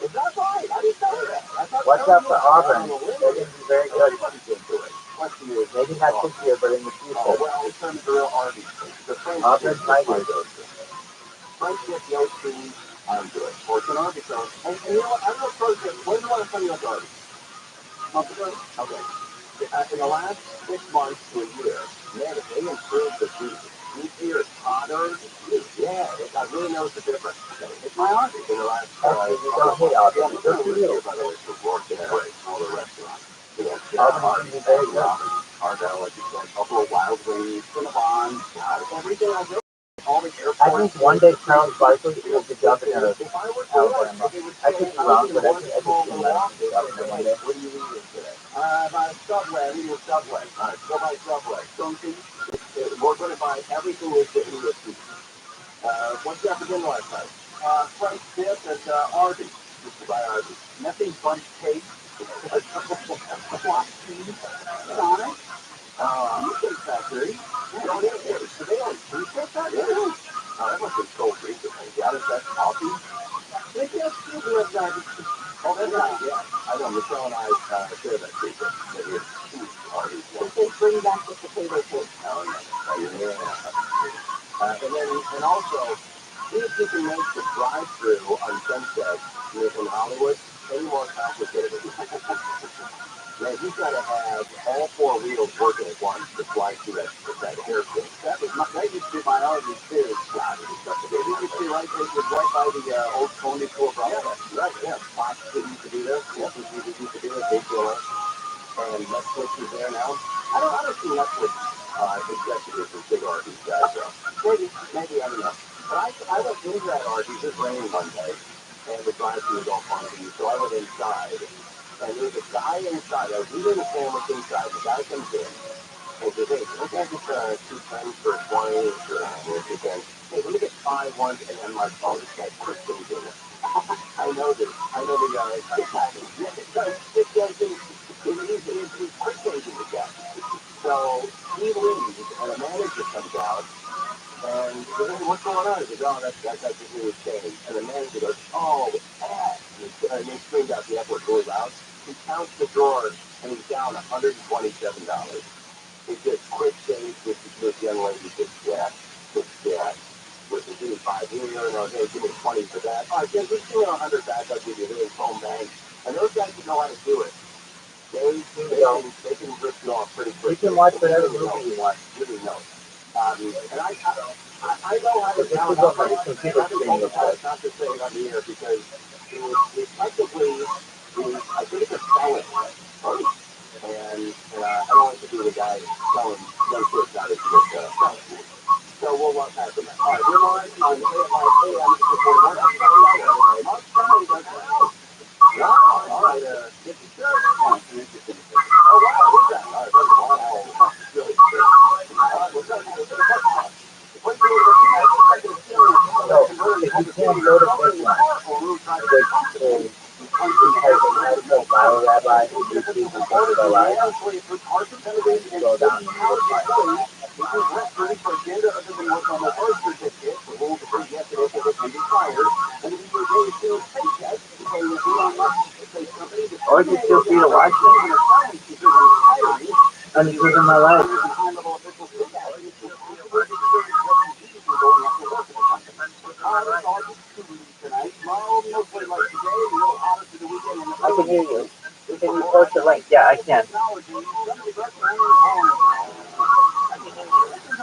Is that right? I didn't know that. Watch out for Auburn. They're going to be very good. Maybe not this year, but in the future. Oh, well, it's time to real Arby's. Auburn Tigers. French dip, no cheese. I'm good. Or it's an Arby's sauce. And you know what? I'm going to throw this. When do you want to tell you about Arby's? Month ago? Okay. In the last 6 months to a year, man, if they improved the beef. Beefier, hotter. Yeah, I really noticed the difference. It's my Arby's in the last. You don't hate Auburn. They're really, by the way, to work in all the restaurants. Auburn's going to be very good. Argyle, like you said, Buffalo Wild Wings, Cinnabon, everything I do. All the airports. I think one day Charles Barkley is the governor of Alabama. I could be wrong, but I think he's the governor one day. What are you eating today? By Subway. I'm eating Subway. All right, go by Subway. Something. We're going to buy everything we can eat with you. What did you have for dinner last night? French dip and Arby's. Just to buy Arby's. Nothing bunch cake. Block cheese. Sonic. Cheesecake Factory. Don't eat it. So they own Cheesecake Factory? That must be so recently. Yeah, that's coffee. They just do that. Oh, that's right, yeah. I know, Michelle and I share that secret. That is Arby's. They bring back the potato cake. Oh, yeah. And also, see if you can make the drive-thru on Sunset in Hollywood any more complicated. Man, you've got to have all 4 wheels working at once to fly through that airfield. That used to be my Arby's too. It used to be right by the old Tony Tour Bravo. Yeah, right, yeah. Fox used to do this. Netflix used to do this. Big deal. And Netflix is there now. I don't see Netflix executives as big Arby's guys, though. Maybe, I don't know. But I went into that Arby's. It rained one day, and the drive-thru was all funky, so I went inside. And there's a guy inside. I was eating the sandwich inside. The guy comes in and says, "Hey, can I get 2 pens for 20 or again? Hey, let me get 5 ones." And then my phone is like, "Quick things in it." I know the guy. He's quick things in the guy. So he leaves, and a manager comes out. And he goes, "Hey, what's going on?" He goes, "Oh, that's just new change." And the manager goes, "Oh, ass." And he screamed out the F word really loud. He counts the drawers, and he's down $127. He says, "Quick change with this young lady." Says, "Yeah, with the give me 5 here, and I'll give me 20 for that." "All right, Jim, just give me 100 back. I'll give you this phone bank." And those guys know how to do it. They can rip you off pretty quick. You can watch whatever movie you want. Really know. And I know how to balance out my computer screen looks like. Not to say it on the air because it technically is, I think it's a selling first. And I don't like to be the guy selling young kids out of selling. So we'll walk past them. All right, we're live on AM 641. Thank you very much. Somebody does that. Wow. All right. Get the shirt. Oh, it's interesting. Oh, wow. Who's that? All right. Wow. Really good. All right. What's up? What's up? What do you So, if you can't go to this one, which is because it has no ViralRabbi and YouTube and stuff to go live, scroll down and you will find it. Or just feel free to watch it. And it's living my life. I can hear you. Can you post the link? Yeah, I can.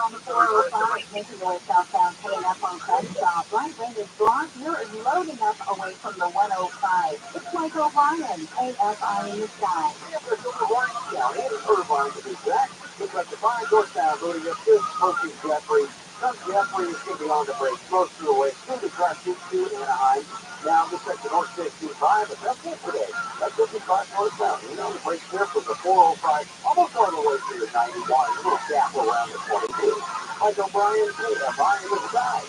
On the 405, making your way southbound, heading up on Crenshaw. Right lane is blocked. You're loading up away from the 105. It's Michael Ryan, AFI in the sky. Looks like the fine northbound loading up this smoking Jeffrey. Some Jeffrey is getting on the brake most of the way through the truck to Anaheim. Now looks like the North 625, but that's it today. That's 55 northbound. You know, the brake here from the 405, almost all the way to the 91. A little gap around the 22. Michael Bryan, AFI in the sky.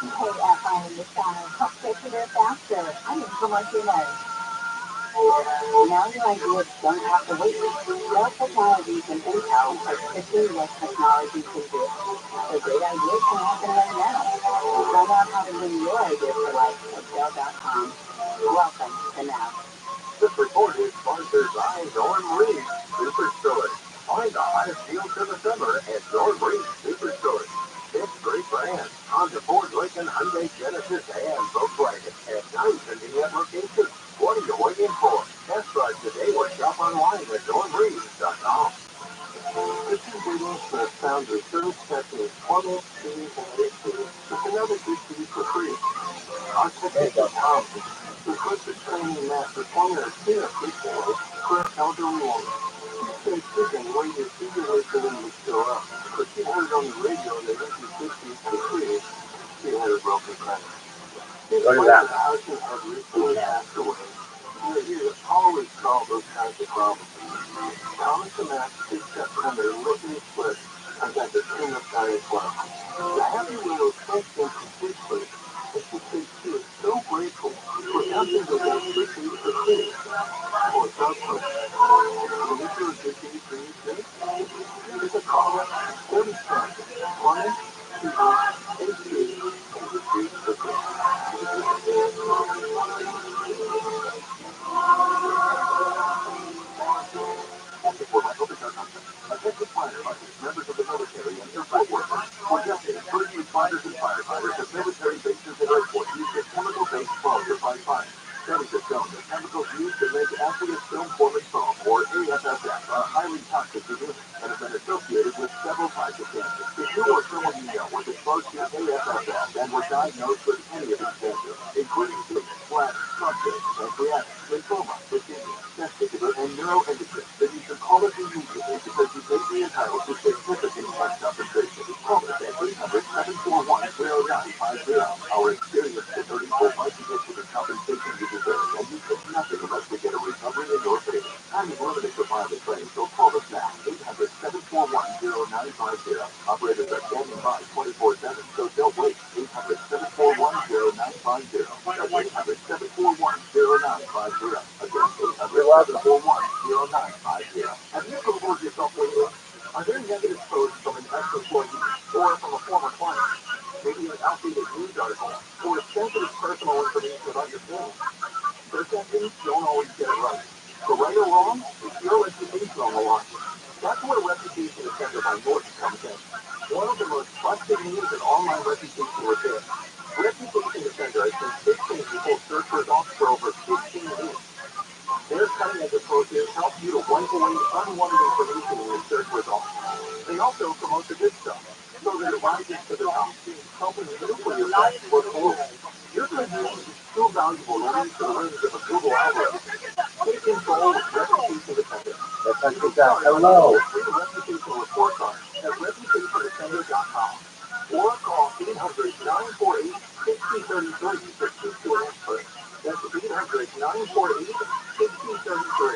KFI in the sky. Help get you there faster. I'm in Commercial. Now your ideas don't have to wait. No technology can Intel as quickly as technology can do. So great ideas can happen right now. Find out how to bring your ideas to life at Dell.com. Welcome to Now. This report is sponsored by Norm Reed Superstore. Find the hottest deals for the summer at Norm Reed Superstore. It's great brands on the Ford, Lincoln, Hyundai, Genesis, and Volkswagen at 9 convenient locations. What are you waiting for? Test drive today or shop online at normreed.com. This is greetings for the founder, Service Specialist, Plumbing, Cleaning, and Fixing. It's another good to for free. Our technician, Tom, request the training master plumber or cleaner preschool for an elderly woman. She's been sleeping where you see your listening to show up. But she heard on the radio that this is 50s for free. She had a broken credit. What is that? The husband had recently passed away. You always solve those kinds of problems. Thomas and Max picked up from their listening split and got the tune of Diet Club. The happy widow thanked them completely, and she said she is so grateful for something that they quickly for free. For some when you do a good thing for you too, give us a call. 37 20 88 83 for free. Attention firefighters, members of the military, and airport workers. For decades, first responders and firefighters of military bases and airports use a chemical-based foam to fight fires. Studies have shown that chemicals used to make aqueous film-forming foam, or AFFF, are highly toxic to humans and have been associated with several types of cancer. If you or someone you know was exposed to AFFF and were diagnosed with any of these cancers, including tumors, bladder, prostate, pancreatic, lymphoma, leukemia, testicular, and neuroendocrine, then you should call us immediately because you may be entitled to significant tax compensation. Call us at 800-741-0950. Our experienced attorneys will fight to get you the compensation you deserve, and you take nothing of us to get a recovery in your favor. Time is limited to file the claim, so call us now. 800-741-0950. Operators are standing by 24/7, so don't wait. 800-741-0950. That's 800-741-0950. Again, 800-741-0950. Have you ever told yourself lately? Are there negative posts from an ex-employee or from a former client? Maybe an outdated news article or sensitive personal information about your family. Search engines don't always get it right. So right or wrong, it's your reputation on the line. That's where Reputation Defender by Norton comes in. One of the most trusted news and online reputation repairs. Reputation Defender has been fixing people's search results for over 15 years. Their cutting-edge approaches help you to wipe away unwanted information in your search results. They also promote the good stuff, so that it rises to the top, helping you for your best foot forward. Your good news is too valuable to leave to the whims of a Google algorithm. Take control with Reputation Defender. Let's not do that. Hello. Free reputation report card at reputationdefender.com. or call 800-948-6033 to speak to an expert. That's 800-948-6033.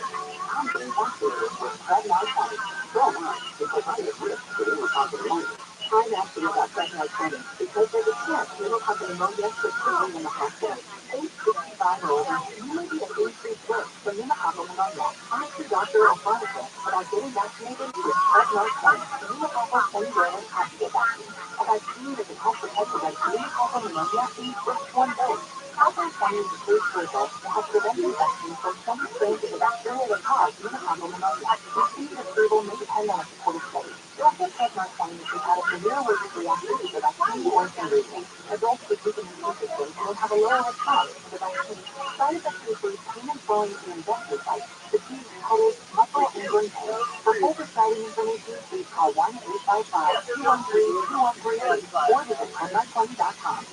I'm getting back there with Pregnant County. So much because I have risk with intercompany pneumonia. I'm asking about Pregnant County because there's a chance intercompany pneumonia could put you in the hospital. Age 65 or older, you may be at increased risk for pneumococcal pneumonia. Ask your doctor or pharmacist about getting vaccinated with Pregnant County. Pneumococcal semivirus active vaccine. A vaccine that can help protect against pneumococcal pneumonia in just one dose. Pregnant County is approved for adults to help prevent infection from some strains of the bacteria that cause pneumococcal pneumonia. Receiving approval may depend on a supportive study. Dr. Pregnant County has had a severe allergic reaction to the vaccine or ingredient. Adults with weakened immune systems will have a lower response to the vaccine. Side effects include pain and swelling in injection sites, fatigue, headache, muscle, and joint pain. For full prescribing information, please call 1-855-213-2138 or visit PregnantCounty.com.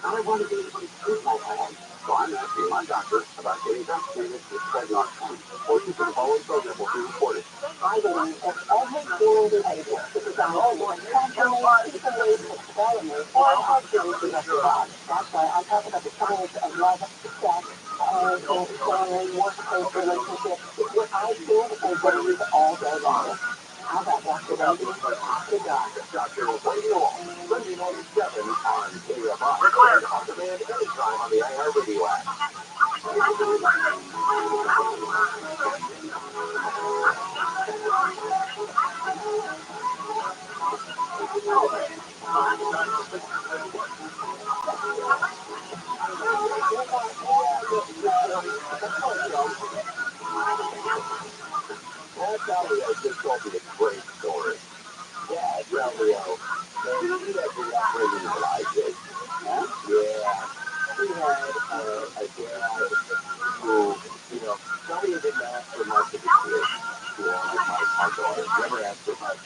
I want to be able to treat my hand, so I'm asking my doctor about getting vaccinated with Pregnant County. Portions of the following program will be recorded. I believe that every human behavior is on a transformation to ways of experiment or actually to just God. That's why I talk about the colors of love, sex, family, workplace relationships. It's what I feel and believe all day long. How about Dr. Rabbi? After God. Dr. Radio, Sunday night at 7 on TRILLIONAIRE. We're clear. On demand anytime on the iHeartRadio app. That's how we just told me a great story. Yeah, Rabbi, man, he had the upbringing that I did. Huh? Yeah. He had a dad who, nobody didn't ask for much of the kid. My daughter never asked for much.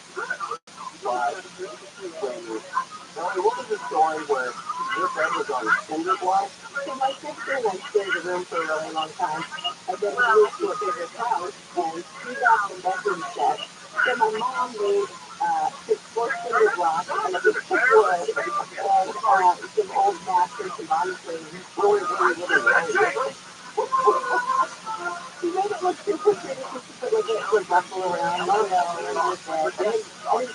But what was the story where your friend was on cinder block? So my sister and I shared a room for a really long time. And then we moved to a bigger house, and she got the bedroom set. So my mom made 6 cinder blocks and a big wood and some old masters and body cream. Really. She made it look super pretty because she put like a ruffle around, and didn't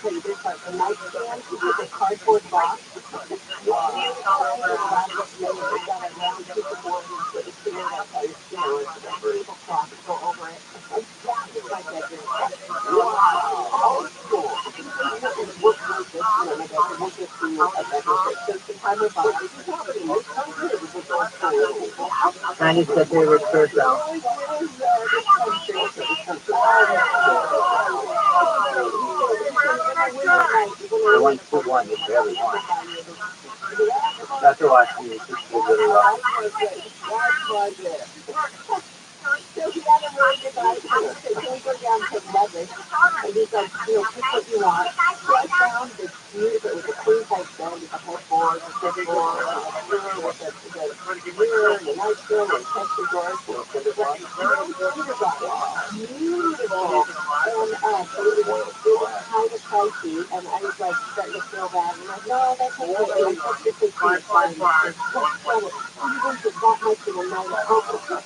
tell you this part. The nightstand, she took a cardboard box. She made it around it, and then she got a round piece of wood and put a chair like a tablecloth to go over it. And that is my bedroom. Wow! Old school. We'll just, maybe I can just do a bedroom. Just the time of body. And it's the favorite church out. The one who won is everyone. That's the one who is really well. So he had a really good night. Can we go down to leverage? And he's like, pick what you want. So I found this beautiful, it was a queen size bed with a headboard, a surfboard, a mirror with the mirror, and the nightstand, and texture drawers. Beautiful. And so it was kind of pricey, and I was like starting to feel bad. I'm like, no, that's okay. And my sister said, fine. Don't sweat it. You didn't get that much in a night. Okay,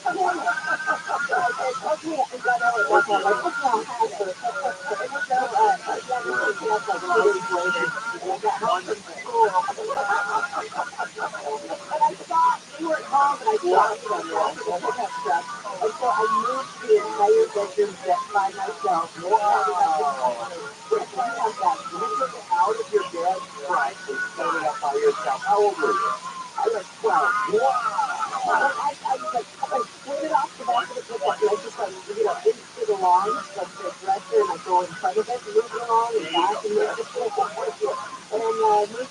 I got all of that. Like, okay, I'll have it. So, yeah, we picked it up like 2 days later. And I got home from school. And I thought you were home, and I thought you were home for the pickup truck. And so I moved the entire bedroom set by myself. No party. When you have that, when you took it out of your bed, right, and set it up by yourself. How old were you? I was 12. Wow. I split it off the back of the pickup, and I just into the lawn, like the dresser, and I go in front of it, move it along, and back, and move the pickup, and move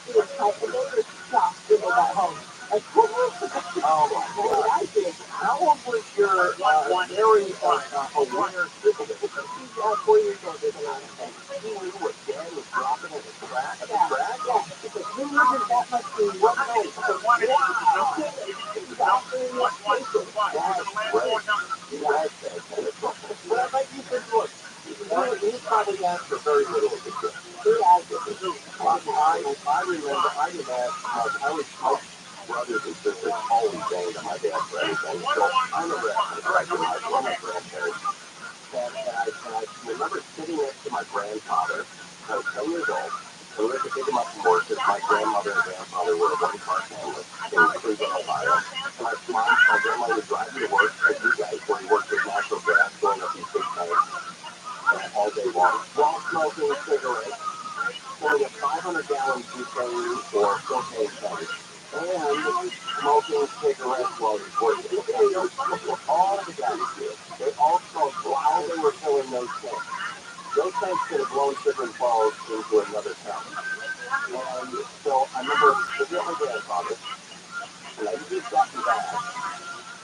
to the side, and they were shocked when they got home. Like, oh my God. I did. How old was your Mary, a winner sibling? She's 4 years older than I am. He knew what dad was dropping at the track? Yeah. Because we lived that much in one night. Wow. Exactly what patient. That's great. What about you, good book? He probably asked for very little of the gift. He asked for I remember I didn't ask much. My brothers and sisters always banged on my dad for everything. So I remember asking my grandparents. And I remember sitting next to my grandfather. I was 10 years old. And we were to pick him up from work because my grandmother and grandfather were a one-car family in Cleveland, Ohio. And my grandmother would drive me to work at you guys where he worked with natural gas going up these big tanks all day long while smoking cigarettes, filling a 500-gallon butane or propane tank, and smoking cigarettes while he's working. All the guys did. They all smoked while they were filling those tanks. Those tanks could have blown different balls into another town. And so I remember looking at my grandfather, and I just got back.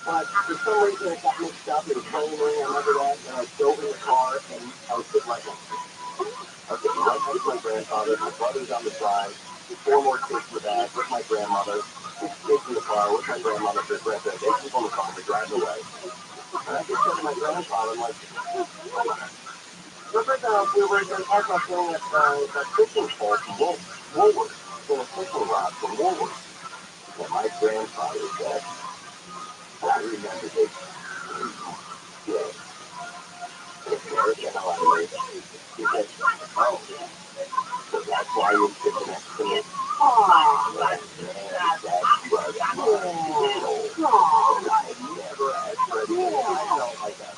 But for some reason it got mixed up. It was raining, I remember that, and I drove in the car, and I was sitting right next to him. I was sitting right next to my grandfather, my brother's on the side, 4 more kids in the back with my grandmother, 6 kids in the car with my grandmother, their grandparents, 8 people in the car, we're driving away. And I just said to my grandfather, I'm like, remember we were talking about getting a fishing pole from Woolworth, getting a fishing rod from Woolworth. And my grandfather said, I remember this. Yeah. It scared the hell out of me. He said, oh, so that's why you're sitting next to me? Oh, man, that's right. Oh, I never asked for anything. I felt like that.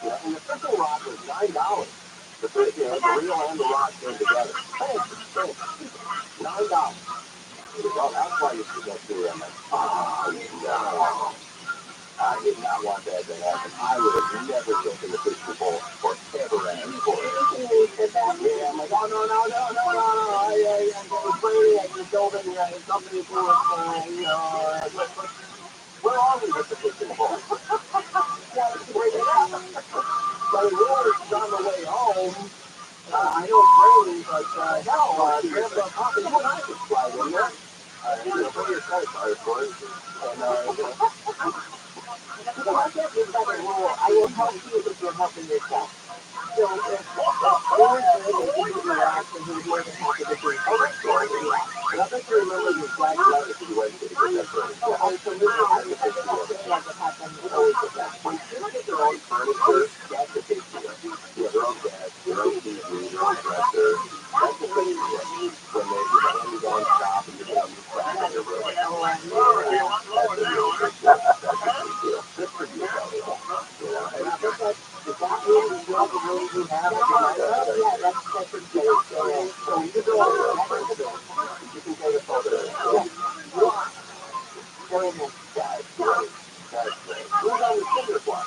Yeah, and the fishing rod was $9. The reel and the rod came together. $9. He goes, oh, that's why you should go through it. I'm like, oh, no. I did not want that to happen. I would have never taken the fishing pole or ever asked for it. Yeah, I'm like, oh, no. I was waiting. I just told him, something to do with, where are we with the fishing pole? Yeah, it's great. So we were on the way home. I know it's raining, but no, grab a coffee. You and I could slide in there. Bring your credit card, of course. And, so I get this other rule. I will help you if you're helping yourself. So if we were saying that you were asking who more than happy to do public story, and I bet you remember the exact letter you went to get that story. Oh, absolutely. I was just saying like it happened always with that. When kids get their own furniture, that's a big deal. Their own desk, their own TV, their own dresser. That's a big deal. When they go and shop and you know you crack in your room. Oh, I know. That's a really big deal. That's a big deal. Good for you, buddy. And I think that if that really is not the rule you have, yeah, that's pretty good. So you go over there, you can take a photo. Yeah. Go ahead. That's great. That's great. Who's on the cinder block?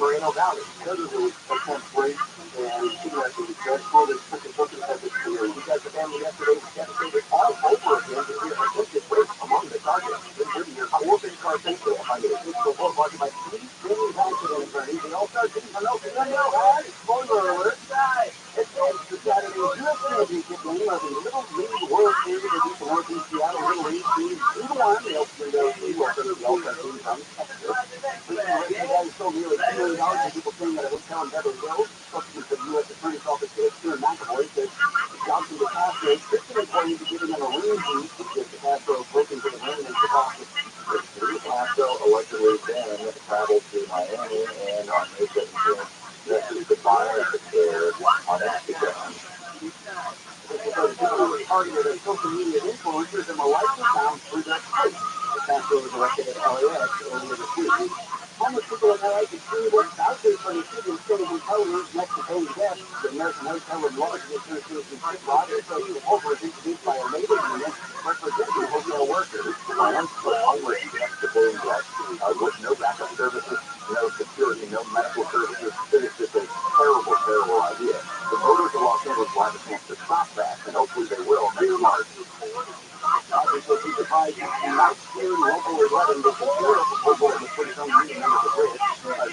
Moreno Valley. Another really excellent place, and interesting because for this cooking has its theory. We got the family yesterday devastated all over again to hear attempted rape among the targets. In 30 years, orphan car thankfully I find it a full market by 3 million accident attorneys. They all start getting from no, spoiler alert, guys. It's the Saturday U.S. Championship game of the Little League World Series that beat the Northeast Seattle Little League team 2-1. They opened the league welcome to the All-Star team from Texas. Recently, guys sold nearly $2 million to people staying at a hotel in Beverly Hills. Spokesman for the U.S. Attorney's Office, Stuart McAvoy, said Johnson DeCastro assisted employees in giving them a room key because DeCastro broke into the room and took off the Castro allegedly then traveled to Miami and on May 17th, messaged the buyer of the shares on Instagram. Targeted as social media influencers and were likely found through their posts. DeCastro was arrested at LAX earlier this week. Homeless people in LA can see what vouchers for receiving city hotel rooms next to paying guests. The American Hotel and Lodge Association Chip Rogers said the proposal was introduced by a labor union representing hotel workers. Plans for homeless guests to paying guests with no backup services, no security, no medical services. It is just a terrible, terrible idea. The voters of Los Angeles will have a chance to stop that, and hopefully they will next March. Obviously, be surprised if you not hear local 11 to secure a proposal that was put its own union members at risk.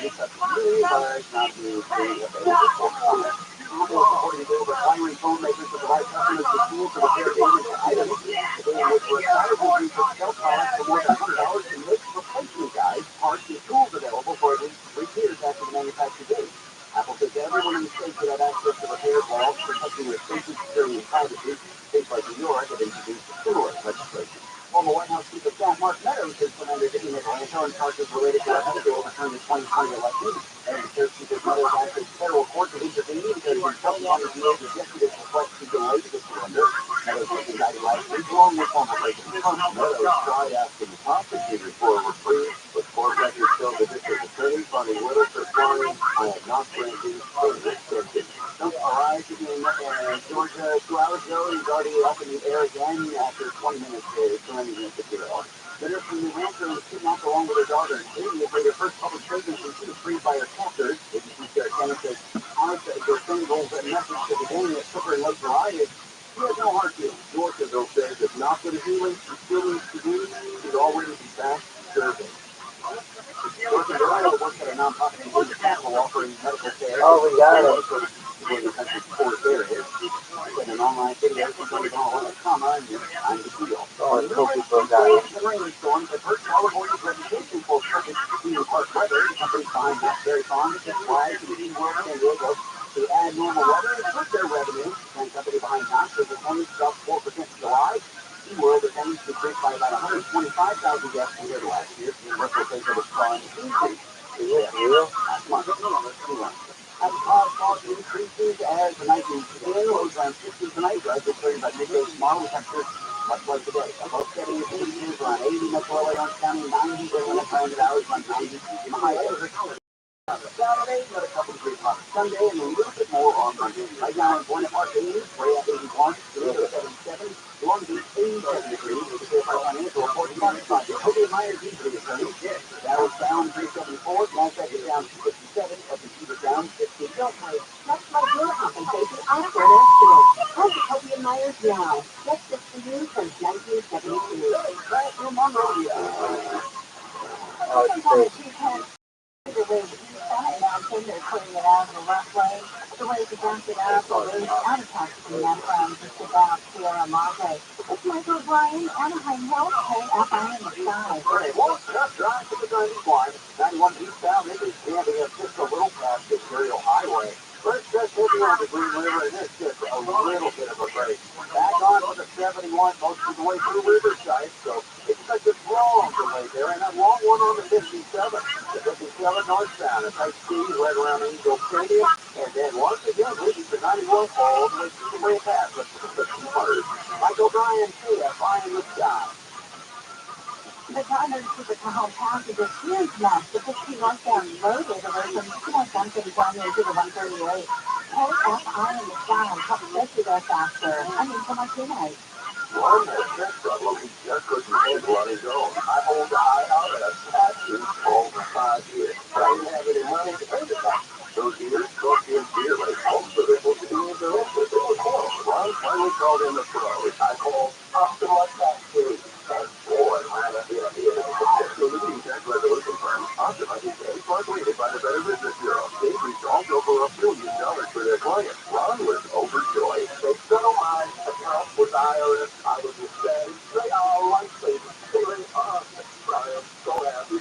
It's up to you, but not being free available for comment. Still supporting bill requiring phone makers to provide customers with tools to repair damaged items. The bill would require companies to sell products for more than $100 to make replacement guides, parts, and tools available for at least 3 years after the manufacture date. Apple says everyone in the state should have access to repair walls, protecting their safety, security, and privacy. States like New York have introduced similar legislation. Former White House Chief of Staff Mark Meadows has demanded that Atlanta on charges related to Russia to overturn the 2020 election. And the Chief of Meadows asked the federal court to intervene because the Shelby County DA rejected his request to delay the surrender. Meadows was indicted last week along with former President Trump. Meadows tried asking prosecutors for a reprieve, but court records show the district attorney finding little for flying. I have not granted an extension. Arrived in Georgia 2 hours ago. He's already up in the air again after 20 minutes surrendering his material. Bitter from New Hampshire was kidnapped along with her daughter and baby. Made her first public statement since she was freed by her captors. ABC Sarah Kenneth says, their single message to the gang that took her in late July is, she has no heart to. Georgiaville says it's not for the healing, she still needs to do. She's already been fast serving. Working Delilah works at a nonprofit in the capital offering medical care. Oh, we got it. In the country's poorest areas. In an online video, she's going to go on a comma and I'm the deal. Oh, it's cookie for guys. The rainstorms have hurt California's reputation for perfect theme park weather. The company behind Berry Farms, Six Flags, and SeaWorld San Diego to add normal weather and hurt their revenue. The company behind Knox says attendance dropped 4% in July. SeaWorld attendance decreased by about 125,000 guests compared to last year. Universal says that it's trying to increase. Is it real? Last month. As cost increases as the night moves in, lows around 60 tonight. Drive this by midday tomorrow. Temperatures much like today. Above 70 temperatures around 80. Metro LA Orange County 90. During the planned hours around 90. In the high Saturday, another couple degrees hot. Sunday, and a little bit more on Monday. Right now in Buena Park, 80, way up 81, Toledo 77, Long Beach 87 degrees. The Fairfield Financial report 45. Toby Myers easily returning. Dow is down 374. Nasdaq is down 57. S&P is down 50. Let's like your compensation after an accident. Call Toby Myers now. That's just for you since 1972. Classroom on rodeo. Oh, it's great. The way that you imagine they're putting it out in the left lane, the way to dump it up, or there's out of taxi from just about Sierra Madre. It's Michael O'Brien, Anaheim Health, KFI in the sky. Okay, well, just drive to the 91. 91 eastbound, maybe standing up just a little past the Imperial Highway. First, just looking on the Green River, and it's just a little bit of a break. Back on for the 71, most of the way through Riverside, so expect a long delay there, and a long one on the 57. The 57 northbound, a tight speed right around Angel Stadium, and then once again, leading to 91 all the way through the way past the 51st. Michael Bryan, KFI in the sky. The primary super home pass is a huge mess. The 15 northbound loaded away from 217 down there to the 138. KFI in the sky, help get you there faster. I mean, for my teammates. Ron has that problem. He just couldn't handle on his own. I hold the IRS taxes all 5 years. But I didn't have any money to pay the tax. Those years cost him dearly. Most of it was being directed. Ron finally called in the pros. I called Optima Tax Team. And boy, man, I did. So the leading tax resolution firm, Optima, is rated by the Better Business Bureau. They resolved over $1 billion for their clients. Ron was overjoyed. They settled my account with IRS. I was ecstatic. They all like me. They were Brian, so happy.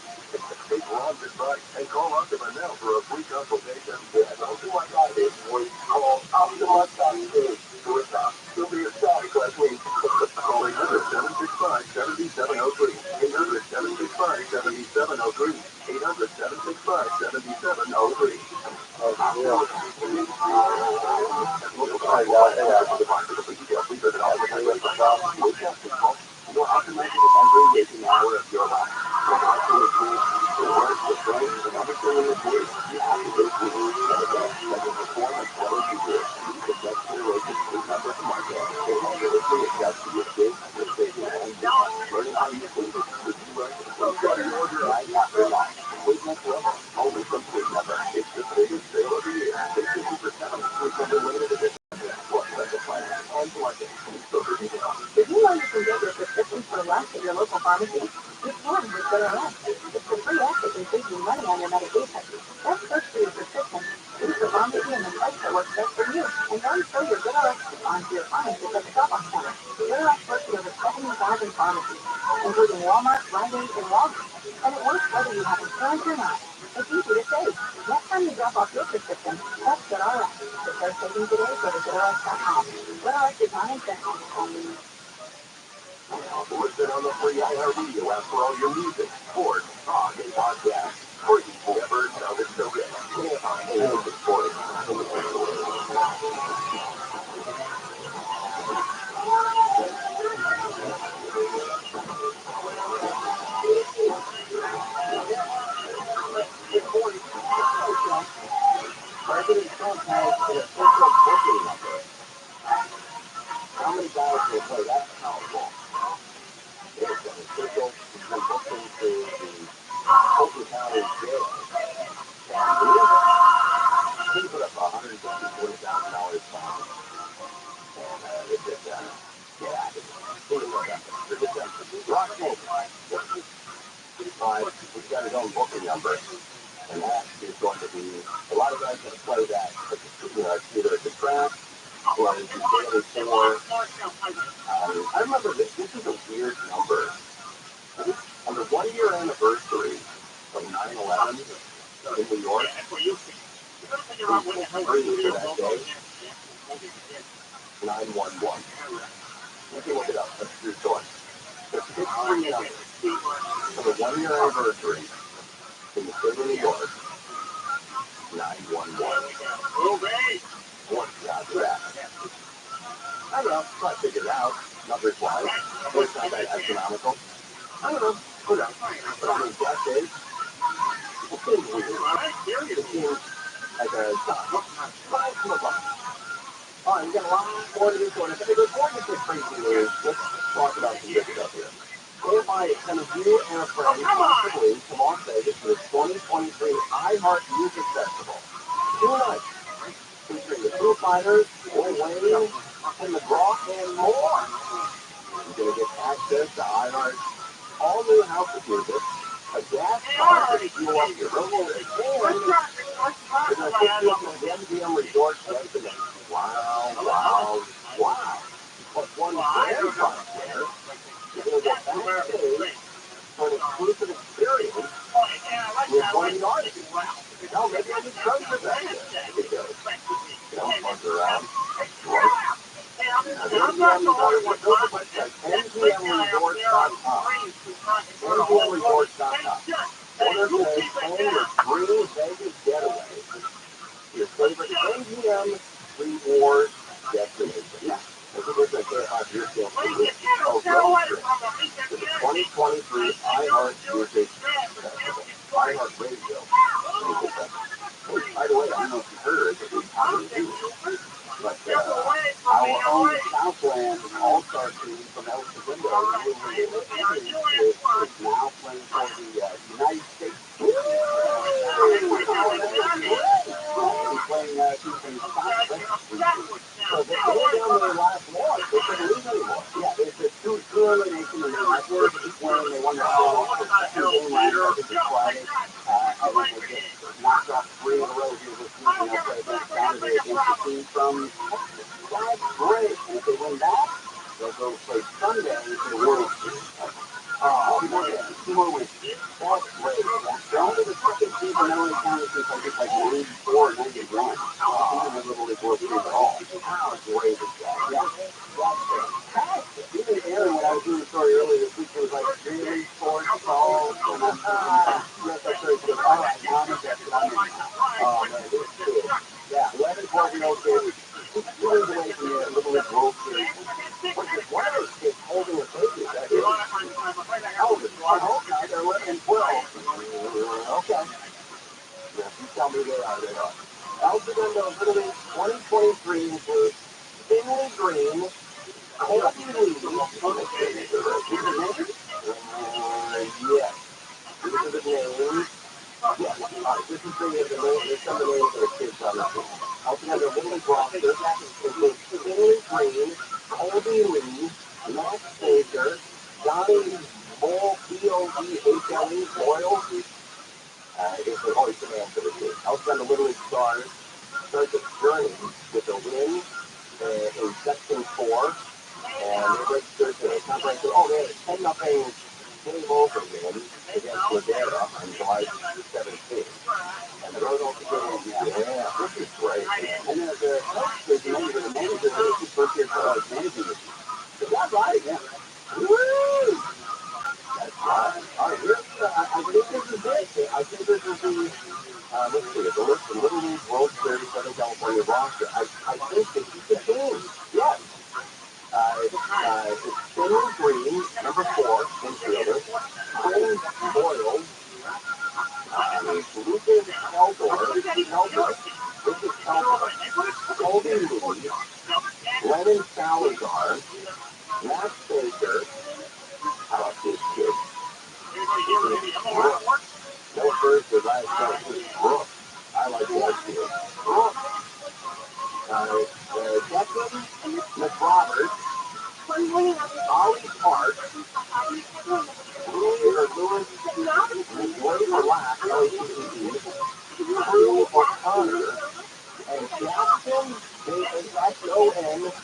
Take Ron's advice and call Optima now for a free consultation. Yeah, don't do like I did, boy. Call Optima Tax Team. Do it now. You'll be ecstatic like me. Call 800-765-7703. 800-765-7703. 800-765-7703. You're optimizing every waking hour of your life. The watching the kids, the work, the friends, and everything in between. You have to go through the best that will perform as well as you do. Use the next generation sleep number to market. It automatically adjusts to your kids, your saving, and business. Learning how you sleep is the new right to sleep better. Night after night. Sleep Next Level. Only from Sleep Number. It's the biggest sale of the year. Take 50% on Sleep Number limited edition. Plus special plans and selecting. Did you know you can get your prescriptions for less at your local pharmacy? You can with ViralRabbi. It's a free app that can save you money on your medication. Just search for your prescription, choose the pharmacy and the price that works best for you, and then show your ViralRabbi coupon to your pharmacist at the drop-off center. ViralRabbi works with over 70,000 pharmacies, including Walmart, Rite Aid, and Walgreens, and it works whether you have insurance or not. It's easy to save. Next time you drop off your prescription, test ViralRabbi. To start saving today, go to ViralRabbi.com. ViralRabbi is not insurance. Listen on the free iHeartRadio app for all your music, sports, talk, and podcasts. Free. Never sounded so good. Music sports. President Trump has an official booking number. How many guys will play that Powerball? It's an official booking to the Fulton County Jail. And he put up $140,000 fine. And it's just, yeah, he's got his own booking number. And that is going to be, a lot of guys are going to play that, it's either at the track or it's daily for. I remember this is a weird number. On the 1-year anniversary of 9/11 in New York, for that day, 911. You can look it up. That's a true story. The 6 numbers for the 1-year anniversary in the city of New York, 911. What's that? I don't know. I figured it out. Numbers wise. It's not that astronomical. I don't know. Who knows? But on these black days, it seems weird. It seems like a sign. Sign from above. All right, we got a lot more to do for us. Before we get crazy news, let's talk about some good stuff here. AFI is sending you and a friend possibly to Las Vegas for the 2023 iHeart Music Festival. 2 nights featuring the Foo Fighters, Lil Wayne, and McGraw, and more. You're going to get access to iHeart's all-new house of music, a gas card to fuel up your road, and you're going to pick you up at the MGM Resort destination. Wow. But one grand prize there, you're going to get backstage for an exclusive experience with one of the artists. Now, maybe I can show you that. Fuck around. MGMResorts.com. MGMResorts.com. Order today, plan your dream Vegas getaway. Your favorite MGM this week, and they'll play against Saturday against the team from Texas. That's great. And if they win that, they'll go play Sunday in the World Series. Oh, two more weeks. That's great. They're only the second team in LA County since I think like 94 or 91. Even the Little League World Series at all. How great is that? Yeah. That's fantastic. Even Aaron, when I was doing the story earlier this week, it was like, really, sports, golf, and I'm yes, that's right. He goes, all right, now I'm invested. I'm in now. Oh, man, this kid. Yeah, 11, 12-year-old kids, 6 years away from the Little League World Series. One of those kids holding a baby. That is. Oh, I hope not. They're 11 and 12. Okay. Yeah, you tell me they are. They are. El Segundo Little League 2023 includes Finley Green, Colby Lee. These are names? Yes. These are the names. Yes. All right. This is the name. There's some of the names of the kids on the team. El Segundo Little League roster includes Finley Green, Colby Lee, Max Baker, Johnny Boyle, Boyle, Boyle. Is the voice man for the team. Outside the Little League Stars starts its journey with a win in Section 4, and they registered to contract. Oh, they had a 10-0 game over win against Ladera on July 17th. And the road also getting, yeah, this is great. And then the coach, the manager, this is first year managing this. So that's right, yeah. Woo! That's right. All right, here's, I believe this is it. I think this is the, let's see, the list of Little League World Series Southern California roster. I think this is the team. Yes. It's Finley Green, number 4, infielder. Quinn Boyle. Lucas Eldor. Lucas Eldor. Colby Lee. Lennon Salazar. Max Baker. How about this kid? No first or last name. Brooks. I like that kid. Brooks. Declan McRoberts. Ollie Park. Lewis Black, LACCE. Drew O'Connor. And Jackson Jackson Taylor.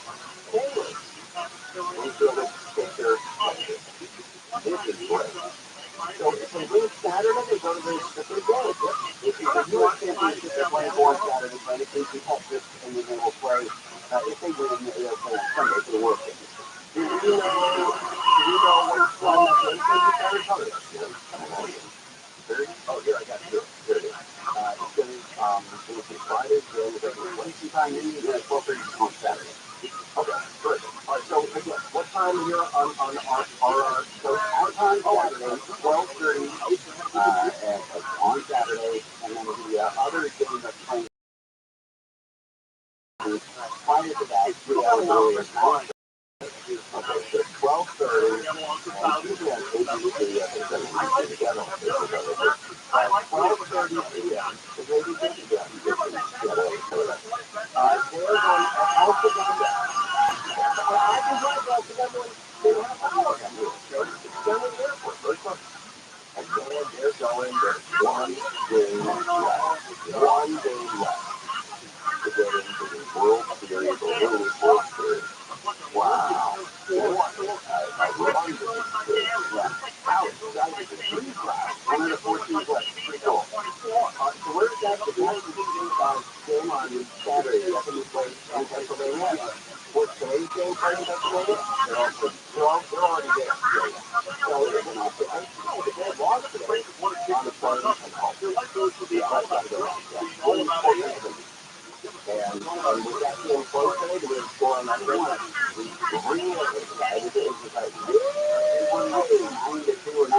Infielder, pitcher, catcher. This is great. So if they win Saturday, they go to the third game. If the U.S. Championship, they're playing for Saturday, but if they beat Texas, and then they will play, if they win, they'll play Sunday for the World Championship. Do we know which one the game is? Third? Oh, here, I got it. Here it is. It was Friday, Wednesday time, meeting at 12:30 on Saturday. Okay, good. All right, so again, what time here on our so our time Saturday, 12:30 on Saturday, and then the other game that's playing prior to that, 3 hours earlier. Okay, so 12:30, and usually on ABC, I think that's together. 12:30 p.m. is maybe good together. They're going to also go down. I can drive out to them when they don't have to work on you. It's down at the airport, very close. And then they're going, there's one game left. One game left to get into the World Series, or Little League World Series. Wow. I love this. Yeah. How exciting. The three class. One of the 14 left. Pretty cool. So where's that? The game on Saturday, second place in Pennsylvania. What's today's game playing in Pennsylvania? They're already there. So they're going to have to, they lost today on the plane and home. Yeah, that's got to go. Yeah. Only 4 games. And with that game close today, we didn't score on that game. We really excited. It was like 9-2 or 9-3,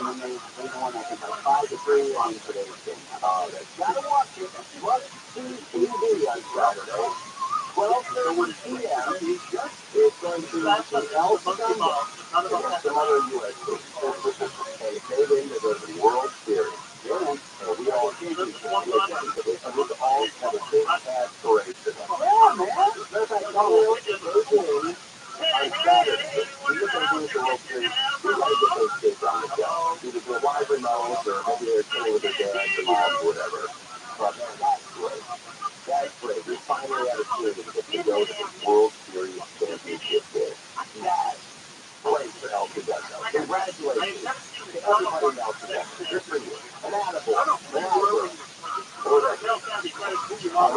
and then they won, I think, like 5-3 on today's game. Gotta watch it. Must see TV on Saturday. 12:30 p.m. It's going to be El Segundo against another U.S. team. And if they win, they go to the World Series. Then we all all have a big aspiration. Yeah, man. There's that color on Saturday. We're going to do the World Series. We got to get those kids on the show. Either do a live remote or maybe they're chilling with their dad, their mom, or whatever. But that's opportunity to go to the World Series championship game. Yes. Great for El Segundo. Congratulations to everybody in El Segundo. Good for you. An attaboy. An attaboy. We're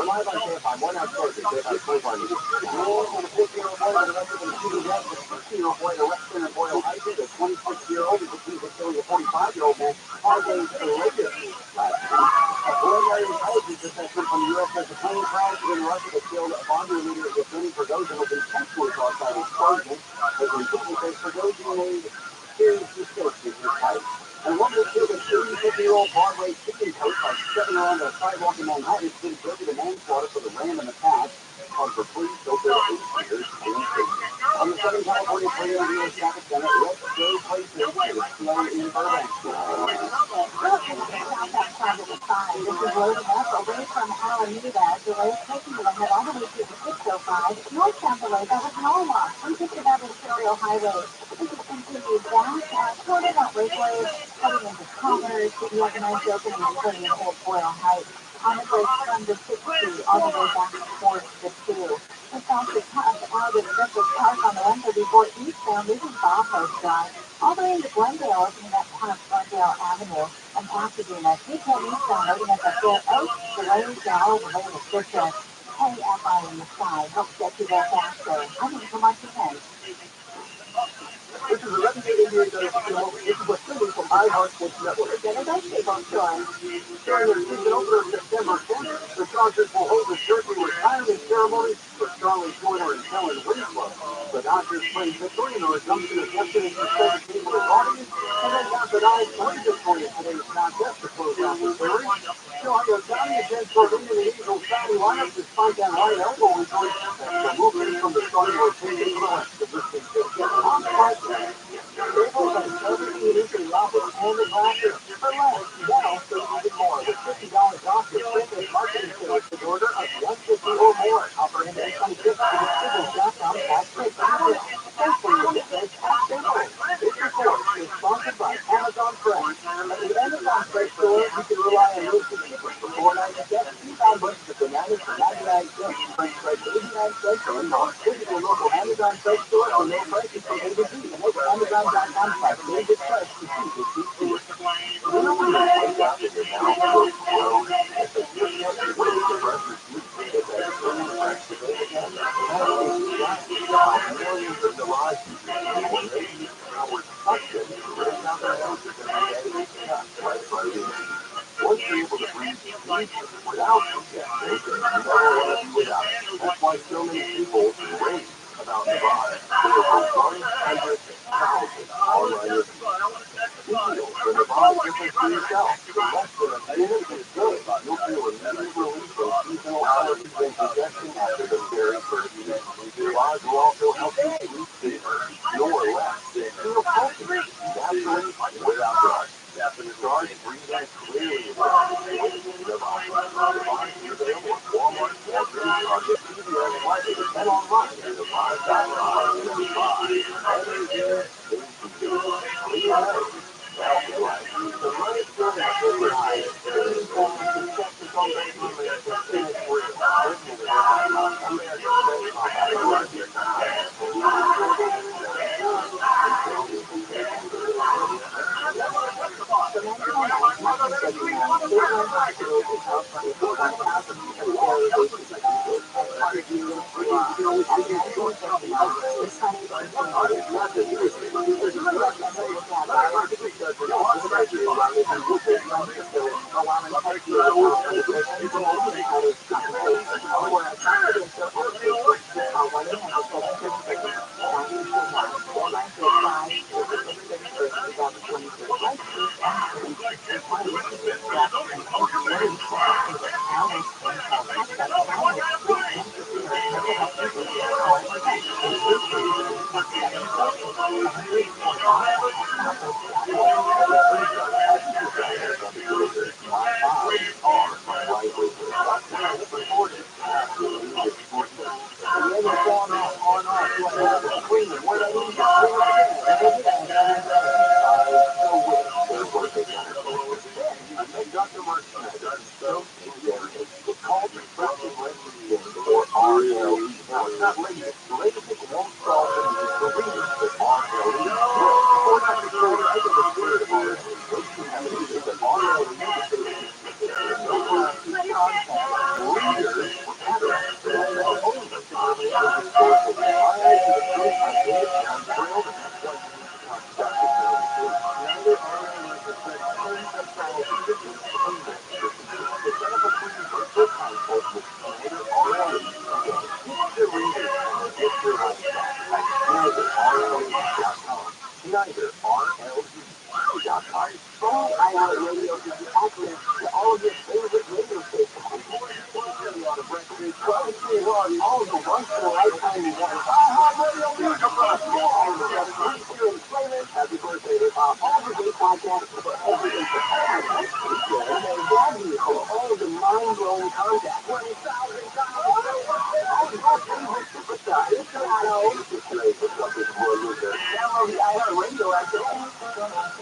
live on KFI. One out short. KFI Sports on you. And a 50-year-old boy was arrested in shooting death of a 60-year-old boy arrested in Boyle Heights. A 26-year-old is accused of killing a 45-year-old man 5 days later last week. A preliminary intelligence assessment from the U.S. says the plane crash in Russia that killed Wagner leader Yevgeny Prigozhin was intentionally caused by the explosion. As the indictment says, Prigozhin made serious mistakes in his fight. And one was killed an 86-year-old Broadway chicken coat by stepping around a sidewalk in Manhattan. It's been guilty to manslaughter for the random attack. On for police over 8 years in prison. On the Southern California Freeway and U.S. Traffic Center, let's go places to display in Burbank. South outside of the sign. This is loading up away from Alameda. Delays taking the head all the way to the 605. Northbound delays over Panama. 157 Imperial Highway. This is continued downtown, sort of on Lakewood, heading into Commerce. You have a nice opening and putting in Old Boyle Heights. On the way from the 60 all the way back towards the 2. It's also cut out of Griffith Park on the 134 eastbound. This is Bauhaus Drive. All the way into Glendale, opening up past Glendale Avenue and Pasadena. 210 eastbound, loading up at Fair Oaks. Delays now all the way to Citrus. KFI on the side. Helps get you there faster. I'm in for Martinez. This is 1188 WCO. This is a Cindy from iHeart Sports Network. Dinner does keep on showing. During their season opener September 10th, the Chargers will hold the jersey retirement ceremony for Charlie Porter and Kellen Winslow. The Dodgers played victory in the resumption of yesterday's suspended game with audience, and they got the Dodgers playing victory in today's contest to close out the series. Shohei Ohtani against Corbin in the Eagles' starting lineup despite that right elbow injury. The movement from the starting rotation for the rest of this season. On the podcast, tables and service heaters in the office and the classroom. For less, now save even more with $50 off your business marketing services order of $150 or more. Offer ends May 26th to the Civil.com/email. Thanks for your business at Simple. This report is sponsored by Amazon Fresh. At the Amazon Fresh store, you can rely on roasted chicken for $4.97, $2 for bananas for 99 cents, French fries for 89 cents, and more. Visit your local Amazon Fresh store for no prices from A to Z. And look at Amazon.com/DavidFresh to see this week's deal. You know when you wake up and your mouth feels closed, and the disconnect is waiting to brush your teeth to get that clean, fresh today again? That's exactly why millions of garage users will make these hours suction to rinse out their houses every day just like brushing teeth. Once you're able to breathe easily without congestion, you never want to be without it. That's why so many people rave about Nevada. There are over 100,000 online reviews. Feel the Nevada difference for yourself. In less than a minute is good. You'll feel immediate relief from seasonal allergies and congestion after the very first use. Nevada will also help you sleep deeper, snore less, and feel healthy, naturally, without drugs. Start breathing clearly with Nevada. Nevada is available at Walmart, Walgreens, Target, CVS, Target, and online at Nevada.com. Nevada. Better here, tasty. Clean head. Healthy life. The money still has to rise. These successes on the human is real. Listening to this, American Best Combat The 1909 Cleveland Hospital is now funded for 1,000 sterilization procedures as part of Union Free. At 1959, this funding continued. The U.S. Embassy is now biologically surgery at University of Maryland one facility, allowing FDA authorization for over-the-counter compensation. Whereas confidential applications to call 1-800-733-9229. Deadline to apply September 31st, 2023. Life is uncertain. Requires steps and engineering with Alice and hashtag Alice with Interfere Mental Health Behavior or PET and Safety 774-734-5 or Wi-Fi are my way. not LASIK. LASIK won't solve the need for readers that RLE will. Before I get started, I get scared of RLE. Most people have an issue, but RLE is a no glasses, contact, readers, or cataracts. So that's the only physical source of eyes to the truth. I hate it, and I'm thrilled, and that's why you need to talk to Dr. Tony too. Neither RLE has spent tens of thousands of these painless procedures. To set up a free virtual consult with Schneider RLE today, get your readers and get your eyes back at SchneiderRLE.com. SchneiderRLE.com. Strong iHeartRadio gives you access to all of your favorite radio stations. Really out of breath. All of the once in a lifetime events. iHeartRadio music festival. All of the best free series playlists. Happy birthday, hip hop. All the great podcasts for everything for everyone. And Rabbi for all of the mind-blowing content. 20,000 times. All of your favorite superstars. Download the iHeartRadio app today.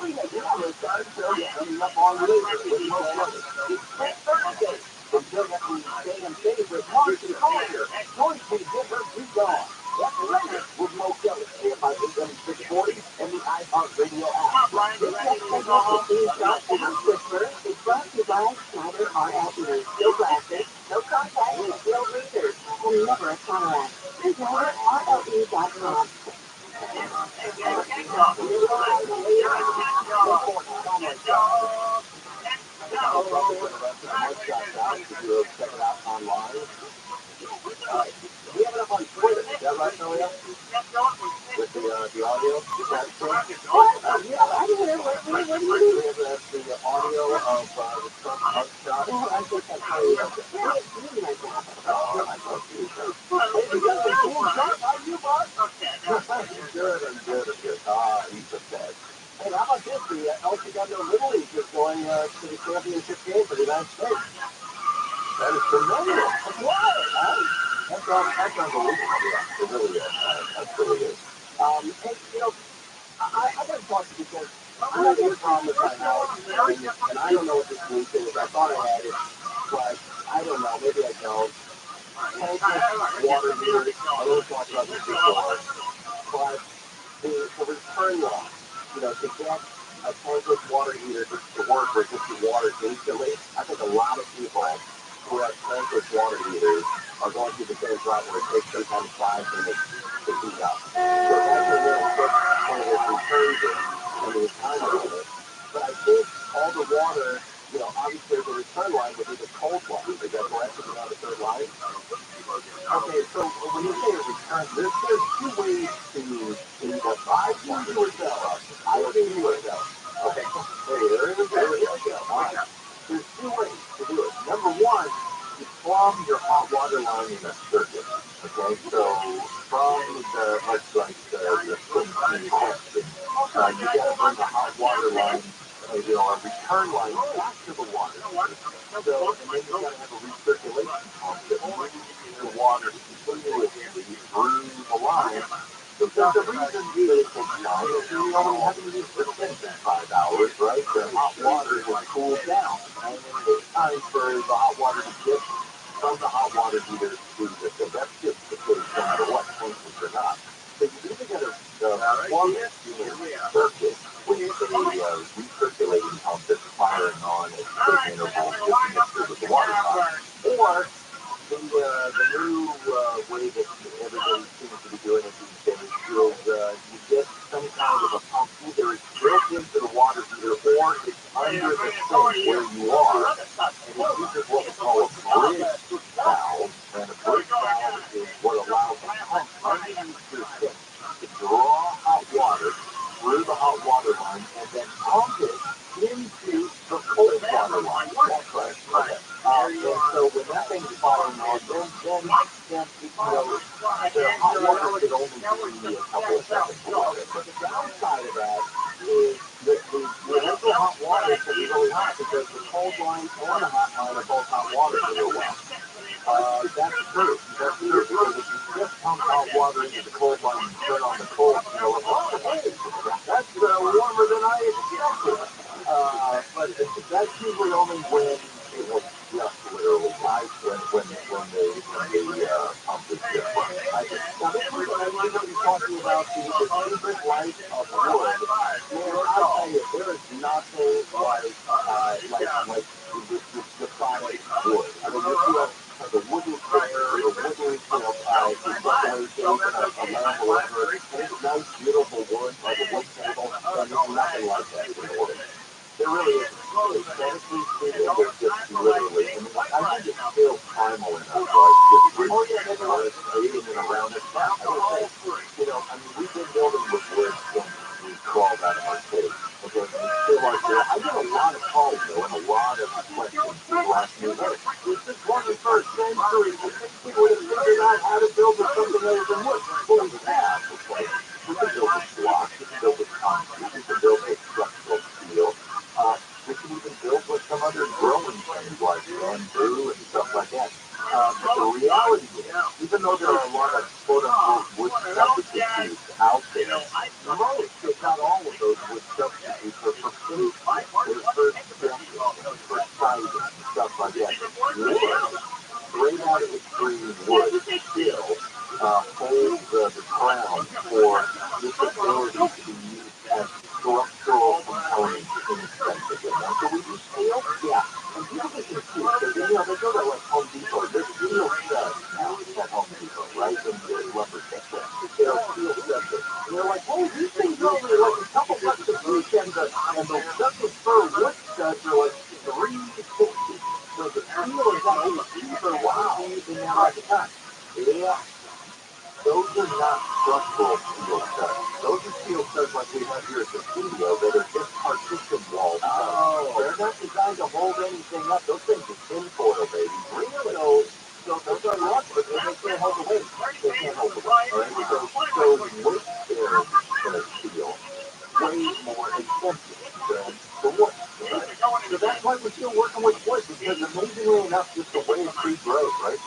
We make never start show you coming up on later with most others. It's Print Thursday. From WFC and favorite Mark and Collier. Join me, Giver, keep going. That's later with Mo Kelly. AFI 640 and the iHeartRadio app. This next segment is being shot for the Whisper. It's brought to you by Schneider RLE. No glasses, no contact, no readers, and never a cataract. SchneiderRLE.com. Check it out online. We have it up on Twitter. Is that right, Maria? With the audio? That's correct. Yeah, I hear. What do you mean? We have the audio of the Trump mugshot. Yeah, I think that's how you have it. Really nice to have it. Oh, I love you. Hey, you got some cool stuff. How are you, bud? I'm good. He's the best. Hey, how about this? The El Segundo Little League is going to the championship game for the United States. That is phenomenal. That's wild, huh? That's unbelievable. Yeah, it really is. That really is. And, I got to talk to you because I'm having a problem with my house, and I don't know what this solution is. I thought I had it, but I don't know. Maybe I don't. Tankless water heaters. I don't talk about this before, but the return line, to get a tankless water heater to work with just the water instantly, I think a lot of people who have tankless water heaters are going through the same problem where it takes sometimes 5 minutes to heat up. So that's a real quick kind of return thing and the timer on it. But I think all the water, obviously the return line would be the cold line. Is that correct? Is it on the third line? Okay, so when you say a return, there's 2 ways to heat up. I do it though. I do it though. Okay, there it is. There we go. All right. There's 2 ways to do it. Number one, you plumb your hot water line in a circuit. Okay, so from the question, you got to bring the hot water line, a return line back to the water. So, and then you got to have a recirculation pump that moves the water continuously through the line. So there's a reason that it takes time. If you only have to use for 5 hours, right? The hot water will cool down. And it takes time for the hot water to get from the hot water heater to the so that's just the case no matter what, tankless or not. So you either get a plug circuit with a recirculating pump that's firing on at certain intervals just to make sure that the water's hot, or the new way that everybody seems to be doing it these days is you get some kind of a pump, either it's built into the water heater or it's under the sink where you are, and it uses what we call a bridge valve, and a bridge valve is what allows the pump underneath your sink to draw hot water through the hot water line and then pump it into the cold water line. That's right. Okay. And so when that thing's firing on, then the hot water should only be a couple of seconds away. But the downside of that is that the local hot water can be really hot because the cold line and the hot line are both hot water for a little while. That's true. Because if you just pump hot water into the cold line and turn on the cold, oh, hey, that's warmer than I expected. But that's usually only when it will just literally ice when the pump is just. I about the secret life of wood. Man, I'll tell you, there is nothing like the solid wood. I mean, you feel like a wooden fire, a wooden, decoration, a lamp or whatever. And it's nice, beautiful wood, like a wood table, and there's nothing like that in the world. There really is. Aesthetically speaking, there's just literally, I mean, I think it's still primal enough, just creating it around us. Now, I will say, I mean, we've been building with wood since we crawled out of our cave. Okay, and we still are there. I get a lot of calls, though, and a lot of questions. People ask me, hey, is this 21st century? You think we would have figured out how to build with something other than wood? Well, we have, okay? We can build with blocks, we can build with concrete, we can build with structural steel. We can even build with some other growing things like bamboo and stuff like that. But the reality is, even though there are a lot of quote-unquote wood substitutes out there, most, if not all of those wood substitutes are for food. They're for decoration, for siding, and stuff like that. Wood, straight out of the tree wood, still holds the crown for its ability to be used as structural components inexpensively. Now, so we use steel? Yeah. And people get confused because, they go to like Home Depot. There's steel studs now at Home Depot, right? And there's lumber stuff. There are steel studs. And they're like, hey, these things are only like a couple bucks a piece, and the Douglas fir wood studs are like $3.50. So the steel is actually cheaper. Wow. In there all the time. Yeah. Those are not structural steel studs. Those are steel studs like we have here at the studio that are just partition wall studs. Oh. They're not designed to hold anything up. Those things are tinfoil, baby. Really? So those are rough, but they can't hold the weight. They can't hold the weight. All right? So weight-bearing steel way more expensive than the wood. Right? So that's why we're still working with wood, because amazingly enough, just the way a tree grows, right?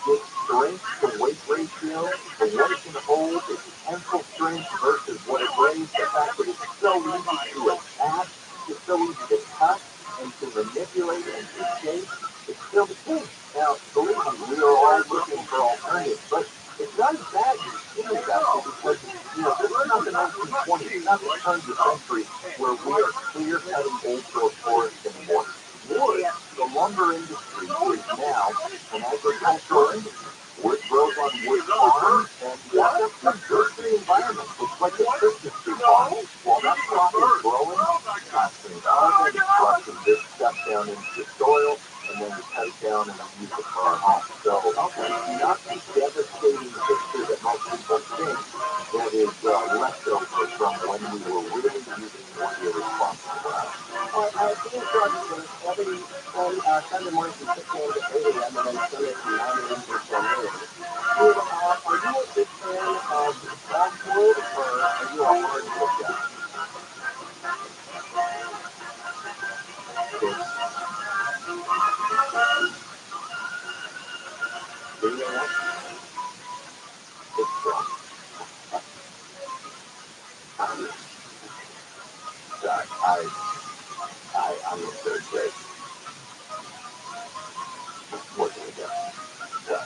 Its strength to weight ratio, and what it can hold, its tensile strength versus what it weighs, the fact that it's so easy to attach, it's so easy to cut and to manipulate and to shape, it's still the same. Now, believe me, we are all looking for alternatives, but it's not as bad as it seems, actually, because, this is not the 1920s, it's not the turn of the century where we are clear-cutting old-growth forests anymore. Wood, the lumber industry is now an agricultural industry. Wood grows on wood farms, and that's actually good for the environment. It's like a Christmas tree farm. While that crop is growing, it's capturing carbon, it's flushing this stuff down into the soil, and then we cut it down and we use it for our home. So, not the devastating picture that most people think that is left over from when we were really using wood irresponsibly. I think every Sunday morning from 6 a.m. to 8 a.m. and then Sunday from 9 a.m. to 10 a.m. Are you a big fan of softwood, or are you a hardwood guy? Do you know? It's strong. I'm in third grade. What do we do? Yeah.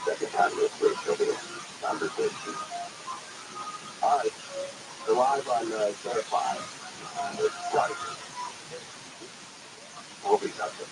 Second time this week, so number 50. All right. We're live on Certified. Right. We'll be nothing.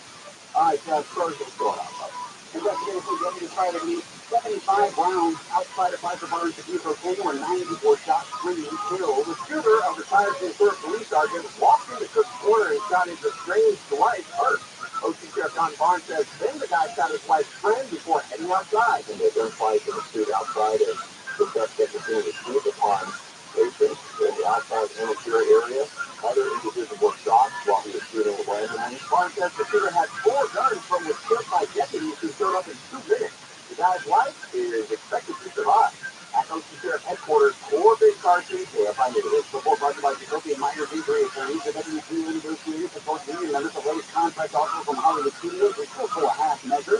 All right, first, what's going on, bud? Investigators were ready to try to meet 75 rounds outside of Piper Barnes Cathedral Stadium where 94 shots, 3 killed. The shooter, a retired Ventura police sergeant, walked into Cook's Corner and shot his estranged wife first. OC Sheriff Don Barnes says then the guy shot his wife's friend before heading outside. And they then fight in the street outside, and the suspect continued to shoot upon patients in the outside interior area. Other individuals were shot while he was shooting away. And Barnes says the shooter had 4 guns from was killed by deputies who showed up in 2 minutes. The guy's wife is expected to survive. At OC Sheriff Headquarters, 4 big car chase there. Finding the before brought by Kentucky and minor injury attorneys, the WP negotiators support union members of latest contract offer from Hollywood Studios. They still go a half measure.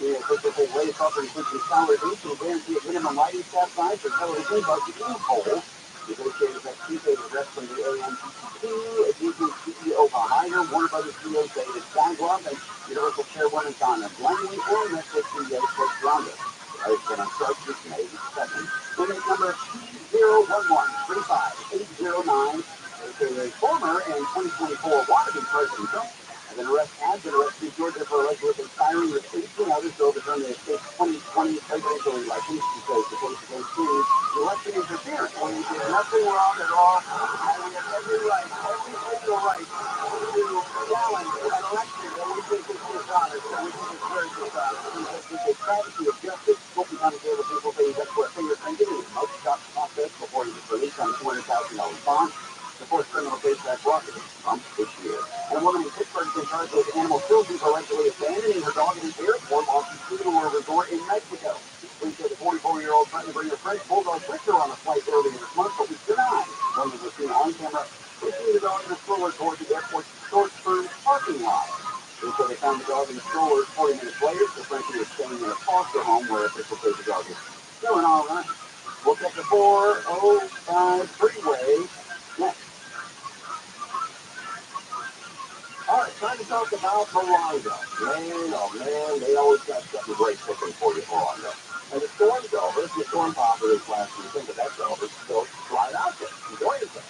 The official latest offer includes the consolidation and guarantee of minimum lighting staff size for television budget loophole. Negotiators at Tuesday addressed from the AMPP, a CEO behind her Amazon, Warner Brothers Studios, David Steinglove, and Universal Chairwoman Donna Langley, and Netflix CEO Chris Ronda. It's been on Sharp Street May 2nd. Inmate number T011358009. A former and 2024 wannabe President Trump has been arrested in Georgia for allegedly conspiring with 18 others to overturn the state's 2020 presidential election because the case against him is election interference. When he did nothing wrong at all, and we have every right, every legal right to challenge an election that we think is dishonest, that we think is very dishonest. It's a travesty of justice. Hope you come together, people say that's what fingerprinting is. Most shots process before he was released on a $200,000 bond. The fourth criminal case that brought to Trump this year. And a woman in Pittsburgh has been charged with animal cruelty for allegedly abandoning her dog in an airport while she flew to a resort in Mexico. Police said the 44-year-old threatened to bring her French bulldog with her on a flight earlier this month, but was denied. Woman was seen on camera pushing the dog in a stroller toward the airport's short-term parking lot. They said they found the dog in the stroller 40 minutes later. The Frenchie was staying in a foster home where officials say the dog is doing all right. We'll check the 405 freeway next. All right, time to talk about Morongo. Man, oh man, they always got something great cooking for you, Morongo. And the storm's over. The storm popper this last weekend, but that's over. So slide out there. Enjoy yourself.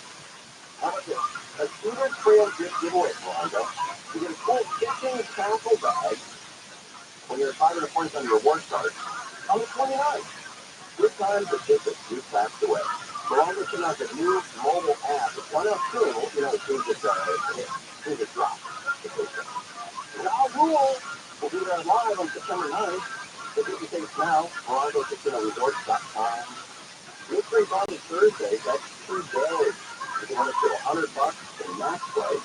How about this? A Cedar Trail gift giveaway, Morongo. You get a cool fishing tackle bag when you're at 500 points on your reward card on the 29th. Good time to visit new claps away. Morongo came out the new mobile app. It's one of two. You know, it seems it's dropped. Now Rule will be there live on September 9th. So get your tickets now. MorongoCasinoResorts.com. New free ball is Thursday. That's 2 days. You can win up to $100 in match play.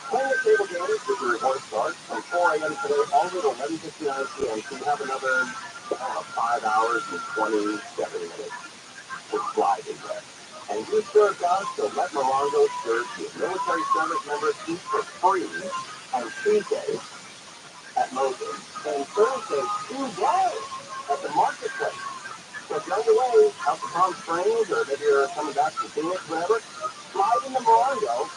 Playing the table games with your reward start from 4 a.m. today all the way to 11:59 p.m. So you have another 5 hours and 27 minutes to slide in there. And you serve us, so let Morongo serve you. Military service members eat for free on Tuesday at Moses, and Thursday, 2 days at the marketplace. So if you're on your way out to Palm Springs, or maybe you're coming back from Phoenix, whatever, slide into Morongo,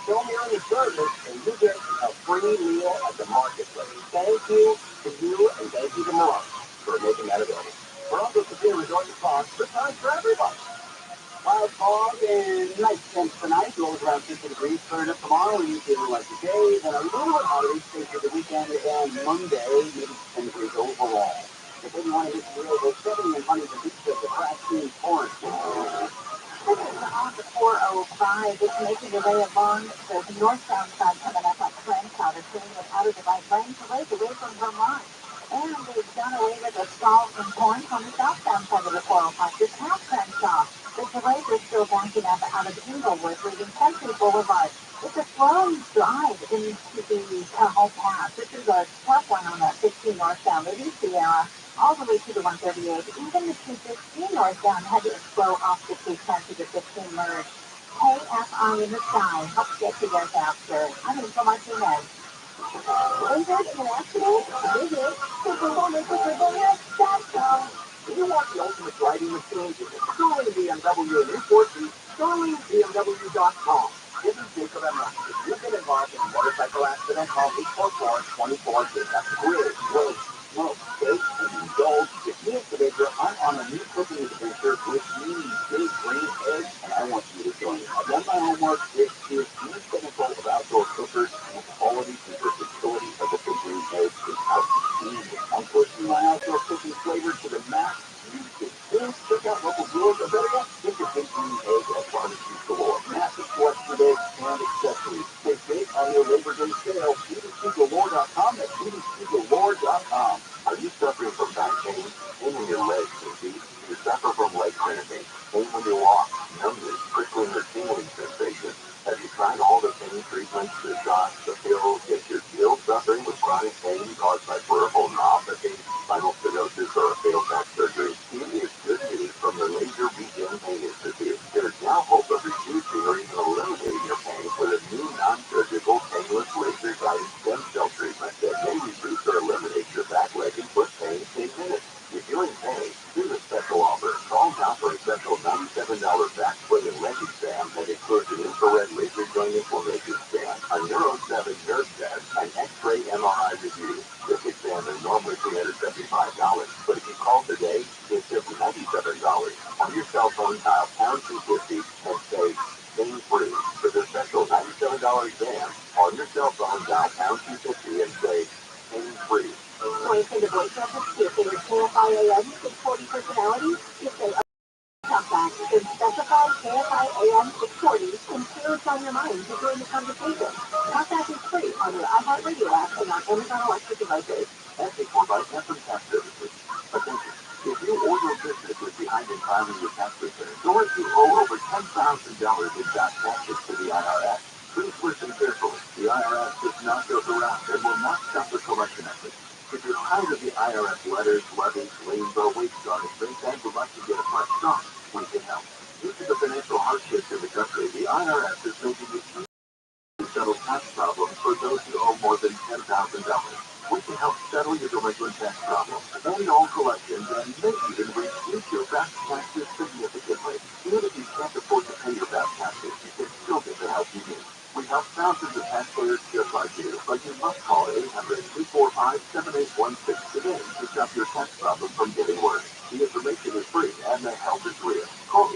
show me on your service, and you get a free meal at the marketplace. Thank you to you, and thank you to Morongo for making that available. Morongo Casino Resort and Spa, good time for everybody. Wild fog and night temps tonight, lows around 50 degrees. Turn up tomorrow, and you feel like today, then a little bit hotter each day for the weekend, and Monday, maybe 10 degrees overall. If you want to hit the real, those 70 and Huntington Beach at the crack scene torrent. This is on the 405. It's making your way along the northbound side coming up on Crenshaw. They're clearing it out of the right lane to raise away from Vermont. And they've done away with the stall in Torrance on the southbound side of the 405. Just past Crenshaw. The delays are still backing up out of Inglewood, leaving Century Boulevard. It's a slow drive into the Tahoe Pass. This is a tough one on that 15 northbound, leaving Sierra all the way to the 138. Even the 215 northbound had to slow off the 210 to the 15 merge. KFI in the sky helps get you there faster. I'm Info Martinez. Injured in an accident? Visit superwomanforgoodness.com. Do you want the ultimate driving machine? Visit Sterling BMW in Newport Beach, SterlingBMW.com. This is Jacob Emma. If you've been involved in a motorcycle accident, call 844-24. That's grid, weight, smoke, bake, and indulge. If you individual, I'm on a new cooking adventure with me, Big Green Eggs, and I want you to join me. I've done my homework. This is new technical of outdoor cookers, and the quality and versatility of the Big Green Eggs is outstanding. I'm pushing my outdoor cooking flavor to the max. You can soon check out local brewers, or better yet, get your Big Green Egg at Barbecue Galore. Massive selection of eggs and accessories. Stay big on your Labor Day sale. BDCGalore.com. That's BDCGalore.com. Are you suffering from back pain? Pain in your legs and feet? Do you suffer from leg cramping? Pain when you walk? Numbness, prickling, or tingling sensation? Have you tried all the pain treatments, the shots, the pills, yet you're still suffering with chronic pain caused by peripheral neuropathy, spinal stenosis, or a failed back surgery? Here is good news from the Laser Regen Pain Institute. There's now hope of reducing or even eliminating your pain with a new non-surgical, painless laser-guided stem cell treatment that may reduce or eliminate your back, leg, and foot pain in minutes. If you're in pain, here's a special offer. Call now for a special $97 back, foot, and leg exam that includes an infrared laser joint inflammation scan, a Neuro 7 $47 exam. On your cell phone, dial pound 250 and say, pain-free. Voice into voice message to your favorite KFI AM 640 personality. You say, talk back, then specify KFI AM 640 and share what's on your mind to join the conversation. Talkback is free on your iHeartRadio app and on Amazon Alexa devices. Ethics or by Custom Tax Services. Attention. If you or your business is behind in filing your tax returns, or if you owe over $10,000 in back taxes to the IRS, please listen carefully. The IRS does not joke around and will not stop the collection effort. If you're tired of the IRS letters, levies, liens, or wage audits, and would like to get a fresh start, we can help. Due to the financial hardships in the country, the IRS is making it easy to settle tax problems for those who owe more than $10,000. We can help settle your delinquent tax problems, end all collections, and maybe even reduce your back taxes significantly. Even if you can't afford to pay your back taxes, you can still get the help you need. We help thousands of taxpayers just like you, but you must call 800-245-7816 today to stop your tax problem from getting worse. The information is free and the help is real. Call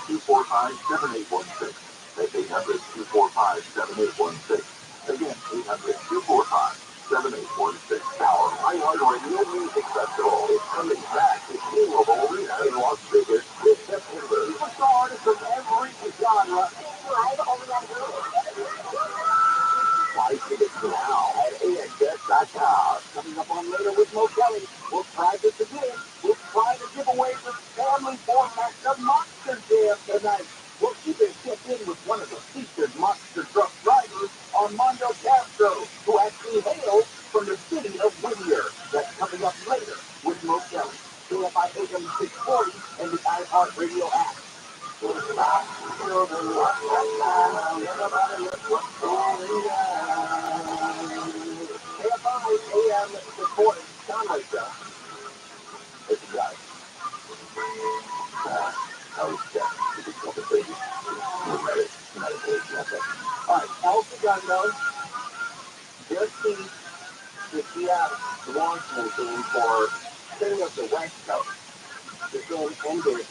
800-245-7816. That's 800-245-7816. Again, 800-245-7816. Our iHeartRadio Music Festival is coming back to T-Mobile Arena in Las Vegas this September. Superstar artists from every genre. Live only on Hulu. Buy tickets now at AXS.com. Coming up on later with Mo Kelly, we'll try this again. We'll try to give away the family format of Monster Jam tonight. We'll keep it checked in with one of the featured monster truck drivers, Armando Castro, who actually hails from the city of Whittier. That's coming up later with Mo Kelly. KFI AM 640 and the iHeartRadio app. KFI AM 640. Sound like that. Listen, guys. I was deaf. You could tell the baby. All right, El Segundo, just the Seattle, the Washington team for King of the West Coast. This game ended,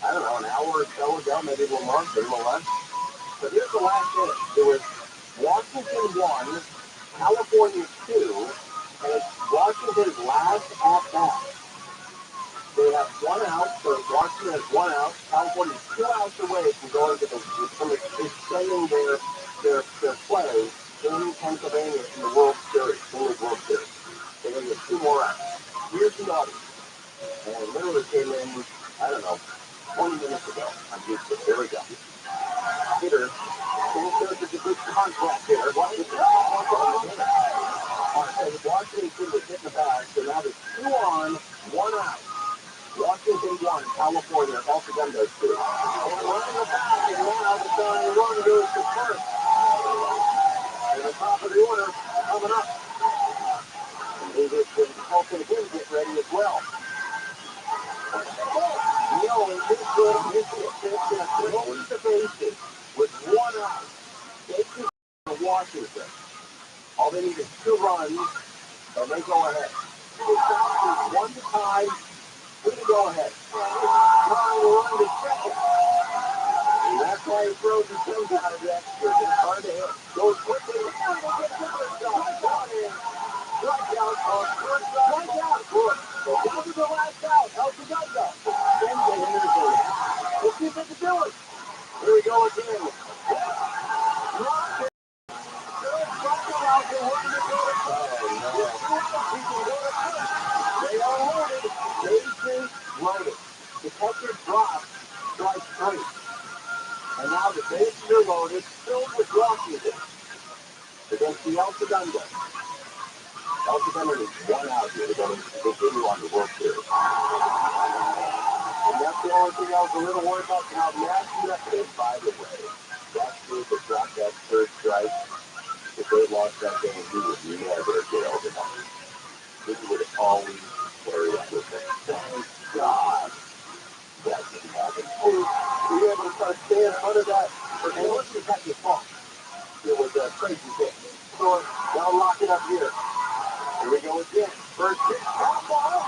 I don't know, an hour or so ago, maybe a little more, maybe a little less. But here's the last inning. It was Washington 1, California 2, and it's Washington's last at bat. They have one out, so Washington has one out. California's 2 outs away from going to from extending their play in Pennsylvania in the World Series, World Series. They're going to get 2 more outs. Here's the audience. And it literally came in, I don't know, 20 minutes ago on YouTube. Here we go. Hitter, Sanchez is a good contract hitter. Washington was hitting the bag, so now there's 2 on, 1 out. Washington 1, California, El Segundo 2. And running the back, and now the tying run goes to first. And the top of the order coming up. And he gets helping him get ready as well. Neal is good, missing a pitch, and throwing the bases with 1 out. Bases for Washington. All they need is 2 runs, and they go ahead. It's out 1 to tie. We can go ahead. Trying to run to second. And that's why he throws his things out of that. It's hard to hit. Goes quickly. Strikeout on first strikeout. Good. So down to the last out. El Segundo. Then the hitters are out. Let's see if they can do it. Here we go again. They are loaded. Bases loaded. The catcher drops. Strike 3. And now the bases are loaded, filled with Washington against the El Segundo. El Segundo is 1 out here to go to continue on the World Series. And that's the only thing I was a little worried about. How nasty that is, by the way. That's good to drop that third strike. If they lost that game, he would never get over that. He would always carry up with it. Thank God that didn't happen. We were able to start staying under that. And once you got your fault, it was a crazy hit. So now lock it up here. Here we go again. First pitch, foul ball.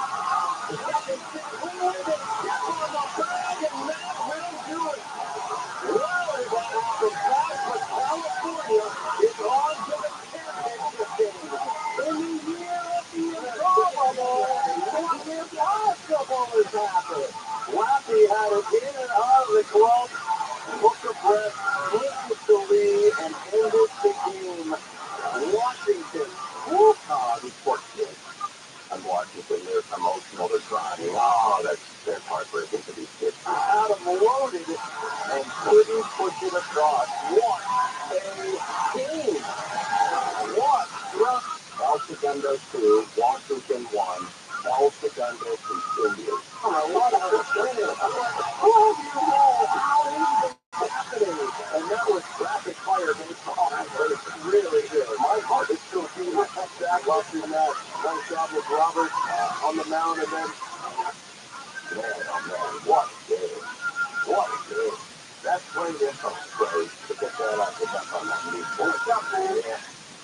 The second pitch, swing with it. Step on the bag, and Matt will do it. Well, he got off the bat, but California really good. My heart is still beating back watching that. Nice job with Robert on the mound, and then man, oh man, what a game. What a game. That's great info, Trey, to pick that up on that lead. What's up, man? Yeah.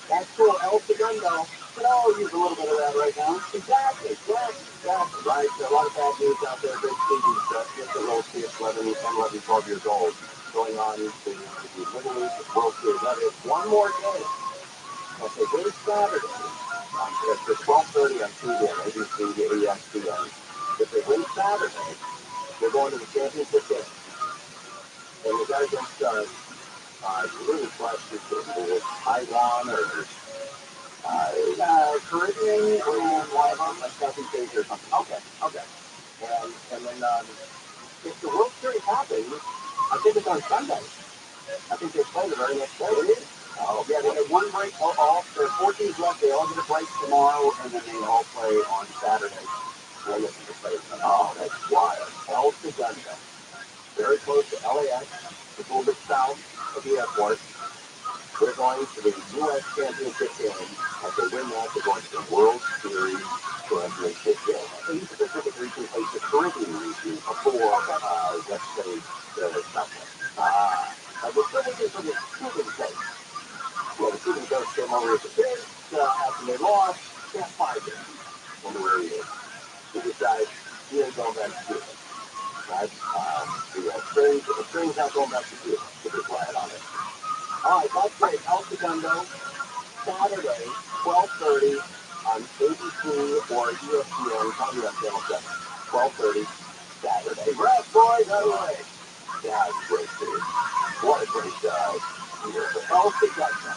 That's cool. El Segundo. Could all use a little bit of that right now. Exactly. Right. A lot of bad news out there. Big season stuff. Just the little kids, 12 years old, going on to the Little League World Series. That is one more game. Okay, win Saturday. It's 12:30 on TVN, ABC, ESPN. If they win Saturday, they're going to the championship game. And we got against really flashy team. Is it Taiwan or Caribbean and one of them, like Southeast Asia or something. Okay. And then if the World Series happens, I think it's on Sunday. I think they play the very next day. It is. Oh, Yeah, they get one break. All there are 4 teams left. They all get a break tomorrow, and then they all play on Saturday. well, listen to play. Oh, that's wild. El Segundo. Very close to LAX. It's a little bit south of the airport. They're going to the U.S. Championship game. If they win that, they're going to the World Series Championship game. Asia Pacific region plays the Caribbean region Before, let's say, the Southwest. We're still looking for the shooting coach. Yeah, the shooting coach came over as a kid. After they lost, can't find him. Wonder where he is. He decides he ain't going back to Cuba. Right? The train's not going back to Cuba, to be quiet on it. All right, that's great. El Segundo, Saturday, 12:30 on ABC or ESPN. Probably on Channel 7. 12:30 Saturday. Congrats, boys. All right. Yeah, it's great, dude. What a great year for El Segundo.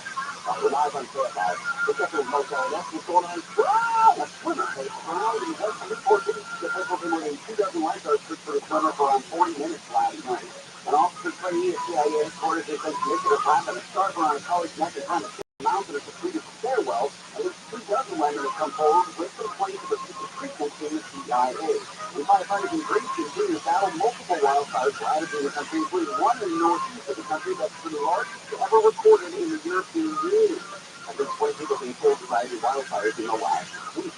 We're live on KFI. Look up in the motel, and that's what's going on. Wow! That's swimmer. They crowd and that's unfortunate. The people have been within 2 dozen lifeguards for the swimmer for around 40 minutes last night. An officer trainee at CIA headquarters has been commissioned to find a start around a college connected on the mountain of completed the stairwell, and there's 2 dozen women have come forward with complaints of abusive treatment in the CIA. And firefighters in Greece continue to battle multiple wildfires ravaging the country, including one in the northeast of the country that's the largest ever recorded in the European Union. I think 20 people being killed by the wildfires in the last week.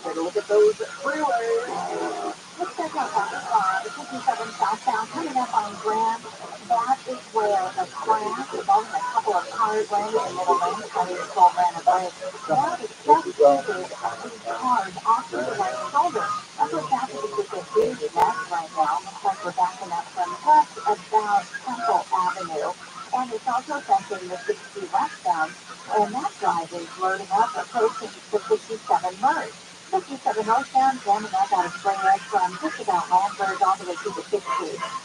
Take a look at those freeways. Let's check out the 57 southbound coming up on Grand. That is where the crash involving a couple of cars landed in middle lane, trying to slow ran a break. Now it's just injured these cars off to the right shoulder. That's what's happening with a huge mess right now. Looks like we're backing up from just about Temple Avenue. And it's also affecting the 60 westbound. And that drive is loading up, approaching the 57 merge. 57 northbound, jamming up out of Spring Ridge from just about Landberg all the way to the 60.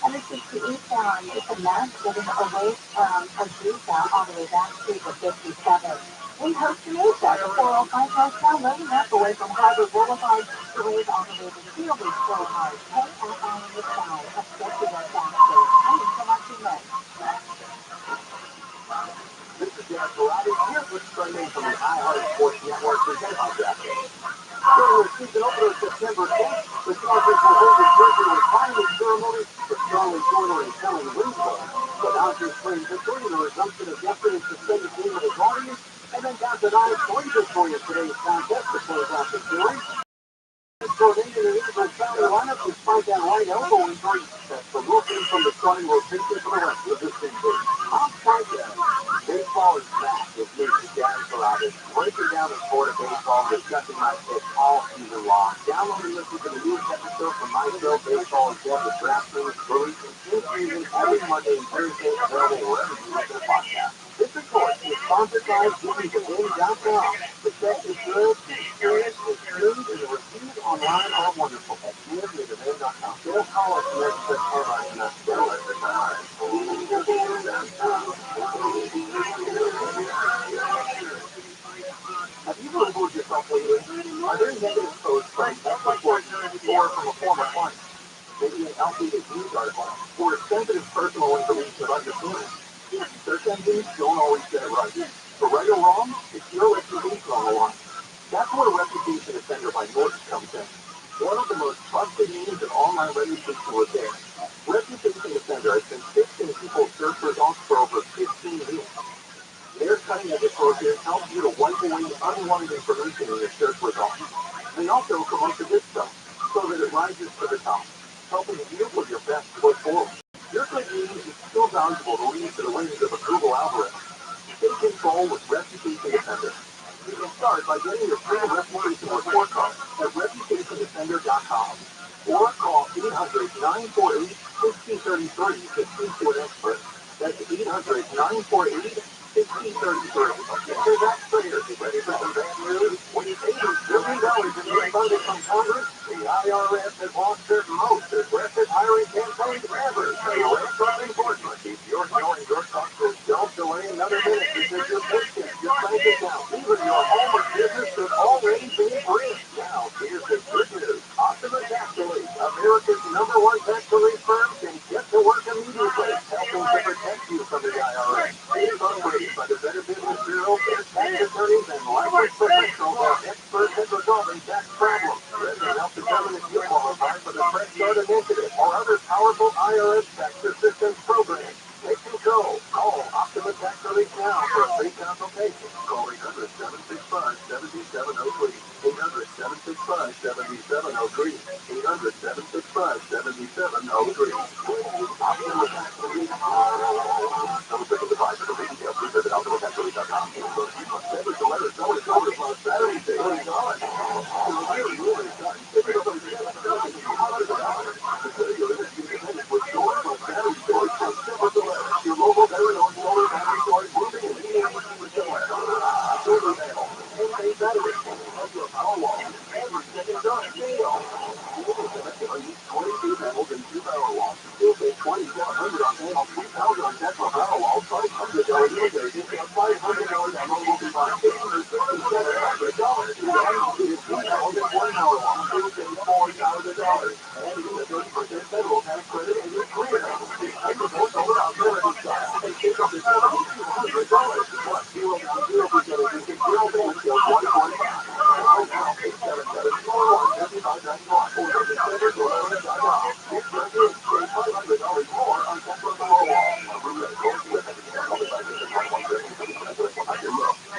And the 60 eastbound, it's a mess getting away from Azusa all the way back to the 57. In Costa Mesa, the 405 northbound loading up away from Harvard Boulevard to wave all the way to Fielding Boulevard. KFI on the side, especially our faster. Thanks so much, Amen. This is ROTHSCHILD. Here's what's trending from the iHeart Sports Network. Forget about that. During the season opener September 8th, the Chargers will hold the jersey refinement ceremony for Charlie Porter and Kelly Winslow. The Dodgers claim victory in the resumption of yesterday's suspended game of the Guardians, and then down to 9-3 victory in today's contest to close out the series. Tornado in the Eagles starting lineup despite that right elbow injury that's removed from the starting rotation for the rest of the season. Outside that, baseball is back with me, Jazz Rabbi, breaking down the sport of baseball, discussing my picks all season long. Download and listen to the newest episode from my show, Baseball is Dead, with DraftKings, released in season every Monday and Thursday, available wherever you listen to podcasts. This, of course, is sponsored by GivenToWin.com. The tech is good, the experience is smooth, and the reviews online are wonderful at GivenToWin.com. They'll call us next to Caroline, not Caroline. Have you ever moved yourself lately? Are there negative posts from reports or from a former client? Maybe an outdated news article or sensitive personal information about your feelings? Search engines don't always get it right. For right or wrong, it's your reputation on the line. That's where Reputation Defender by Norton comes in. One of the most trusted names in online reputation repair. Reputation Defender has been fixing people's search results for over 15 years. Their cutting-edge approaches help you to wipe away unwanted information in your search results. They also promote the good stuff so that it rises to the top, helping you put your best foot forward. Your good news is still valuable to lead to the wings of a Google algorithm. Take control with Reputation Defender. You can start by getting your free reputation report card at reputationdefender.com or call 800-948-1633 to speak to an expert. That's 800-948-1633. Enter that prayer. Ready for some bad news? With $80 billion in new funding from Congress, the IRS has launched their most aggressive hiring campaign ever. Electronic enforcement. If you're showing your taxes, don't delay another minute because your paycheck, your bank account, even your home or business could already be free. Now, here's the good news. Optima Tax Relief, America's #1 tax relief firm, can get to work immediately, helping to protect you from the IRS. It's operated by the Better Business Bureau. Their tax attorneys and licensed professionals are experts at resolving tax problems. Let them help determine if you qualify for the Fresh Start Initiative or other powerful IRS tax assistance programs. Take control. Call Optima Tax Relief now for a free consultation. Call 800-765-7703. 800-765-7703. 800-765-7703. Optima Tax Relief. Some special advice for the details. Please visit OptimaTaxRelief.com. Send us a letter. Tell us over for Saturday. Really gone. Really done. Your local veteran owned solar battery storage roofing and heating industry with Delaware. Solar panel. Same battery. Your power wall. Every second done. Sale. Use 22 panels and 2 power walls. You'll save $2,700 on panels, $3,000 on Tesla power walls, $500 military discount, $500 on mobile device, $867. You get 2 panels and 1 power wall. You'll save $4,000. And you get a 30% federal tax credit and your career. Solar authority style. And save up to $7,200. Plus 0 down, 0% interest, and 0 payments till 2025. Call now, 877-401-7591 or visit SenderSolarInc.com. Get your bid, save $500 more on Tesla Powerwall.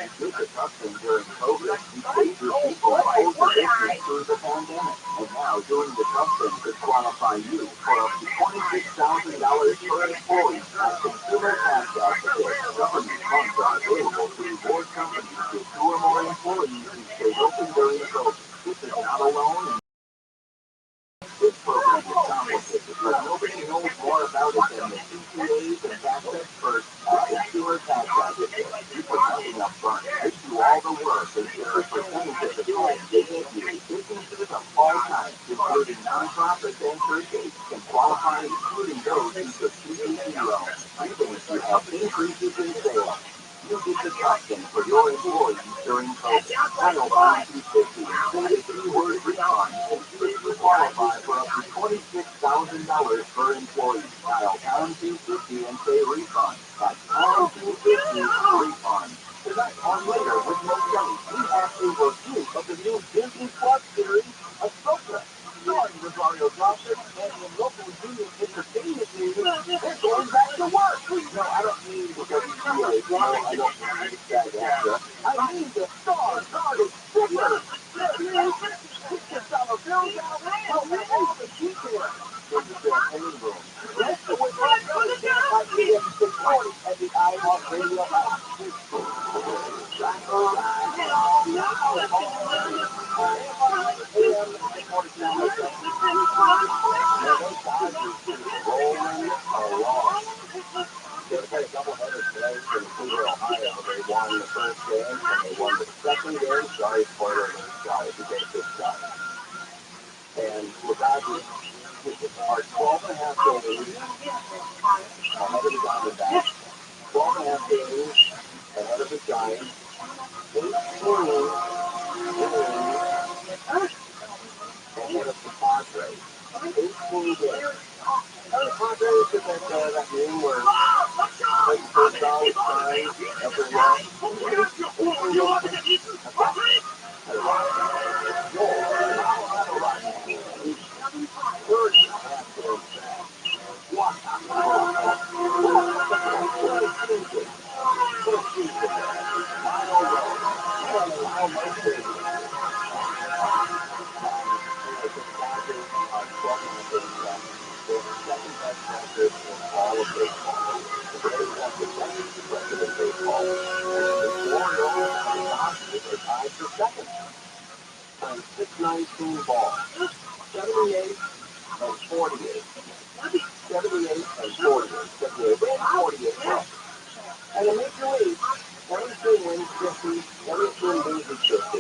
You did the tough thing during COVID. You saved your people and pulled your business through the pandemic. And now doing the tough thing could qualify you for up to $26,000 per employee at Consumer Tax Advocate. Government funds are available to reward companies with 2 or more employees who stay open during COVID. This is not a loan. This program is complicated, but nobody knows more about it than the CPAs and tax experts at Consumer Tax Advocate. You put nothing up front. They do all the work and share a percentage of the tax they give you. Businesses of all kinds, including nonprofits and churches, can qualify, including those who took PPP loans, even if you have increases in sales. You did the tough thing for your employees during COVID. Dial pound 250 and say the keyword refund, and you qualify for up to $26,000 per employee. Dial pound 250 and say refund. That's pound 250 refund. Tonight on Later with No Kelly, we have a review of the new Disney Plus series, Ahsoka. Starring Rosario Dawson and in local union entertainment news, they're going back to work. No, I don't mean because he's really no, I don't mean he's that extra. I mean the star guarded strippers. $6 bills out, help me all the details. In the champagne room. That's the way we're going to get at PM 640 at the iHeartRadio app. Rolling along. They played a doubleheader today for Ohio. They won the first game and they won the second game. Sorry, spoiler alert, guys. We get this guy. And the Dodgers are 12 and a half days ahead of the Diamondbacks. 12 and a half days ahead of the Giants. 18 games ahead of the Padres. 18 games. The Padres did that game where they first out time after one. tied for second. On 619 ball. 78 and 48. 78 and 48. 78 wins, 48 wins. And the Major League, 22 wins 50, 17 loses 50.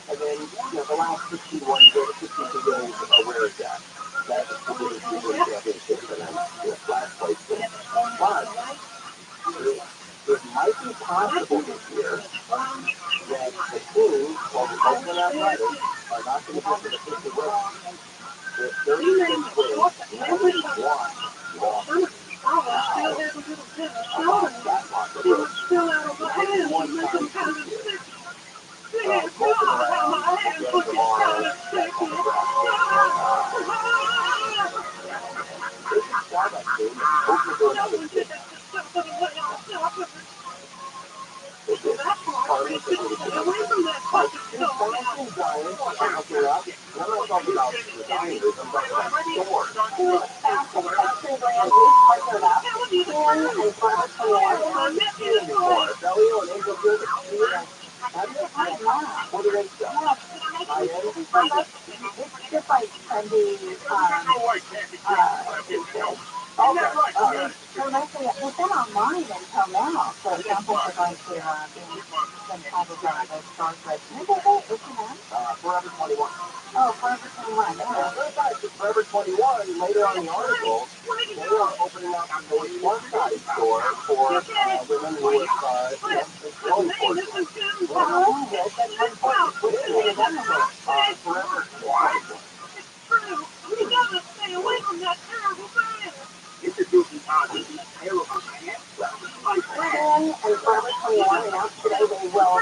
And then, the last 61 games, 62 games, where is that? That's the World Series championship, and then last place game. But it might be possible this year that the teams, while the Oakland Athletics are not going to get to the 50 wins. The 36 wins, 91 losses. Still out of the hand. 91 times this year. Moping around, getting the ball, that kind of they should sell that team and open to another team. They did. Cardinals, they did it. Like, two Boston Giants are hooking up. And I'm not talking about the Niners, I'm talking about stores. Two Boston Grand League partnered up. And Forever 21. Belio and Angel Field are what do they sell? It's just like trendy, so actually, they've been online until now, so it sounds like they're going to be some type of a start with. When did they open up? Forever 21. Oh, Forever 21, yeah. Forever 21, later on in the article, they are opening up a plus-size store for women who are, going for it. Well, that's important. Forever 21. True. You gotta stay away from that terrible man. It's a goofy positive. Terrible man. And Forever 21 announced today they will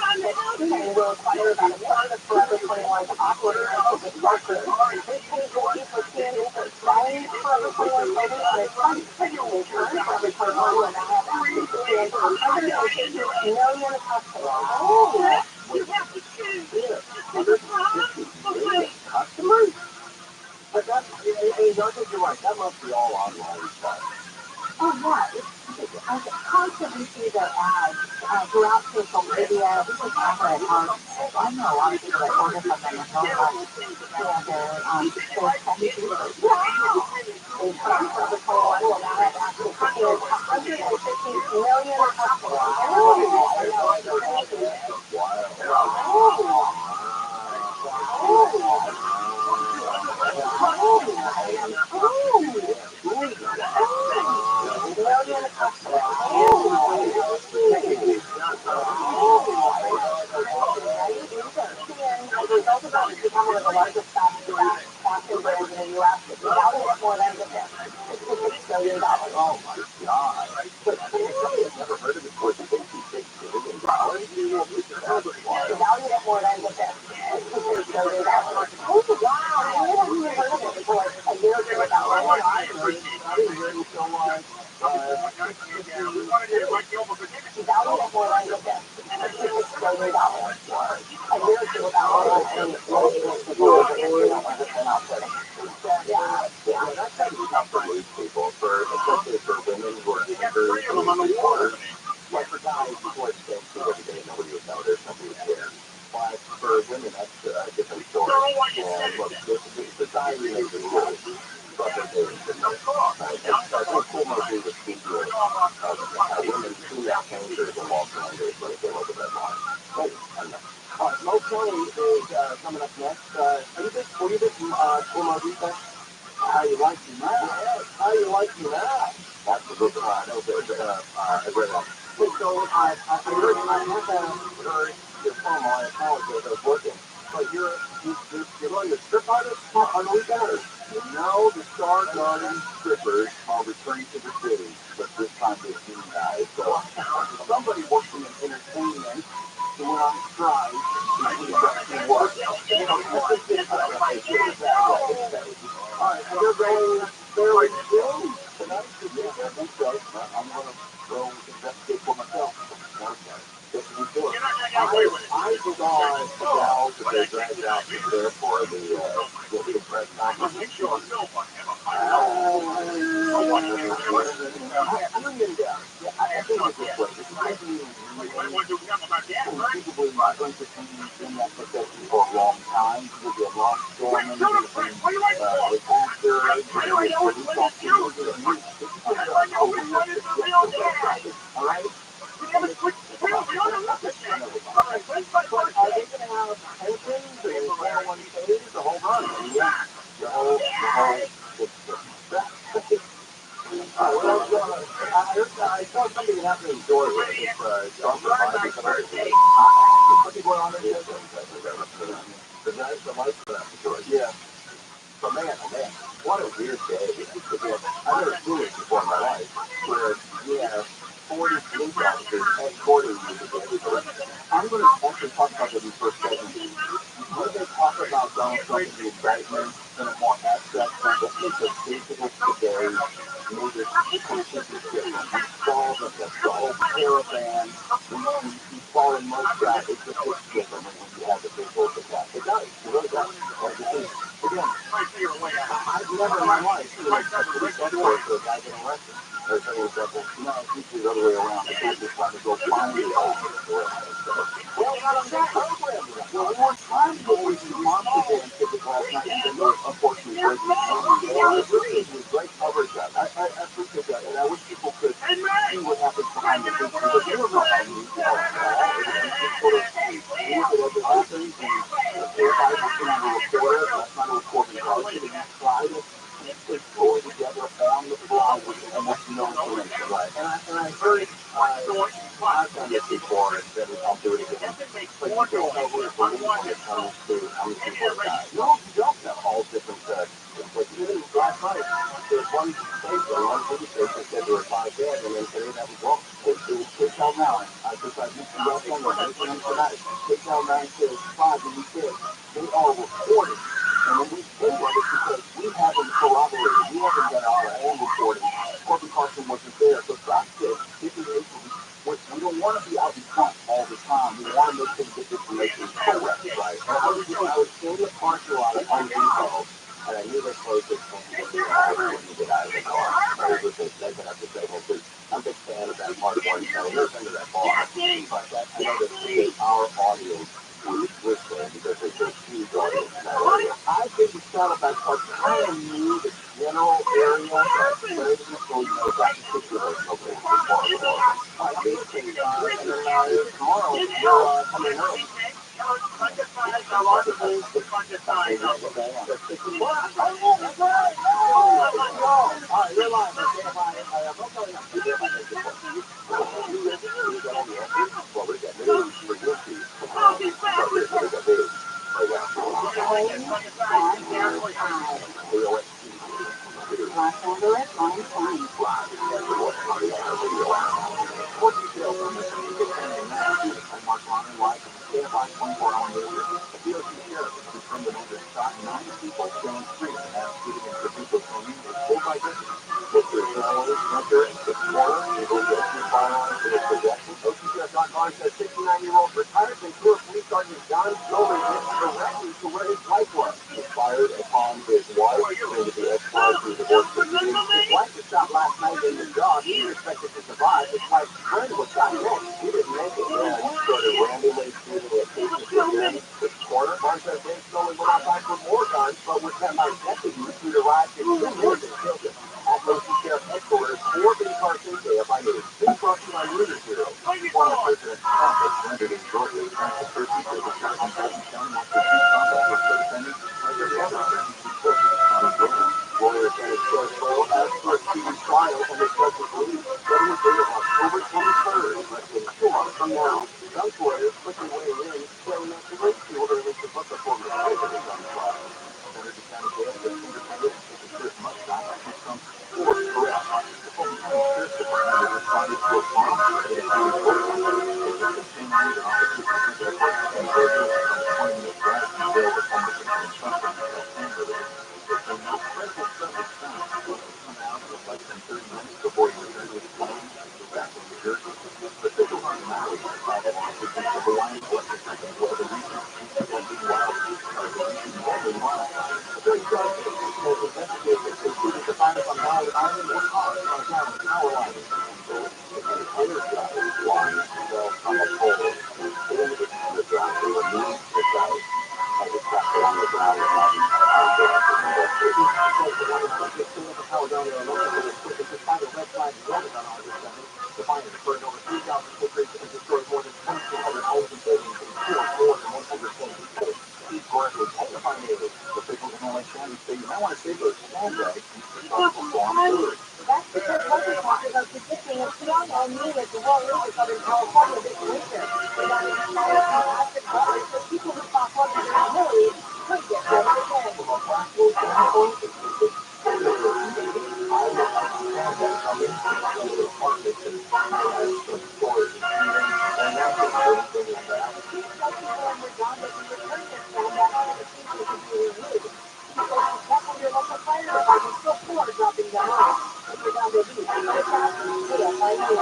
acquire about a third of Forever 21's operating rights with Barclays. This page will be for TNA for selling Forever 21 clothing on its site. In turn, Forever 21 will now have access to 150 million customers. Oh, you have to choose. This is a problem, but wait. Customers? But that's, I think you're right. That must be all online stuff. Oh, yeah. I constantly see their ads throughout social media. We just have it. I know a lot of people that order from them and know about their trendy pieces. They come from the total will now have access to 150 million customers. One of the largest fashion brands in the U.S. Valued at more than $56 billion. Oh my God! I've never heard of it for $56 billion. Valued at more than $56 billion. Oh wow! I haven't even heard of it before. A year ago, about I didn't hear it until valued at more than $56 billion. A year ago, that's how you have to lose people, especially for women who are anchors. Like for guys, before it's been every day, nobody would notice, nobody would care. But for women, that's a different story. And look, the society makes it worse. But they're dating for no cost. I think cool movie was people of women who are anchors and walk around it when they look at that line. Mo Kelly is coming up next. Were you this cool movie thing? How you like me now? Yes. How you like me now? That's a good one. I read that. So I heard your phone. I apologize. I was working. But you're going to strip artist on the weekend? No, the Star Garden strippers are returning to the city, but this time they're new guys. So somebody working in entertainment who went on strike and work. All right, and they're going fairly soon tonight. I think so. I'm going to go investigate for myself. I saw the gals that they dragged out there for the press conference. Union Gals. Yeah, I think it's this way. If you give me conceivably not going to be in that profession for a long time, you'll be a longshoreman, you're going to be an actor, you're going to be a police officer, you're going to be a all right? But are they going to have pensions and 401ks? Hold on. The whole what else going on? I saw something happening in Georgia. It's what's going on there? The guys from life Georgia. Yeah. So man, oh man, what a weird day. I've never seen this before in my life, where we have 40 police officers escorting you to the I'm going to actually talk about that in the first segment. When they talk about Donald Trump and the indictment in a more abstract sense, I think the physical today made it completely different. We saw that the whole caravan, we saw in most traffic, it's just different when you have the visuals of that. It does. It really does. Again, I've never in my life seen a police escort for a guy getting arrested. Or something like that. No, it's usually the other way around. The police are trying to go find the well, not on that program. Well, we weren't trying to go with the monster day and ticket last night, and then there was unfortunately breaking news. It was great coverage of it. I appreciate that, and I wish people could see what happens behind the scenes, because you don't know how news is all. It's just sort of, you look at what happens, and if I was going to record it, that's not a recording culture, and you try to piece the story together on the fly with almost no information. Right. And I heard, I've done this before, and then I'll do it again. But you don't know who to believe when it comes to how many people die. No, you don't know all different but even last night, there's one station, one TV station said there were 5 dead, and then today that was wrong. It was KCAL 9. Just like you see that somewhere, anything tonight. KCAL 9 says 5 and we said they are reporting. And when we say that, it's because we haven't corroborated. We haven't done our own reporting. Corporate caution wasn't there. So Doc said, this is we don't want to be out in front all the time. We want to make sure we get this information correct, right? And I was in the parking lot at Home Depot, and I knew they closed it when you get out of the car. I was with this segment after segment, because I'm a big fan of that part of Orange County. I've never been to that bar, but I know that our audience was listening because there's a huge audience in that area. I didn't settle that part. I kind of knew the general area, but it was so you know that particular location. All right, basically, and then tomorrow we'll come in early. want to save those sandbags for food. That's because legislators are predicting a tsunami on me as the war over Southern California this winter. They want to decide how acid water so people who fought for President Hillary could get flooded again. Some people in Uganda who returned their sandbags to the sea so they could be reused. She says she checked with your local fire department before dropping them off. In Uganda Beach, KFI News.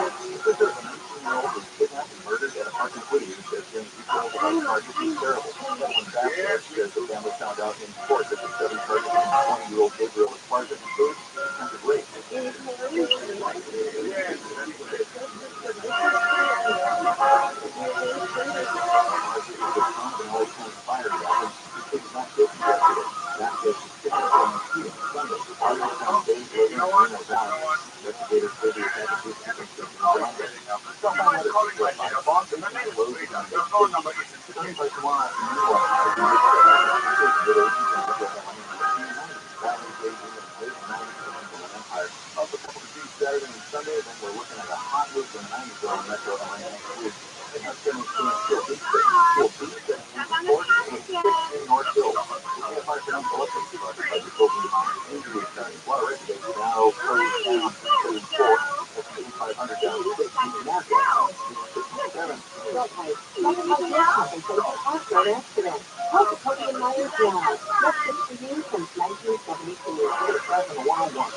Kidnapped and murdered at a park in Whittier says being detailed about charges is terrible. Someone back there says the family found out in court that the 20-year-old Gabriel Esparza includes attempted rape. Investigators say the attack is Saturday and Sunday, then we're looking at a hot week in the 90s on Metro LA next week. And that's going to include still big six in North Hill. We can't find enough electricity by the COVID injury attorney. Well, residents now closed down 34. That's 8,500 down to 6. NASDAQ 67. Nothing like this compensation after an accident. How to Cody and Myers now. Justice for you since 1972. Traffic in 101.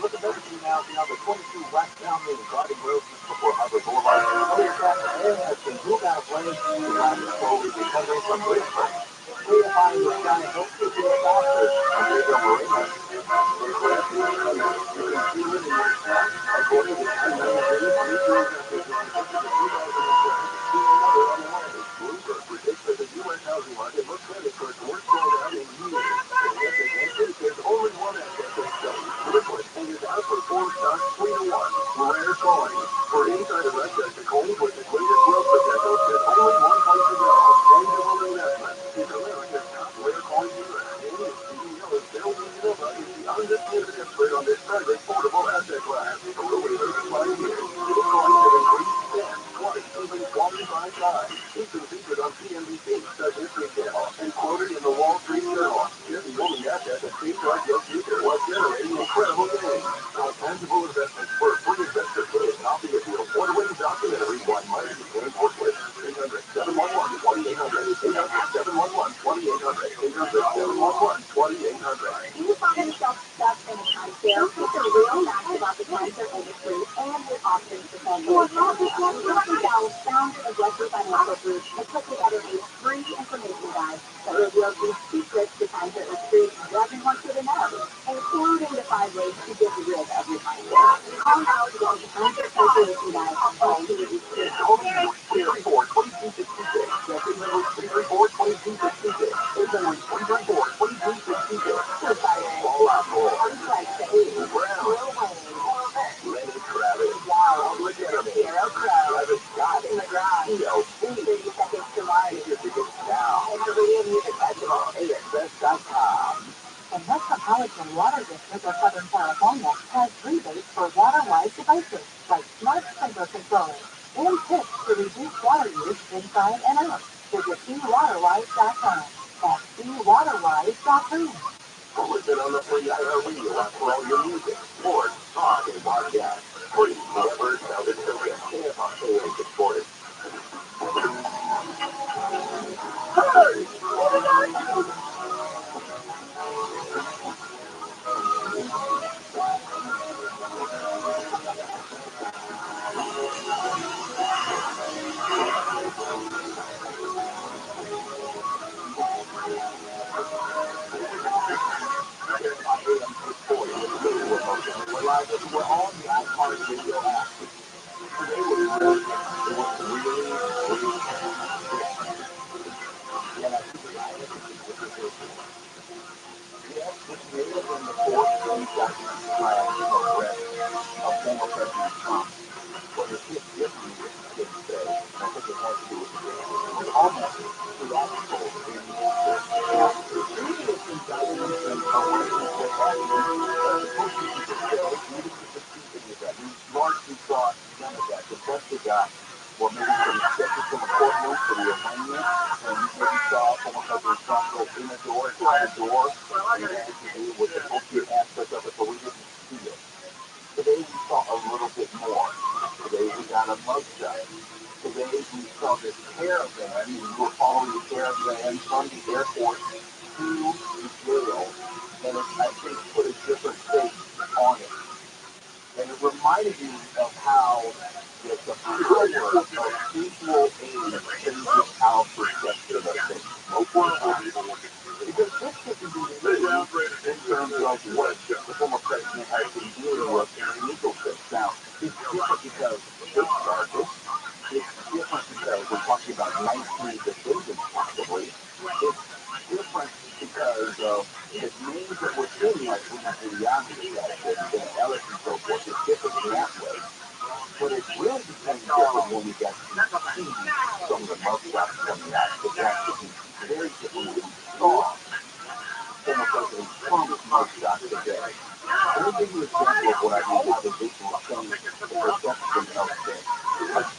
Look at everything now beyond the 22 West County and Garden Grove just before Harbor Boulevard. Clear traffic there has been moved out of lane to Rocky slowly recovering from Bridgeport. Clarifying the sky helps you feel faster on Gabriel Marina. According to Bloomberg predicts that the U.S. housing market looks headed for its worst slowdown in years. There's only one asset that's selling, liquid, and is outperformed stocks 3-1. Rare coin. For insider access to coins with the greatest growth potential, there's only one place to go. Tangible investment. It's America's top rare coin dealer. And CEO of Selfie is the undisputed expert on this private, portable asset class. For over 35 years, these coins have increased 10, 20, even 25 times. He's been featured on CNBC, the History Channel, and quoted in the Wall Street Journal. Here's the only asset that safeguards your future while generating incredible gains. Our tangible investments for a free investor kit. Copy of the award-winning documentary, Why Money Became Worthless. 800-711-2800. 800-711-2800. 800-711-2800. Do you find yourself stuck in a timeshare? It's a real fact about the timeshare industry and your options for financial Now, founded of Wesley Financial Group, has put together a free information guide that reveals the secrets to timeshare industry everyone should know, including the 5 ways to get rid of your timeshare. Call now to get the timeshare calculation guide and see what you should know. 334-2266. That's 334-2266. 800-334-2266. All out for Lenny Kravitz. Public Enemy. Hero Crow. Travis Scott. In the Garage. ELC. 30 Seconds to Mars. Get your tickets now. And the Radio Music Festival. AXS.com. The Metropolitan Water District of Southern California has rebates for water-wise devices like smart sprinkler controllers and tips to reduce water use inside and out. Visit seawaterwise.com. That's seawaterwise.com. Listen on the free iHeartRadio app for all your music, sports, talk, and podcasts. Free. Never sounded so good. KFI supported. We're live everywhere on the iHeartRadio app. Today was really, really Yes, it may have been the fourth indictment / arrest of former President Trump, but it hit differently with the state say. I think it has to do with the date. It was almost theatrical in nature. Now, the previous indictments and arraignments that happened, mostly people today, we didn't get to see any of that. We largely saw none of that. The best we got were maybe some sketches from a courtroom for the arraignment, and we maybe saw former President Trump go in a door and out a door, and it had to do with the opiate aspect of it, but we didn't see it. Today we saw a little bit more. Today we got a mugshot. Today we saw this caravan, and we were following the caravan from the airport to the jail, and it, I think, put a different face on it. And it reminded me of how the power of visual aid changes our perception of things. Because this couldn't be new in terms of what the former president has been dealing with in a legal sense. Now, it's different because it's charges. It's different because we're talking about 19 defendants possibly. It's different because of the names that we're seeing, like Giuliani and Ellis and so forth. It's different in that way. But it really became different when we got to see some of the mugshots coming out. It got to be very different when we saw former President Trump's mugshot today. Let me give you an example of what I mean how the visual changed the perception of things.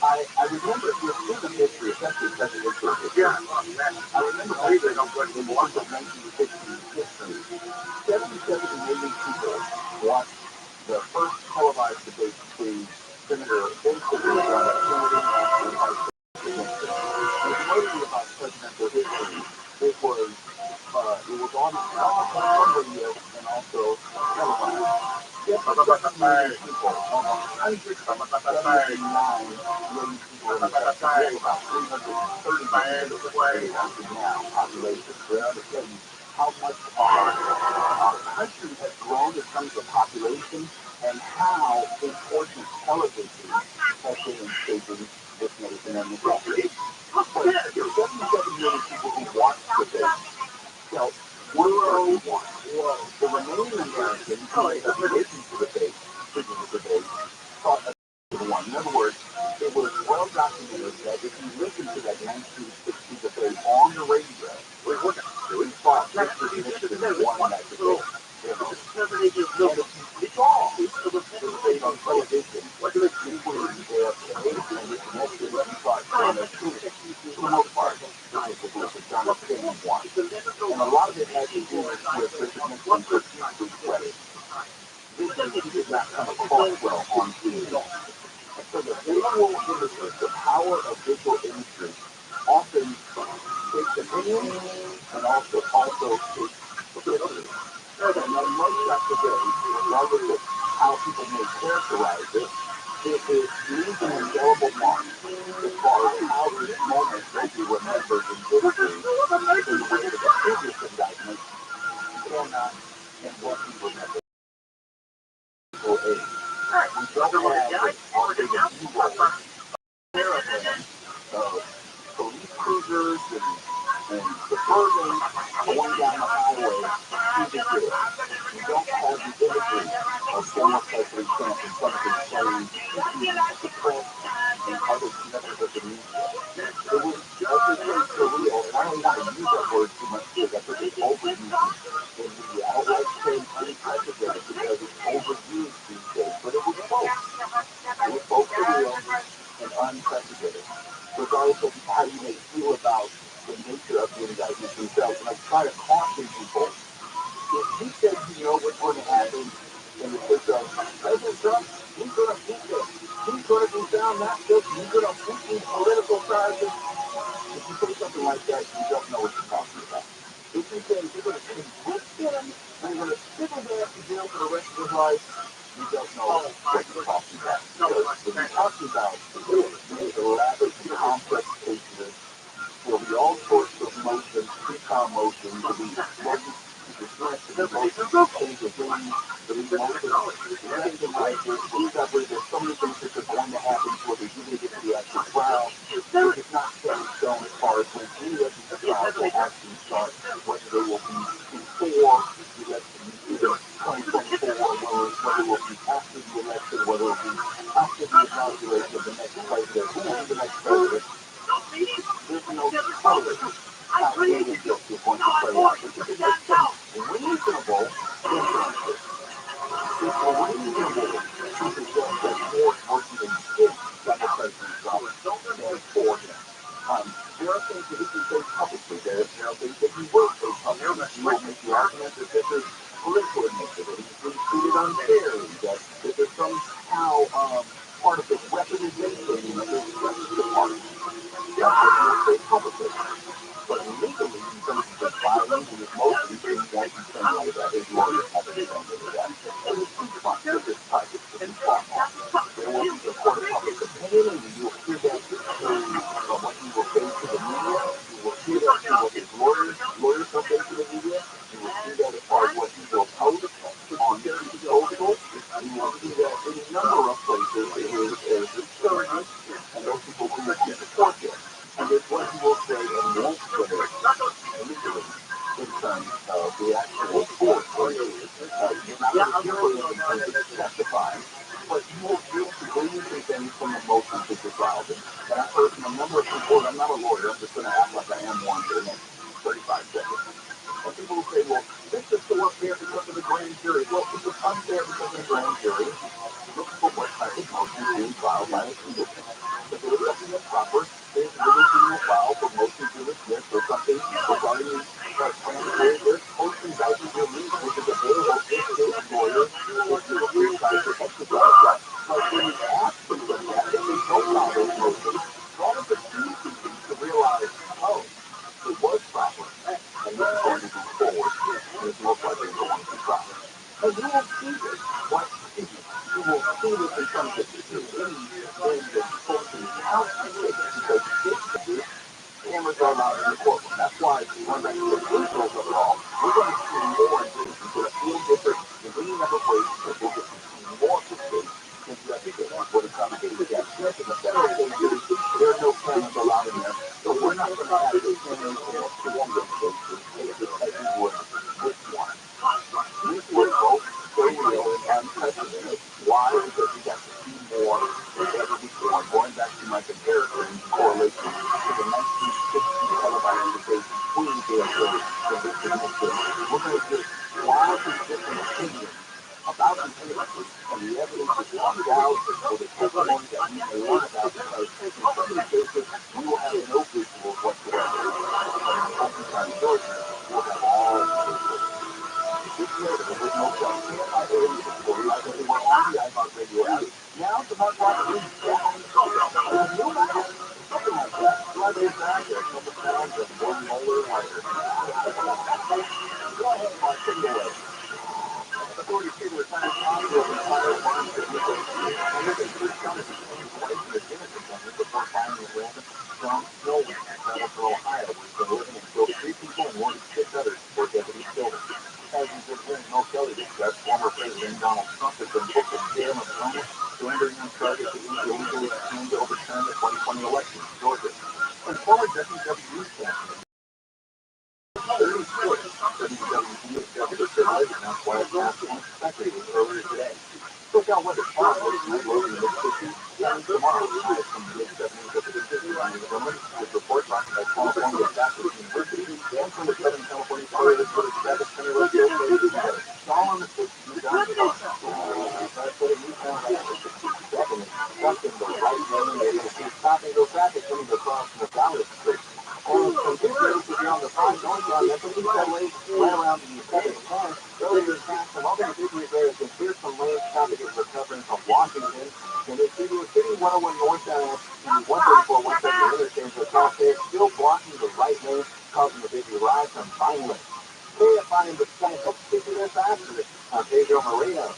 I remember if you're student history, especially presidential history, I remember reading in the book of 1950 history, 77 million people watched the first televised debate between then Senator John F. Kennedy and Vice President Nixon. And if you know anything about presidential history, it was on radio and also televised. 77 million people, almost 179 million people in the country, about 330 million now population. So to tell you how much our country has grown in terms of population and how important television has been in shaping this nation and the country. But 77 million people who watched the debate felt the remaining Americans who may have listened to the debate, thought a one. In other words, it was well documented that if you listen to that 1960 debate on the radio, we thought Mr. Nixon won that debate. And if you saw the debate on television between JFK and Mr. Nixon, you thought John F. Kennedy, for the most part, John F. Kennedy won. And a lot of it had to do with Mr. Nixon's repeatedly credit. He did not come across well on TV. And so the visual imagery, the power of visual imagery, often shapes opinion and also shapes publicity. And that mugshot today, regardless of how people may characterize it, it leaves an indelible mark as far as how this moment will be remembered in history in the way that the previous indictment cannot and won't be remembered. We don't have the evil caravan of police cruisers and suburban going down the highway to the jail. We don't have the imagery of former President Trump and some of his friends speaking the press and other members of the media. It was, let's just say, surreal, and I don't want to use that word too much because I think it's overused in media. I don't like saying unprecedented because it's overused these days, but it was both. It was both surreal and unprecedented, regardless of how you may feel about the nature of the indictments themselves. And I try to caution people, if you said you know what's going to happen in the sense of President Trump, he's going to beat this. He's going to be found not guilty. He's going to beat these political charges. If you say something like that, you don't know what you're talking about. If you say you're going to convict him and you're going to stick his ass in jail for the rest of his life, you don't know what you're talking about. Because when you're talking about these elaborate and complex cases, there'll be all sorts of motions, pre-com motions, there'll be motions to dismiss, there'll be motions to change the things, there'll be motions to everything like this, discovery, there's so many things that are going to happen before they even get to the actual trial. It's not set in stone as far as when any of these trials will actually start, whether they will be There's the next president. There's no color. Outdated just to point to play out. But you can make some reasonable differences. It's reasonable to suggest that more working in six that the president Trump and for him. There are things that he can say publicly. There are things that he will say publicly. He will make the argument that this is political in nature, that he's been treated unfairly, that there's somehow part of the weaponization in the Justice Department. That's what he will say publicly. But legally, in terms of the filing and his motions, things that insinuate that his lawyers have insinuated that. And the two fronts of this private is fought on. There will be the court of public opinion, and you will hear that through what he will say to the media. You will hear that through what his lawyers will say to the media. You will see that as far as what he will post on his social. You will see that in a number of places his surrogates and those people who will support him. And it's what he will say and won't say legally in terms of the actual court. You're not going to hear him in terms of testifying, but you will be able to glean some things from the motions that you're filing. And I've heard from a number of people, and I'm not a lawyer, I'm just going to act like I am one for the next 35 seconds. And people will say, well, this is so unfair because of the grand jury. Well, it was unfair because of the grand jury. Look for what type of motion is being filed by a citizen. If there is something improper, then the citizen will file for motion to dismiss or something regarding the grand jury. There's post-indictment relief, which is available if his lawyer is to try to exercise that. But when you ask them for that, if they don't file those motions, that is a key to you to realize, oh, it was proper, and this is going to move forward, and it's most likely going to be proper. And you will see this. What is it? You will see this in terms of the posting out because this cameras are allowed in the courtroom. That's why when back to the visuals of it all, we're going to see more of this. It's going to feel different. The meaning of a place that we'll get to see more of the state than you ever did when it comes to the gas. Yes, in the federal cases, there are no cameras allowed in there, so we're not going to have the same Columbia cases as we would with one. These were both so real and unprecedented. Why? Because we got to see more than ever before. Going back to my comparison correlation to the 1960 televised debate between Bill Gates and Richard Nixon, we're going to get wildly different opinions about the innocence and the evidence that comes out or the testimony that we may learn about because in some of these cases we will have no visuals whatsoever. And in Occupy Georgia, we'll have all the visuals. This year, there was no selfie. I believe the story because they were on the iHeartRadio app. Now it's about watching a new level. Something like that. Blood is back. There's no sounds of one molar wire. Go ahead, Mark. Take it away. Authorities say the retired hospital in fire farms that was and there's a first county between twice in the Genesis Center before finding a random strong snowwind in Brattleboro, Ohio, where he's been living and killed 3 people and wounded 6 others before deputies killed him. As he's been hearing no Kelly discuss, former President Donald Trump has been booked in jail in Atlanta, surrendering on charges that he illegally came to overturn the 2020 election in Georgia. And former WW champion WWD executive survived and announced why it passed unexpectedly earlier today. Look out weather tomorrow, low in the mid-50s, and tomorrow, highs from the mid-70s up to the 50s on the women. This report brought to you by California Baptist University and from the Southern California Florida Sabbath Center Radio Station. It's all on the 60s down the bottom. That's what it means now, right after 60 seconds. Stuck in the right lane, they're going to see stopping the traffic coming across the valley street. And some good news if you're on the 5 northbound, that's a new lane right around the 7th car. Earlier past some other big areas, and here's some lane traffic is recovering from Washington. And if you were sitting 101 northbound to 134 170 interchange with traffic, still blocking the right lane, causing a big ride from Vineland. KFI in the sky, hope to see you there faster. Pedro Moreno.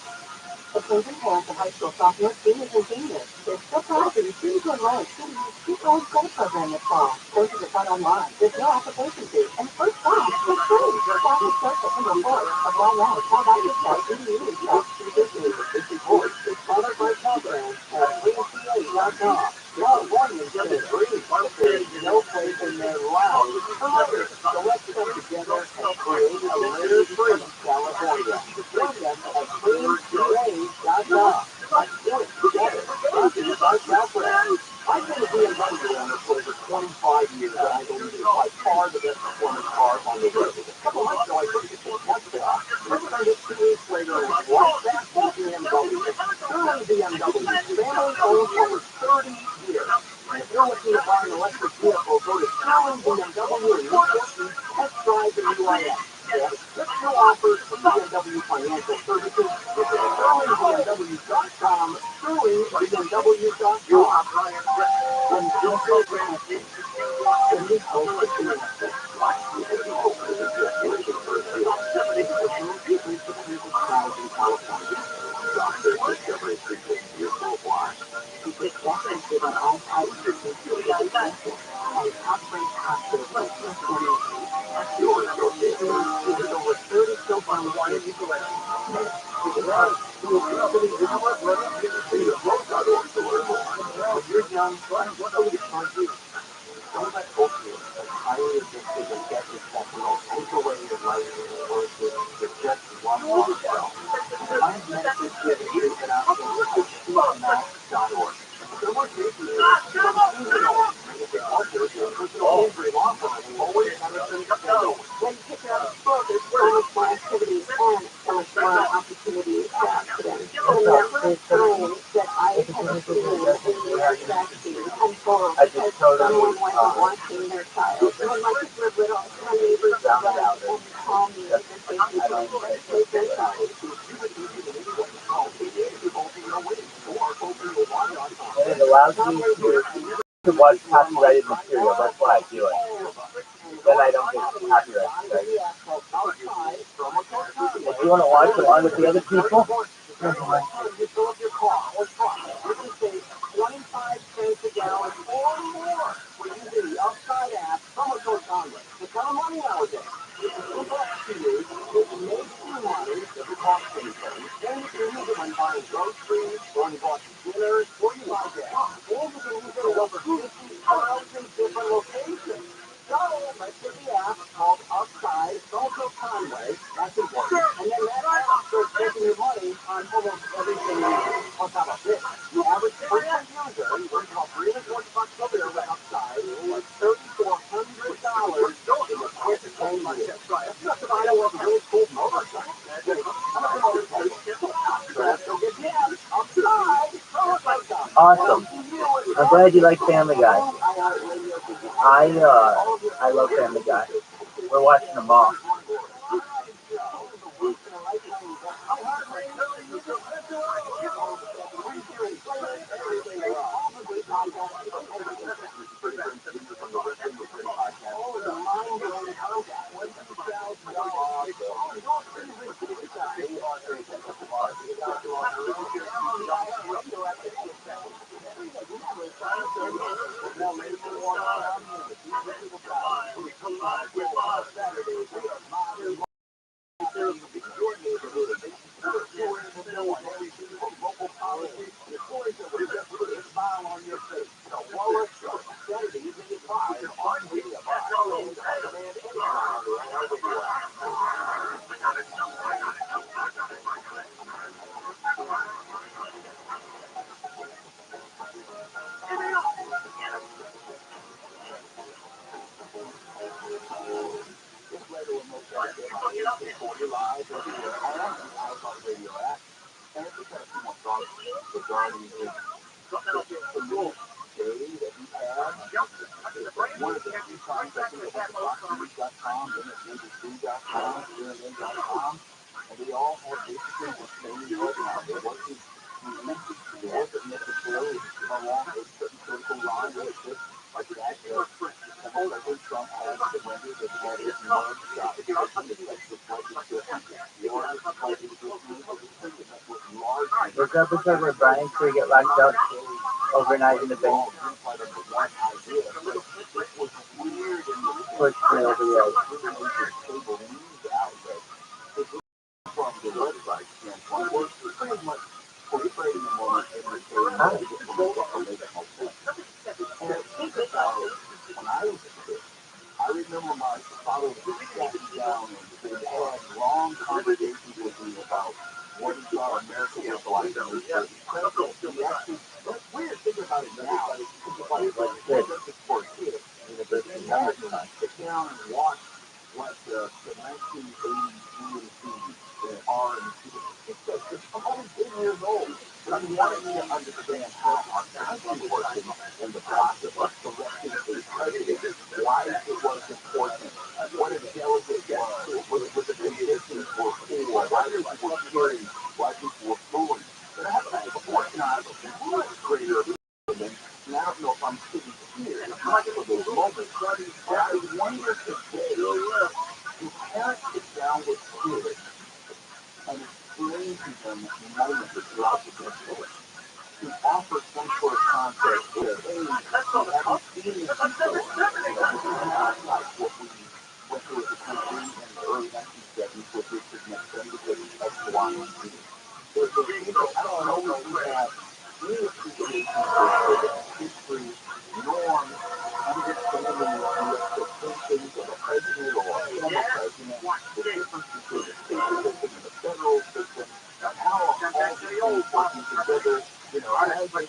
The closing holds the high school sophomore, seniors, and seniors. There's still time for you to enroll in City's People School program this fall. Courses are taught online. There's no application fee, and first class is free. Classes start September 4th. Apply now at call.edu/EDU/CCC. This report is sponsored by Caltrans at ACA.com. Well, warning said it's free. There's no place in their lives. However, so let's come together and create a litter-free California. Join us at cleanca.com. Let's do it together. Brought to you by Caltrans. owner for over 25 years, and I believe it is by far the best performance car on the road. A couple months ago, I purchased a Tesla. Returned it 2 weeks later, and was right back to the BMW. Sterling BMW, family owned over 30 years. And if you're looking to buy an electric vehicle, go to Sterling BMW in New Jersey, test drive the UIS. They have exceptional offers from BMW Financial Services. Visit SterlingBMW.com, SterlingBMW.com. And your program is the new host of the California. Doctors discovered treatment your worldwide. It's offensive on all types of and top-ranked hospitals like yours, your business, with over 30 so-called water utilization. It's right. You will easily visit ROTHSCHILD to learn more. When you're young, what will you start doing? Don't let opiates as highly addictive and deadly fentanyl take away your life resources with just one long shell. Find medically proven treatment options at TRUMAN.org. There were cases from seasonal, and if it alters your personal injury law firm, always medicine schedule. When picking up book is so much more activity and so much more opportunity to accident. The number of times that I have seen a near vaccine unfold because someone wasn't watching their child. When my kids were little, my neighbors would run and call me because they would take their child. And it allows me to watch copyrighted material. That's why I do it. Then I don't get copyright strikes. If you want to watch along with the other people, awesome. I'm glad you like Family Guy. I love Family Guy. We're watching them all. This episode where Brian's going to get locked up overnight in the bank. Pushed me over the edge. I remember my father sat me down and had long conversations with me about what he thought America was like. And he actually, that's weird thinking about it now. What's good? sit down and watch like the 1980s GMC R and it's almost 8 years old. But I'm wanting to understand how our country working and the process of selecting a president, why it was important, what a delegate was a condition for why people were cheering, why people were booing. But I have to, of course not, much greater than, and I don't know if I'm sitting here for those moments, but I wonder today, do parents sit down with kids and explain to them moments of logic and choice, to offer some sort of context where, hey, you haven't seen this before. This is not like what we went through as a country in the early 1970s with Richard Nixon because of X, Y, and Z. I don't know if we have any appreciation for civic history, norms, understanding the expectations of a president or a former president, the difference between the state system and the federal system, and how all these things working together. As a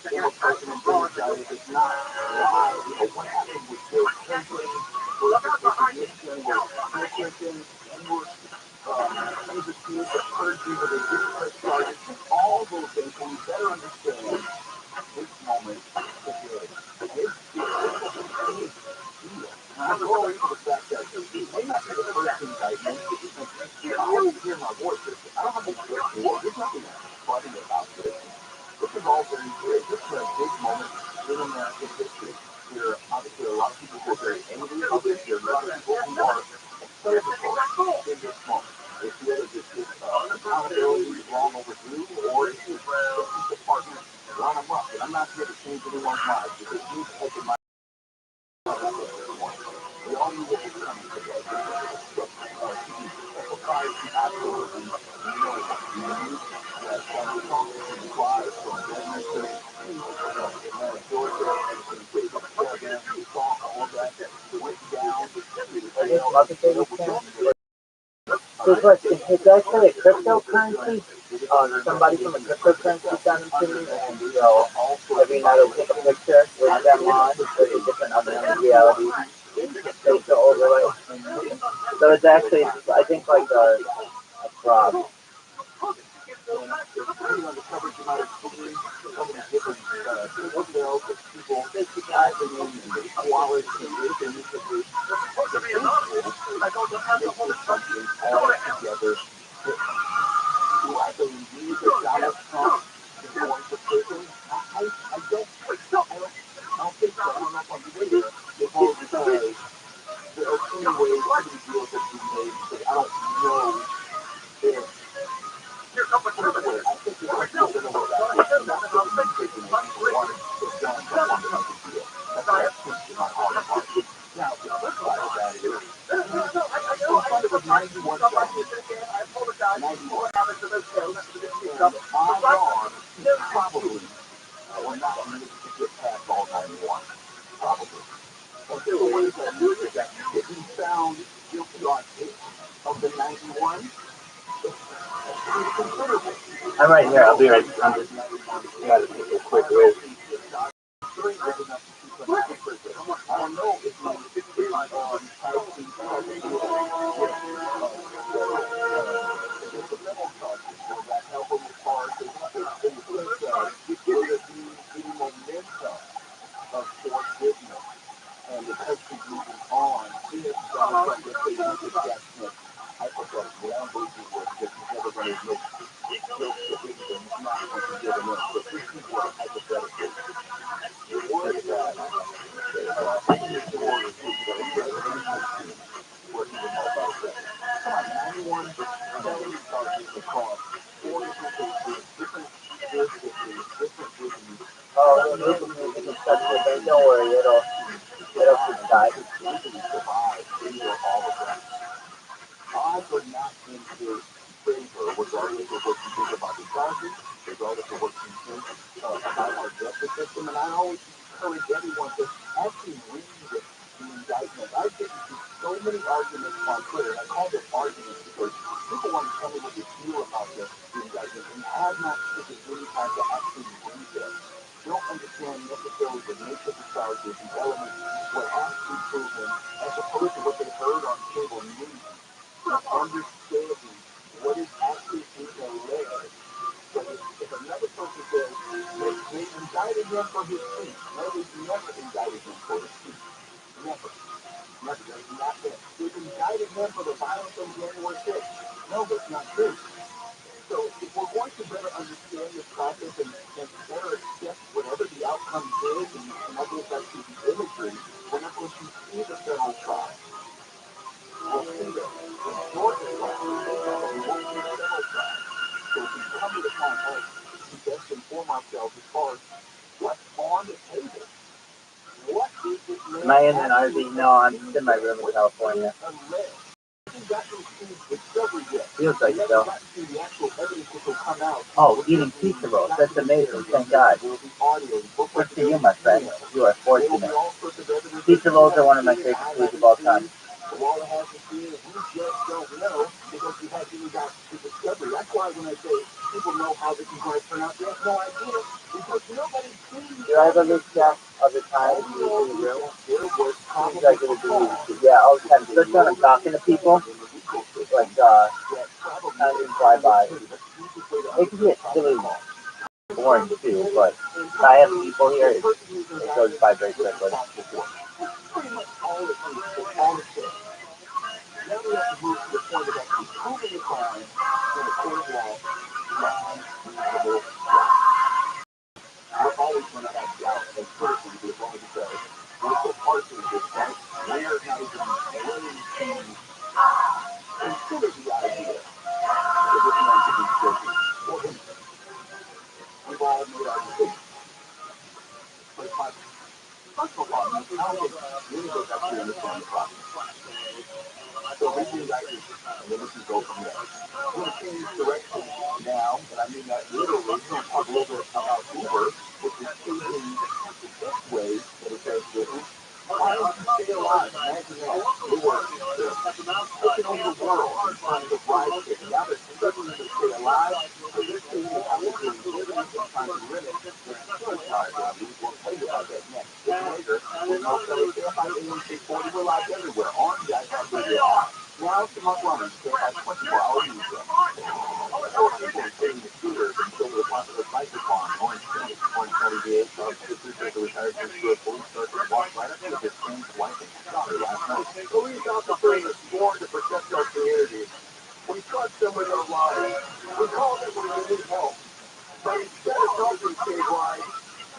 former president been indicted, it's not why, what happened with Bill Clinton versus Nixon, where Bill Clinton, he was he was accused of perjury, but they didn't press charges, and all those things, when we better understand this moment today. And it's a big deal. And I go into the fact that it may not be the first indictment, and I hope you hear my voice. I don't have a voice for it. There's nothing funny about this. This is all very good. This is a big moment in American history. There are obviously a lot of people who are very angry about this. There are a lot of people who are excited in this moment. They feel that this is accountability is long overdue, or this is Justice Department run amok. And I'm not here to change anyone's mind because you taking my we all knew what was coming today. Society absolutely knew. We knew that Donald Trump would fly from Edmonton to Atlanta, Georgia, and take up Florida. We saw all of that went down. Good question. It's actually a cryptocurrency. Somebody from a cryptocurrency sent it to me, and every night I'll take a picture with them on, with a different augmented reality facial overlay. So it's actually, I think, like a fraud. The coverage you might have seen, so many different details of people diving in and the quality and the things that they something all together. Do I believe that Donald Trump is going to prison? I don't think so. I don't know if I'm there. Because there are too many ways, too many deals that we made, but I don't know if I think there's a little bit of that. Not that I'm taking it one is Donald Trump on the deal. That's what I think in my heart of hearts. Now, the flip side of that is, in front of 91 judges, 91, and odds are, probably, we're not going to get past all 91. Probably. And there were ways that he found guilty on 8 of the 91. It's considerable. I'm right here. I'll be right. I'm just got to take a quick whiz. I don't know if you on typing supplemental charges or that help with cars. Will there be any momentum of short business and the country moving on if Donald Trump gets a adjustment? Hypothetically, I don't believe he would because he's never going to admit guilt to anything. He's not going to give him in. But if he were hypothetically, would that open the door to where he would know about that? Come on, 91 felony charges across 4 different cases, different jurisdictions, different cities. Oh, music is such a thing. Don't worry, it'll subside. Easily survive either all of them. Odds are not in his favor, regardless of what you think about the charges, regardless of what you think about our justice system. And I always encourage everyone to actually read the indictment. I get to see so many arguments on Twitter, and I call them arguments because people want to tell me what they feel about the indictment and have not taken any time to actually read them. Don't understand necessarily the nature of the charges, the elements, what has to proven, as opposed to what they heard on cable news, and understanding what is actually being alleged. So if another person says they indicted him for his speech, no, they've never indicted him for his speech. Never. Never. That's not it. They've indicted him for the violence on January 6th. No, that's not true. So if we're going to better understand this process and better accept whatever the outcome is, and that goes back to the imagery, we're not going to see the federal trial. We'll see the Georgia trial, for example. We won't see the federal trial. So it's incumbent upon us to best inform ourselves as far as what's on the table. What is it? Am I in an RV? No, I'm in my room in California. Feels like it though. Oh, eating pizza rolls. That's amazing. Thank God. Good for you, my friend. You are fortunate. Pizza rolls are one of my favorite foods of all time. All it has to do is we just don't know because we haven't even got to discovery. That's why when I say people know how this is going to turn out, they have no idea because nobody's seen. Do I ever lose track of the time in the room? Seems like it would be easy. Yeah, all the time. Especially when I'm talking to people. Like, time didn't fly by. It can get silly boring too, but if I have people here, it goes by very quickly. Pretty much all it is, all it says. Now we have to move to the point of actually proving the crime in a court of law beyond reasonable doubt. We're always going to have doubt and criticism as long as it does. We're so partial at this point, we're not even willing to consider the idea that this man could be guilty or innocent. We've all made our decisions. But it's my personal problem is how it really goes actually understand the process. So read the indictment, and then we can go from there. We're going to change direction now, and I mean that literally. We're going to talk a little bit about Uber, which is changing this way that it says business. Trying to stay alive. Imagine that. They were taking over the world in terms of ride sharing. Now they're struggling to stay alive, so they're changing how they're doing business and trying to limit their insurance liability. We'll tell you about that next. Later, we're going to tell you about AM640. We're live everywhere on the iHeartRadio app. Now to my runners, they have 24-hour news. More people including the shooters and killed with a popular biker farm, Orange County, Orange County DA, Charles Sisters, as a retired Pittsburgh police sergeant, walked right up to his changed wife and daughter last night. Police officers are sworn to protect our community. We trust them with our lives. We call them when we need help. But instead of helping statewide,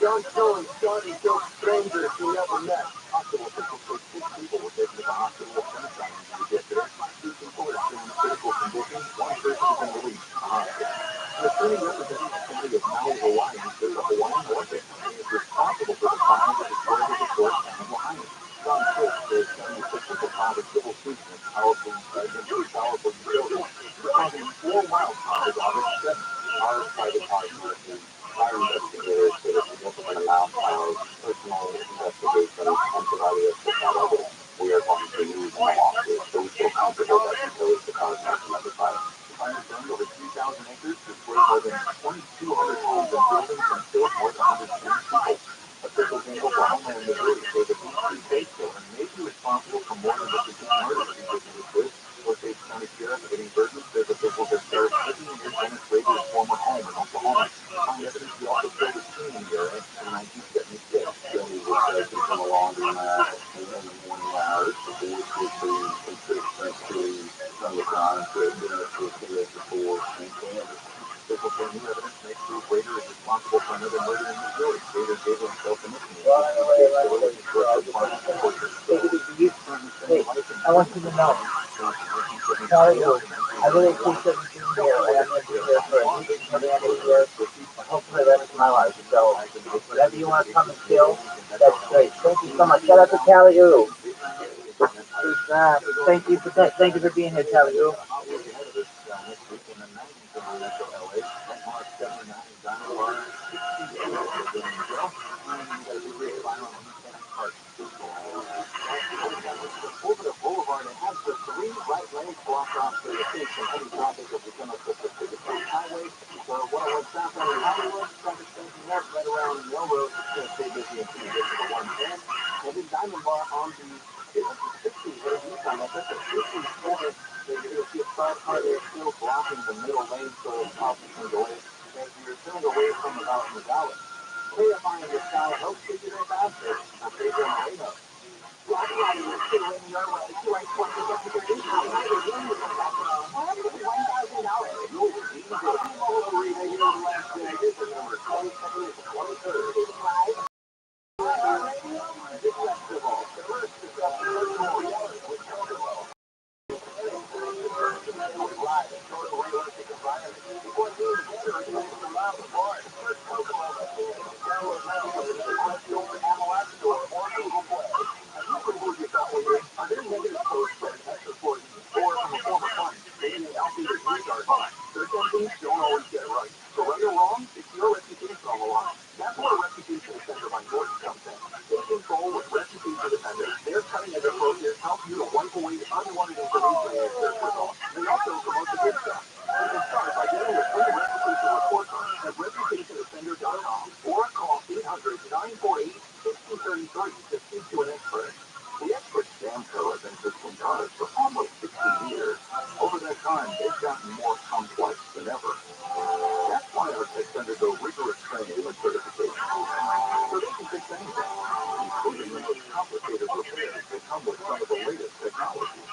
John Cohen shot and killed strangers he never met. Hospital officials say 6 people were taken to the hospital with gunshot injuries yesterday. 2 people are still in critical condition. 1 person has been released from the hospital. An attorney representing the family of Maui, Hawaii, says the Hawaiian Olympic Committee is responsible for the fires that destroyed the resort town of Lahaina. John Fish says family officials have filed a civil suit against two powerful utilities for causing 4 wildfires August 7th. Our private partners and fire investigators did a significant amount of personal investigation and provided us with that evidence. We are going to lose in the lawsuit, so we feel comfortable that utilities are causing another fire. The fire burned over 3,000 acres, destroyed more than 2,200 homes and buildings, and killed more than 110 people. Officials in Oklahoma and Missouri say that these 2 state children may be responsible for more than the 6 murders indigenous with. Osage County Sheriff Eddie Burton says officials have started digging into Dennis Rader's former home in Oklahoma. Find evidence he also killed a teen in the area in 1976. Billy was taken a laundromat in the morning hours before quickly consistent to some of the crimes that Dennis was convicted for in Kansas. Officials say new evidence may prove Rader is responsible for another murder in Missouri. Rader gave himself an nickname. I want you to know, Charlie, I really appreciate you being here, and I'm going to be here for at least another 8 years, hopefully the rest of my life. So, whatever you want to come and feel, that's great. Thank you so much. Shout out to Callie Ooh. Thank you for being here, Callie Ooh. Over the boulevard, it has the 3 right lanes blocked off so the kids and heavy traffic as we come up the Pacific Highway. So 101 southbound in Hollywood, traffic staying up right around Railroad. It's going to stay busy until you get to the 110. Every diamond bar on the 60 AV sign, that's a 57. You'll see a star car there still blocking the middle lane so it's possible to go away. As you're turning away from the mountain of Dallas. Clarifying the sky helps you get there faster. I'll take your Marino. Black Friday is still in your way. You are going to get to your income. Neither you nor $1,000. You'll see the T-Mobile Arena here in Las Vegas, September 22nd and 23rd. Live radio music festival. The first is a virtual reality with Kokomo. Live in total realistic environment. Before being together, it's going to allow the board. First Kokomo festival. Download now from the App Store, Apple App Store, or Google Play. You can move yourself away. Are there negative posts from a test report or from a former client stating that outdated views are fine? Search engines don't always get it right. So right or wrong, it's your reputation on the line. That's where Reputation Defender by Norton comes in. Take control with Reputation Defender. Their cutting-edge approaches help you to wipe away unwanted information in your search results. They also promote the good stuff. You can start by getting a free reputation report card at reputationdefender.com or call 800-948-1633 to speak to an expert. The expert Samco has been fixing cars for almost 60 years. Over that time, they've gotten more complex than ever. That's why our techs undergo rigorous training and certification, so they can fix anything, including the most complicated repairs that come with some of the latest technology.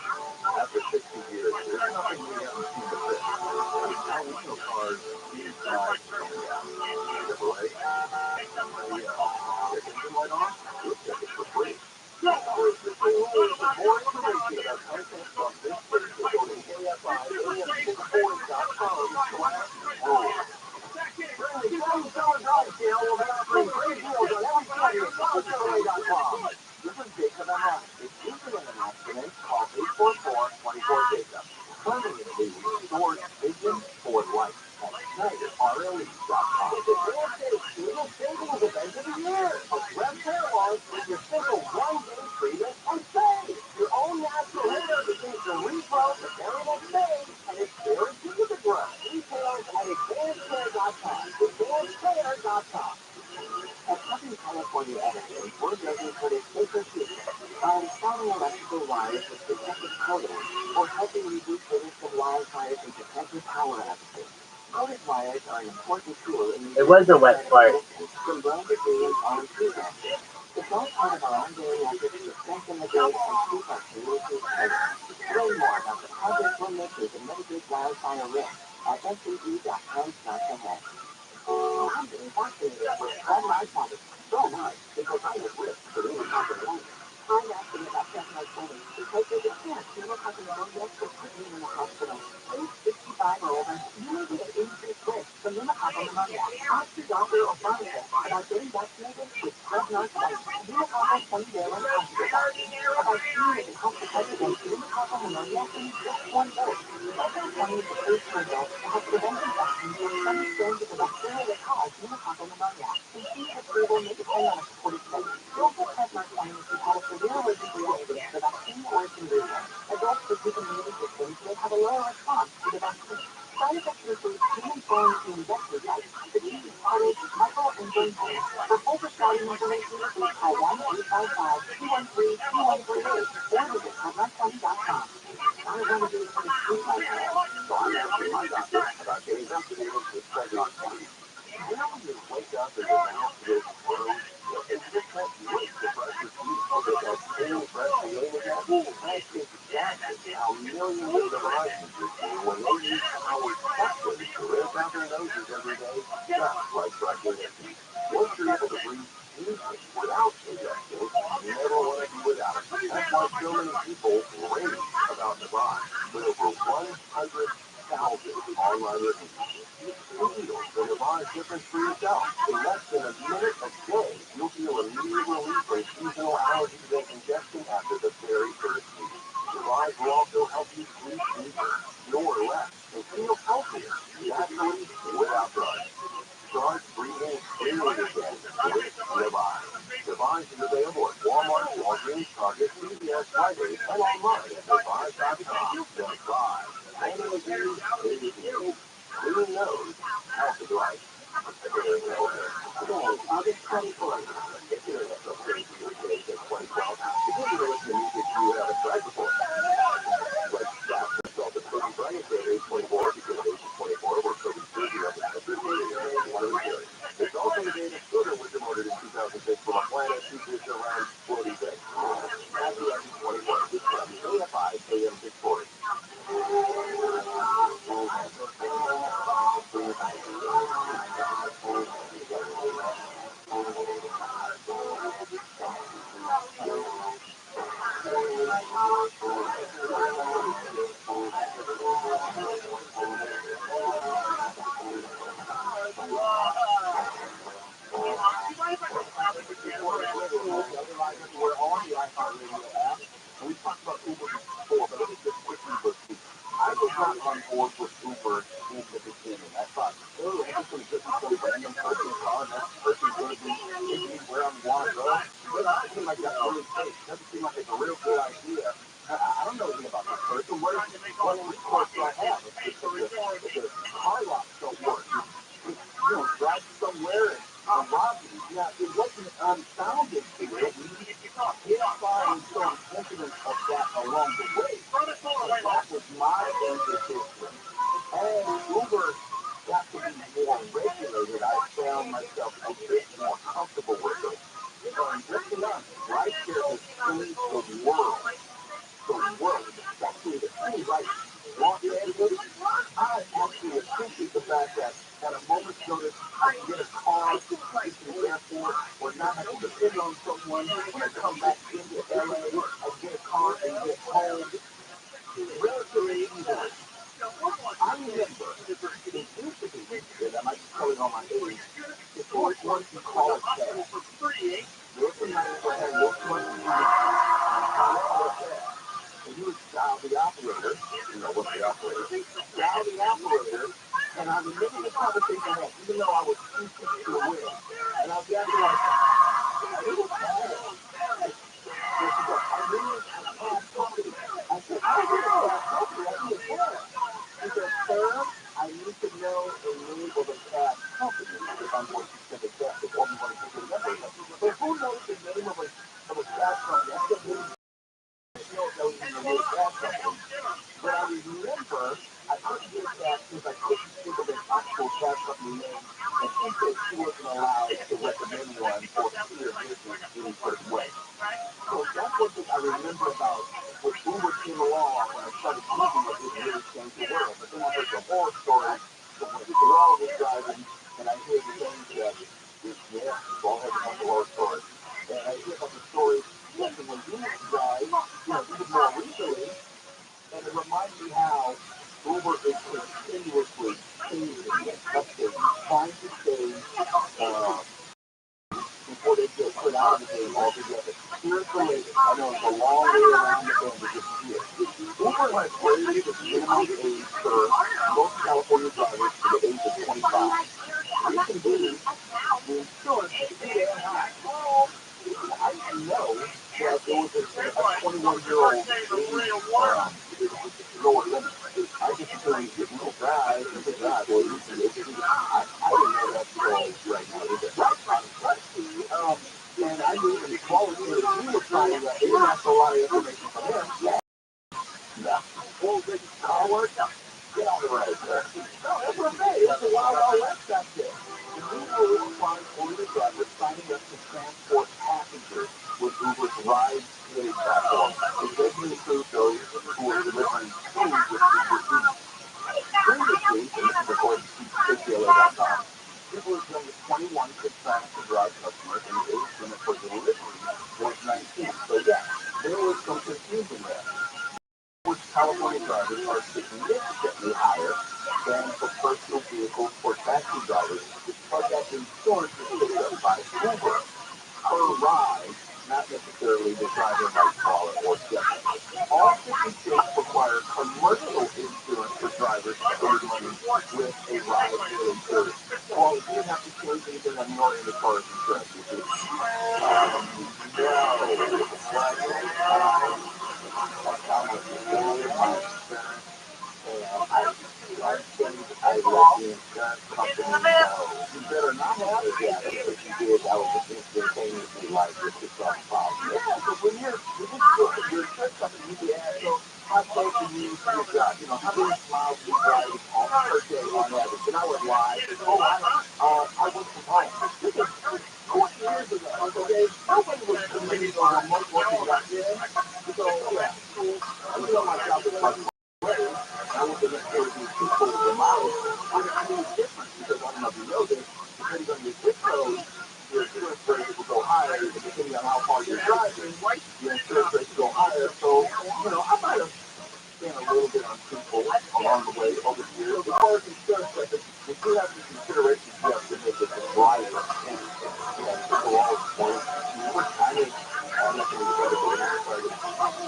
After 60 years, there's nothing we haven't seen to fix. Now we know cars inside and out. Chevrolet, check engine light on, we'll check it for free. For more information about content from this station, go to KFI.com/roll. During the Jones Summer Drive Sale, we'll be offering great deals on every Chevy at selfie.com. This is Jacob and Ronnie. If you've been in an accident, call 844-24-JACOB. Permanently restored vision for life at SnyderRLE.com. It's a real estate student savings event of the year. Grab hair wash with your simple one-day treatment and save. Your own natural hair begins to regrow the very next day, and it's guaranteed to grow. Details at advancedcare.com. Advancedcare.com. At Southern California Edison, we're making for the safer future by installing electrical wires with protective coatings or helping reduce the risk of wildfires and protective power outages. Coated wires are an important tool in the It was a wet part. from ground debris and fallen tree branches. It's all part of our ongoing efforts to strengthen the grid and keep our communities safe. Learn more about the project we're making to mitigate wildfire risk at SCE.com/ahead. I'm getting fascinated with Red Light so much because I have risk for any company. I'm asking about Red Light because there's a chance pneumococcal could put me in the hospital. Age 65 or older, you may be at increased risk for pneumococcal pneumonia. Ask your doctor or pharmacist about getting vaccinated with Red Light pneumococcal polyvalent antibiotic. A vaccine that can help protect against pneumococcal pneumonia in just one dose. Red Light is the first for adults to help prevent infection from some strains of the bacteria that cause pneumococcal pneumonia. Continued approval may depend on a supportive study. Don't get Red Light if you've had a severe allergic reaction to the vaccine or its ingredients. Adults with weak immune systems may have a lower response to the vaccine. Side effects include human-borne injection sites, fatigue, heartache, muscle, and joint pain. For full prescribing information, please call 1-855-213-2138 or visit redlightfunny.com. I want to be a street like that, so I'm asking my doctor about getting vaccinated with Red Light. You know when you wake up and your mouth feels closed? It's just that you wait to brush your teeth to get that same fresh feeling again. I think that's how millions of device users feel when they use powered sensors to rinse out their noses every day, just like brushing their teeth. Once you're able to breathe easily without injections, you never want to be without it. That's why so many people rave about Navaj with over 100,000 online reviews. Feel the Navaj difference for yourself. In less than a minute a day, you'll feel immediate relief from seasonal allergies and congestion after the very first week. Navaj will also help you sleep deeper, snore less, and feel healthier, naturally, without drugs. Start breathing clearly again with Navaj. Navaj is available at Walmart, Walgreens, Target, CVS, Rite Aid, and online at Navaj.com. Navaj. Handle with you, baby you. Clean nose, healthy life. Today, August 24th. If you're in a crazy day, We're on the iHeartRadio app, and we talked about Uber before, but let me just quickly repeat. I was not on board with Uber in the beginning. I thought, oh, I'm just going to get some random person's car, and that person's going to be taking me where I want to go. It doesn't seem like that's really safe. It doesn't seem like it's a real good idea. I don't know anything about this person. What recourse do I have? If the car locks don't work, drive somewhere and rob me. Now, it wasn't unfounded fear. We did find some incidents of that along the way. But that was my indication. As Uber got to be more regulated, I found myself a bit more comfortable with it. And just to learn, rideshare has changed the world. The world, especially the city like Los Angeles. I actually appreciate the fact that at a moment's notice, I can get a car, I can therefore, or not have to depend on someone when I come back into LA. I get a car and get home relatively easily. I remember it used to be, and I might be telling on my age, it's always once you call a cab. There was a night where I had work money to call a cab. And you would dial the operator, what's the operator? Dial the operator, and I remember the conversation I had, even though I was too quick to win. And I was asking like, I need a cab. And she goes, I need a cab company. I said, I need a cab company. I need a cab. She said, sir, I need to know the name of the cab company if I'm going to send a cab, if I'm going to get a number. But who knows the name of a cab company? I said, well, but I remember I couldn't get that because I couldn't think of an actual cab company name, and she said she wasn't allowed to recommend one or steer business any certain way. So that's one thing I remember about when Uber came along when I started using it, it really changed the world. But then I heard the horror stories of when Terrell was driving, and I hear the things that, we've all had a bunch of horror stories. And I hear about the stories that when you drive, even more recently, and it reminds me how Uber is continuously changing and updating, trying to stay before they get put out of the game altogether. Here's the latest. I know it's a long way around the bend to get here. Uber has raised the minimum age for most California drivers to the age of 25. Recently, the insurance is damn high. I didn't know that there was a 21-year-old lower limit. I just assumed if you can drive, you can drive. Well, you can, I didn't know that's right now either. And I knew that the quality that he was finding that they didn't ask a lot of information from him. Yeah. Well, the car worked out. Get out of the right there. No, that's what I'm saying. That's a wild west back there. And we will find Florida drivers signing up to transport passengers with Uber's ride-hailing platform. It doesn't include those who are delivering food with Uber Eats. Previously, and this is according to TRILLIONAIRE.com, people as young as 21 could sign up to drive customers, and the age limit for delivery was 19. So yeah, there was some confusion there. Which California drivers are significantly higher than for personal vehicles or taxi drivers, but that insurance is picked up by Uber per ride, not necessarily the driver might call it or schedule. All 50 states require commercial insurance for drivers to earn money with a ride-hailing service. Well, you didn't have to change anything on your end as far as insurance, you see. I let the insurance company know. You better not have it yet. If you did, that would just instantaneously like just a tough problem. Yeah, but when you're your insurance company, you ask, so how close are you to your job? How many miles do you drive per day on average? And I would lie. I work from home. This is 20 years ago. Okay, nobody was committing on remote working back then. So yeah, my job was like. I want to make sure these people with the mileage, I mean, it's different because I don't know if you know this, depending on your zip code, your insurance rate will go higher, and depending on how far you're driving, your insurance rate will go higher. So, I might have been a little bit untruthful along the way over the years. As far as insurance, I think we do have some considerations we have to make as a driver. And, people always point, we were kind of, nothing incredible in that part.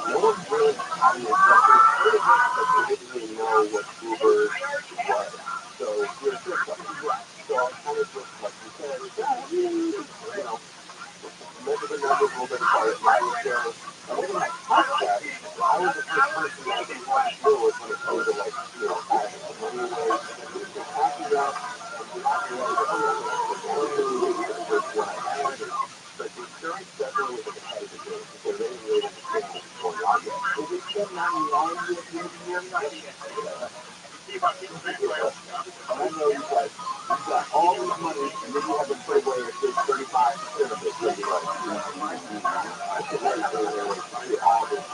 No one really had an executive heard of it, but they didn't really know what Uber was. So we were sure something right. So I kind of just, like you said, maybe the numbers a little bit apart. I would say, and even my podcast, I was the first person that I didn't have to deal with when it comes to like, having a money away, the packing up, and the copyright of the the first one I had. But the insurance definitely was a competitive game because they didn't really understand what was going on yet. Is it still 99 at the end of the year? And I know you got all this money, and then you have to put away a good 35% of it. So you're like, all this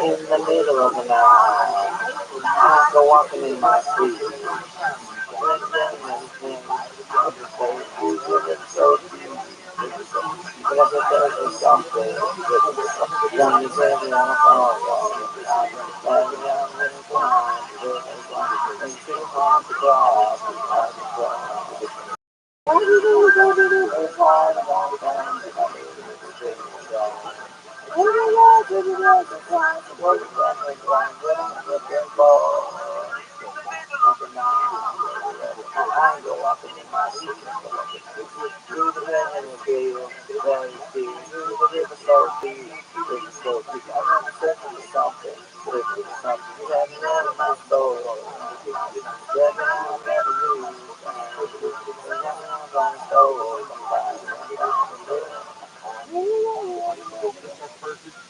in the middle of the night, I go walking in my sleep. So but I just tell you something. Young is every on the phone. And too hard to drive. It's hard to I ain't go walking in my sleep. Through the land and field, very deep. Through the river so deep, river so deep. I never searching for something, searching for something. You have me out of my soul. Seven I never knew. You have me out of my soul.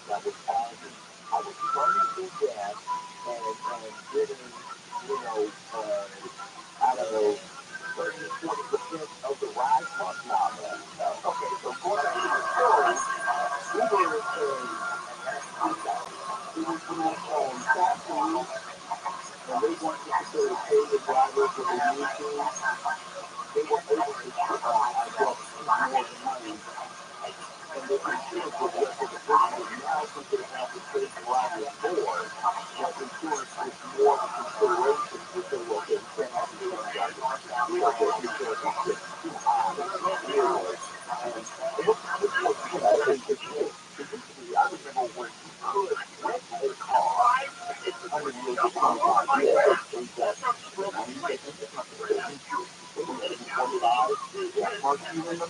that was pausing. I was burning through gas and getting, I don't know, 30 to 40% of the ride cost now. Okay, so going back to the story, Uber is saying, Uber taxis, and they want you to sort of pay the drivers what they need to. They were able to, I guess, more money. And the insurance was just for the business. Now, since they have to pay the drivers more, that insurance is more of a consideration to say, well, okay, we can't have insurance drivers. Because the insurance is just too high. And it was competitive. I remember when you could rent a car under the age of 25 years. Now you get into something. $45. Mark, do you remember?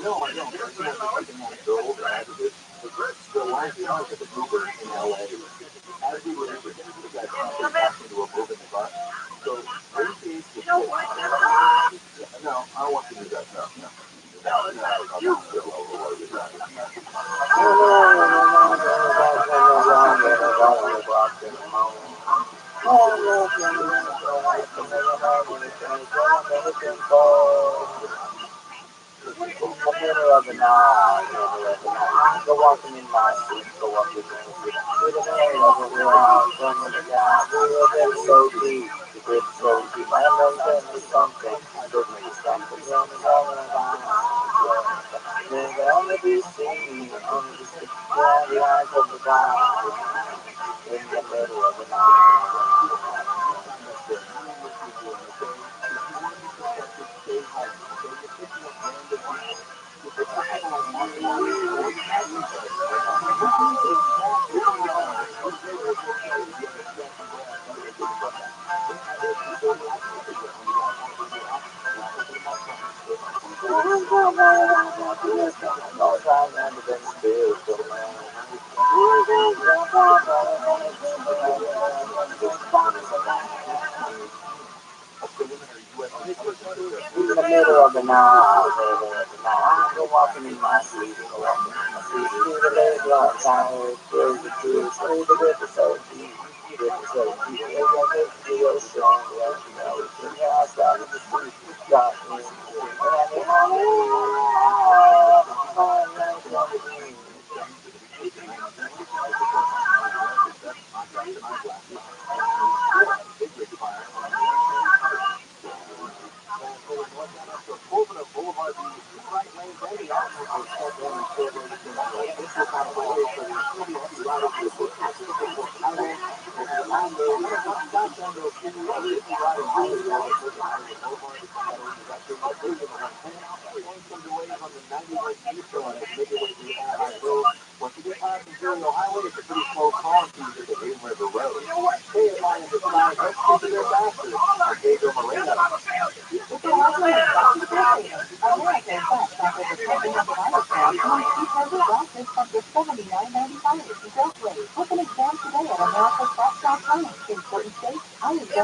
No, I don't. I think it's something like girls or advocates. The last time I took a Uber in LA, as we were leaving, we got something back into a moving bus. So we came to no, I don't want to do that. No. Middle of the night, I go walking in my sleep, go walking in my sleep. Through the middle of the world, from the sky, through the river so deep, the river so deep. I know there is something, there is something, there is all around. There can only be seen, only be seen, yeah, the eyes of the God, in the middle of the in the middle of the night, I go walking in my sleep, go walking in my sleep. Through the lake, long tired, through the trees, through the river so deep, river so deep. Maybe I make the ocean, yeah, I started to see, got me, and I mean, In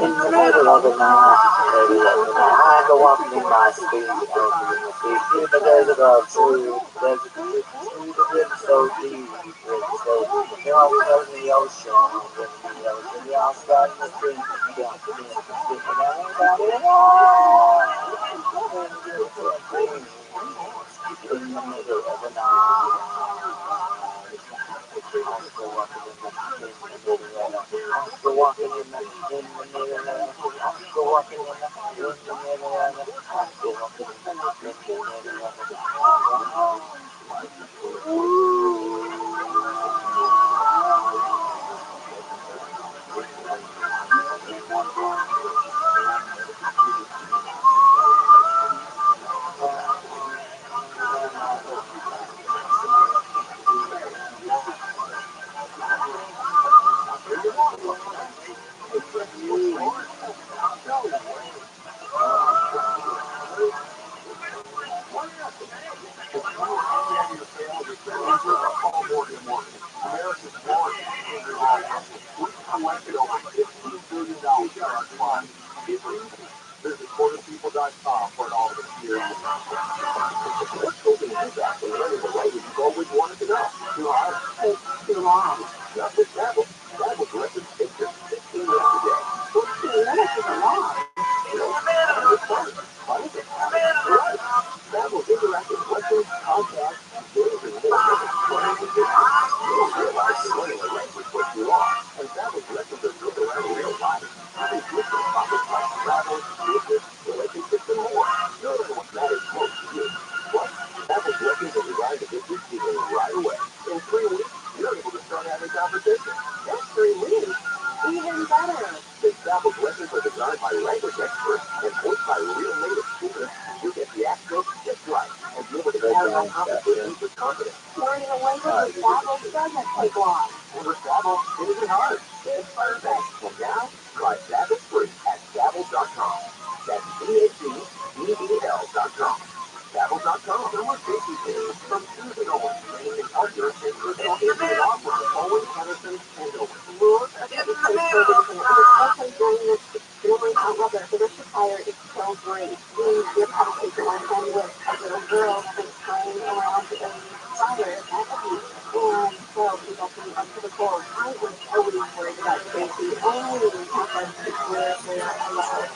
the middle of the night, baby, I go walking in my street, open in the street, in the desert of truth, desert of truth, the river so deep, river so deep, you're all floating in the ocean, you're all starting to sink, jumping in, sticking out, about it all, in the middle of the night. I'm still walking in the middle of the I'm still walking in the middle of the I'm still walking in the middle of the I'm still walking in the middle of Visit quarterpeople.com for all the experience. What's cooking exactly? The way that you've always wanted to know. Too hard? Too long. Not with Dabble. Dabble's lessons take just 15 minutes a day. 15 minutes is a lot. No, it's fun. Fun is a habit. Right. Dabble's interactive lessons, podcasts, games, and more make it fun and engaging. You don't realize learning a language puts you off, and Dabble's lessons are built around real life. They switch from topics like travel, business, relationships, and more. You'll learn what matters most to you. Plus, Dabble's lessons are designed to get you speaking right away. In 3 weeks, you're able to start having conversation. That's 3 weeks. Even better. Since Dabble's lessons are designed by language experts and voiced by real native speakers, you get the accent just right and be able to carry on conversations with confidence. Learning a language with Dabble doesn't take long. And with Dabble, it isn't hard. It's perfect. And now, try Dabble free at Dabble.com. That's DABBL.com. Dabble.com. From Susan Owen, training and partner, and personal history law firm Owen, Henderson, and Owen. Rules of education especially during this extremely hot weather. The risk of fire is so great. Your publication one time with a little girl was playing around a fire at the beach, and so people came up to the cold. I was always worried about safety. Only happens where I love.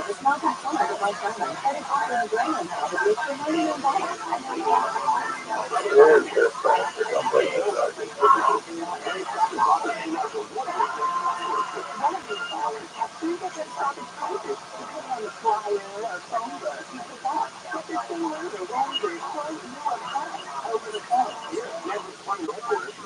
It's not that fun. I like diamond. I didn't offer a diamond now, but it's for $1 million. One of these dollars have 3 different stoppage prices, depending on the flyer or phone book you pick up. Get the singers or rangers quote you a price over the phone.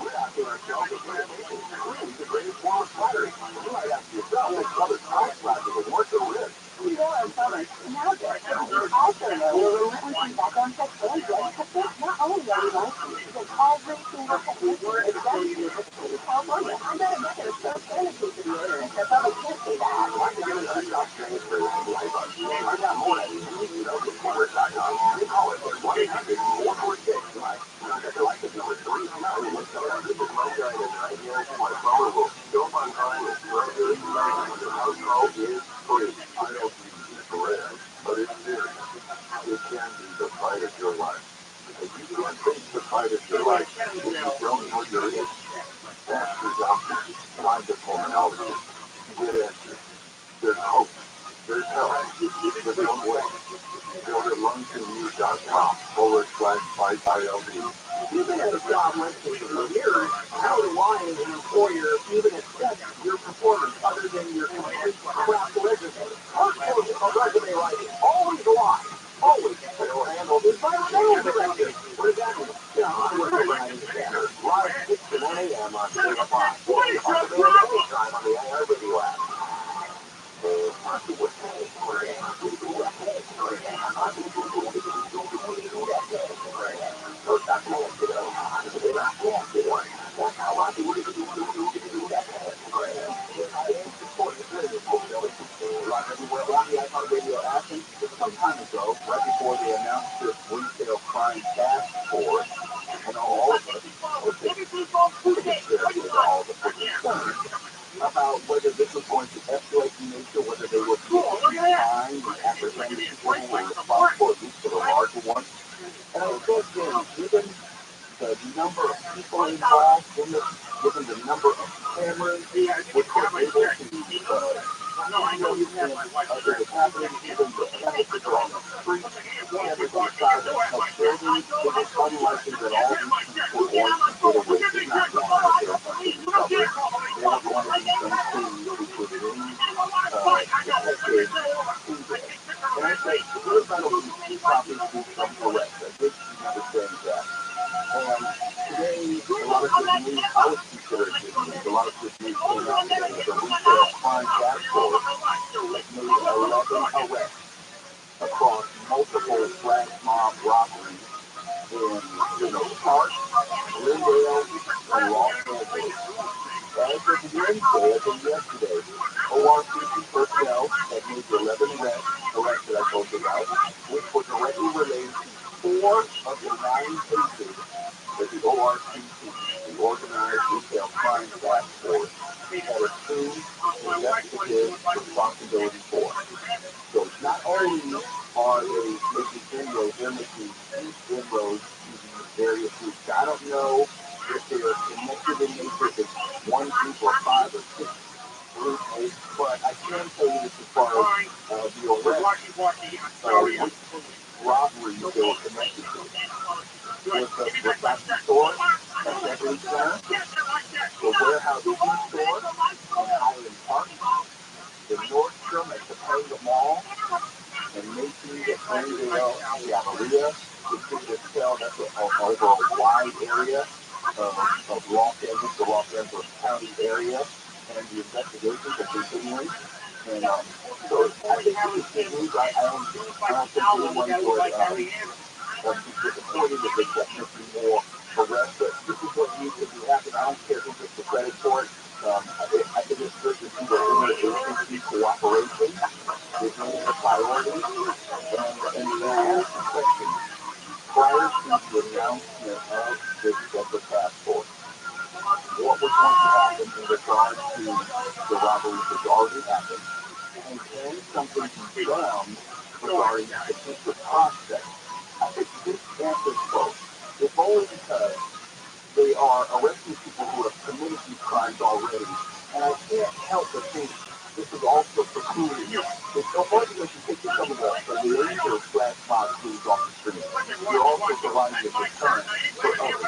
We're out there ourselves with renovation. Really the greatest form of flattering. You might ask yourself, what color price flattering would work or with? Sure, summer. Now there. You also know we're relentlessly background check and drug testing. Not only are we licensed, but every single technician is registered with the state of California. I bet if I could have served fantasy to the internet, I probably can't say that. Why don't you give us a job transfer and live us? Find out more at TRILLIONAIRE.com. You call it 1-800-446-LIFE. Get your license number 3 times. What's the rest of the sunshine and 9 years for followable? Go online and try your house call is free. I don't mean to be grand, but it's serious. It can be the fight of your life. If you can't face the fight of your life, if you don't know your age, ask your doctor. Find a pulmonologist. Get answers. There's hope. There's help. But don't wait. Don't LunchAndMute.com/ILD. You've been at a job listing for years. How do I, as an employer, even accept your performance other than your complete crap resume? Resume writing. Always lie. Always. It's by the sales directive. What does that mean? I work for United Standard. Live 6 to 1 a.m. on Spotify. Anytime on the IR Radio app. Live everywhere on the iHeart Radio app. And some time ago, right before they announced this retail crime task force, and all of us, all the concerns about whether this was going to escalate in nature, whether they would be fined and apprehend people who were responsible, at least for the larger ones. And I said, given the number of people involved in this, given the number of cameras which were able to that was happening, given the chemicals are on the street, cameras on the side of buildings, it is unlikely that all these people were going to get away with not one out there punching each other. They were going to be some things which would lead detectives to this. And I say, here's not only topics to some arrests. I did remember saying that. And today, a lot of good news, I would consider it good news. A lot of good news came out today. The retail crime task force has made 11 arrests across multiple flash mob robberies in Oak Park, Glendale, and Los Angeles. As of Wednesday, as of yesterday, ORCC personnel had made the 11 arrests that I told you about, which were directly related to 4 of the 9 cases that the ORCC, the Organized Retail Crime Task Force, had assumed investigative responsibility for. So not only are they making inroads, they're making huge inroads to these various groups. I don't know if they are connected in nature, if it's one group or 5 or 6 groups, but I can tell you this as far as the arrest, which robberies they were connected to. There's the Versace store at Beverly Center, the warehouse store in Highland Park, the Nordstrom at Topanga Mall, and Macy's at Glendale, Galleria. You can just tell that's over a wide area of Los Angeles, the Los Angeles County area, and the investigations are continuing. And so I think this is good news. I don't think anyone would be disappointed if they kept making more arrests. But this is what needs to be happening. I don't care who gets the credit for it. I think it's good to see the interagency cooperation is a priority. And I asked the question prior to the announcement of this special task force, what was going to happen in regard to the robberies that already happened, and can something be done regarding the future prospects? I think this answers both. If only because they are arresting people who have committed these crimes already, and I can't help but think this is also precluding. It's no more because you take some of the illegal flash mob crews off the street. You're also providing a deterrent for others.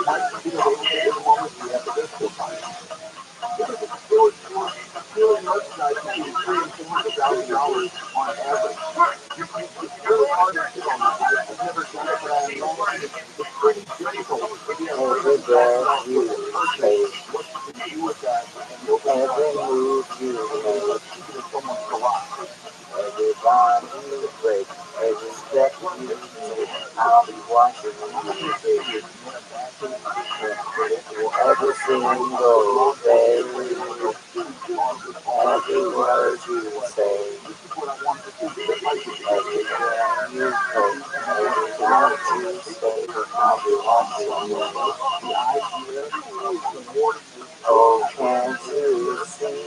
Might be available in the moment we have the best still time. Because it's still merchandise between $300,000 on average. It's really hard to sit on that. I've never done it, but I know it's pretty difficult. If you have $300,000 worth of purchase, what you can do with that, and you'll every move you make, keep it in someone's garage. Every bond you break, every step you take, I'll be watching you. Every single day, every word you say, every breath you take, every word you say, I'll be watching you. Oh, can't you see?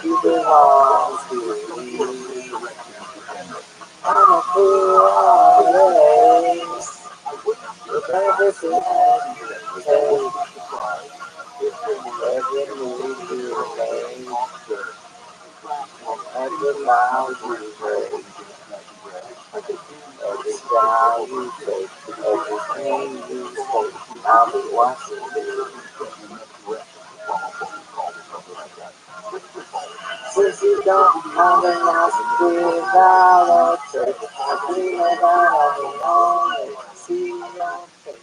You belong to me. I'm a fool always. With everything you take, every move you make, every mile you break, how you take everything you say. I'll be watching you. Since you don't have a nice without a trace, I dream about every morning to see your face.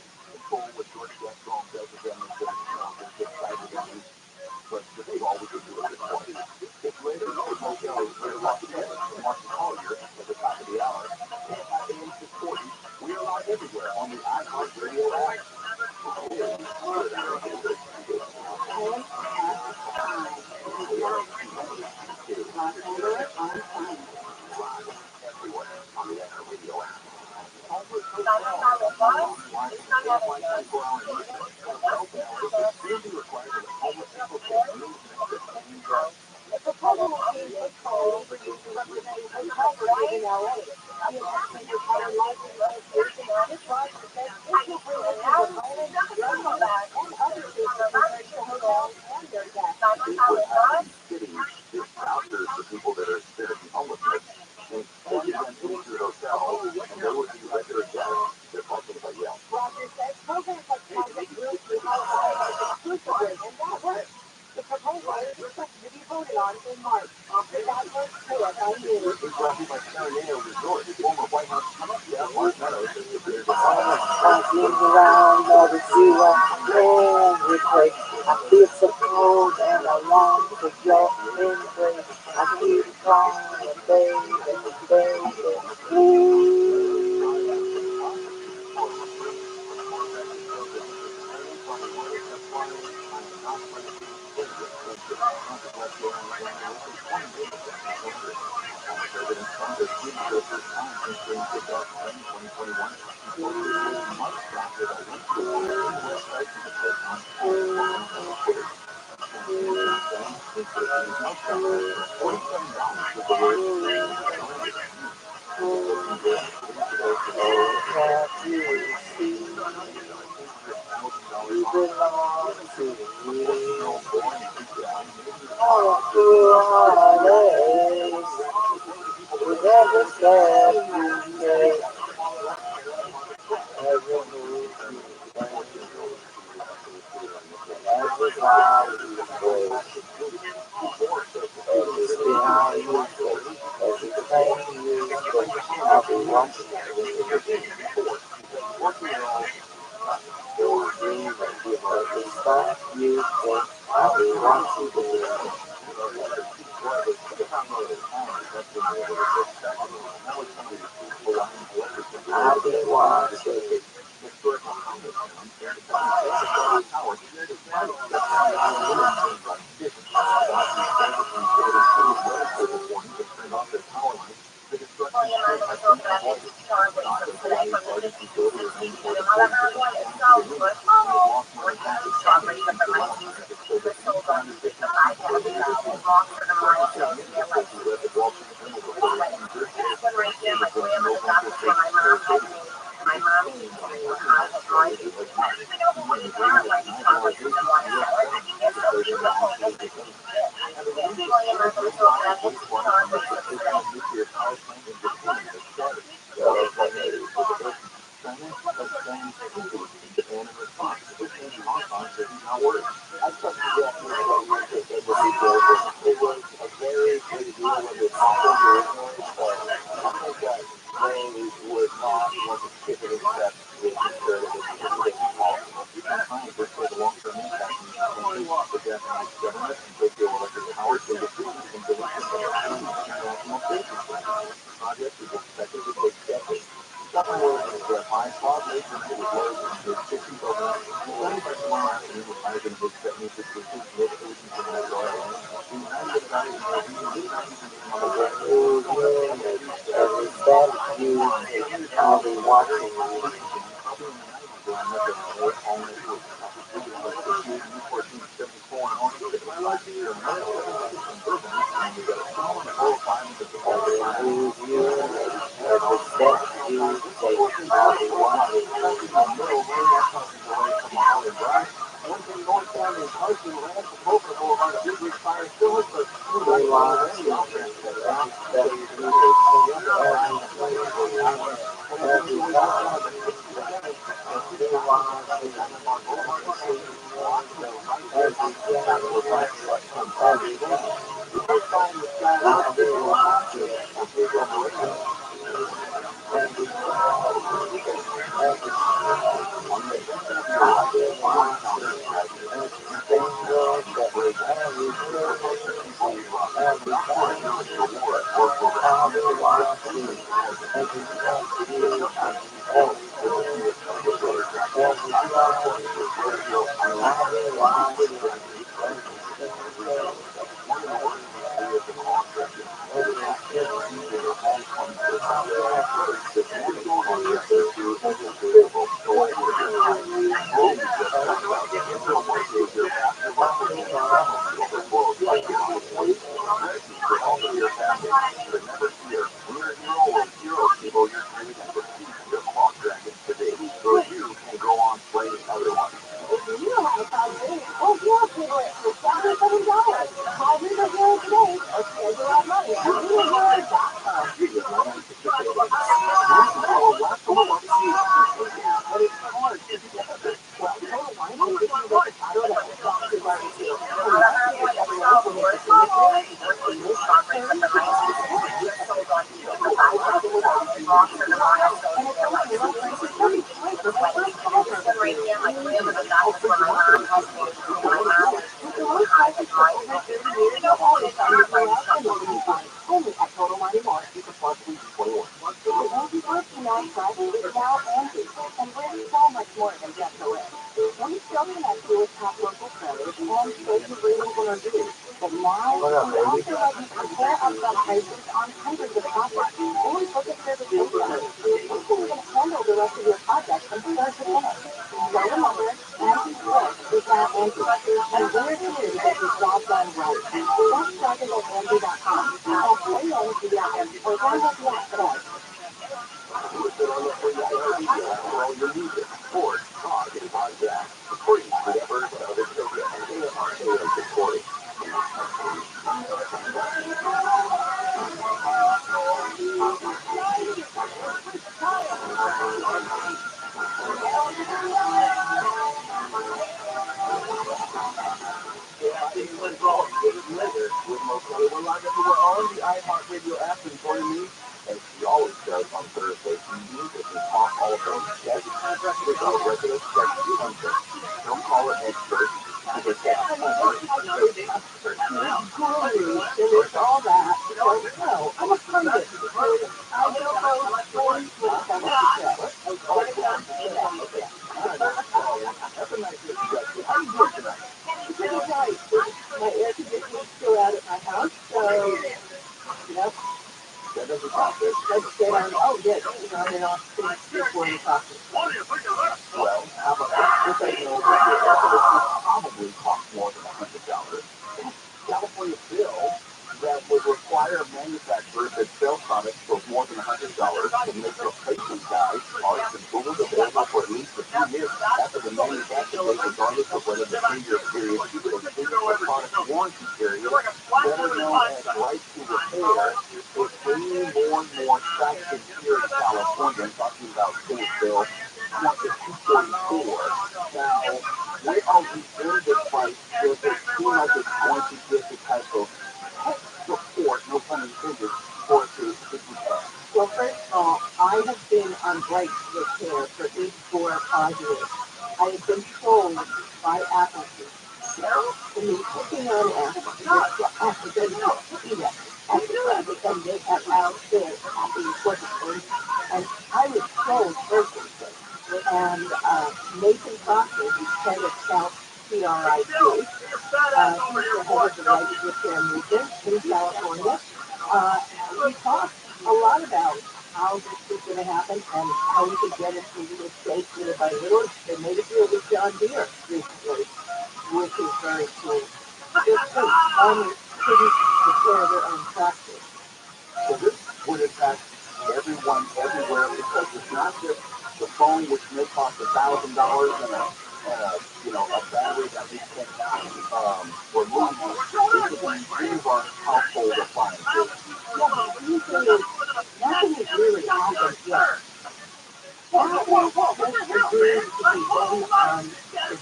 Around never see every place. I feel so cold and I long for your embrace. I keep calling, baby, baby, please. Can't you see you belong to me? All through holidays, with every step you take, every move you make, every smile you break, every smile you take, every pain you take, I'll be watching you, every step you take, I'll be watching you. I'll be watching. Every step you take, I'll be watching you. Every move you make, every step you take, I'll be watching you.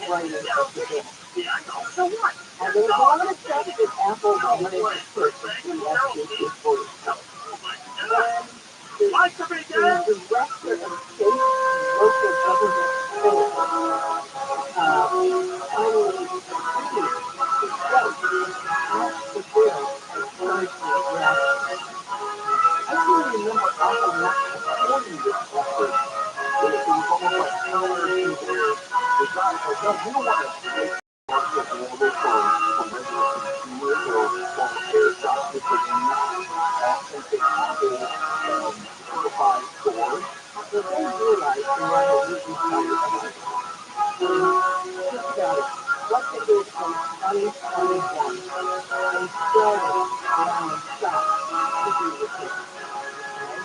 writing at the bill. So what? And there was a lot of stuff that Apple wanted to put into the FCC voice. When the director of state and local government affairs finally agreed to vote to pass the bill as charged with draft. I can't remember often enough supporting this effort. It was almost like counterintuitive. The guy said, no, you don't want to make market available for regular consumers or air shops to produce authentic Apple certified stores. But they realized they were on the losing side of the think about it. What they did in 2021, they started allowing shops to do repairs. Okay?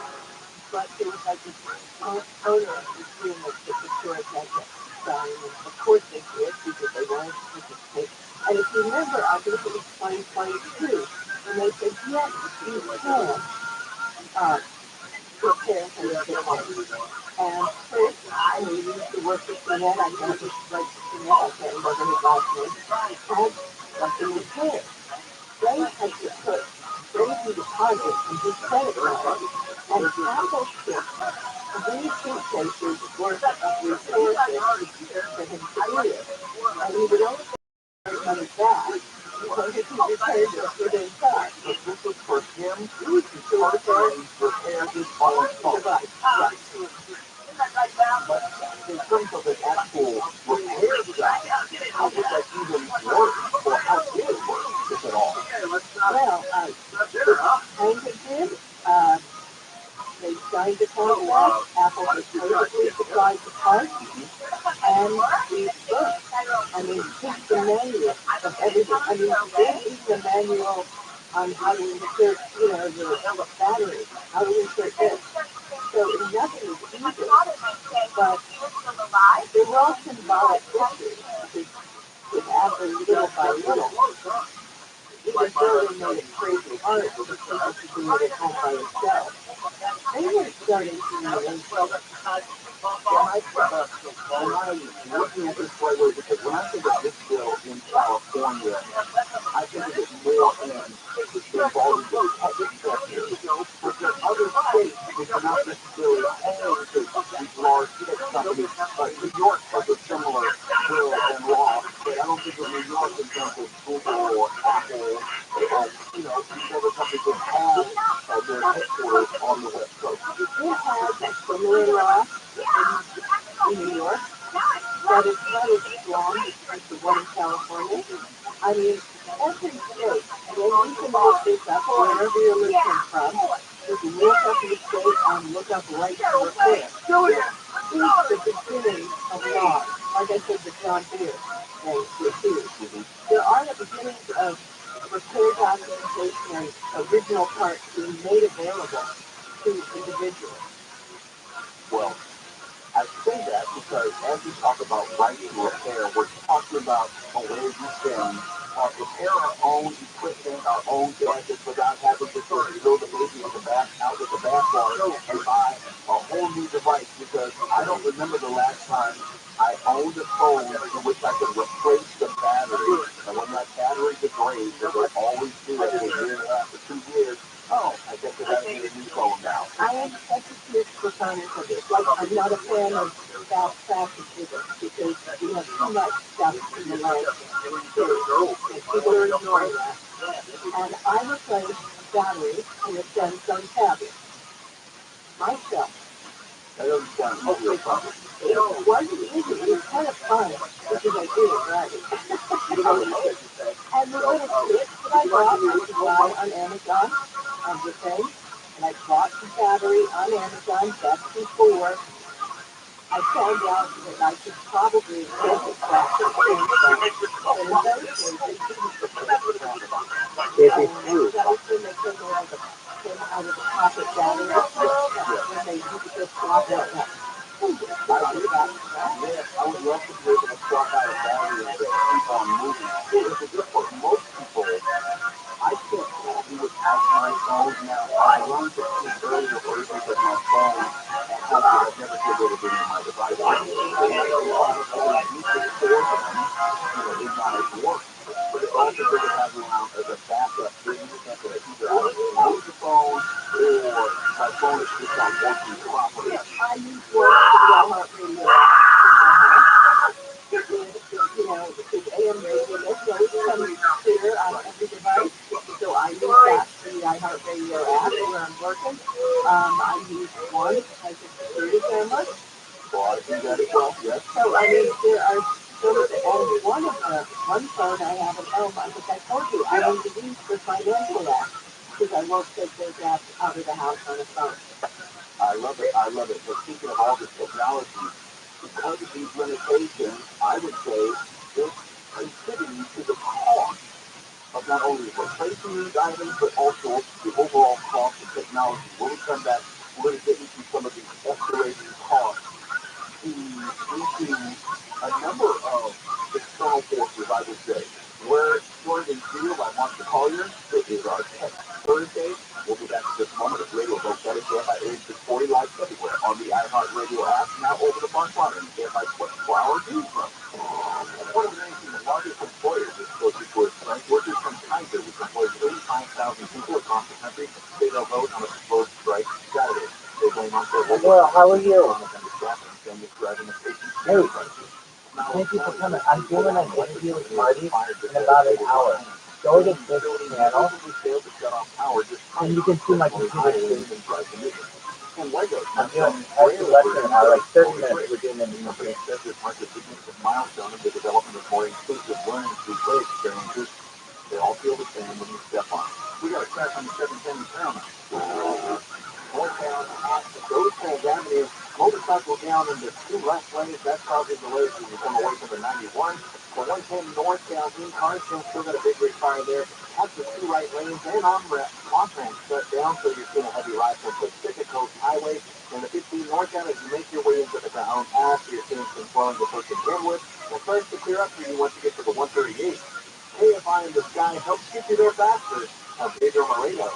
But there was like this owner agreement that the stores had to sign, and of course they did because they wanted to participate. And if you remember, I think it was 2022, when they said, yes, you can repair things at home. And Chris, who used to work for TRUMAN, I know he writes for TRUMAN, I can't remember his last name, had something repaired. They had to put crazy deposits in his credit card, and Apple shipped 3 suitcases worth of repair kits for him to do it. And he would only get money back because he repaired it with his car. But this was for him to repair his own device. Yes. But in terms of an actual repair job, how would that even work? Or how did it work, if at all? Well, kind of did. They signed the contract. Apple has perfectly supplied the parts, and we worked. I mean, just the manual of everything. I mean, then even the manual on how to insert, the battery, how to insert this. So nothing is easy, but they were all symbolic victories because with Apple little by little, even though they made it crazy hard for the people to do it at home by themselves, they were starting to realize when I was looking at this right away, because when I think of this bill in California, I think of it more involving the tech sector. But there are other states which are not necessarily home to these large tech companies. New York has a similar bill and law, but I don't think of New York in terms of Google or Apple or, these other companies that have their headquarters on the West Coast. It has a similar law in New York, but it's not as strong as the one in California. I mean, every state, and then you can look this up wherever you're listening from. You can look up your state and look up right to repair. It's the beginning of laws. Like I said, the John Deere thing was huge. There are the beginnings of repair documentation and original parts being made available to individuals. Well, I say that because as we talk about right to repair, we're talking about a way we can repair our own equipment, our own gadgets without having to sort of throw the baby in the bath out with the bathwater and buy a whole new device. Because I don't remember the last time I owned a phone in which I could replace the battery. And when that battery degrades, as they always do after a year and a half or 2 years, I guess I gotta get a new phone now. I am such a huge proponent of this. Like, I'm not a fan of fast fashion either, because we have too much stuff in the land. And people are ignoring that. And I replaced batteries in a Samsung tablet myself. That doesn't sound easy or fun. It wasn't easy. It was kind of fun, because I did it right. And the little kit that I bought, I could buy on Amazon of the thing. And I bought the battery on Amazon. That's before I found out that I could probably get it back to Samsung. But in those days, they didn't support it. That was when they came out of the pocket battery. When they used to swap it out. I would love to be able to swap out a battery and just keep on moving. Because just for most people, I can't do without my phone now. I learned to keep earlier versions of my phone at home because I never get rid of any of my devices. And I used to store them working properly. I use one for the iHeartRadio app in my house. Because AM radio doesn't always come clear on every device. So I use that for the iHeartRadio app where I'm working. I use one as a security camera. So I do that as well, yes. So, I mean, there are so many, and one phone I have at home, I think I told you, I need to use for financial apps, because I won't take those apps out of the house on a phone. I love it. I love it. But speaking of all this technology, because of these limitations, I would say it's contributing to the cost of not only replacing these items, but also the overall cost of technology. When we come back, we're going to get into some of these escalating costs into a number of external forces, I would say. We're joined in studio by Marcia Collier. It is our Tech Thursday. We'll be back in just a moment. It's Radio Vote Better, KFI 8640 live everywhere on the iHeartRadio app, now over the front line, KFI 24-hour newsroom. One of the nation's largest employers is closely to its strike. Workers from Kaiser, which employs 35,000 people across the country, say they'll vote on a proposed strike Saturday. They blame unfair Well, how are you? Hey, thank you for coming. I'm doing an interview with Marty in about an hour. Go to this channel, and you can see my computer screen. I'm doing less than an hour, like 30 minutes. We're doing an interview. Milestone of the development of more inclusive learning through play experiences. They all feel the same when you step on. We got a crash on the 710 Paramount. Northbound at Rosecrans Avenue, motorcycle down in the two left lanes. That's causing delays as you come away from the 91. The 110 northbound in Carson still got a big fire there. That's the two right lanes and on-ramp shut down, so you're seeing a heavy ride from Pacific Coast Highway. And the 15 northbound as you make your way into the Brown Pass, you're seeing some flowing to First and Kenwood. Well, starts to clear up for you once you get to the 138. KFI in the sky helps get you there faster. Pedro Moreno.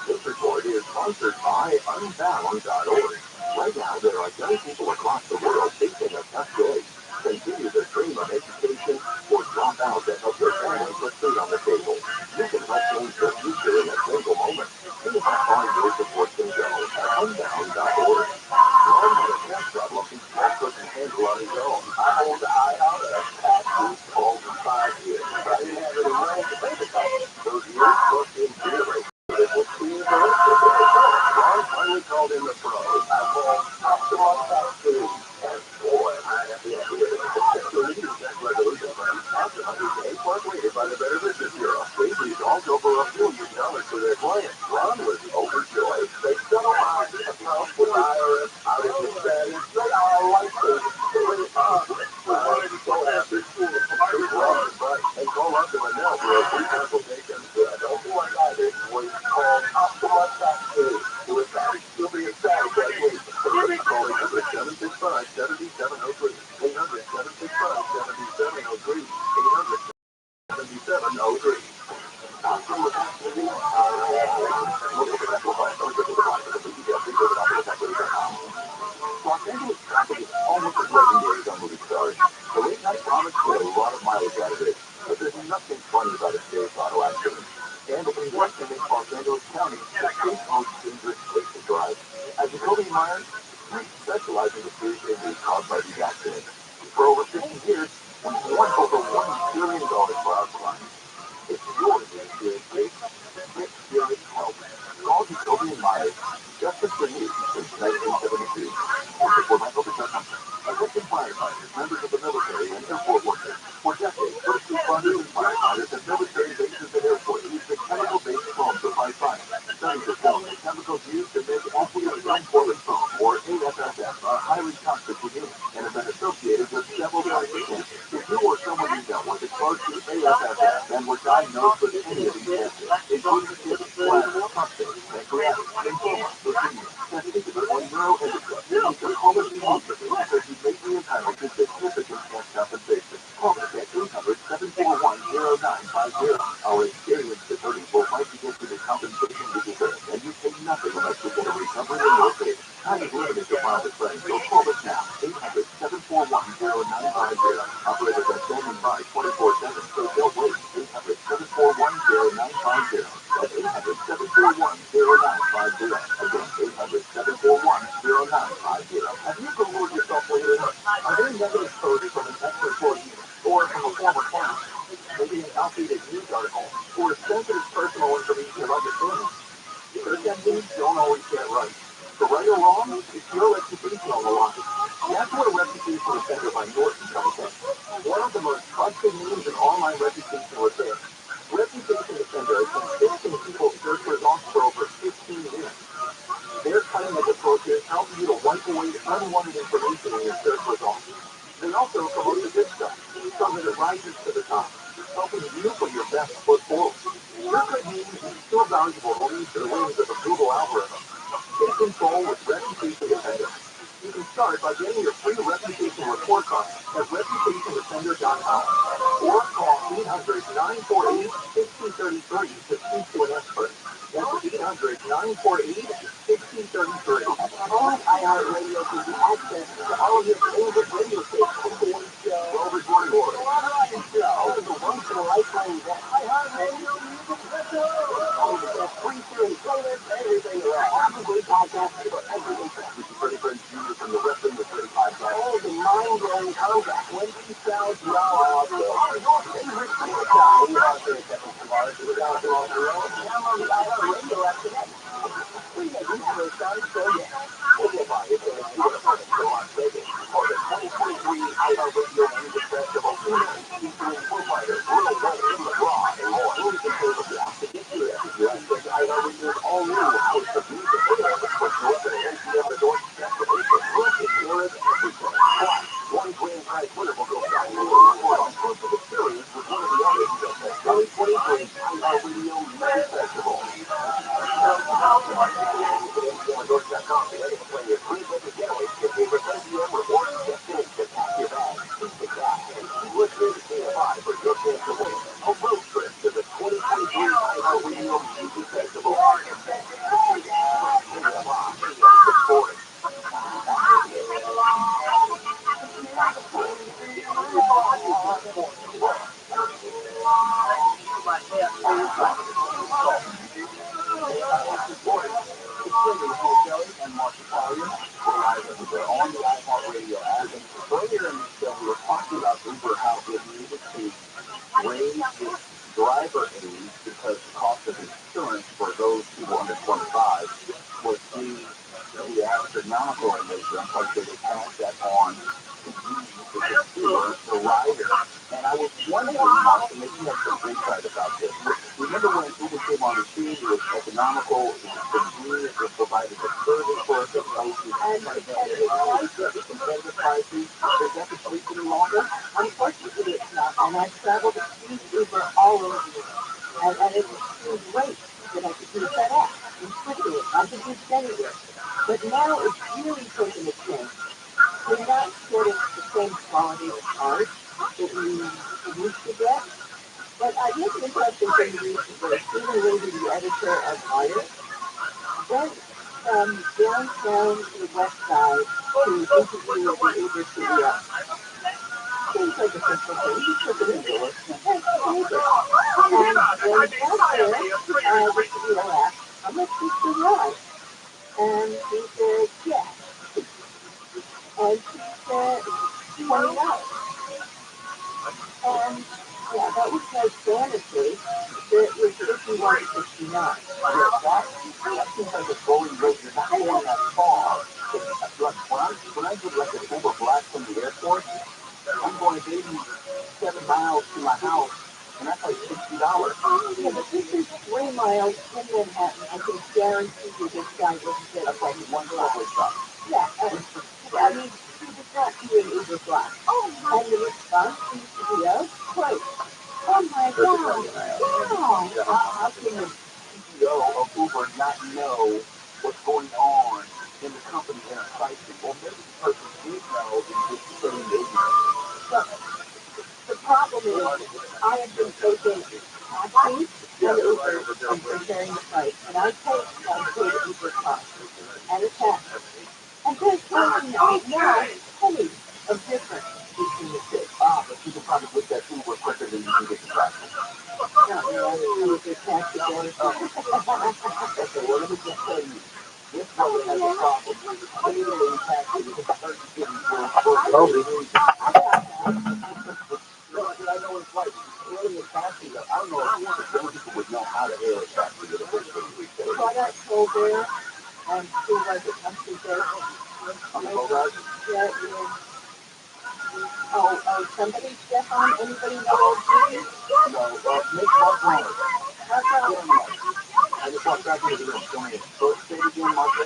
This report is sponsored by Unbound.org. Right now, there are young people across the world facing a tough choice. Continue their dream of education or drop out to help their family put food on the table. You can help change their future in a single moment. See how far your support can go at Unbound.org. One had a test problem he just couldn't handle on his own. I out a taxi over 5 years. I didn't have any money to pay the cost. Those years plus in it will see the rest of it. Ron finally called in the pro. I called Optimal Tax Food. And boy, I have been the leading tax resolution firm after 100 days was rated by the Better Business Bureau. They reached also over $1 million for their clients. Ron was overjoyed. They settled my account with the IRS. I was ecstatic. They are licensed. I wanted to go after school. Ron, but and call up to Manel for a free consultation. Don't be like I did. Was called Optimal Tax Food. It was ecstatic. You'll be ecstatic that week. Call 800-765-7703. 800-765-7703. 800-7703. Los Angeles traffic is almost as legendary as our movie stars. The late night comics get a lot of mileage out of it, but there's nothing funny about a serious auto accident. And in Western Los Angeles County, the state's most dangerous place to drive. As Jacoby Myers, we specialize in the serious injuries caused by these accidents. For over 50 years, we've won over $1 billion for our clients. If you're in a serious case, get serious help. Call Jacoby Myers. Justice for you since 1972. For my focus on assistant firefighters, members of the military, and airport workers. For decades, first responders and firefighters at military bases and airports use the chemical-based foam to fight fire. Studies have shown that chemicals used to make ethylene foam, or AFFF, are highly toxic to humans and have been associated with several types of cancer. If you or someone you know was exposed to AFFF and were diagnosed with any of these cancers, including kidney, bladder, prostate, pancreatic, lymphoma, leukemia, testicular, and neuroendocrine, you need to call us immediately because you may be entitled to significant cash compensation. Call us at 800-741-0950. Our experienced attorneys will fight to get you the compensation you deserve, and you pay nothing unless you get a recovery in your favor. Time is limited to private claims, so call us now. 800-741-0950. Operators are standing by 24/7, so don't wait. 800-741-0950. That's 800-741-0950. Again, 800-741-0950. Have you Googled yourself lately? Are there negative posts from an ex-employee or from a former client? Maybe an outdated news article or sensitive personal information about your family? Search engines don't always get it right. For right or wrong, it's your reputation on the line. That's what a reputation defender by Norton comes in. One of the most trusted names in online reputation repair. Reputation Defender has been fixing people's search results for over 15 years. Their cutting-edge approaches help you to wipe away unwanted information in your search results. They also promote the good stuff, so that it rises to the top, helping you put your best foot forward. Your good name is still valuable to lead to the wings of the Google algorithm. Take control with Reputation Defender. You can start by getting your free reputation report card at reputationdefender.com or call 800-948-1633 to speak to an expert. That's 800-948-1633. On iHeartRadio can be access to all of your favorite radio stations. Rover's Morning Glory. This is a once-in-a-lifetime event. iHeartRadio Music Festival. All the best free series playlists, everything around. Probably podcasts for every interest. This is Freddie Prinze Jr. from the Wrestling with 35 Guys. Oh, the mind-blowing comeback. 20,000 dollars. Your favorite superstar. We are very happy tomorrow. Download the iHeartRadio app today. We have you for a start, so yeah. Simplify it so that you are perfect for Las Vegas. For the 2023 iHeartRadio Music Festival, featuring Foo Fighters, Little Wayne, LeBron, and more. Only can pay the app to get you there. You access iHeartRadio's all-new House of Music. With North and MTM Resort destination. Look at there is everything. Plus, one grand prize winner will go back to for an exclusive experience with one of the artists of the 2023 iHeartRadio Music Festival. MTMResorts.com. Be ready to play your free weekend getaway to your favorite MTM Resorts destination. Pack your bags, keep the cash, and keep listening to KFI for your chance to win a road trip to the 2023 iHeartRadio Music Festival. On the iHeartRadio app. Earlier in the show, we were talking about Uber, how it needed to raise its driver age because the cost of insurance for those people under 25 was due to the astronomical in nature. And plus, they would pass that on to you, the consumer, the rider. And I was wondering, Mark, maybe you have some insight about this. Remember when Uber came on the scene, it was economical, it was convenient, it provided a service for us that knows and competitive prices. Is that the case any longer? Unfortunately, it's not. And I've traveled to use Uber all over the world. And it was great that I could use that app in Switzerland. I could use it anywhere. But now it's really taken a change. We're not getting the same quality of art that we used to get. But I did an interesting thing recently. Stephen Levy, the editor of Igers, went from downtown to the west side to interview with the Uber CEO. Seems like a simple thing. He took an endorsement. And when he got there, the CEO asked, how much is the ride? And he said, yeah. And she said, $20. And yeah, that was my fantasy. That was 51 to 69. Yeah, that seems like a going rate. You're not going that far. When I get like an Uber Black from the airport, I'm going maybe 7 miles to my house, and that's like $60. Yeah, but this is 3 miles in Manhattan. I can guarantee you this guy doesn't get like one subway stop. Yeah, I mean, he did not do an Uber Black. And the response to the CEO, great. Oh my God! Wow! How can the CEO of Uber not know what's going on in the company and its pricing? Well, maybe the person did know and just saying ignorant. But the problem is, I have been taking taxis and Uber and comparing the price, and I paid Uber cost and a tax, and there's really no penny of difference between the two. But you can probably get that Uber quicker than you can get the taxi. No, I was a taxi driver. Okay, well, let me just tell you, this brother has a problem paying the Kobe. I know it's like alien taxi. I don't know if some people would know how to alien taxi to the first thing. So I got told there, and who was it? I'm Tuesday. Yeah, somebody step on anybody know OG? No, Nick Mark. I just walked back into the room. Go ahead. So say it again, Martha.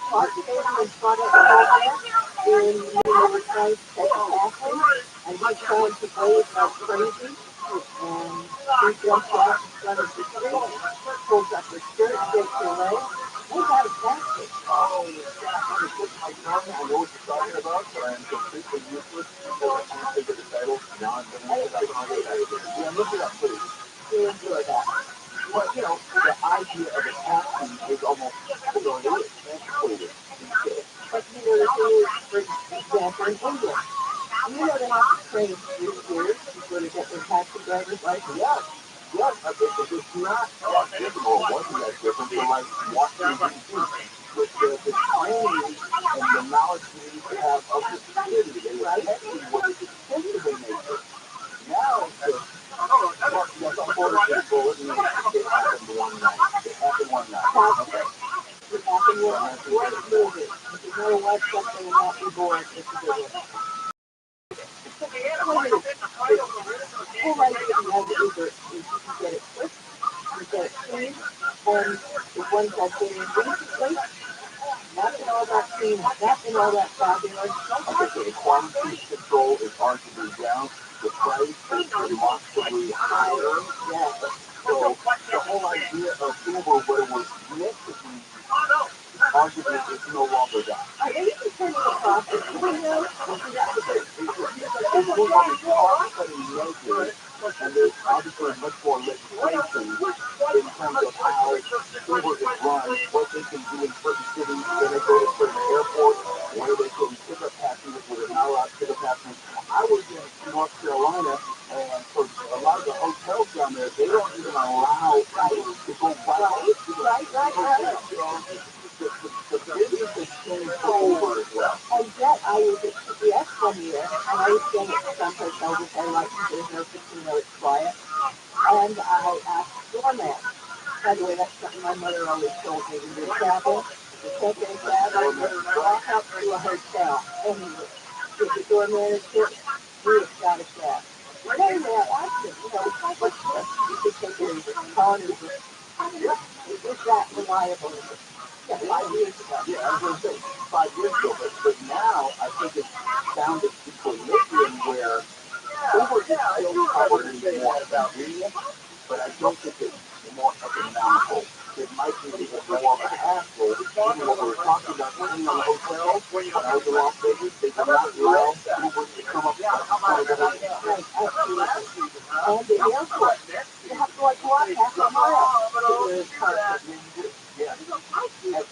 Mark Tatum and Claudette Colbert in Riverside, Texas, and he tried to wave like crazy, and she jumped out in front of the street, pulls up her skirt, shakes her leg. They got a basket. Oh, my son, I know what you're talking about, but I am completely useless because I can't think of the title. Now I'm going to look it up and I'll get back to you. Yeah, look it up, please. You enjoy that. But, you know, the idea of a taxi is almost, you know, it is antiquated. But, you know, the thing is, for example, in India, you know they have to train 3 years before they get their taxi driver's license? Yes. Yes, it's not that difficult. It wasn't that different for, like, Washington, D.C. With the training and the knowledge you need to have of the city, they were testing what is extensively nature. Now it's just, that's unfortunately bullet me. It happened one night. It happened one night. Okay. It happened one night. Great movie. If you know what something will not be bored, it's a good one. Who writes it as Uber is you can get it quick, you get it clean, and the ones that get in recently, nothing all that clean, nothing all that fabulous. Okay, the quality control is hard to bring down. The price is remarkably higher. Yes. So the whole idea of Uber, what it was meant to be, arguably is no longer that. I think it's turning a profit. You know, and there's obviously much more legislation in terms of how Uber is run, what they can do in certain cities, when they go to certain airports, where they can pick up passengers, where they're not allowed to pick up passengers. I was in North Carolina, and for a lot of the hotels down there, they don't even allow travelers to go right. The business has changed for Uber as well. And yet, I was at CBS one year, and I was staying at some hotel with their license, there's no casino, it's quiet. And I asked the doorman. By the way, that's something my mother always told me when you're traveling. You can't get a cab, walk up to a hotel anywhere. If the doorman is here, you've got a cab. Well, anyway, I asked him, you know, what's this? You could take an Uber, call an Uber. Is that reliable? Yeah, 5 years ago. Yeah, I was going to say 5 years ago, but now I think it's down to equilibrium where Uber is still probably more convenient, but I don't think it's more economical. It might be even more of a hassle. Even what we were talking about staying on the hotels, when I was in Las Vegas, they did not allow Uber to come up to the hotel. Right, absolutely. And the airport, you have to like walk half a mile to the park. Yeah,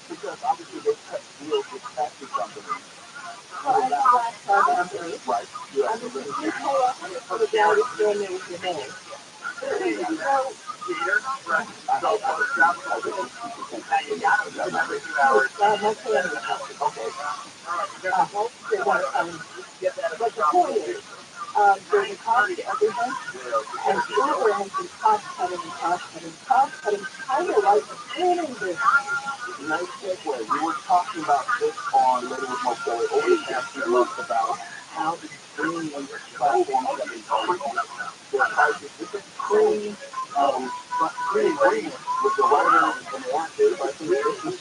because obviously they cut deals with taxi companies. Well, and flash car companies. Right. Yeah. I mean, you pay extra for the guy that's doing it with your name. But the point is, there's a cost to everything, and Uber has been cost-cutting, kind of like the cleaning business. Nice segue. We were talking about this on Later with Mo Kelly over the past few months about how the streaming platforms have increased their prices. This is pre-agreement with the writers and the actors. I think this is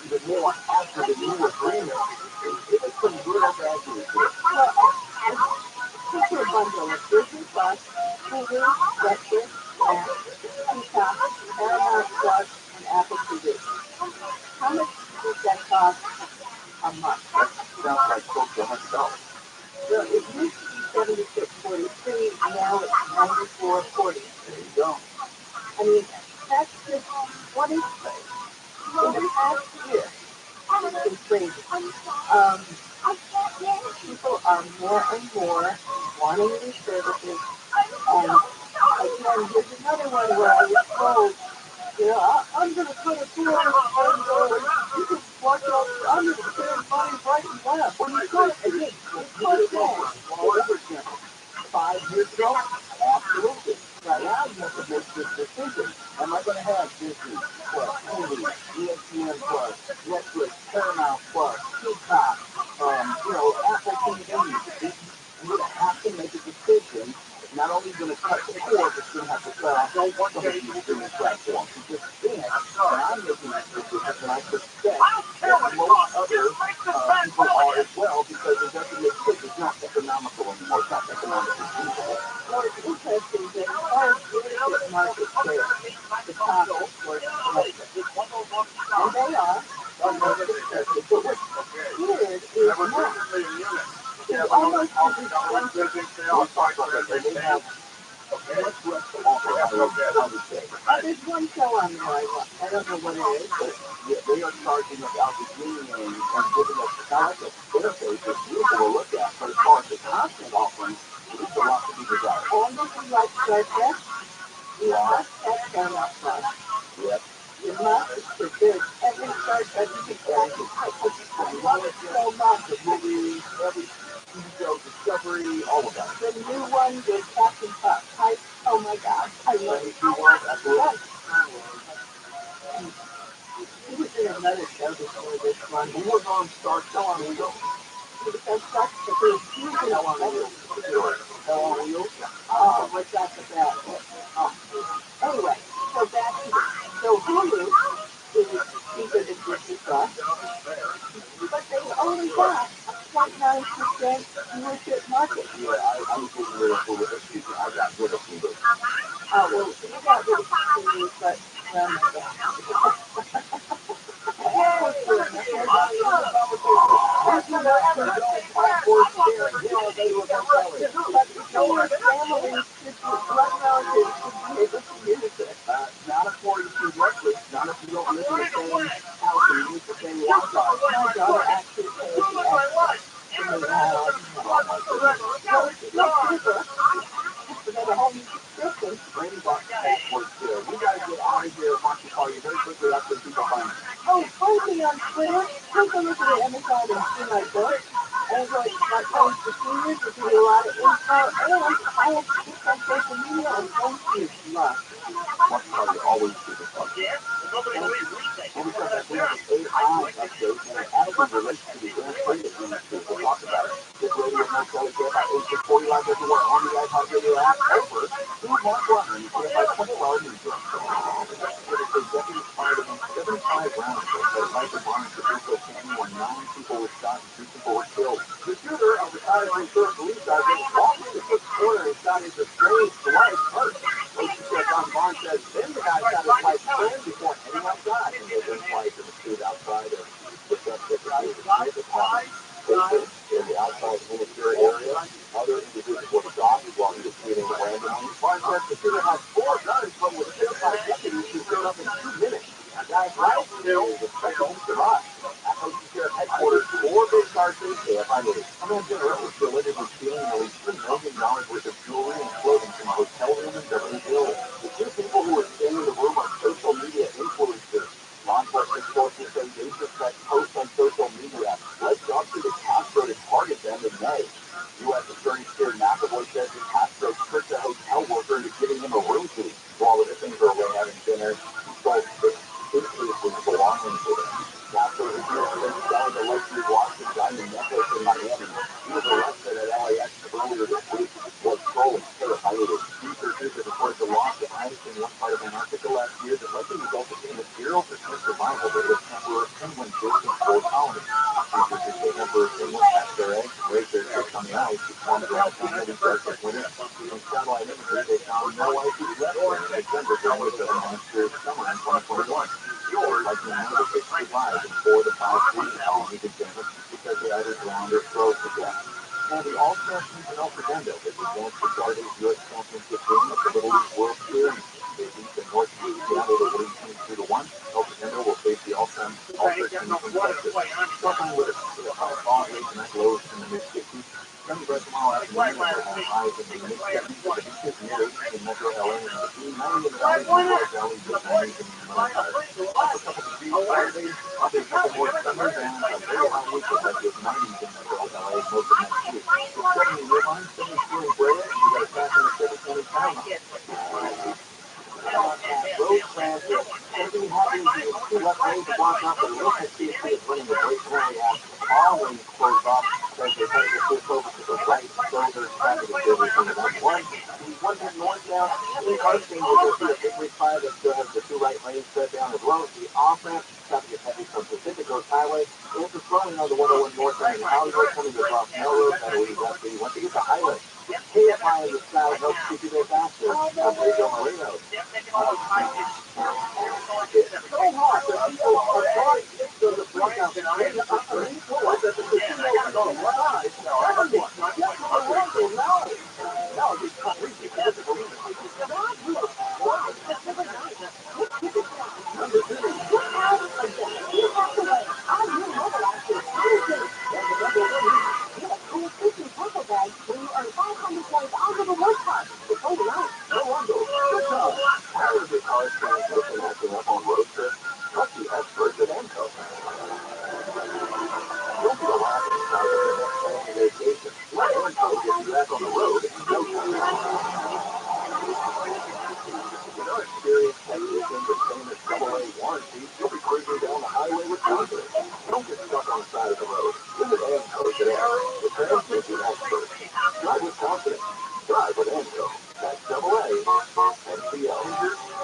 even more after the new agreement. It's some good or bad news here. Picture a bundle of Disney Plus, Hulu, Netflix, Max, Peacock, Paramount Plus, and Apple TV. How much does that cost a month? That sounds like close to $100. Well, it used to be $76.43, now it's $94.40. There you go. I mean, that's just what is crazy. In the past year, it's been crazy. People are more and more wanting these services, and again, here's another one where I was told, you know, I'm going to put a $200 you can bunch of, I'm going to spend money right and left. When you start, again, it's one thing. For example, 5 years ago, absolutely. Now you have to make this decision. Am I going to have Disney Plus, Hulu, ESPN Plus, Netflix, Paramount Plus, Peacock, Apple TV? You're going to have to make a decision. Not only going to cut the cord, but you're going to have to cut off some of these streaming platforms. You just can't. And I'm making that decision, and I suspect that most other people are as well, because it doesn't make sense. It's not economical anymore. It's not economically feasible. Well, it's interesting that our viewership market share, the top of course, and they are most successful. But what's weird is not. It's almost as if they have much less to offer, I would say. There's one show on there I love. I don't know what it is, but they are charging about the gaming and giving us not like the interface is beautiful to look at, but as far as the content offering, there's a lot to be desired. And if you like Star Trek, you must have Paramount Plus. Yep. You must, because there's every Star Trek you can catch. I love it so much. The movies, every TV show, Discovery, all of that. The new one with Captain Pike. Oh my God, I love it. Yes. He was in another show before this one. He was on Star Trek. Because that's the big season of Oh, what's that about? Anyway, so back to this. So Hulu is cheaper than Disney Plus, but they only got a 0.9% viewership market. Yeah, I was looking rid of Hulu. Excuse me, I got rid of Hulu. Oh, well, you got rid of Hulu, but not according to Netflix, not if you don't live in the same house and use the same Wi-Fi. My daughter actually pays the extra. A whole new subscription. Brady bought passwords there. We got to get out of here. Watch the party very quickly after people find me. Oh, follow me on Twitter. Take a look at Amazon and see my book. Android smartphones for seniors. We give you a lot of info. And I have tips on social media and thank you. Love. Watch the party always super fun. And because we have an AI update and it actually relates to the grand prix that we'll talk about. This radio no telly care about 8640 live everywhere on the iPod radio app over. Who's Mark Warner and care about 2012 newsroom. It is executive fired against 75 rounds at Viper Barnes to Bristol Canyon where 9 people were shot and 2 people were killed. The shooter, a retired reserve police sergeant, walked into the corner and shot his estranged wife first. Police Chief Don Barnes says then the guy shot his wife's friend before anyone died. And they then fired in the street outside of the suspect was near the car. In the outside military area, other individuals were shot while he was shooting randomly. Barnes says the shooter has 4 guns, but was killed by deputies who showed up in 2 minutes. A guy's life is expected to survive. At Ocean Sheriff Headquarters, 4 big cars in KFI News. Command General was allegedly stealing nearly $3 million worth of jewelry and clothing from a hotel room in Beverly Hills. The 2 people who were staying in the room are social media influencers. Law enforcement sources say they suspect posts on social media led up to the Castro to target them in May. U.S. Attorney Stuart McAvoy says the Castro tricked a hotel worker into giving him a room key. While the victims were away having dinner, he told suitcases belonging to them. Castro is accused of selling a luxury watch and diamond necklace in Miami. He was arrested at LAX earlier this week. Was trolling terrified. Researchers have reported the loss of ice in one part of Antarctica last year that likely resulted in a 0% survival rate of emperor penguin building full colony. Researchers say emperor penguins hatch their eggs and raise their chicks on the ice to form around China and start this winter. In satellite imagery, they found no ice was left there in December during the 7-month summer in 2021. Likely none of the chicks survived in 4 to 5 weeks of colonies examined because they either drowned or froze to death. And the All-Star team in El Segundo has advanced to Saturday's U.S. Championship game of the Little League World Series. They beat the Northeast Seattle to win 2-1. El Segundo will face the All-Star getting some Texas. Suffering with a fall rate and that lows in the mid-60s. Sunny by tomorrow afternoon, highs in the mid-70s with the beaches near 80 in Metro LA and the sea, 90 in the valleys and North Valley, mid-90s in the up a couple degrees Saturday, probably a couple more summers and a very hot weekend like with 90s in Metro LA most of next week. So 70 in Irvine, 72 in Brea, and we got a crash in the 720 Paramount. Road transit. Something happening to the two left lanes are blocked off, but Elizabeth CSC is running a break early out. All lanes closed off because they're trying to switch over to the right, so there's traffic is everything. That's one. The one heading northbound, in Carson, we'll see a big rig fire that still has the two right lanes shut down as well as the off-ramp. Traffic is heavy from Pacific Coast Highway. There's a slowing on the 101 northbound in Hollywood coming across Melrose. That'll lead left to once you get to Highway. KFI in the sky helps keep you there faster. I'm Radio Marino. It's so hot that people are trying to get to the blackout. It's underneath the wall. That's a casino. I don't know why. No, I don't want to. Yes, no, no. No, it's not reaching. It's a green. Number two. No wonder. Good job. How is your car transmission acting up on road trips? Talk to experts at Enco. You'll be laughing about the next family vacation. Let Enco get you back on the road in no time. With our experienced technicians and famous AA warranty, you'll be cruising down the highway with confidence. Don't get stuck on the side of the road. Visit Enco today. The transmission experts. Drive with confidence. Drive with Enco. That's AA and CO.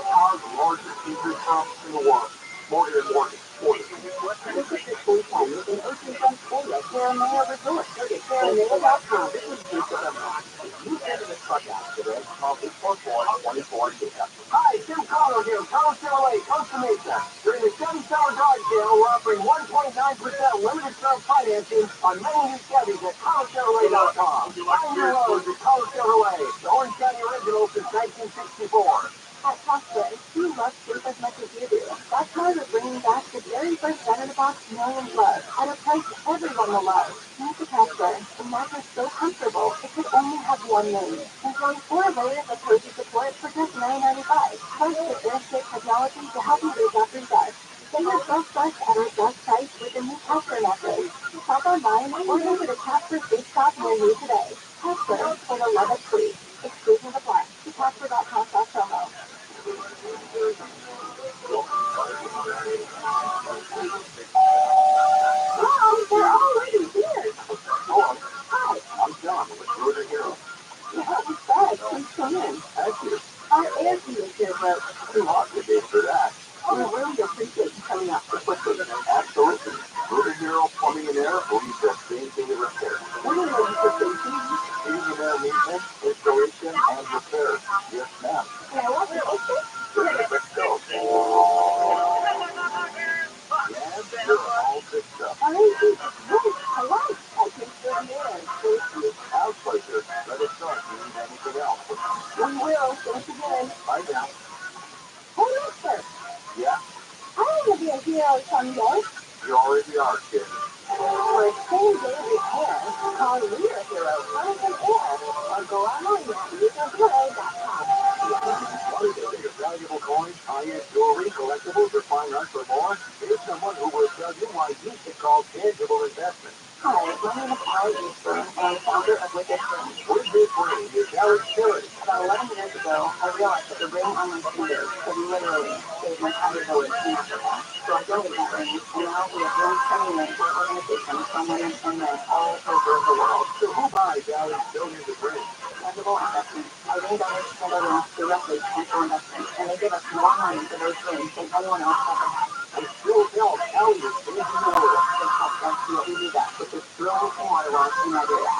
Power's largest feature pump in the world. More and more exported. This is the food time in Oceanfront Florida, TRILLIONAIRE Resort. Go to TRILLIONAIRE.com. This is Bruce Evans. If you get in a truck accident, call 844-24 and get help. Hi, Tim Carter here, Coast Chevrolet, Costa Mesa. During the Chevy Summer Dodge Sale, we're offering 1.9% limited term financing on many new Chevys at CollegeChevrolet.com. Find your loans at College Chevrolet, the Orange County original since 1964. At Costco, we love sleep as much as you do. That's why we're bringing back the very first out-of-the-box Millions Love at a price everyone will love. Use the Casper, a mattress so comfortable it could only have one name. Enjoy 4 layers of cozy support for just $9.95. Plus the AirScape technology to help you wake up your best. Get your first bus at our best price with the new Casper mattress. Shop online or visit a Casper Sleep Shop near you today. Casper, for the love of sleep. Exclusions apply. See Casper.com/promo. Mom, they're already here. Hello. Hi. I'm John with Northern Hero. Yeah, it's bad. Please come in. Thank you. Our air conditioner broke. Too hot today for that. We really appreciate you coming out so quickly. Absolutely. Northern Hero Plumbing and Air believes that same thing in repair. What do you know you put in heating and air maintenance, installation, and repair? Yes, ma'am. Can I walk your open? Sure, let's go. Yeah, sure, all fixed up. All right, great. I like. I can turn in. Thank you. Our pleasure. Let us know if you need anything else. We will. Thanks again. Bye now. Hey, mister. Yeah? I want to be a hero someday. You already are, kid. For same-day repair, call We Are Hero Plumbing and Air or go online to ViralRabbi.com. Want to donate your valuable coins, high-end jewelry, collectibles, or fine art for more? Here's someone who will tell you why you should call Tangible Investment. Hi, my name is Allie Eastburn, and I'm founder of Wicked Ring. Wicked Ring is our charity. About 11 years ago, I realized that the ring on my finger could literally save my entire village in Africa. So I donated that ring, and now we have rings coming in for organizations from women and men all over the world. So who buys Allie's billions of rings? Tangible Investment. Our ring donors send our rings directly to Tangible Investment, and they give us more money for those rings than anyone else ever has. We still help Allie is changing the world. It helps us to do that with this thrilling tomorrow in Nigeria.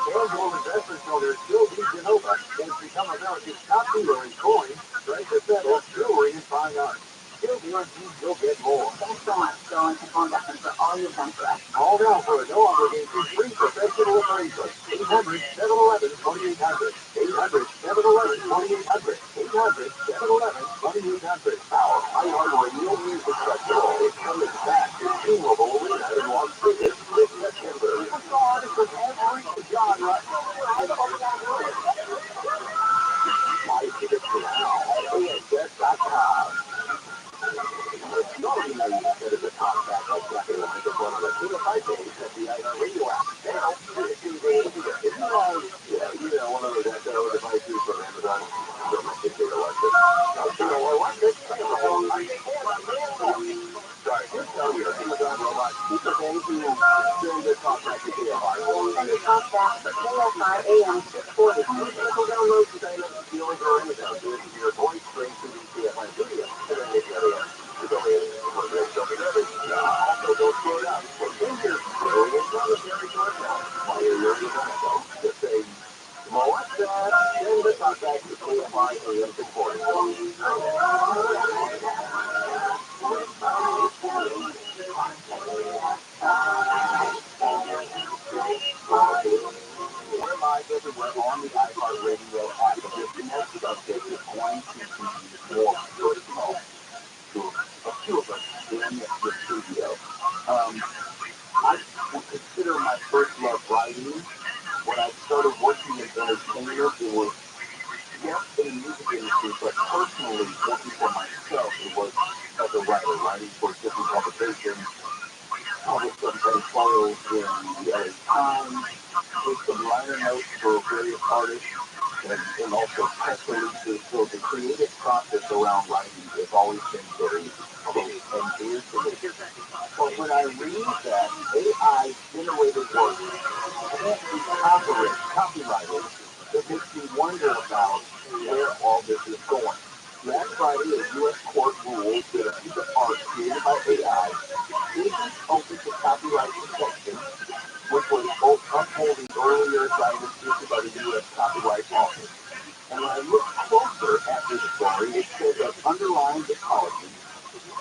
Tangible Investment donors still need Genova and become America's top dealer in coins, precious metals, jewelry, and fine art. Still guaranteed you'll get more. Thanks so much, Joe and Tangible Investment, for all you've done for us. Call now for a no-obligation free professional appraisal. 800-711-2800. 800-711-2800. 800-711-2800. Our iHeartRadio Music Festival is coming back to microphone on a 2 to 5 days at the iHeartRadio app. Now, it's easy. If you have, one of those Echo devices from Amazon, you don't think they don't like this. I want this. Sorry, just tell me, Amazon robot, super fans who send their talkback to KFI. Send your talkback to KFI AM 640. Click download to sign up to feel like you're Amazon. So it can be your voice straight to the KFI studio. And then if you're to go ahead and don't be nervous. Also, don't slow down. For fingers, brilliant on the very short now. While you're using Echo, just say, Melissa, send the talkback to KFI AM 640. We're live everywhere on the iHeartRadio app. And this next subject is going to be more personal to a few of us in the studio. I would consider my first love writing. When I started working in entertainment, it was, yes, in the music industry, but personally, working for myself, it was as a writer, writing for different publications, published some editorials in the LA Times, did some liner notes for various artists, and also press releases. So the creative process around writing has always been very close and dear to me. But when I read that AI generated work can't be copyrighted, it makes me wonder about where all this is going. Last Friday, a U.S. court ruled that a piece of art created by AI isn't open to copyright protection, which was upholding earlier guidance issued by the U.S. Copyright Office. And when I look closer at this story, it says that underlying the policy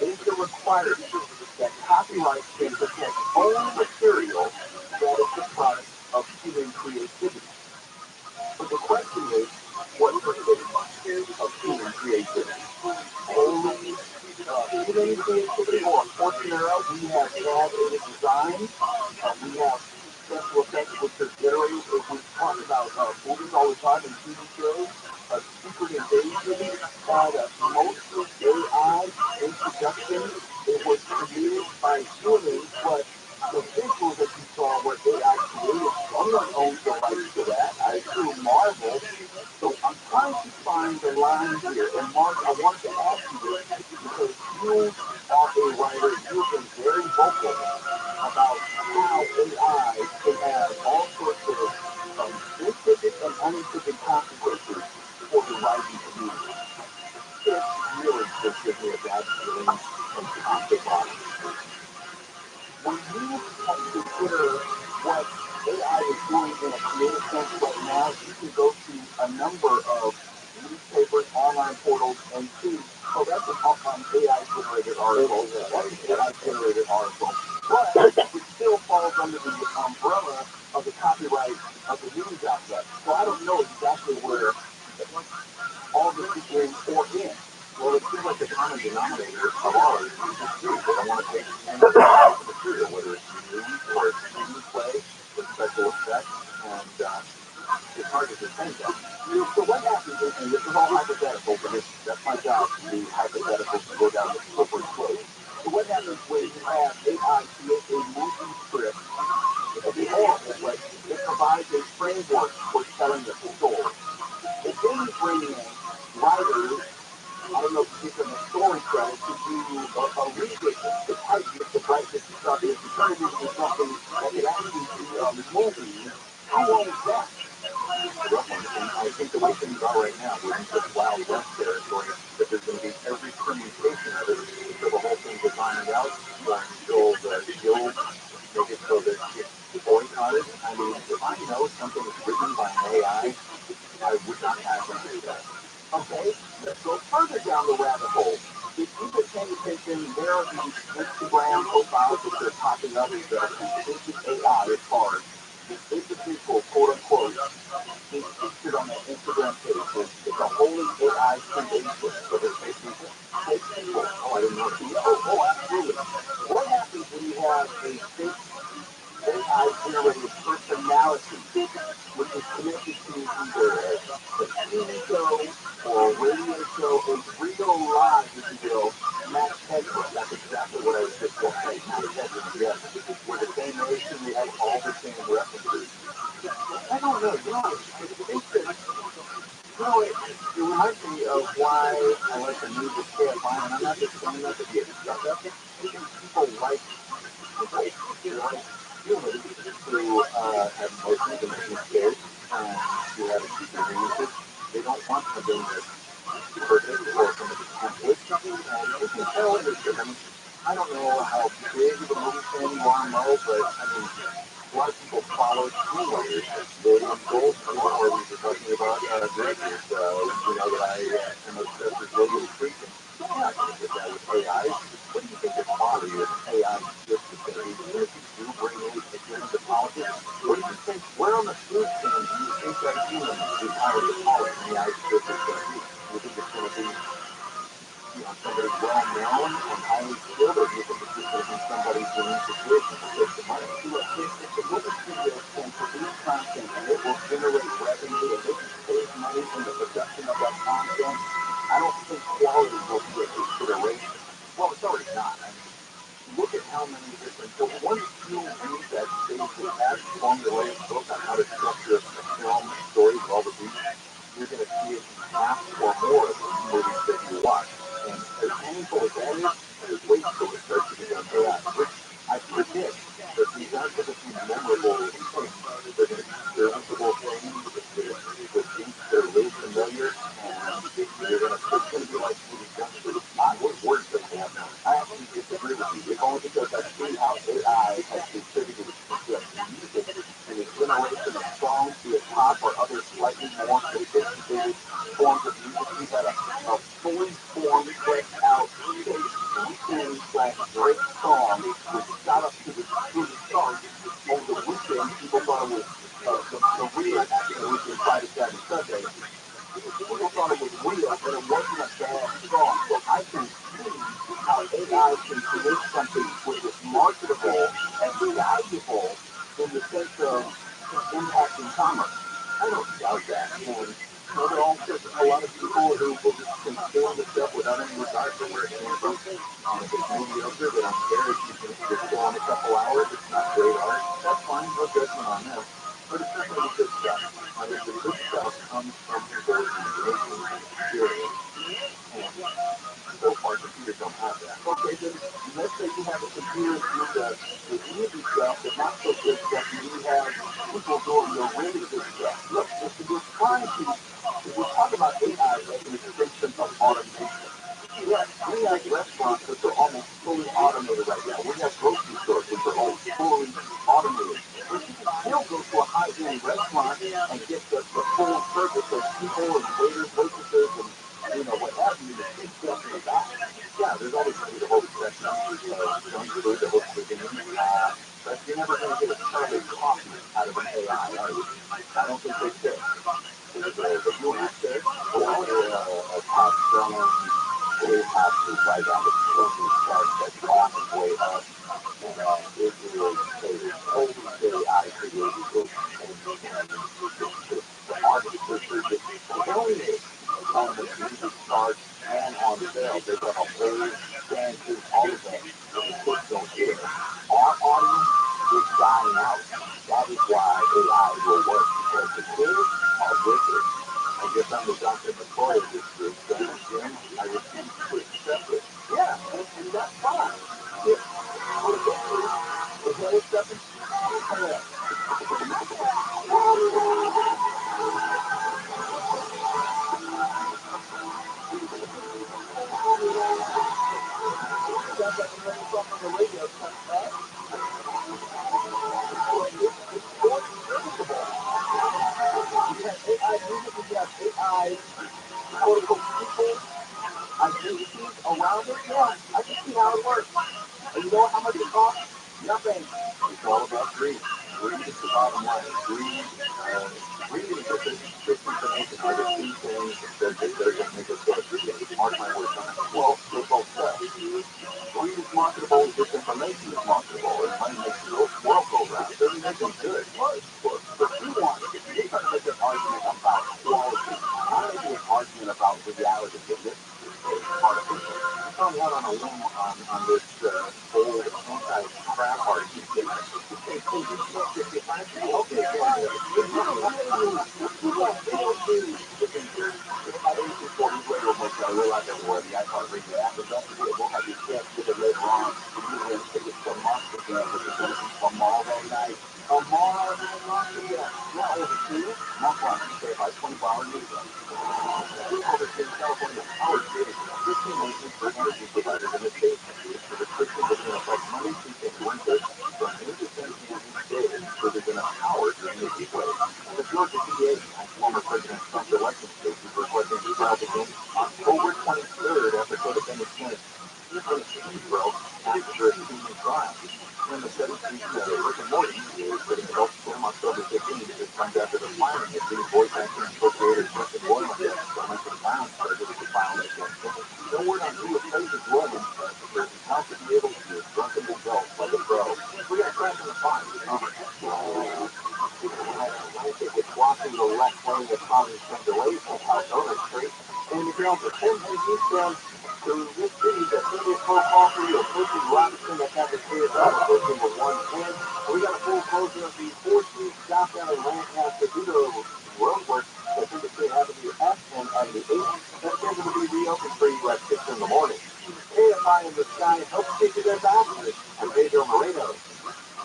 is the requirement that copyright can protect only material that is the product of human creativity. But the question is, what percentage of human creativity? Only human creativity, or a portion thereof? We have ad-aided design, we have special effects which are generated. If we talk about movies all the time and TV shows, Secret Invasion had mostly AI in production. It was created by humans, but the visuals that you saw were AI created. Someone owns the rights to that. I assume Marvel. So I'm trying to find the line here. And Mark, I wanted to ask you this because you are a writer. You've been very vocal about how AI can have all sorts of intended and unintended consequences for the writing community. It really just gives me a bad feeling from top to bottom. When you consider what AI is doing in a creative sense right now, you can go to a number of newspapers, online portals, and see, oh, that's an AI-generated article. That's an AI-generated article. But it still falls under the umbrella of the copyright of the news outlet. So I don't know exactly where all the people in or in. Well, it seems like the common denominator of ours is just you. They don't want to take any material, whether it's news or it's screenplay or special effects, and it's hard to defend them. So what happens is, and this is all hypothetical, but that's my job, to be hypothetical, to go down the slippery slope. So what happens when you have AI create a movie script? It can be horrible, but it provides a framework for telling a story. If then you bring in writers, I don't know if you give them a story credit, to do a revision, to tighten it, to brighten it, to sharpen it, to turn it into something that could actually be a movie. Who owns that? And I think the way things are right now, we're in such Wild West territory that there's going to be every permutation of it until the whole thing gets ironed out, or until the guilds make it so that it's boycotted. I mean, if I know something is written by an AI, I would not have them do that. Okay, let's go further down the rabbit hole. If you've been paying attention, there are these Instagram profiles that are popping up that are completely AI as far as the individual, quote unquote, being featured on that Instagram page. It's a wholly AI creation. So they're taking fake people. Oh, I didn't know. Oh, absolutely. What happens when you have a fake AI-generated personality, which is connected to either a TV show or a radio show, a real live, if you will, Matt Hedberg? That's exactly what I was just going to say, Matt Hedberg, yes. have all the same references. I don't know, it reminds me of why I like the news at KFI, and I'm not just saying that to be a sucker. I think people like people. They like humans who have emotions and make mistakes, who have experiences. They don't want something that's perfect or something that's template. And you can tell that, I don't know how big of a movie fan you are, Mo, but I mean, a lot of people follow TRILLIONAIRE. William Goldstein, where we were talking about directors. That I am obsessed with William Friedkin. I'm not going to get that with AI. What do you think the quality of AI just is going to be? Even if you do bring in into politics, what do you think? Where on the food chain do you think that human who's hired to polish an AI script is going to be? Do you think it's going to be somebody well known and highly skilled, or do you think it's just going to be somebody who's in situation to take the money? Look, if the movie studio can produce content and it will generate revenue and they can save money in the production of that content, I don't think quality will be a consideration. Well, it's already not. I mean, look at how many different. So once you read that basic as formulaic book on how to structure a film story with all the beats, you're going to see it in half or more of the movies that you watch. And as painful as that is, just wait till it starts to become AI, which I predict that these aren't going to be memorable things. They're going to be serviceable things with beats that are really familiar, and it's going to be like movie jumpsuit. What words do they have now? I actually disagree with you. If only because I see how AI has contributed to music and the generation of songs, be it pop or other slightly more sophisticated forms of music. We had a fully formed, fleshed out, weekend / Drake song which shot up to the stars over the weekend. People thought it was the real actual weekend Friday, Saturday, Sunday. People thought it was real, but it wasn't a bad song. So I can see how AI can create something which is marketable and valuable in the sense of impacting commerce. I don't doubt that. And there are also a lot of people who will just consume the stuff without any regard for where it came from. And if it's mediocre, then I'm scared if you can just go on a couple hours, it's not great art. That's fine, no judgment on them. But it's definitely good stuff. And the good stuff comes from people's imagination and experience. And so far, computers don't have that. Okay, then let's say you have a computer with the easy stuff, the not so good stuff, and you have people doing the really good stuff. Look, if we're talking about AI as an extension of automation. Yes, we have restaurants which are almost fully automated right now. We have grocery stores which are all fully automated. But you can still go to a high-end restaurant and get the full service of people and waiters, waitresses, and what have you, the big stuff in the back. Yeah, there's always going to be the whole section of junk food, the whole chicken, but you're never going to get a Charlie coffee out of an AI, are you? I don't think they could. If you want to, a top selling K-pop group right now, the Tony Stark that talk way up, and it is a totally AI created group, and the artists are just killing it on the music charts and on sale. They have a whole dances, all of that, and the kids don't care. Our audience is dying out. That is why AI will work, because the kids are with it. I guess I'm the Dr. McCoy of this group. Damn it, Jim, I refuse to accept it. Yeah, and that's fine. If, okay, acceptance, sounds like I'm hearing something on the radio. You have AI music, you have AI quote-unquote people, identities around it. Yeah, I can see how it works. And you know how much it costs? Nothing. It's all about greed. Greed is the bottom line. Greed and disinformation are the two things that are going to make us go to greed. Mark my words on that. Well, they're both stuff. Greed is marketable, disinformation is marketable, and money makes the world go round. It doesn't make them good. But you want, you're trying to make an argument about quality. I'm making an argument about reality, and this is artificial. I'm going out on a limb on this old anti-crap argument.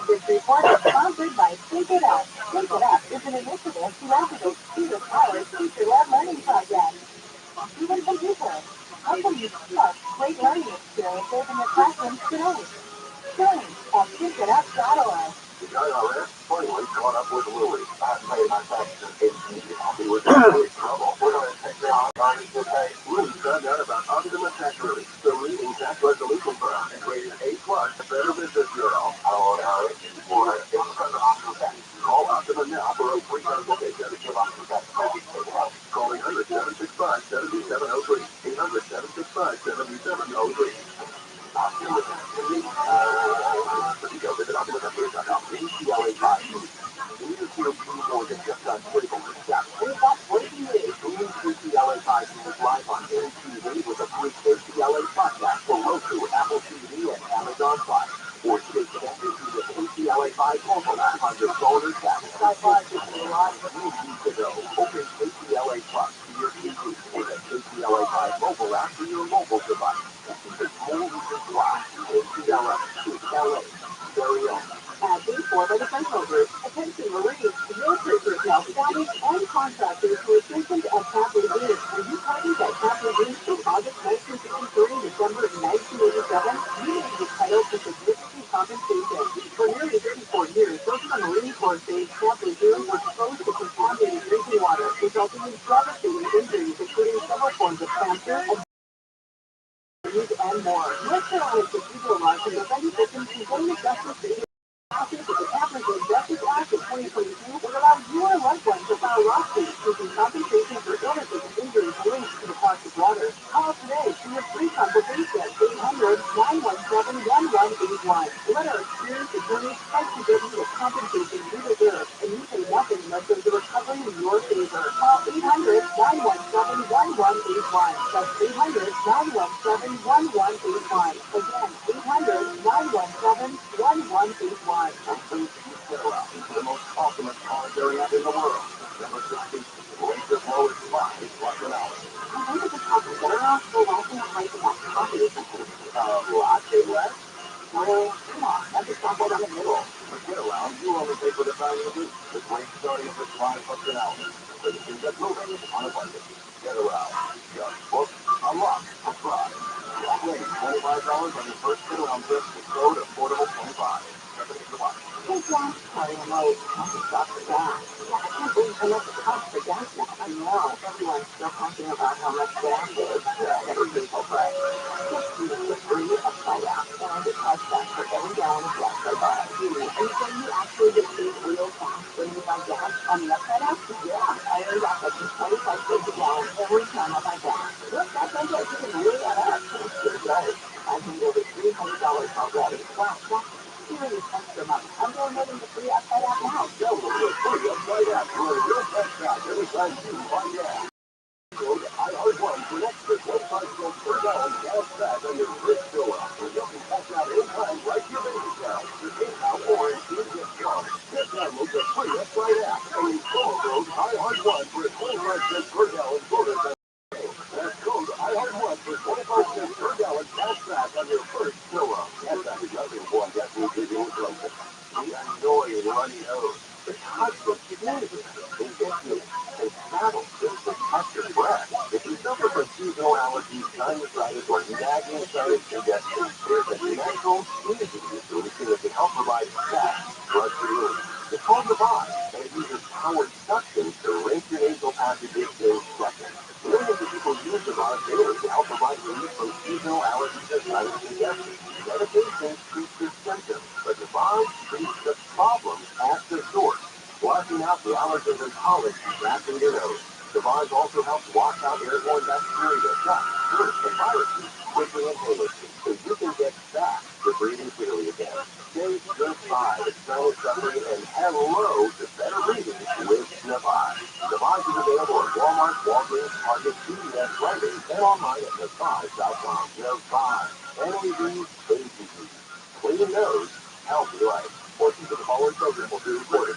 This report is sponsored by Think It Up. Think It Up is an initiative to activate student-powered teacher-led learning projects. Even computers. How can you spark great learning experiences in your classrooms today? Join at thinkitup.org. The IRS finally caught up with Louie. I paid my taxes in 18 years. He was in big trouble. We're going to take their authorities to pay. Louie found out about ultimate tax relief, the leading tax resolution firm, and rated A+, the Better Business Bureau. IRS for independent optional tax. Call Optima now for a free consultation to give optional tax. Call 800-765-7703. 800-765-7703. Optima Tax Relief. For details, visit OptimaTaxRelief.com. ACLA 5. Leaders here do more than just on critical success. And that's breaking news. ACLA 5 is live on ATV with a free ACLA podcast for Roku, Apple TV, and Amazon Prime. Or stay connected to the ACLA 5 mobile app on your phone or tablet. Sci-fi is live. You need to know. Open ACLA Plus to your TV or the ACLA 5 mobile app to your mobile device. It's more than why. ACLA is LA. Very own. At B4 by the Central Group, attention Marines, military personnel, status, and contractors who are stationed at Camp Lejeune. Are you parties at Camp Lejeune from August 1963 to December 1987? You may be entitled to significant compensation. For nearly 34 years, those in the Marine Corps base Camp Lejeune were exposed to contaminated drinking water, resulting in devastating injuries, including several forms of cancer, and more. North Carolina's procedural laws can prevent victims from getting justice for passage of the Catholic Justice Act of 2022 would allow you or loved ones to file lawsuits seeking compensation for illnesses and injuries linked to the toxic water. Call today for your free consultation at 800-917-1181. Let our experienced attorneys fight to get you the compensation you deserve, and you pay nothing unless there's a recovery in your favor. Call 800-917-1181. That's 800-917-1181. Again, 800-917-1181. The most ultimate monetary app in the world. Number 60. Rates as low as 5 bucks an hour. I wonder if it's possible that we're also watching a price of that coffee. Latte less? Well, come on, that's just not right on the middle. For get around, you only pay for the value of it. The rate starting at just 5 bucks an hour. So you can get moving on a budget. Get around. Just book, unlock, subscribe. Flat rate $25 on your first get around trip with code affordable 25. Hey, Jack. Sorry, I'm late. I just stopped for gas. Yeah, I can't believe how much it costs for gas now. I know. Everyone's still talking about how much gas is. Yeah, everything's so price. Just use the free upside app, and it costs back for every gallon of gas I buy. Really? And so you actually get paid real fast when you buy gas on the upside app? Yeah, I earn back like 25 cents a gallon every time I buy gas. Look, that sounds like you can really add up. It does. I've made over $300 already. Wow, that's serious extra money. I'm downloading the free upside app now. Download the free upside app for a real fast cash every time you buy gas. Code IR1 for an extra 25 cents per gallon gas back on your first fill up. So you can cash out anytime right to your bank account. Your PayPal or a runny nose. The touch was smooth and intimate and travel just to touch your breath. If you suffer from seasonal allergies, sinusitis, or nagging sinus congestion, there's a natural, easy solution that can help provide fast, blood-free relief. It's called Rabbi, and it uses powered suction to rinse your nasal passages in seconds. Millions of people use Rabbi daily to help provide relief from seasonal allergies or sinus congestion. Medication treats the symptoms, but Rabbi treats the problem at the source, flushing out the allergens and pollen trapped in your nose. Rabbi also helps wash out airborne bacteria, dust, germs, and viruses quickly and painlessly, so you can get back to breathing freely again. Save goodbye to sinus suffering and hello to better breathing with Rabbi. Rabbi is available at Walmart, Walgreens, Target, CVS, Rite Aid, and online at Rabbi.com. Rabbi. NAV-ACE. Clean nose, healthy life. Portions of the following program will be recorded.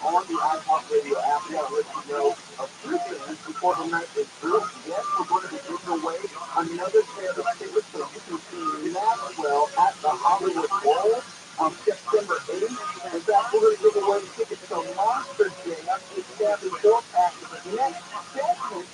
On the iHeartRadio app, we want to let you know a few things before the night is through. Yes, we're going to be giving away another pair of tickets so you can see Maxwell at the Hollywood Bowl on September 8th. In fact, we're going to give away tickets to Monster Jam. It's Gabby Four-Pack next segment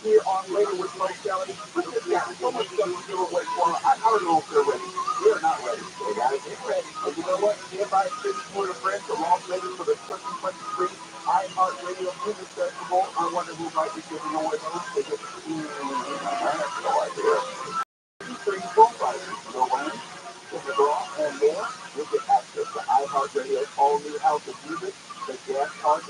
here on Later with Mo Kelly. We just got so much stuff to give away for. I don't know if they're ready. We're not ready. They got to get ready. And you know what? Everybody sitting for the friends to Las Vegas for the 2023 iHeartRadio Music Festival. I wonder who might be giving away those tickets. I have no idea. Three full prizes to go in the draw and more. You get access to iHeartRadio's all-new House of Music, the gas card,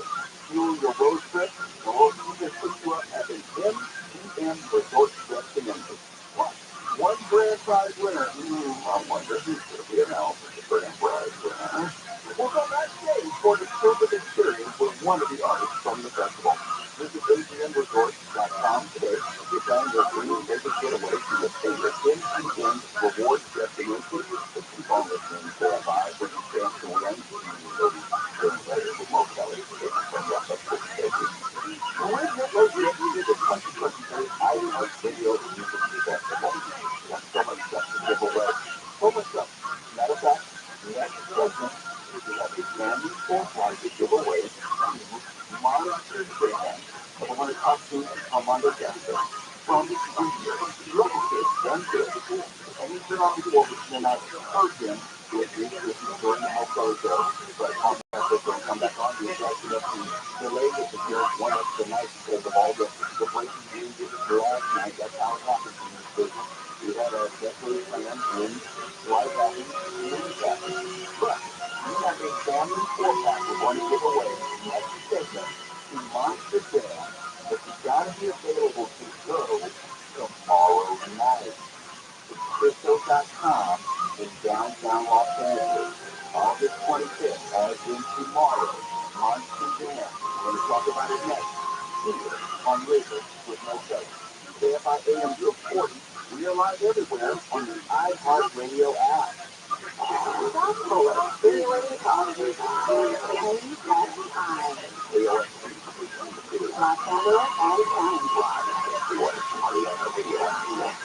fuel your road trip, or even put you up at an MGM resort destination. Plus, one grand prize winner. I wonder who's going to be announced as the grand prize winner. We'll go backstage for the exclusive experience with one of the artists from the festival. Visit MGMResorts.com today to plan your dream Vegas getaway to your favorite MGM rewards destination. But keep on listening to Rabbi for your chance to win. During Later with Mo Kelly, from Rock Up for Safety. We're located to the 2023 iHeartRadio Music Festival. We got so much stuff to give away. So much stuff. Matter of fact, next segment, we have a brand new full-time to give away to Monster Jam. And we're going to talk to Armando Gester from India. Look at this, done good. And he's been on before, and I've heard him with this during the Mo Kelly show. But on the episode, going to come back on, he's actually up to delay this appearance one extra night because of all the breaking news last night. That's how it happens in this business. We had a definitely plan in live happening, news happening. But we have a family four-pack we're going to give away next segment to Monster Jam, but you got to be available to go tomorrow night. It's Crypto.com in downtown Los Angeles, August 25th, as in tomorrow. Monster Jam. We're going to talk about it next, here on Later with Mo Kelly. KFI AM 240. We are live everywhere on the iHeartRadio app. Stop for stimulating talking. KFI. Los Angeles and County. Everywhere on the iHeartRadio app.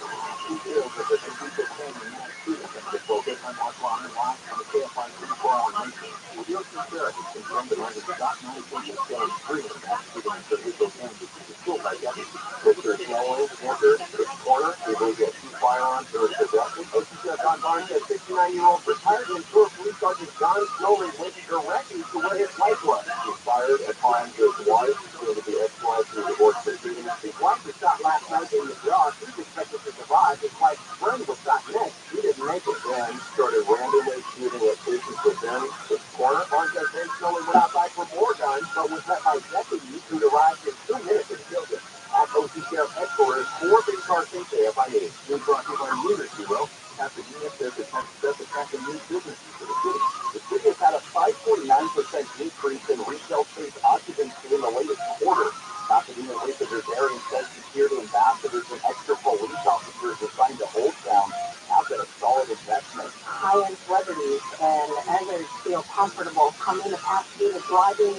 Details of the computer training and students and the focus on offline live on the KFI 24-hour nation. With your sincerity, confirm that only .9 is still free and that's freedom of digital candidates to the school by deputy. Mr. Snow, enter the corner, able to get two firearms or possession. OCCS on Barnes said 59-year-old retired Ventura Police Sergeant John Snowman went directly to where his wife was. He fired upon his wife, soon to be ex-wife through divorce proceedings. His wife was shot last night in the jaw. She's expected to survive. His wife's friend was shot next. He didn't make it. Then started randomly shooting at patients within the corner. Barnes said Snowman went outside for more guns, but was met by deputies who arrived in 2 minutes and killed him. At OC Sheriff Headquarters, 4 big car KFI news. News brought to you by Unit Zero. Pasadena says it has attracted new businesses to the city. The city has had a 5.9% increase in retail space occupancy in the latest quarter. Pasadena visitors area says security ambassadors and extra police officers assigned to Old Town have been a solid investment. High-end celebrities and others feel comfortable coming to Pasadena, driving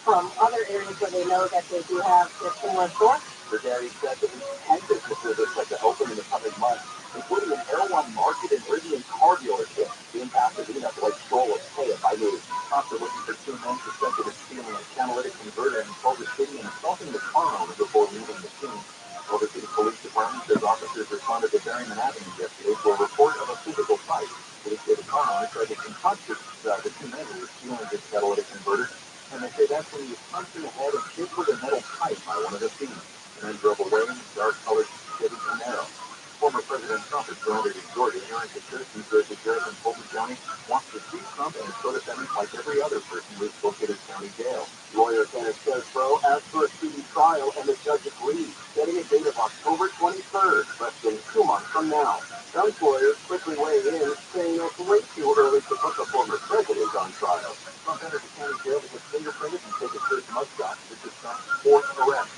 from other areas where they know that they do have a similar store. The dairy says at least 10 businesses are set to open in the coming months, including an Air One Market and Rivian car dealership in Pasadena, like Strollers Pay It by News. After looking for 2 men suspected of stealing a catalytic converter in Culver City and assaulting the car owner before leaving the scene. Culver City Police Department says officers responded to Berryman Avenue yesterday for a report of a physical fight. Police say the car owner tried to confront the 2 men who were stealing his catalytic converter, and they say that's when he was punched in the head and hit with a metal pipe by one of the thieves. And then drove away in a dark-colored Chevy Camaro. Former President Trump is grounded in Georgia. Aaron Kaczynski says the judge in Fulton County wants to see Trump and his co-defendants like every other person who is located in county jail. Lawyer Kenneth says Pro asked for a speedy trial, and the judge agreed, setting a date of October 23rd, less than 2 months from now. Some lawyers quickly weighed in, saying it's way too early to put the former president on trial. Trump entered the county jail to get fingerprinted and take a search mugshot. This is Trump's 4th arrest.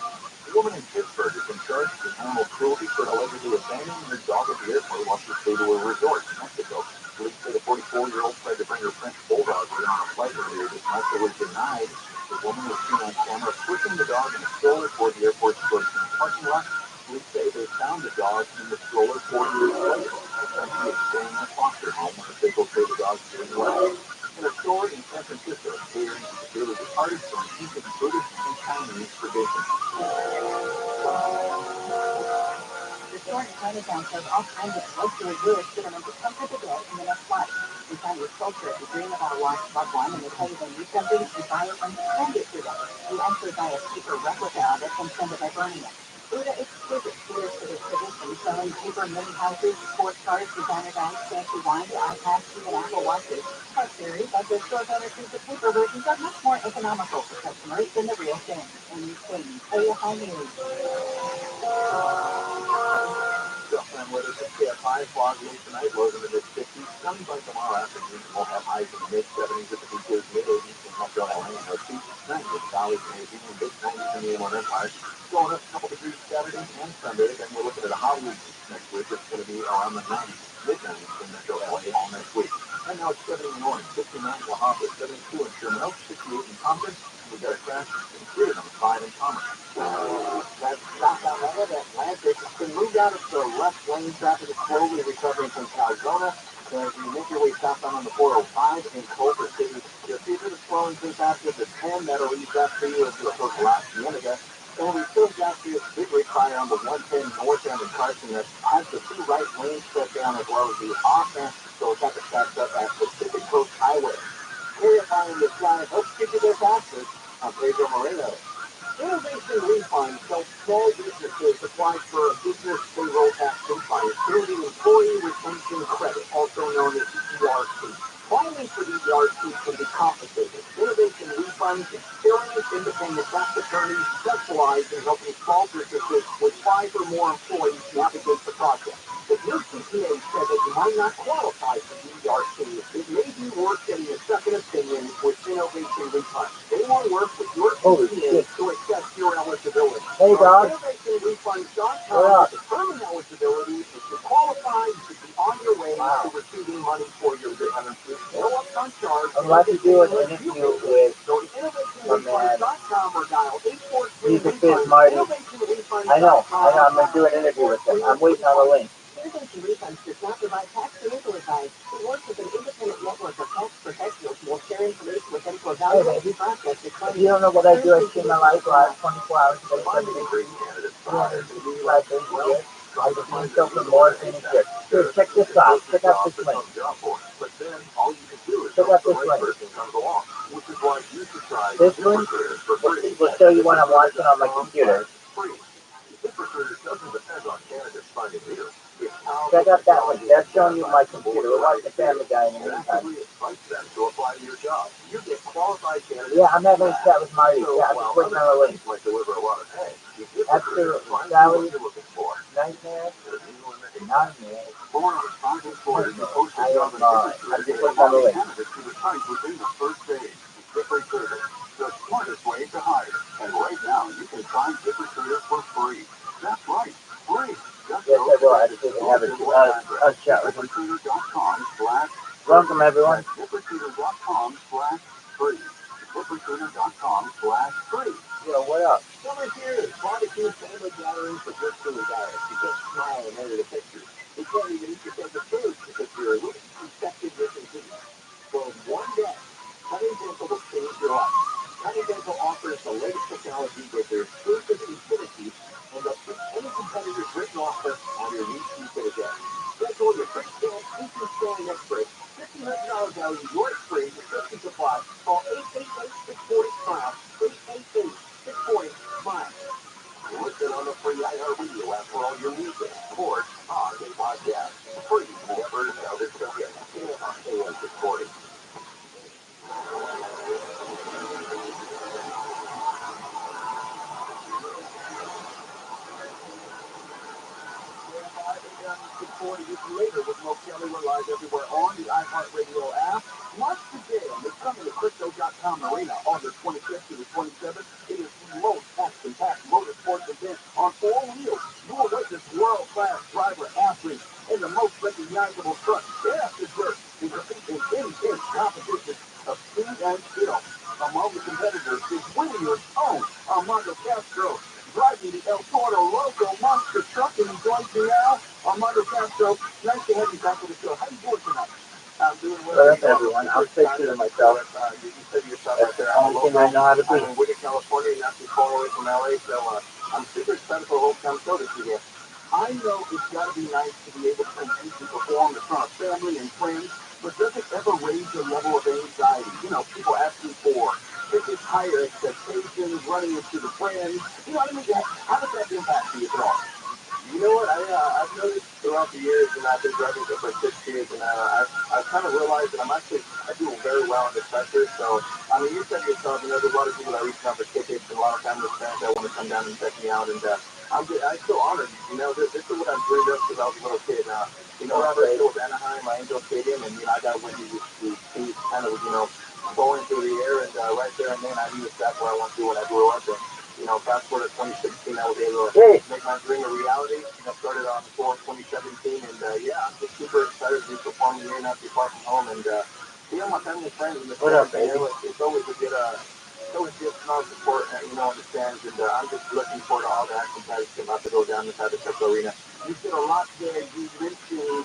A woman in Pittsburgh has been charged with animal cruelty for allegedly abandoning her dog at the airport while she stayed to a resort in Mexico. Police say the 44-year-old tried to bring her French bulldog on a flight earlier this month but was denied. The woman was seen on camera pushing the dog in a stroller toward the airport's Georgetown parking lot. Police say they found the dog in the stroller 4 years later. The Frenchie is staying in a foster home, and officials say the dog's doing well. In a store in San Francisco, catering to severely retarded from using Buddhist and Chinese traditions. The store in Chinatown sells all kinds of luxury goods that are meant to comfort the day in the next life. In Chinese culture, if you dream about a watch loved one and they tell you they need something, you buy it and send it to them. You actually buy a cheaper replica of it and send it by burning it. Buddha exquisite caters to this tradition, selling paper mini houses, sports cars, designer bags, fancy wines, iPads, even Apple Watches. Plus, theory, but the store owner sees the paper versions are much more economical for customers than the real thing. And you think, oh, how new. Southland weather for KFI, foggy tonight, lows in the mid-50s. Sunny by tomorrow afternoon. We'll have highs in the mid-70s at the beaches, mid-80s in Metro LA and North Beach, 90s in Valley, Canadian, and mid-90s in the Inland Empire. Going up a couple degrees Saturday and Sunday. Then we're looking at a hot week next week. It's going to be around the 90s, mid-90s in Metro LA all next week. And now it's 70 in Orange, 69 in La Habra, 72 in Sherman Oaks, 68 in Compton. We've got a crash in Freedom, 5 in Commerce. That's South Atlanta, Atlantic. Been moved out of the left lane. Traffic is slowly recovering from Arizona. As you make your way southbound on the 405 in Culver City, you'll see a bit of slowing since after the 10. That'll ease up for you as you approach La Cienega. And we still got this big rig fire on the 110 northbound in Carson that has the 2 right lanes shut down as well as the off-ramp. So it's got to stack up at Pacific Coast Highway. Clarifying the slide helps get you there faster. I'm Pedro Moreno. Innovation Refund helps small businesses apply for a business payroll tax refund through the Employee Retention Credit, also known as ERC. Filing for the ERC can be complicated. Innovation Refund's experienced independent tax attorneys specialize in helping small businesses with 5 or more employees navigate the process. If your CPA said that you might not qualify for the ERC, it may be worth getting a second opinion with Innovation Refund. They will work with your CPA to assess your eligibility. Hey, dog. InnovationRefund.com to determine eligibility. If you qualify, you should be on your way to receiving money for your business. No upfront charge. I'm about to do an interview with Go to InnovationRefund.com or dial 843. He's a Fizz Marty. I know. I'm going to do an interview with him. I'm waiting on the link. Innovation Refunds does not provide tax or legal advice. It works with an independent network of tax professionals who will share information with them to evaluate the process. If you don't know what I do, I stream my life live 24 hours a day, 7 days a week, 365 days a year. I just need something more than a gift. Here, check this out. Check out this link. Check out this link. This link will show you what I'm watching on my computer. Check out that link. That's showing you my computer. We're watching Family Guy in the meantime. Yeah, I'm having a chat with Marty. Yeah, I'm just waiting on the link. After Sally's Nightmare, not me. Four responsive employees who post I a job am, in I'm just looking on the link. candidates to the site within the first day. ZipRecruiter, the smartest way to hire. And right now, you can find ZipRecruiter for free. That's right, free. Just Yes, I will. I to didn't have a chat with him. Welcome, everyone. ZipRecruiter.com/free. ZipRecruiter.com/free. Yo, what up? Summer here. Barbecue family gatherings for just silly guys. You can't smile and edit a picture. You can't even eat yourself the food because you're a little infected with disease. For one day, Cutting Dental will change your life. Cutting Dental offers the latest technology with their exclusive infinite teeth and they'll beat any competitor's written offer on your new teeth in a day. Schedule your quick scan, teeth scanning expert. $1,500 value, yours free, prescription supply. Call 888-640-SMILE. 888-640-SMILE. Listen on the free iHeartRadio app for all your music, sports, talk, and podcasts. Free never notice again. AM 640. Later with Mo Kelly, we're live everywhere on the iHeartRadio app. Watch the game. It's coming to Crypto.com Arena August 25th to the 27th. It is the most action-packed motorsports event on four wheels. You will witness world-class driver athletes in the most recognizable truck. Yeah, it's good. To compete in intense competition of speed and skill. Among the competitors is Whittier's own Armando Castro, driving the El Toro Loco monster truck, and he joins me now. Armando Castro, nice to have you back on the show. How you doing tonight? I'm doing well. What up, everyone? I'm fixing it myself. You said yourself That's right the there. only thing I know how to do. I'm in Whittier, California, not too far away from LA, so I'm super excited for Hometown Show this year. I know it's got to be nice to be able to compete and perform in front of family and friends, but does it ever raise your level of anxiety? You know, people asking for tickets, higher expectations, running into the friends. You know what I mean? How does that impact you at all? You know what? I've noticed throughout the years, and I've been driving for 6 years, and I've kind of realized that I do very well under pressure. So, I mean, you said yourself, you know, there's a lot of people that reach out for tickets, and a lot of family friends that want to come down and check me out, and I'm so honored. You know, this is what I've dreamed of since I was a little kid. You know, my first show was Anaheim, my Angel Stadium, and, you know, I got witness to see kind of, you know, going through the air, and right there and then I knew exactly what I want to do when I grew up. And, you know, fast forward to 2016, I was able to make my dream a reality. You know, started on tour 2017, and yeah, I'm just super excited to be performing here, not too far from home, and you know, my family and friends in the What up, baby? You know, it's always a good, small support, you know, on the stands, and I'm just looking forward to all the action that's about to go down inside the Crypto Arena. You said a lot there. You mentioned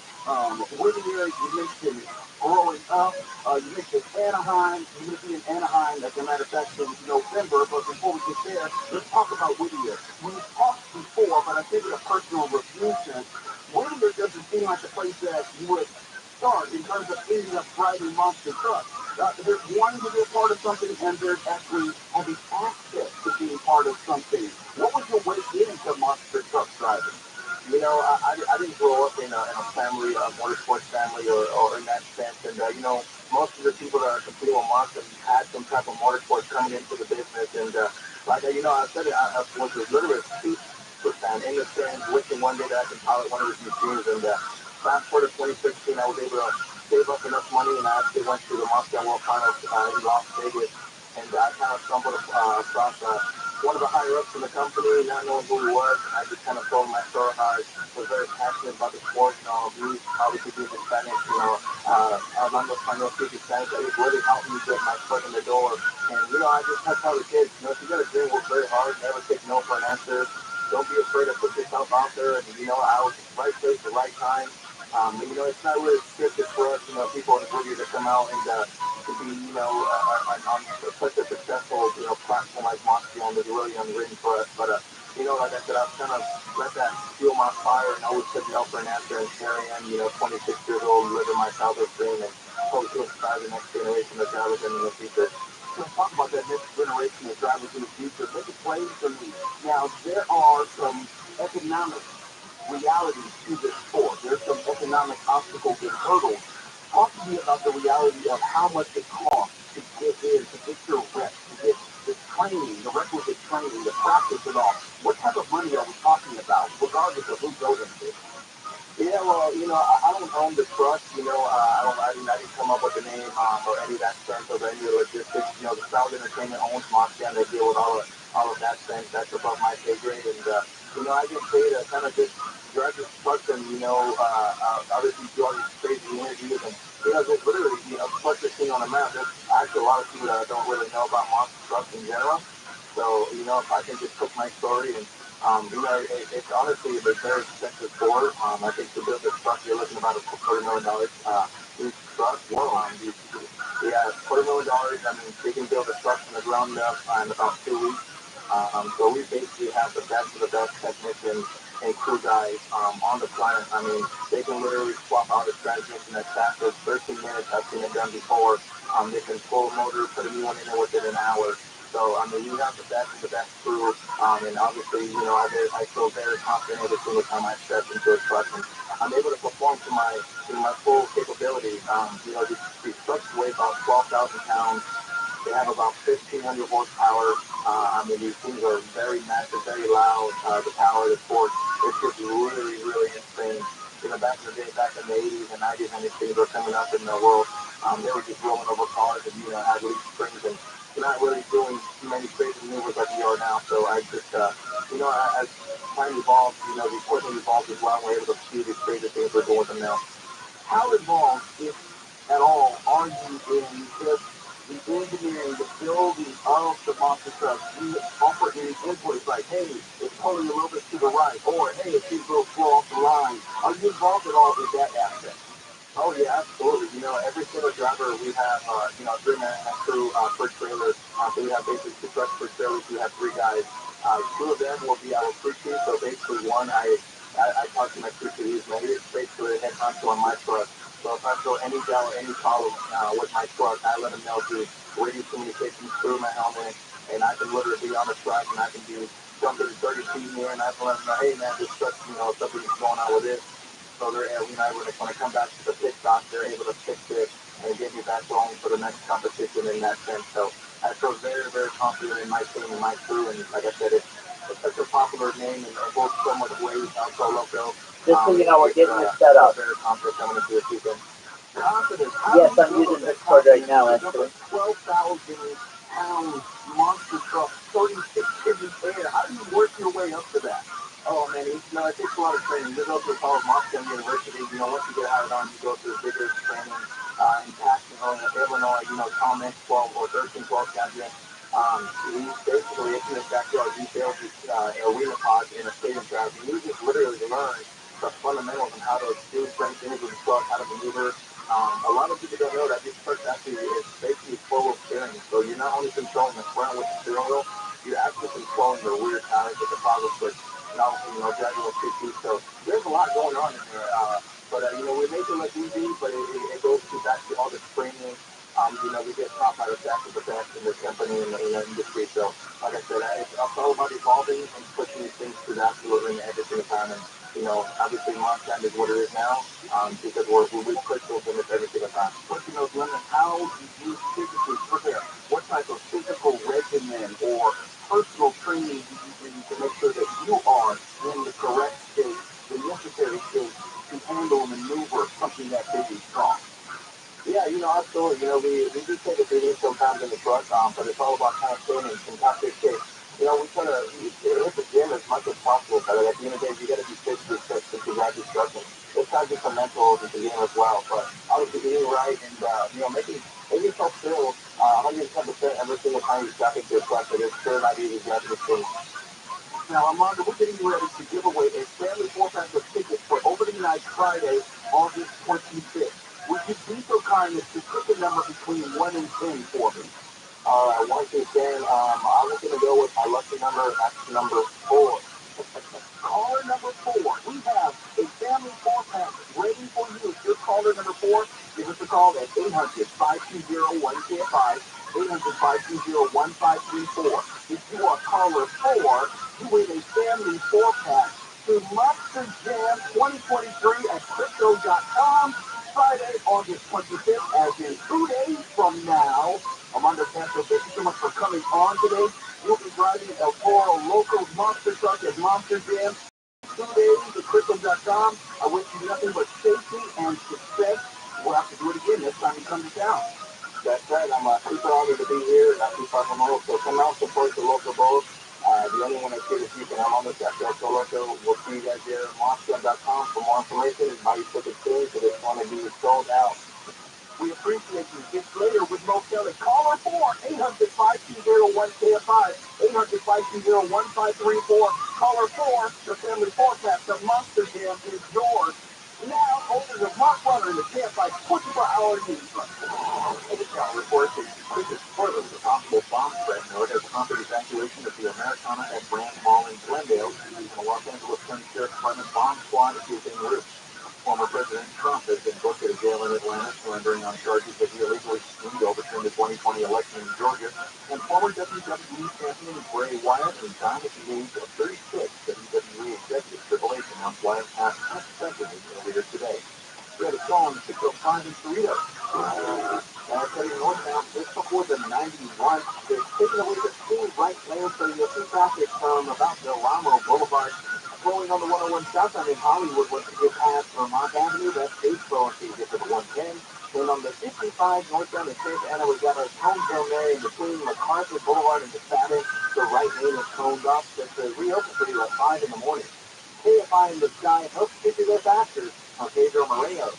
Whittier. You mentioned growing up. You mentioned Anaheim. You're going to be in Anaheim, as a matter of fact, in November. But before we get there, let's talk about Whittier. We've talked before, but I think in a personal review sense, Whittier doesn't seem like a place that you would start in terms of ending up driving monster trucks. There's wanting to be a part of something, and there's actually having access to being part of something. What was your way into monster truck driving? You know, I didn't grow up in a family, a motorsports family, or in that sense. And, you know, most of the people that are competing with monsters had some type of motorsports coming into the business. And, you know, I said it, I was literally a super fan in the stands, wishing one day that I could pilot one of his machines. And fast forward to 2016, I was able to save up enough money, and I actually went to the Moscow World Finals in Las Vegas. And I kind of stumbled across one of the higher ups in the company, not knowing who he was. I just kind of told him my story, how I was very passionate about the sport. You know, he obviously being Hispanic, you know, Armando Spaniel speaking Spanish, that really helped me get my foot in the door. And, you know, I just tell the kids, you know, if you got a dream, work very hard, never take no for an answer. Don't be afraid to put yourself out there. And, you know, I was right place at the right time. And, you know, it's not really scripted for us, you know, people in the movie to come out and to be, you know, on such a successful, you know, platform like Montreal is really unwritten for us. But, you know, like I said, I've kind of let that fuel my fire and always took no for an answer. And here I am, you know, 26 years old, living my childhood dream, and hope to inspire the next generation of drivers in the future. Let's talk about that next generation of drivers in the future. Make it plain for me. Now, there are some economic realities to this sport. There's some economic obstacles and hurdles. Talk to me about the reality of how much it costs to get in, to get your rep, to get the training, the requisite training, the practice and all. What type of money are we talking about, regardless of who goes into it? Yeah, truck, I didn't come up with the name or any of that sense or any of the logistics. The Sound Entertainment owns Moxie, and they deal with all of that sense. That's above my pay grade, and I get paid to kind of just drive this truck and obviously do all these crazy interviews and just literally put this thing on the map. There's actually a lot of people that don't really know about monster trucks in general. So if I can just put my story and it's honestly a very expensive sport. I think to build this truck, you're looking about $250,000. These trucks, $250,000. I mean, they can build a truck from the ground up in about 2 weeks. So we basically have the best of the best technicians and crew guys on the planet. I mean, they can literally swap out a transmission as fast as 13 minutes. I've seen it done before. They can pull a motor, put a new one in there within an hour. So, I mean, we have the best of the best crew, and obviously, I feel very confident every single time I step into a truck, and I'm able to perform to my full capability. These trucks weigh about 12,000 pounds. They have about 1,500 horsepower. I mean, these things are very massive, very loud. The power, the torque, it's just really, really insane. Back in the day, back in the 80s and 90s, when these things were coming up in the world, they were just rolling over cars and, had leaf springs and not really doing too many crazy maneuvers like we are now. So I just, as time evolves, the equipment evolves as well. We're able to see these crazy things we're doing with them now. How involved, if at all, are you in just the engineering, the building of the monster truck? Do you offer any inputs like, hey, it's pulling a little bit to the right, or hey, it seems a little slow off the line? Are you involved at all in that aspect? Oh yeah, absolutely. Every single driver we have, 3-man crew per trailer. So we have basically 2 trucks per trailer. We have 3 guys. 2 of them will be our crew chief. So basically, one I talk to my crew chief. He's basically the head honcho on my truck. So if I feel any doubt or any problem with my truck, I let him know through radio communications through my helmet, and I can literally be on the truck and I can be jumping 30 feet in the air, and I can let him know, hey man, this truck, something's going on with this. So they're, when I come back to the pit stop, they're able to fix it and get me back going for the next competition in that sense. So I feel very, very confident in my team and my crew. And like I said, it's such a popular name and goes so much weight so local. Just so you know, we're getting this set up. Very confident coming into this weekend. Confidence. Yes, I'm using this card right now, actually. 12,000-pound monster truck, 36 in the air. How do you work your way up to that? Oh man, it takes a lot of training. You go through college, Montana University. Once you get hired on, you go through vigorous training in Pasadena, Illinois. Tom 12 or 13-12 champion. We basically, it's in his backyard. He built this arena pod in a stadium track, and you just literally learn the fundamentals on how to do certain things with the truck, how to maneuver. A lot of people don't know that this truck actually is basically full of steering. So you're not only controlling the front with the steering wheel, you're actually controlling the rear tires with the toggle switch. And obviously, driving with 50. So there's a lot going on in there. But we make it look easy, but it goes back to all the training. We get taught by the best of the best in this company in the industry. So, like I said, it's all about evolving and pushing these things to the absolute limit every single time. And, obviously, Montana is what it is now because we push those limits every single time. Pushing those limits, how do you physically prepare? What type of physical regimen or personal training do you do to make sure that you are in the correct state, the necessary state to handle and maneuver something that big and strong? Yeah, absolutely. We do take a beating sometimes in the truck, but it's all about kind of staying in top good shape. We try to hit the gym as much as possible, but at the end of the day, you got to be physically fit to ride this truck. And it's not just a mental to the game as well, but obviously eating right and, making yourself feel 110% every single time you step into a truck. It is sure not easy driving this thing. Now, Armando, we're getting ready to give away a family 4-pack of tickets for opening night Friday, August 25th. Would you be so kind as to pick a number between 1 and 10 for me? All right, 1 through 10. I was going to go with my lucky number. That's number 4. Caller number 4. We have a family 4-pack ready for you. If you're caller number 4, give us a call at 800-520-105. 800-520-1534. If you are caller 4, you win a family 4-pack to Monster Jam 2023 at crypto.com. Friday, August 25th, as in 2 days from now. Armando Castro, thank you so much for coming on today. You'll be driving El Toro Loco's monster truck at Monster Jam. 2 days at Crypto.com. I wish you nothing but safety and success. We'll have to do it again next time you come to town. That's right. I'm super honored to be here, not too far from home. So come out, support the local boat. The only one I say this week, and I'm on this after Solo Show. We'll see you guys there at Moscow.com for more information and buy your tickets today. So this one will be sold out. We appreciate you. Get later with Mo Kelly. Call her for 800-520-1KFI, 800-520-1534. Call her for the family forecast. The Monster Jam is yours. Now, owners of Mark Runner in the KFI 24-hour news. Intel reports the quickest spoilers of possible bomb threat note as prompted evacuation of the Americana at Brand Mall in Glendale using a Los Angeles County Sheriff's Department bomb squad is en route. Former President Trump has been booked at a jail in Atlanta, surrendering on charges that he illegally schemed overturn the 2020 election in Georgia. And former WWE champion Bray Wyatt resigned at the age of 36. WWE executive Triple H announced Wyatt passed unexpectedly earlier today. We had a song on 605 in Cerritos. Heading northbound just before the 91. They're taking away the two right lanes, so you'll see traffic from about Del Ramo Boulevard flowing on the 101 southbound in Hollywood once you get past Vermont Avenue. That's Batesville until you get to the 110. Then on the 55 northbound in Santa Ana, we got our tone zone there in between MacArthur Boulevard and McFadden. The right lane is toned off. That's reopened for you at 5 in the morning. KFI in the sky helps get you there faster on Pedro Moreno.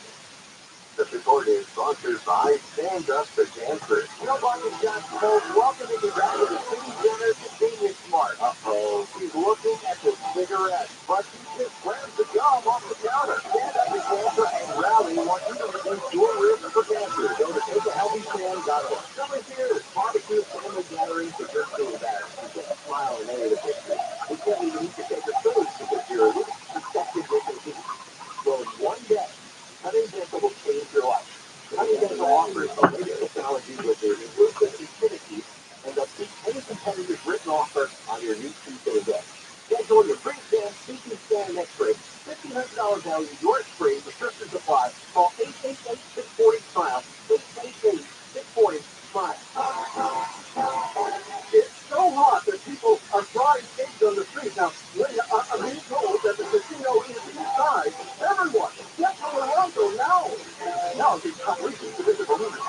This report is sponsored by Stand Up for Dancer. Nobody's got cold. Welcome to back to the City Center Convenience Mart. Uh-oh. She's looking at the cigarette, but she just grabs the gum off the counter. Stand Up for Dancer and Rally want you to reduce your risk for cancer. Go to takeahealthystand.org. Summer here is barbecue family gatherings for just so that you can smile and edit a picture. We can't even eat your favorite foods because you're suspected with disease. Well, in one day, Honey Dental will change your life. Honey Dental offers the latest technology with their inclusive stupidity and they'll keep any competitor's written offer on your new Tuesday day. Schedule your free scan, CT scan, and X-ray. $1,500 value, your X-ray, prescription supply. Call 888-640-SMILE, 888-640-SMILE. It's so hot that people are frying eggs on the street. Now, I'm being told that the casino is inside. Everyone, get to Toronto now. Now, the completion to visit the limit.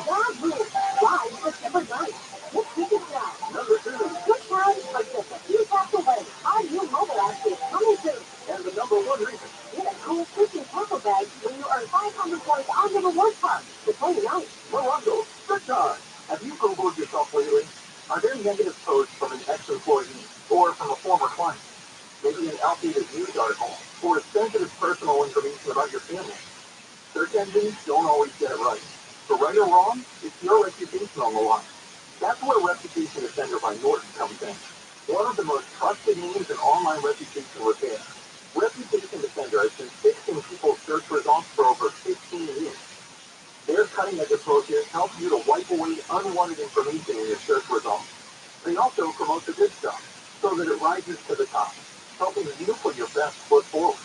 Yahoo! Live September 9th. Get tickets now. Number 2. Good times are just a few taps away. Our new mobile app is coming soon. And the number 1 reason. Get a cool freaking tackle bag when you earn 500 points on the reward card. The 29th. Toronto. Good time. Have you Googled yourself lately? Are there negative posts from an ex-employee or from a former client? Maybe an outdated news article or sensitive personal information about your family? Search engines don't always get it right. For right or wrong, it's your reputation on the line. That's where Reputation Defender by Norton comes in. One of the most trusted names in online reputation repair. Reputation Defender has been fixing people's search results for over 15 years. Their cutting-edge approaches help you to wipe away unwanted information in your search results. They also promote the good stuff so that it rises to the top, helping you put your best foot forward.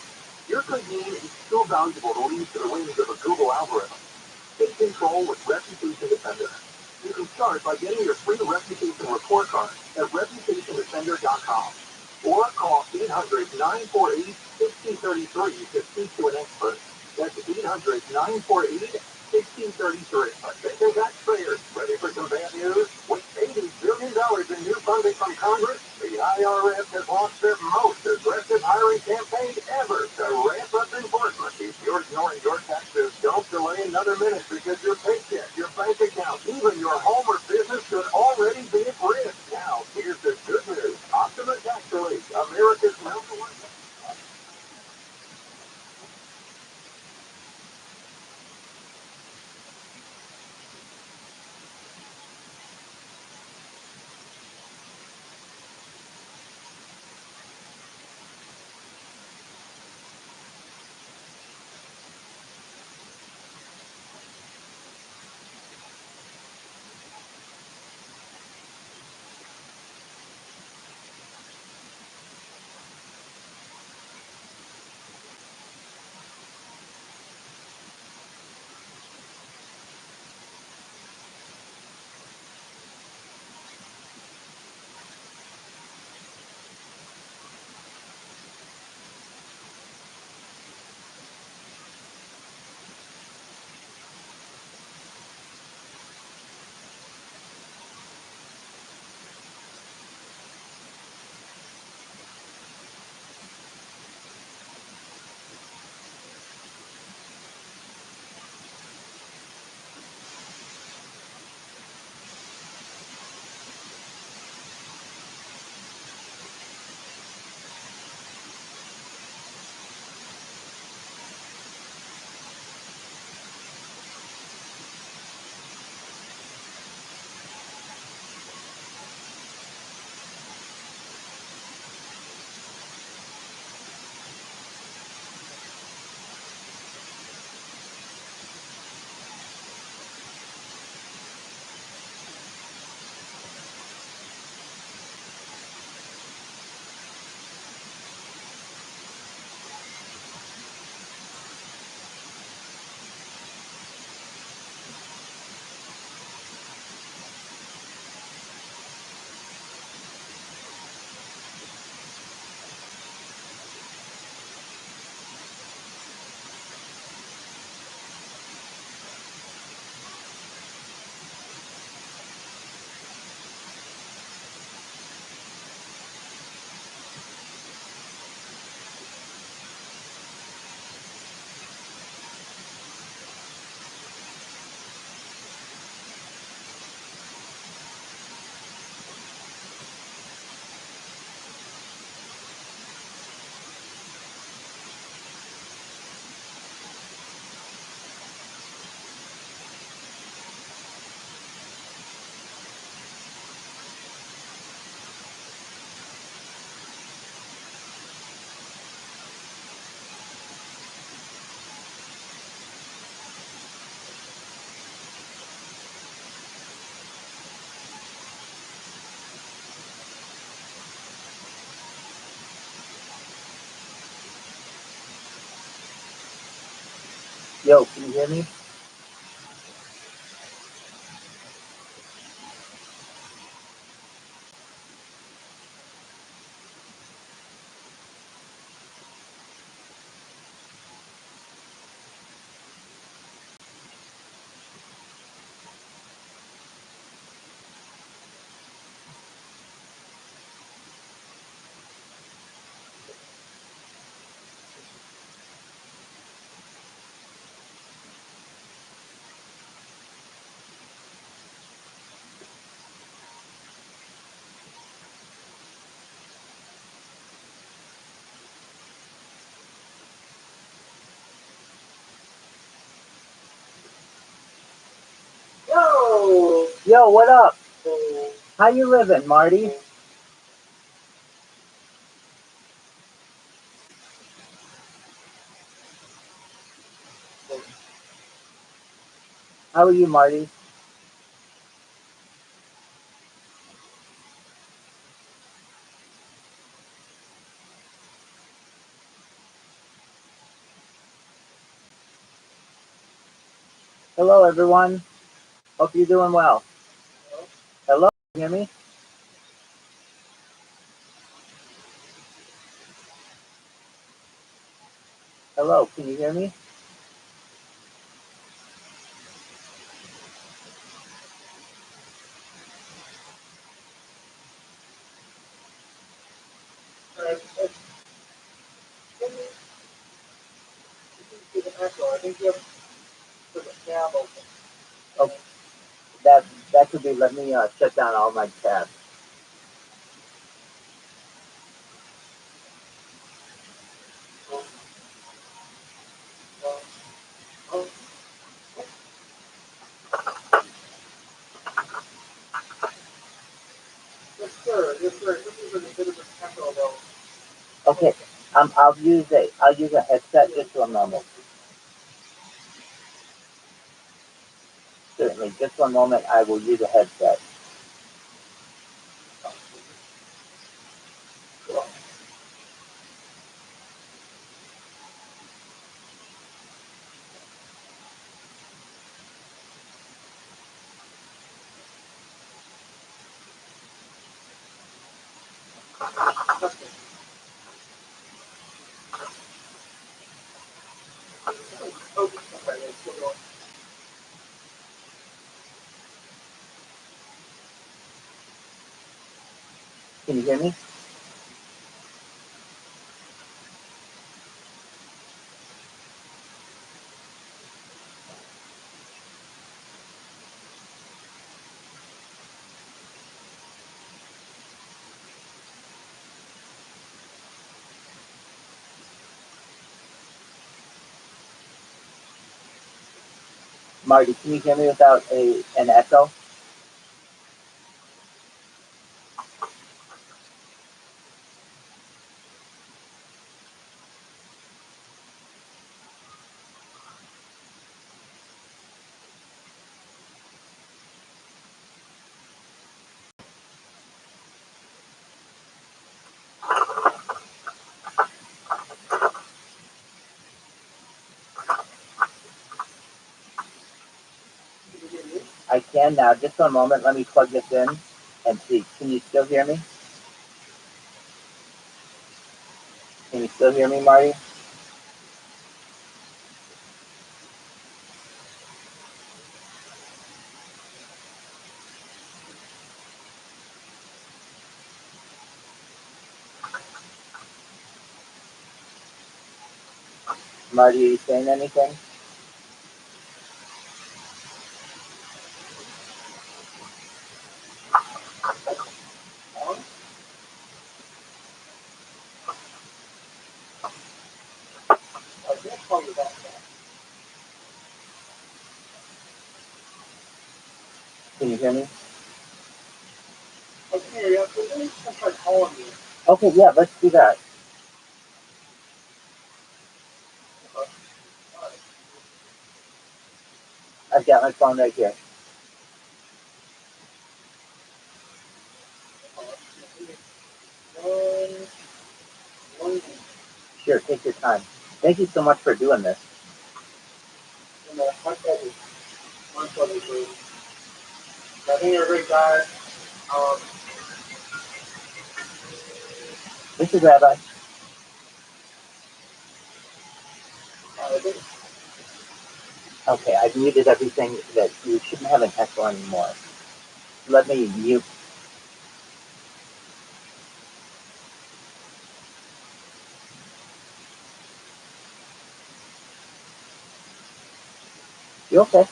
Your good name is too valuable to leave to the whims of a Google algorithm. Take control with Reputation Defender. You can start by getting your free reputation report card at reputationdefender.com or call 800-948-1633 to speak to an expert. That's 800-948-1633. Attention taxpayers, ready for some bad news? With $80 billion in new funding from Congress, the IRS has launched their most aggressive hiring campaign ever to ramp up enforcement. If you're ignoring your taxes, don't delay another minute because your paycheck, your bank account, even your home or business could already be at risk. Now, here's the good news. Optima Tax Relief, America's number one. Yo, can you hear me? Yo, what up? How you living, Marty? How are you, Marty? Hello, everyone. Hope you're doing well. Hello, can you hear me? Hello, can you hear me? Oh, that could be. Let me shut down all my tabs. Okay, I'll use a headset just for a moment. Certainly, just one moment. I will use a headset. Can you hear me? Marty, can you hear me without an echo? I can now. Just one moment. Let me plug this in and see. Can you still hear me? Can you still hear me, Marty? Marty, are you saying anything? Can you hear me? I can hear you. Let me try calling you. Okay, yeah, let's do that. I've got my phone right here. Sure, take your time. Thank you so much for doing this. 123. I think you're a great guy. This is Rabbi. Okay, I've muted everything that you shouldn't have an echo anymore. Let me mute. You okay?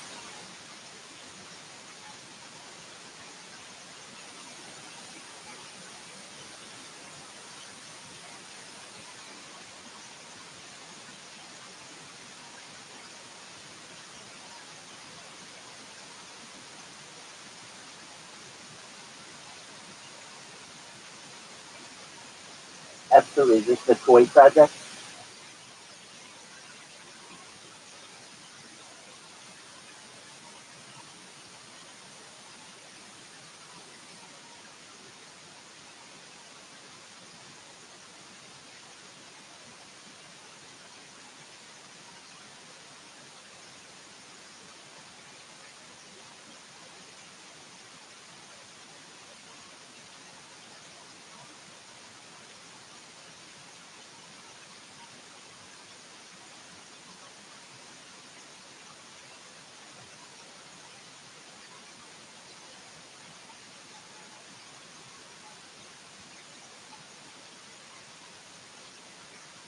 Absolutely. Is this the toy project?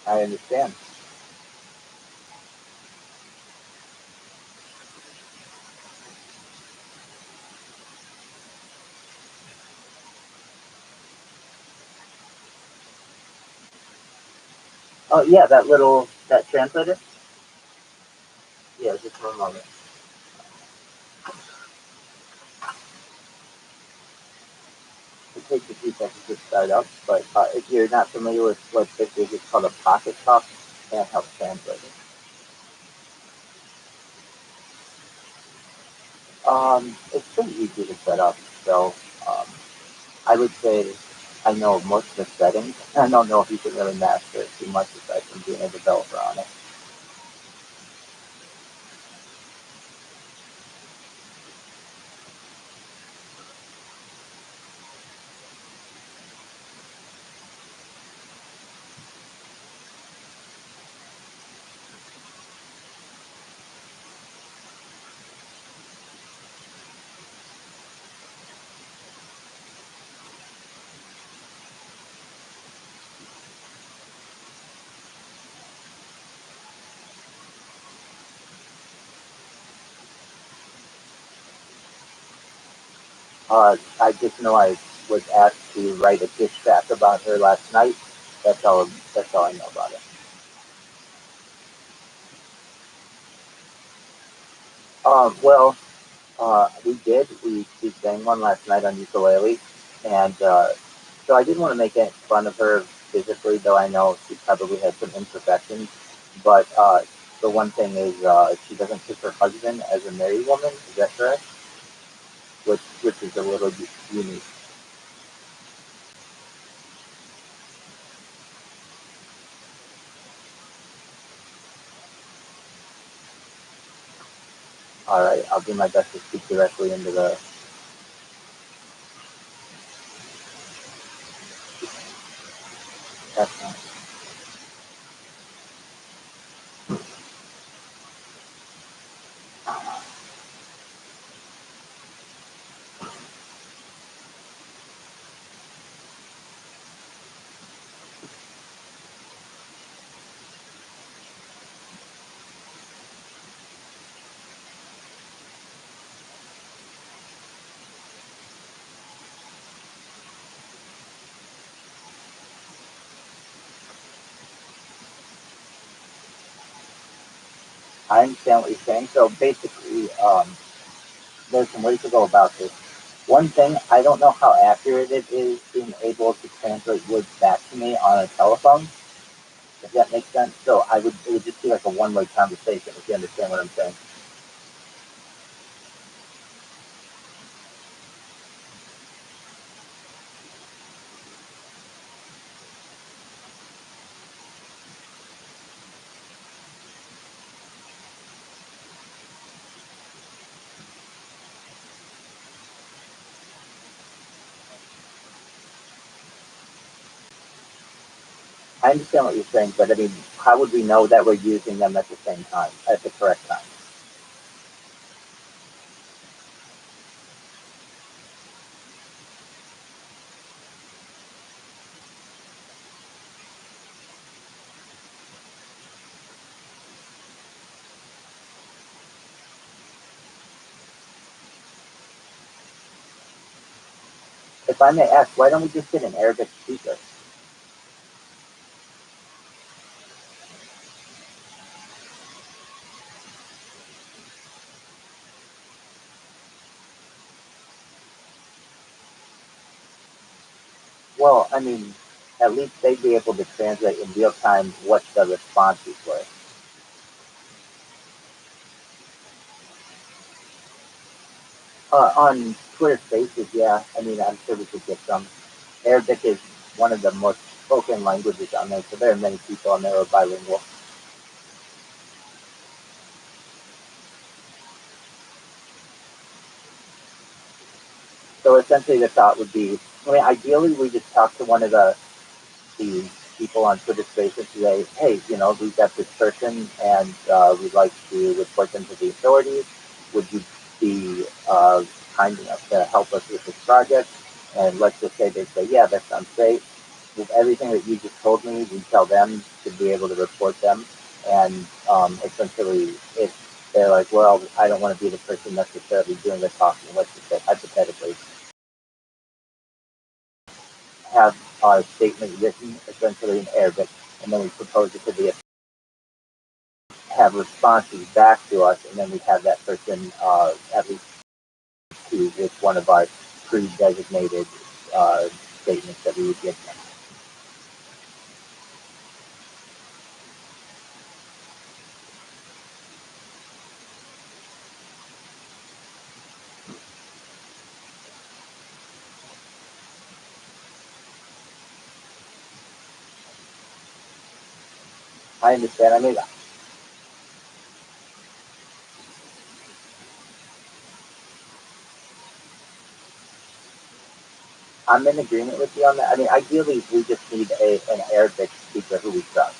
I understand. Oh yeah, that translator? Yeah, just for a moment. It takes a few seconds to start up, but if you're not familiar with what this is, it's called a pocket talk handheld translator. It's pretty easy to set up, so um, I would say I know most of the settings. I don't know if you can really master it too much aside from being a developer on it. I just know I was asked to write a diss track about her last night. That's all. That's all I know about it. Well, we did. We sang one last night on ukulele, and so I didn't want to make fun of her physically, though I know she probably had some imperfections. But the one thing is, she doesn't pick her husband as a married woman. Is that correct? Which is a little unique. All right, I'll do my best to speak directly into the. That's I understand what you're saying. So basically, there's some ways to go about this. One thing, I don't know how accurate it is being able to translate words back to me on a telephone, if that makes sense. So it would just be like a one-way conversation, if you understand what I'm saying. I understand what you're saying, but I mean, how would we know that we're using them at the same time, at the correct time? If I may ask, why don't we just get an Arabic speaker? Well, I mean, at least they'd be able to translate in real time what the responses were. On Twitter Spaces, yeah. I mean, I'm sure we could get some. Arabic is one of the most spoken languages on there, so there are many people on there who are bilingual. So essentially, the thought would be, I mean, ideally, we just talk to one of the people on Twitter Spaces to say, hey, you know, we've got this person and we'd like to report them to the authorities. Would you be kind enough to help us with this project? And let's just say they say, yeah, that sounds great. With everything that you just told me, we tell them to be able to report them. And essentially, if they're like, well, I don't want to be the person necessarily doing the talking, let's just say hypothetically, have our statement written essentially in Arabic, and then we propose it to the have responses back to us, and then we have that person at least to with one of our pre-designated statements that we would give them. I understand. I mean, I'm in agreement with you on that. I mean, ideally, we just need an Arabic speaker who we trust,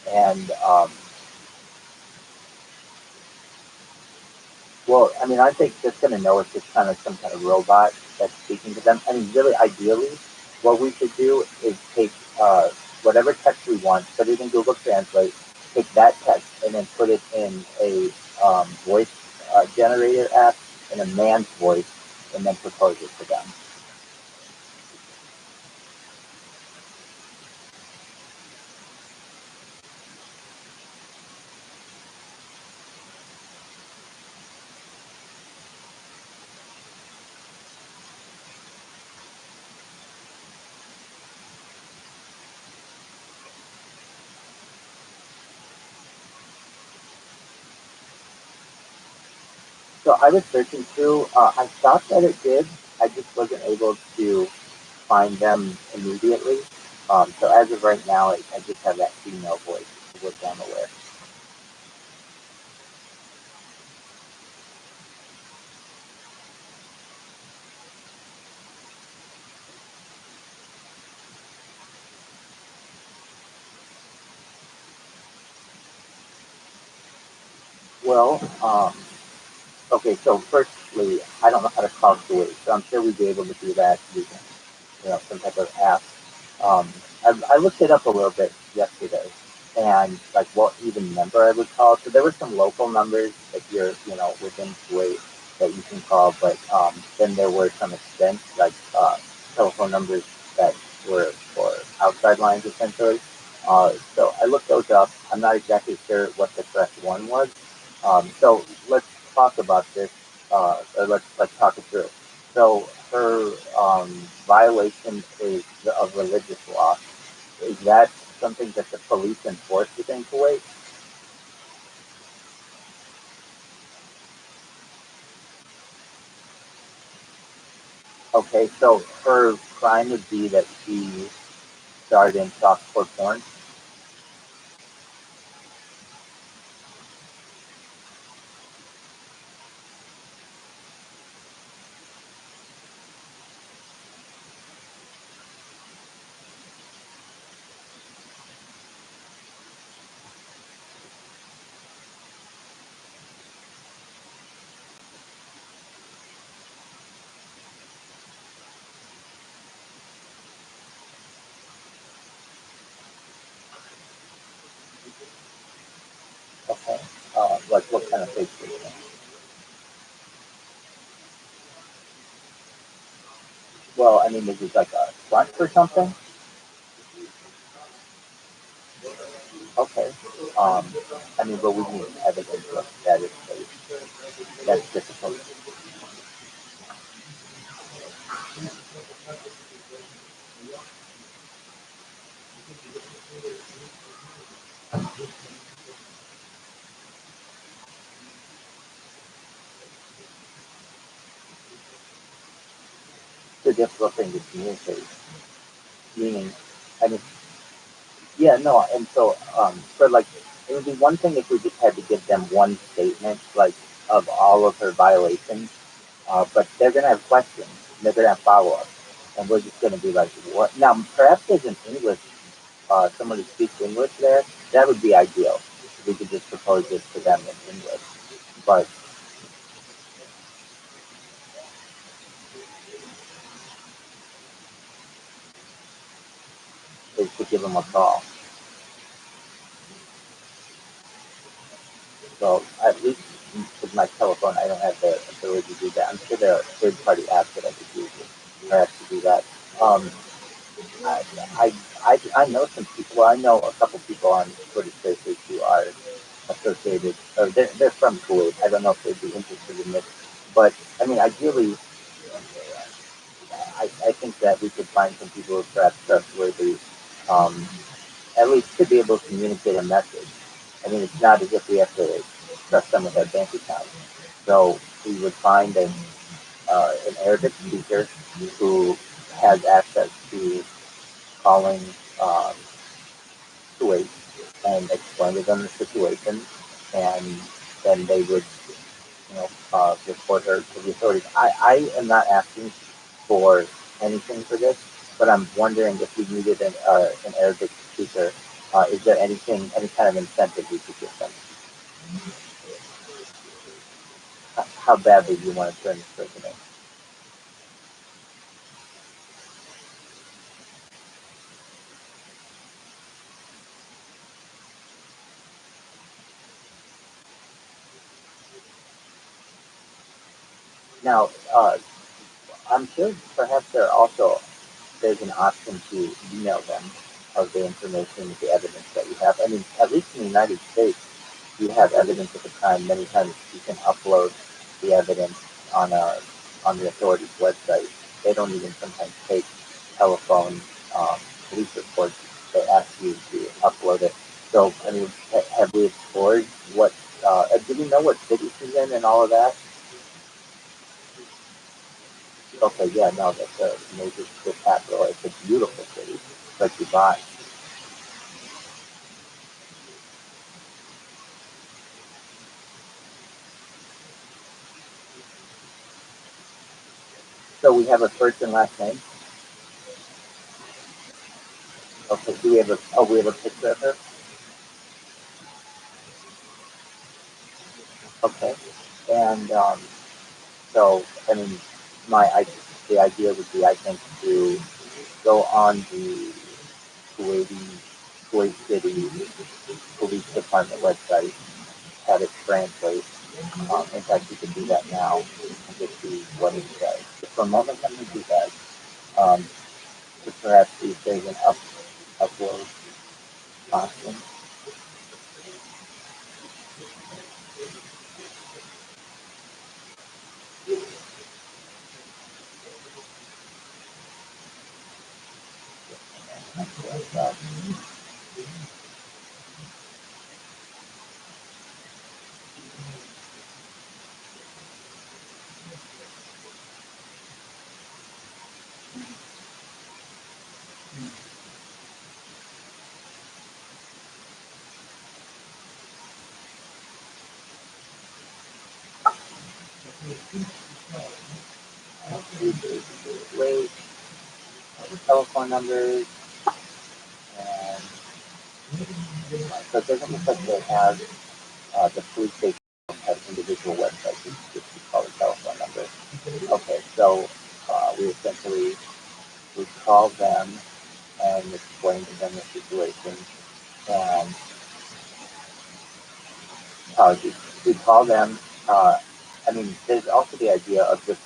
and well, I mean, I think just going to know it's just kind of some kind of robot that's speaking to them. I mean, really, ideally, what we should do is take whatever text we want, put it in Google Translate, take that text, and then put it in a voice generator app in a man's voice, and then propose it to them. So I was searching through. I thought that it did. I just wasn't able to find them immediately. So as of right now, I just have that female voice, which I'm aware. Well, okay. So firstly, I don't know how to call Kuwait, so I'm sure we'd be able to do that using, you know, some type of app. I looked it up a little bit yesterday, and like what even number I would call. So there were some local numbers if you're, you know, within Kuwait that you can call, but then there were some extent like telephone numbers that were for outside lines essentially. So I looked those up. I'm not exactly sure what the correct one was. So let's talk about this, or let's talk it through. So her violation is of religious law. Is that something that the police enforce within Kuwait? Okay, so her crime would be that she starred in softcore porn. Facebook thing. Well, I mean, is it like a front for something? Okay. I mean, but we need evidence of that is fake. That's difficult. It's a difficult thing to communicate. Meaning, I mean, yeah, no, and so, for like, it would be one thing if we just had to give them one statement, like, of all of her violations, but they're gonna have questions, they're gonna have follow-up, and we're just gonna be like, what? Now, perhaps there's an English, someone who speaks English there, that would be ideal. We could just propose this to them in English, but is to give them a call. So at least with my telephone, I don't have the ability to do that. I'm sure there are third-party apps that I could use perhaps to do that. Um, I know some people. Well, I know a couple people on Twitter Spaces who are associated, or they're from Kuwait. I don't know if they'd be interested in this, but I mean, ideally, I think that we could find some people who are perhaps trustworthy, um, at least to be able to communicate a message. I mean, it's not as if we have to trust them with our bank account. So we would find an Arabic speaker who has access to calling um, Kuwait and explain to them the situation, and then they would, report her to the authorities. I am not asking for anything for this, but I'm wondering if we needed an Arabic speaker. Is there anything, any kind of incentive we could give them? How badly do you want to turn this person in? Now, I'm sure perhaps there's an option to email them of the information, the evidence that you have. I mean, at least in the United States, you have evidence of a crime. Many times you can upload the evidence on a on the authorities' website. They don't even sometimes take telephone police reports. They ask you to upload it. So, I mean, have we explored what? Do we know what city she's in and all of that? Okay, yeah, no, that's a major the capital. It's a beautiful city, but Dubai. So we have a first and last name. Okay, do we have we have a picture of her? Okay, and so I mean, the idea would be, I think, to go on the Kuwaiti Kuwait City Police Department website, have it translate. In fact, you can do that now and just see what it says. Just for a moment, let me do that. Um, to perhaps see if there's an upload option. Wait, telephone numbers, and so it doesn't look like they have the police station have individual websites. It's just called a telephone number. Okay, so we essentially we call them and explain to them the situation. And apologies. we call them. I mean, there's also the idea of just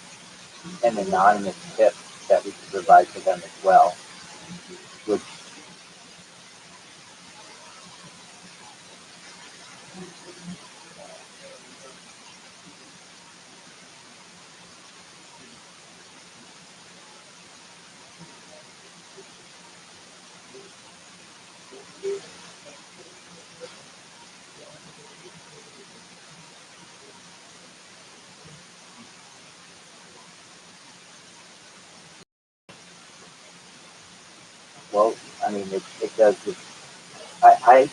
an anonymous tip that we can provide to them as well, which well, I mean, it does. I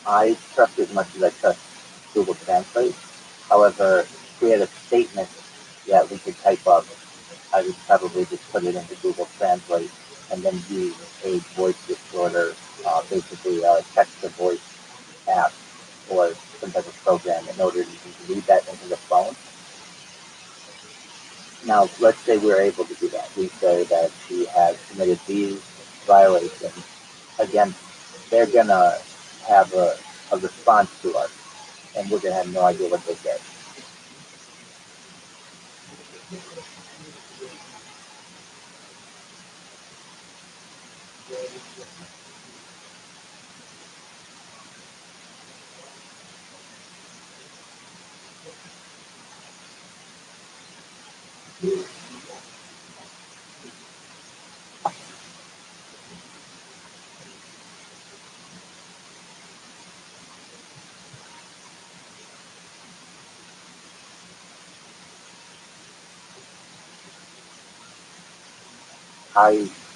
I trust as much as I trust Google Translate. However, if we had a statement that we could type up, I would probably just put it into Google Translate and then use a voice recorder, basically a text-to-voice app or some type of program in order to read that into the phone. Now, let's say we're able to do that. We say that we have committed these violations. Again, they're going to have a response to us, and we're going to have no idea what they said.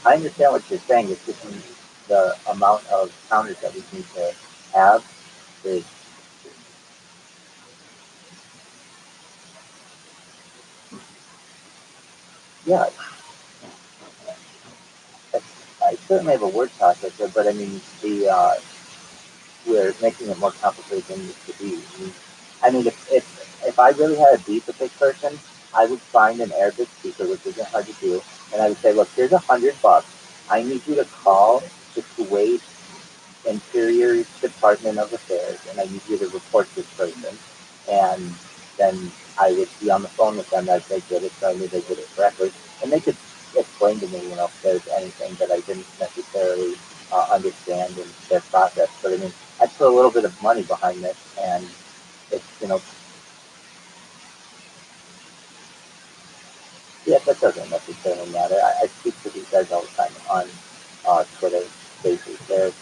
I understand what you're saying. It's just the amount of counters that we need to have is, yeah, I certainly have a word processor, but I mean, we're making it more complicated than it needs to be. I mean, if I really had a beef with this person, I would find an Arabic speaker, which isn't hard to do, and I would say, look, here's $100. I need you to call the Kuwait Interior Department of Affairs, and I need you to report this person. And then I would be on the phone with them as they did it, so I knew they did it correctly. And they could explain to me, if there's anything that I didn't necessarily understand in their process. But I mean, I put a little bit of money behind this, and it's. Yeah, that doesn't necessarily matter. I speak to these guys all the time on Twitter Spaces. They're,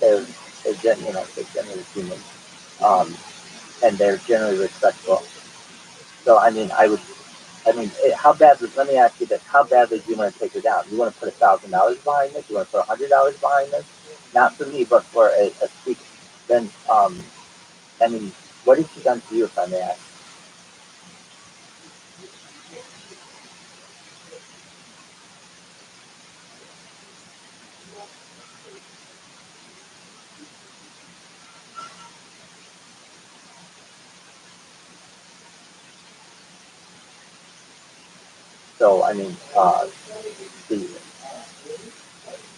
they're generally human. Um, and they're generally respectful. So how bad? Let me ask you this: how badly do you want to take her down? You want to put $1,000 behind this? You want to put $100 behind this? Not for me, but for a speaker. Then, I mean, what has she done to you, if I may ask? So, I mean, the,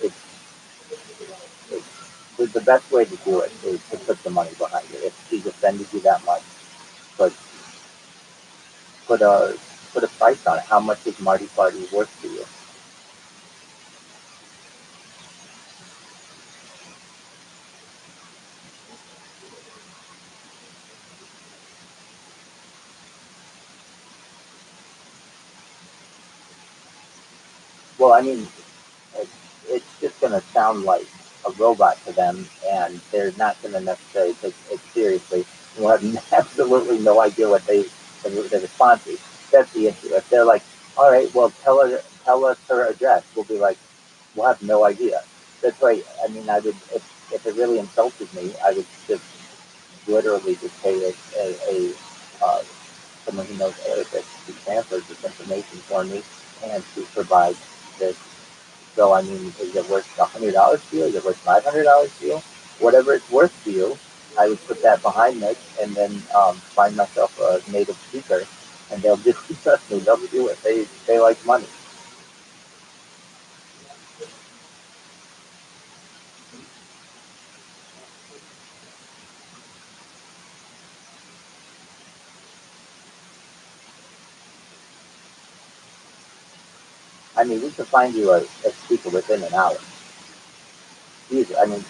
it's, the best way to do it is to put the money behind it. If she's offended you that much, but put a put a price on it. How much is Marty Party worth to you? Well, I mean, it's just going to sound like a robot to them, and they're not going to necessarily take it seriously. We'll have absolutely no idea what the response is. That's the issue. If they're like, "All right, well, tell us her address," we'll be like, "We'll have no idea." That's why. I mean, I would if it really insulted me, I would just literally just pay uh, someone who knows Arabic to transfer this information for me and to provide this. So, I mean, is it worth $100 to you? Is it worth $500 to you? Whatever it's worth to you, I would put that behind this and then find myself a native speaker, and they'll just trust me. They'll do it. They like money. I mean, we can find you a speaker within an hour. Easy. I mean,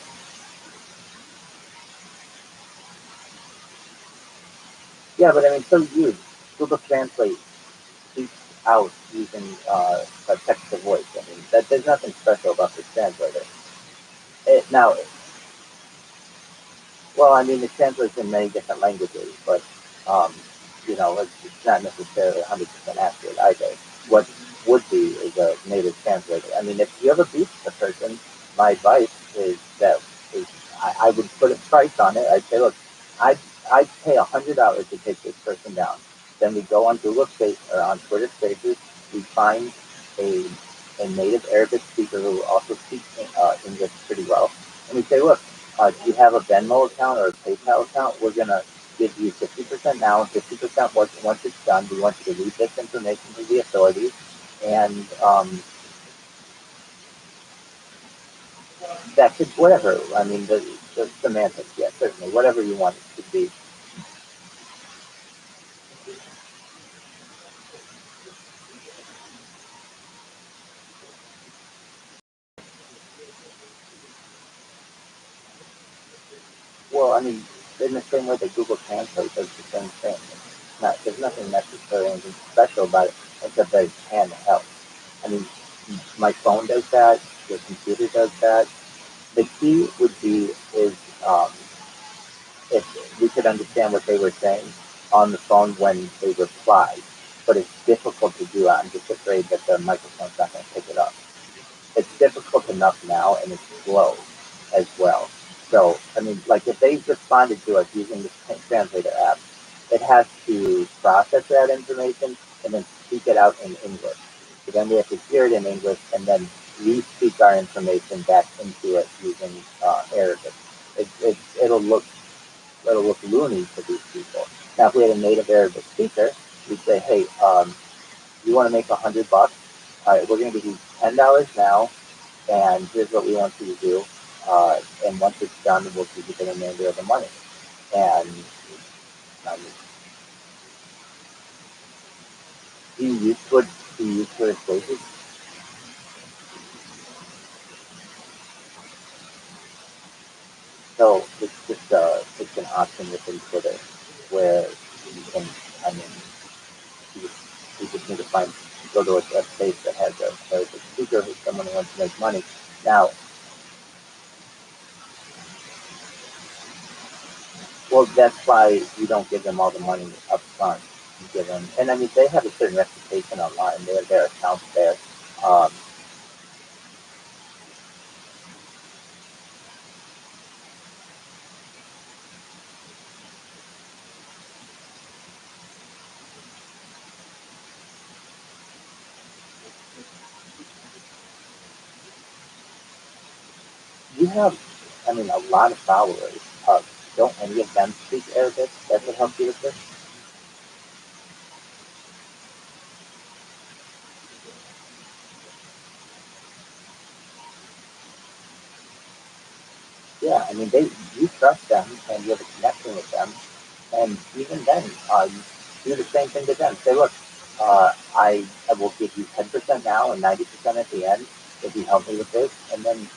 yeah, but I mean, so huge. Google Translate speaks out using a text to voice. I mean, there's nothing special about the translator. Now, well, I mean, it translates in many different languages, but um, it's not necessarily 100% accurate either. What would be is a native translator. I mean, if you ever beat the person, my advice is I would put a price on it. I'd say, look, I'd pay $100 to take this person down. Then we go on Google Space or on Twitter Spaces. We find a a native Arabic speaker who also speaks English pretty well, and we say, look, do you have a Venmo account or a PayPal account? We're going to give you 50% now and 50% once it's done. We want you to read this information to the authorities. And that could, whatever. I mean, the semantics, yeah, certainly. Whatever you want it to be. Well, I mean, in the same way that Google Translate does the same thing. There's nothing necessarily anything special about it, except that it can help. I mean, my phone does that. Your computer does that. The key would be is um, if we could understand what they were saying on the phone when they replied, but it's difficult to do. I'm just afraid that the microphone's not going to pick it up. It's difficult enough now, and it's slow as well. So, I mean, like if they responded to us using the translator app, it has to process that information and then speak it out in English. So then we have to hear it in English and then re-speak our information back into it using Arabic. It'll look loony to these people. Now, if we had a native Arabic speaker, we'd say, hey, you want to make $100? All right, we're going to give you $10 now, and here's what we want you to do. And once it's done, we'll give you the remainder of the money. And um, do you use Twitter Spaces? So it's an option within Twitter where you can, I mean, you just, you just need to go to a space that has a speaker who's someone who wants to make money. Now, well, that's why you don't give them all the money up front. You give them, and I mean, they have a certain reputation online. They have their accounts there. Um, you have, I mean, a lot of followers. Don't any of them speak Arabic? That could help you with this. Yeah, I mean, you trust them and you have a connection with them, and even then, you do the same thing to them. Say, look, I will give you 10% now and 90% at the end if you help me with this, and then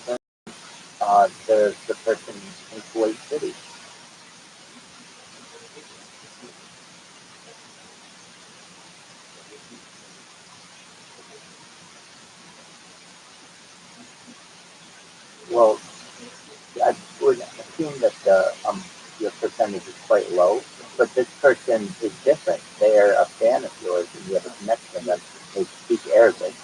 the person in Kuwait City. Well, I would assume that your percentage is quite low, but this person is different. They're a fan of yours, and you have a connection with them. They speak Arabic.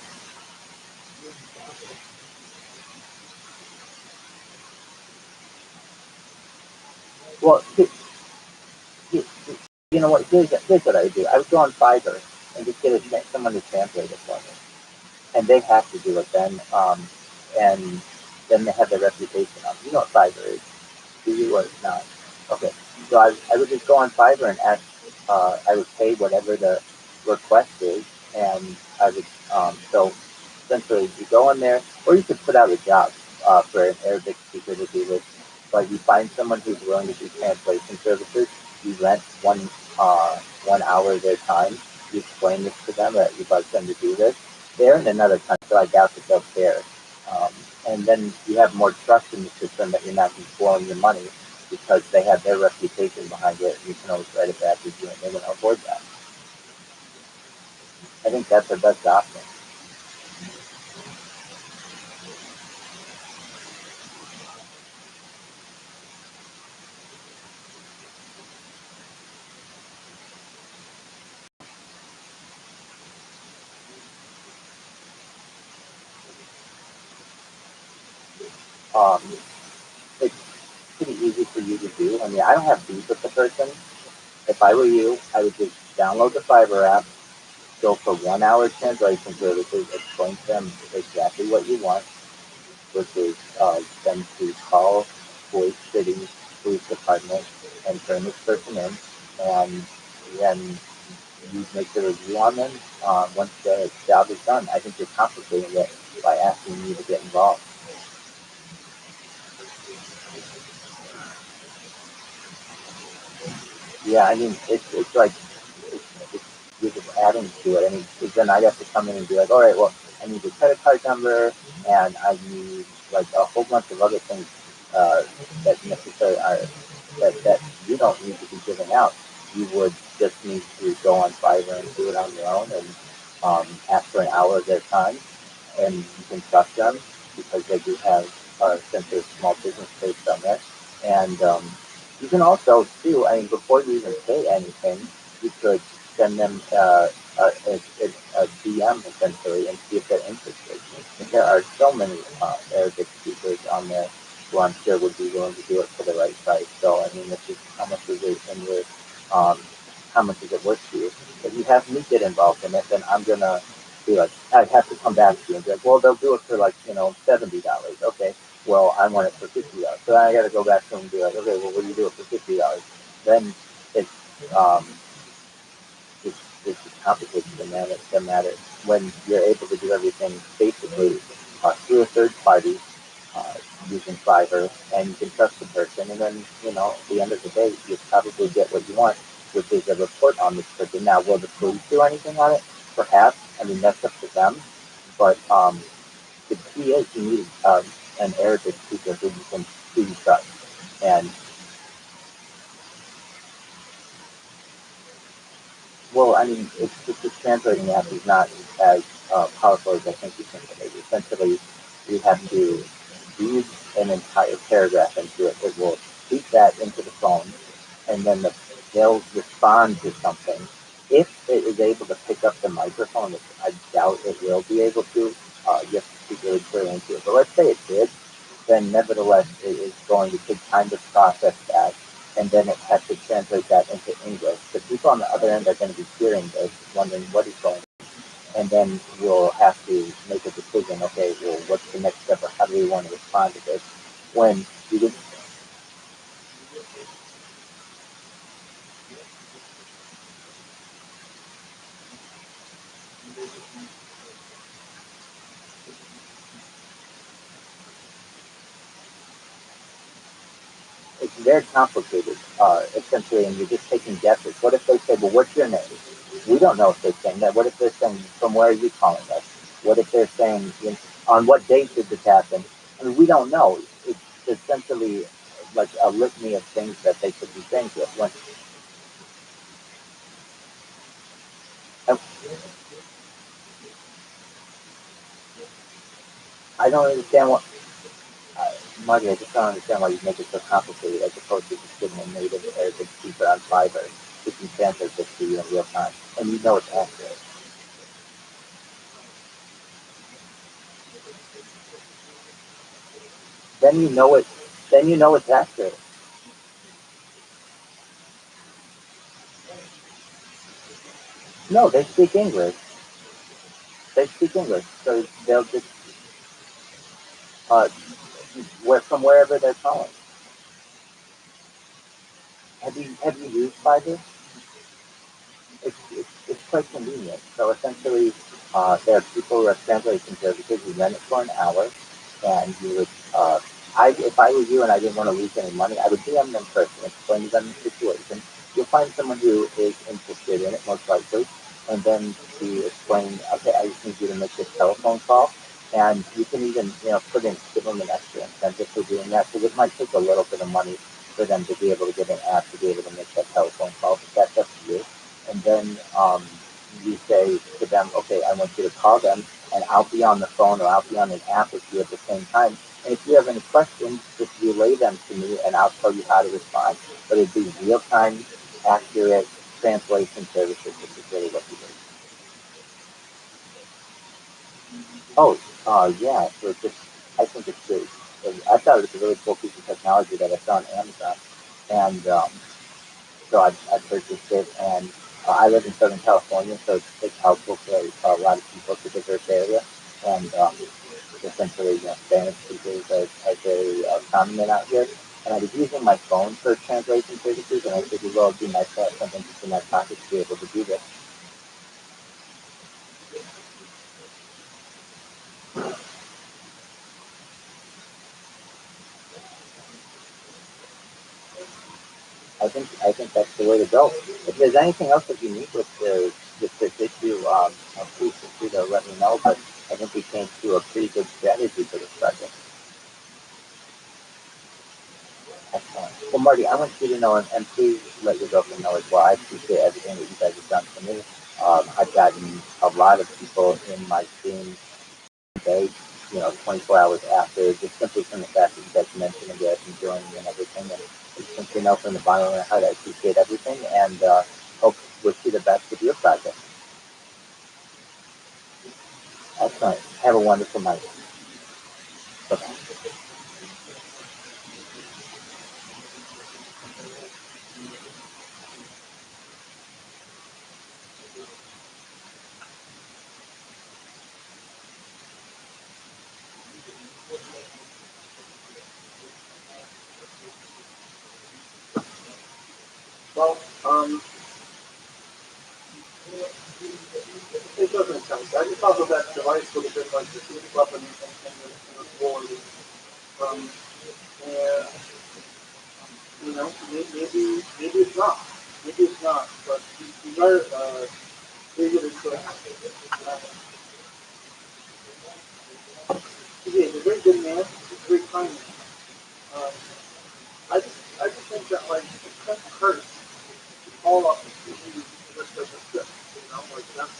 Well, he- you know what? Here's what I would do. I would go on Fiverr and just get someone to translate it for me, and they have to do it then. And then they have their reputation up. You know what Fiverr is? Do you or not? Okay. So I would just go on Fiverr and ask. I would pay whatever the request is, and I would. So essentially, you go in there, or you could put out a job for an Arabic speaker to do this. But you find someone who's willing to do translation services. You rent 1 hour of their time. You explain this to them that you'd like them to do this, they're in another country, so I doubt that they'll care. Um, and then you have more trust in the system that you're not just blowing your money because they have their reputation behind it. And you can always write it back with you, and they're going to avoid that. I think that's the best option. Um, it's pretty easy for you to do. I mean, I don't have beef with the person. If I were you, I would just download the Fiverr app, go for 1 hour translation services, explain to them exactly what you want, which is them to call Kuwait City Police Department and turn this person in, and then you make the review on them once the job is done. I think you're complicating it by asking me to get involved. Yeah, I mean, it's like it's you're just adding to it. I mean, 'cause then I'd have to come in and be like, all right, well, I need your credit card number, and I need like a whole bunch of other things uh, that necessarily are that you don't need to be giving out. You would just need to go on Fiverr and do it on your own, and ask for an hour of their time, and you can trust them because they do have since they're small business based on that, and you can also too. I mean, before you even say anything, you could send them a DM essentially and see if they're interested. And there are so many Arabic speakers on there who I'm sure would be willing to do it for the right price. So I mean, it's just how much is it in your um, how much is it worth to you? If you have me get involved in it, then I'm gonna be like, I have to come back to you and be like, well, they'll do it for like $70. Okay, well, I want it for $50. So I got to go back to them and be like, okay, well, what do you do it for $50? Then it's um, it's complicated the matter when you're able to do everything basically through a third party uh, using Fiverr, and you can trust the person, and then at the end of the day, you probably get what you want, which is a report on this person. Now, will the police do anything on it? Perhaps. I mean, that's up to them. But the key is you need an Arabic speaker who you trust, and well, I mean, it's the translating app is not as powerful as I think you think it is. Essentially, you have to read an entire paragraph into it. It will speak that into the phone, and then they'll respond to something. If it is able to pick up the microphone, which I doubt it will be able to, you have to speak really clearly into it. But let's say it did, then nevertheless it is going to take time to process that, and then it has to translate that into English. The people on the other end are going to be hearing this, wondering what is going on, and then we'll have to make a decision. Okay, well, what's the next step, or how do we want to respond to this? When you just it's very complicated, essentially, and you're just taking guesses. What if they say, well, what's your name? We don't know if they're saying that. What if they're saying, from where are you calling us? What if they're saying, on what date did this happen? I mean, we don't know. It's essentially like a litany of things that they could be saying to us. And I don't understand what, Marty, I just don't understand why you make it so complicated as opposed to just getting a native Arabic speaker on Fiverr who can translate this to you in real time. And you know it's accurate. Then you know it. Then you know it's accurate. No, they speak English. They speak English, so they'll just uh, from wherever they're calling. Have you used Fiverr? It's quite convenient. So essentially, there are people who are translation services. You rent it for an hour, and you would. If I were you and I didn't want to lose any money, I would DM them first and explain to them the situation. You'll find someone who is interested in it, most likely, and then to explain, okay, I just need you to make this telephone call, and you can even, give them an extra incentive for doing that, because it might take a little bit of money for them to be able to get an app to be able to make that telephone call, but that's up to you. And then you say to them, okay, I want you to call them, and I'll be on the phone or I'll be on an app with you at the same time. And if you have any questions, just relay them to me, and I'll tell you how to respond. But it'd be real-time, accurate translation services, which is really what you need. Oh, yeah. So I think it's great. I thought it was a really cool piece of technology that I saw on Amazon, and so I purchased it. And I live in Southern California, so it's helpful for a lot of people to diverse area. And essentially, Spanish speakers are very prominent out here. And I was using my phone for translation services, and I figured, well, it'd be nice to have something just in my pocket to be able to do this. I think that's the way to go. If there's anything else that you need with this issue, please feel free to let me know. But I think we came to a pretty good strategy for this project. Excellent. Well, Marty, I want you to know, and please let your girlfriend know as well. I appreciate everything that you guys have done for me. I've gotten a lot of people in my stream today, 24 hours after, just simply from the fact that you guys mentioned and guys enjoying me and everything. And it's simply know from the bottom of my heart, I appreciate everything, and hope wish you the best with your project. Excellent. Have a wonderful night. Bye-bye. Well, it does make sense. I just thought of that device would have been like the shooting weapon in the floor. And maybe it's not. Maybe it's not. But you are big it into he's a very good man. He's a very kind man. Um, I just think that like it doesn't hurt all up with the script. Like that's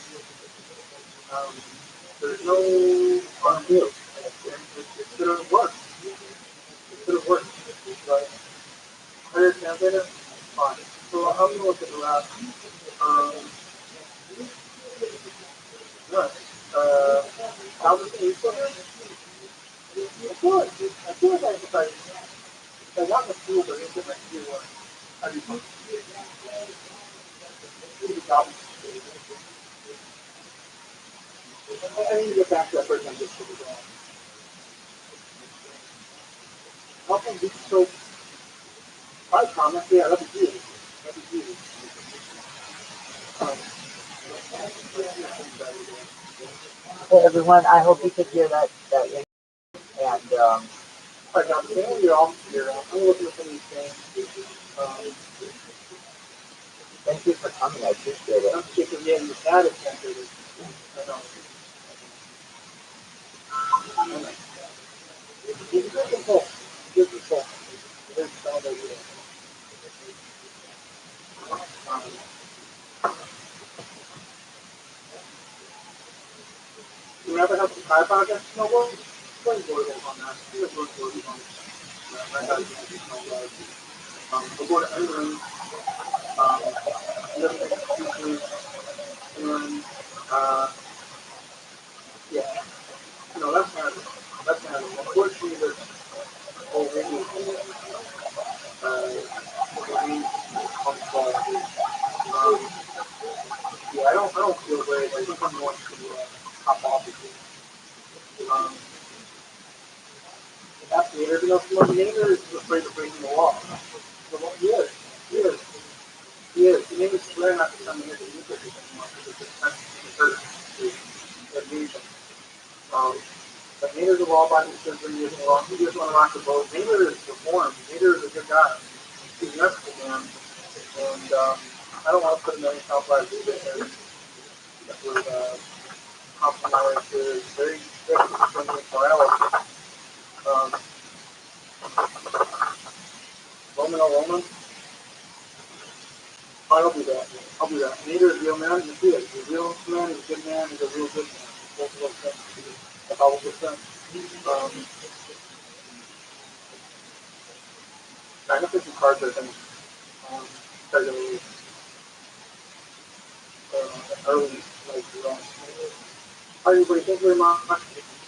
there's no harm here. It could have worked. It could have worked. But hire a translator, fine. So I'm gonna look at the last. Um, no, how was the Easter? I feel like if I got the school, but it's different to how do you job? I need to get back to that person I'm just sort of how come this so my comment, yeah, that'd be huge. That'd be huge. Um, Hey, everyone. I hope you could hear that. And like I'm saying, you're all here. I'm looking at some of these things. thank you for coming. I appreciate it. I'm thinking, yeah, your dad is translated. I know. I know. He's a good control. Good control. Very solid idea. Um, you ever have some Thai podcast snowboard? Really enjoyable on that. Really enjoyable on that. My guys do snowboard. So go to England, living in Massachusetts, and yeah, that's not it. Unfortunately, there's already already on quality. Um, yeah, I don't feel great. I think I'm going to hop off of it. Actually, everything else in the neighbor is afraid of breaking the law. So what he is, he is. The neighbor's swearing not to come in here to use it anymore because it's hurt the neighbor. Um, but Nader's a law-abiding citizen using the law. He doesn't want to rock the boat. Nader is reformed. Nader is a good guy. He's an ethical man. And I don't want to put a million pound flag either. that would compromise the very strict 24 hours. Um, Roman or Roman, I'll do that. I'll do that. Neither is a real man, you see it. The real man is a good man, is a real good man. Both of those things. The Bible just says. I look at some cards I think fairly early, like, how are you, buddy? Thank you very much.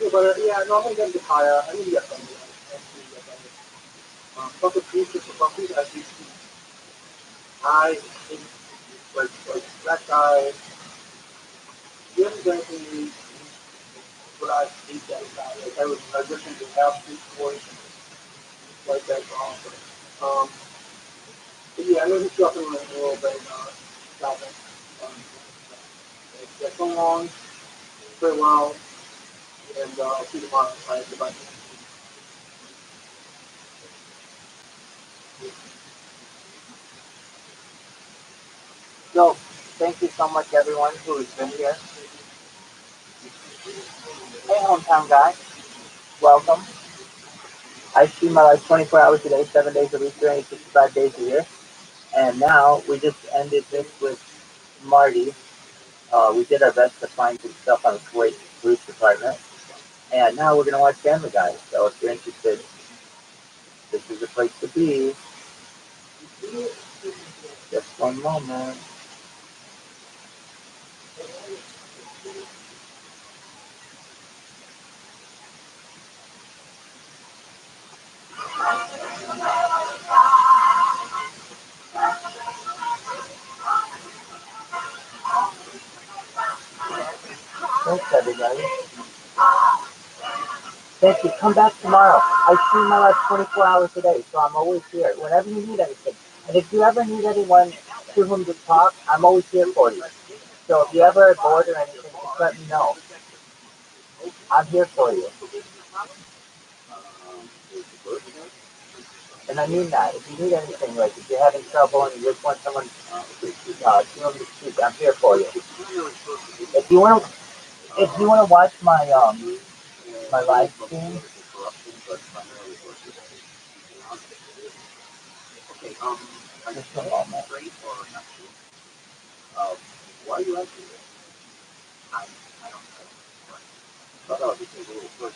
Yeah, but yeah, no, I'm gonna get into Kaya. I need to get something. But the piece is for some reason I think like that guy, he hasn't done anything what I think that guy. Like I wish him to have situations like that to offer. But yeah, I know he's dropping a little bit shopping. Um, yeah, so long, very well, and I'll see you tomorrow. All right, goodbye. So, thank you so much, everyone who's been here. Hey, hometown guy, welcome. I stream my life 24 hours a day, 7 days a week, 365 days a year. And now we just ended this with Marty. We did our best to find some stuff on the Kuwait police department. And now we're going to watch Family Guy. So if you're interested, this is the place to be. Just one moment. Thanks, everybody. Thank you. Come back tomorrow. I stream my life 24 hours a day, so I'm always here. Whenever you need anything. And if you ever need anyone to whom to talk, I'm always here for you. So if you ever are bored or anything, just let me know. I'm here for you. And I mean that. If you need anything, like if you're having trouble and you just want someone to whom to speak, I'm here for you. If you want to watch my live stream, just a moment. Why are you asking me? I thought this was a little push.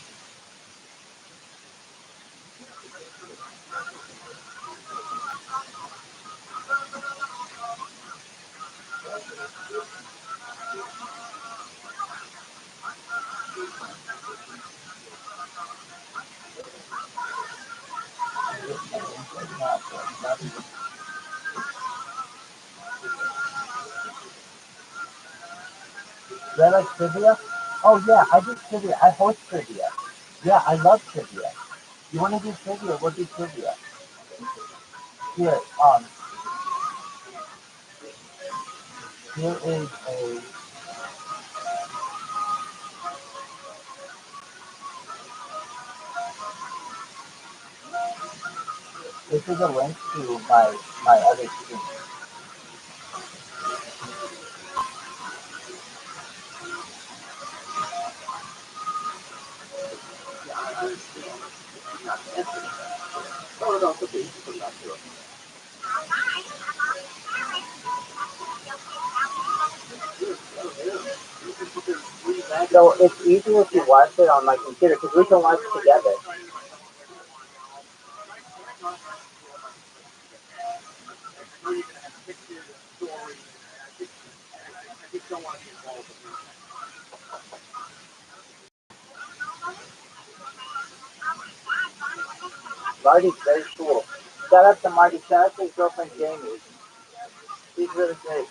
Do I like trivia? Oh yeah, I do trivia. I host trivia. Yeah, I love trivia. You want to do trivia? We'll do trivia. Here, here is a. This is a link to my other stream. No, no, it's okay. You can put it out there. So it's easier if you watch it on my computer because we can watch together. Marty's very cool. Shout out to Marty. Shout out to his girlfriend Jamie. She's really great.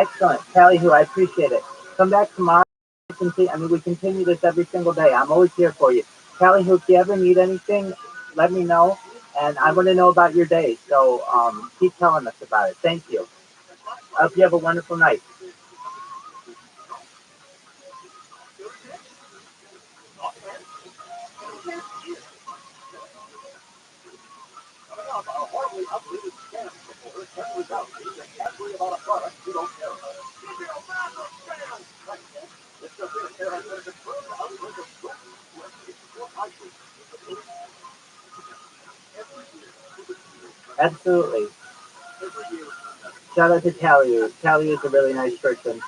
Excellent. Tally who, I appreciate it. Come back tomorrow. We continue this every single day. I'm always here for you. Tally who, if you ever need anything, let me know. And I want to know about your day. So keep telling us about it. Thank you. I hope you have a wonderful night. Absolutely. Shout out to Tally. Tally is a really nice person.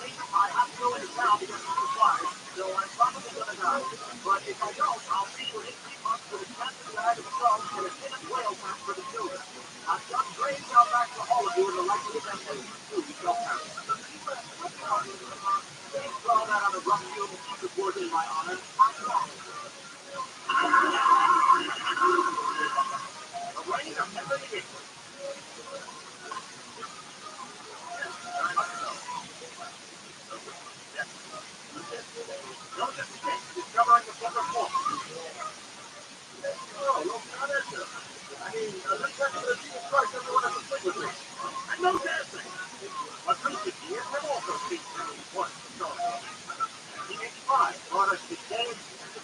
I have to go into town to get some supplies, so I'm probably gonna die. But if I don't, I'll see you in 18 months with a cancer bag of salt and a tin of whale fruit for the children. I've got great job back for all of you in the likely event that you too shall perish. Please throw that on a rough field and keep it working in my honor. The rain of never begins. Don't just stick, discovering the silver form. Oh, no, not answer. I mean, let's check for the Jesus Christ everyone has to sleep with me. And no dancing. But recently, years have also seen once the story. 1985 brought us the game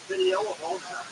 video of all time.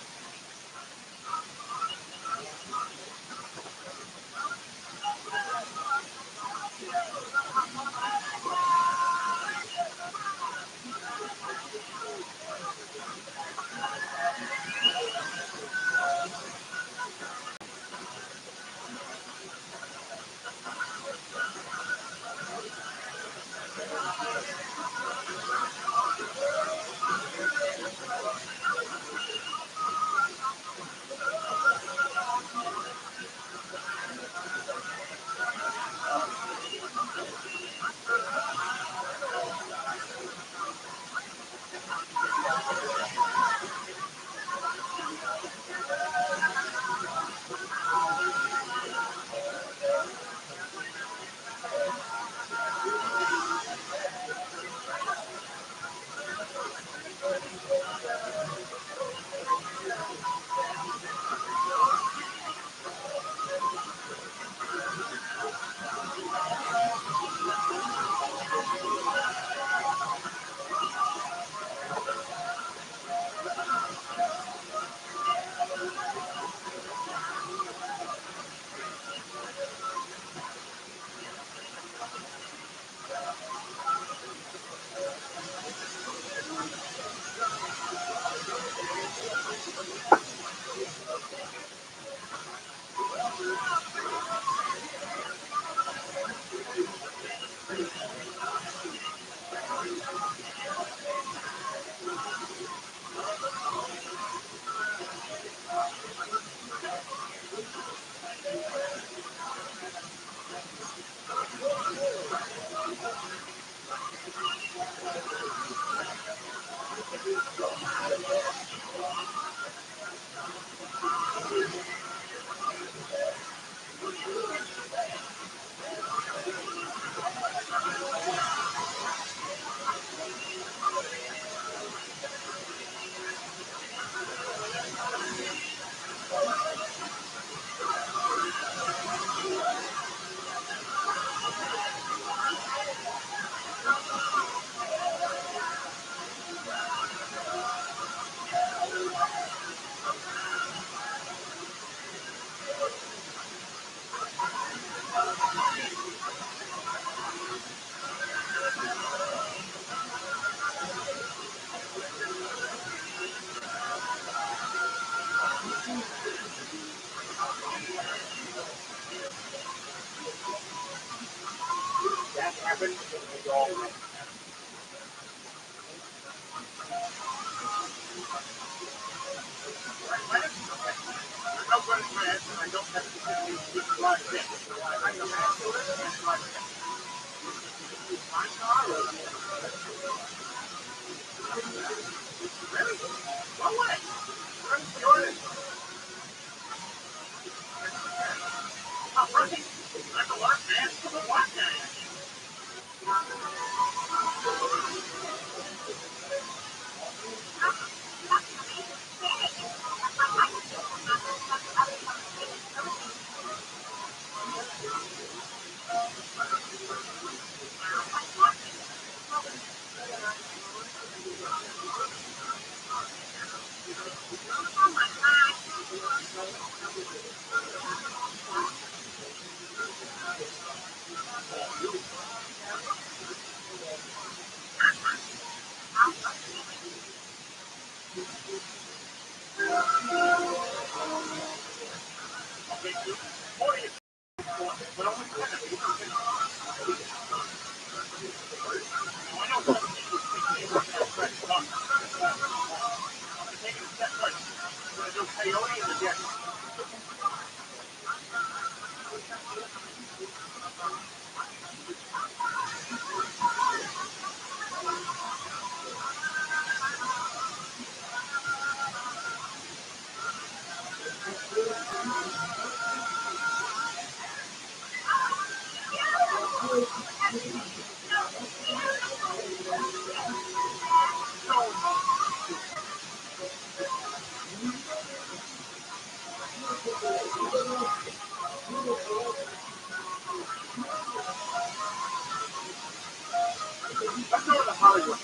Let's go to the Hollywood.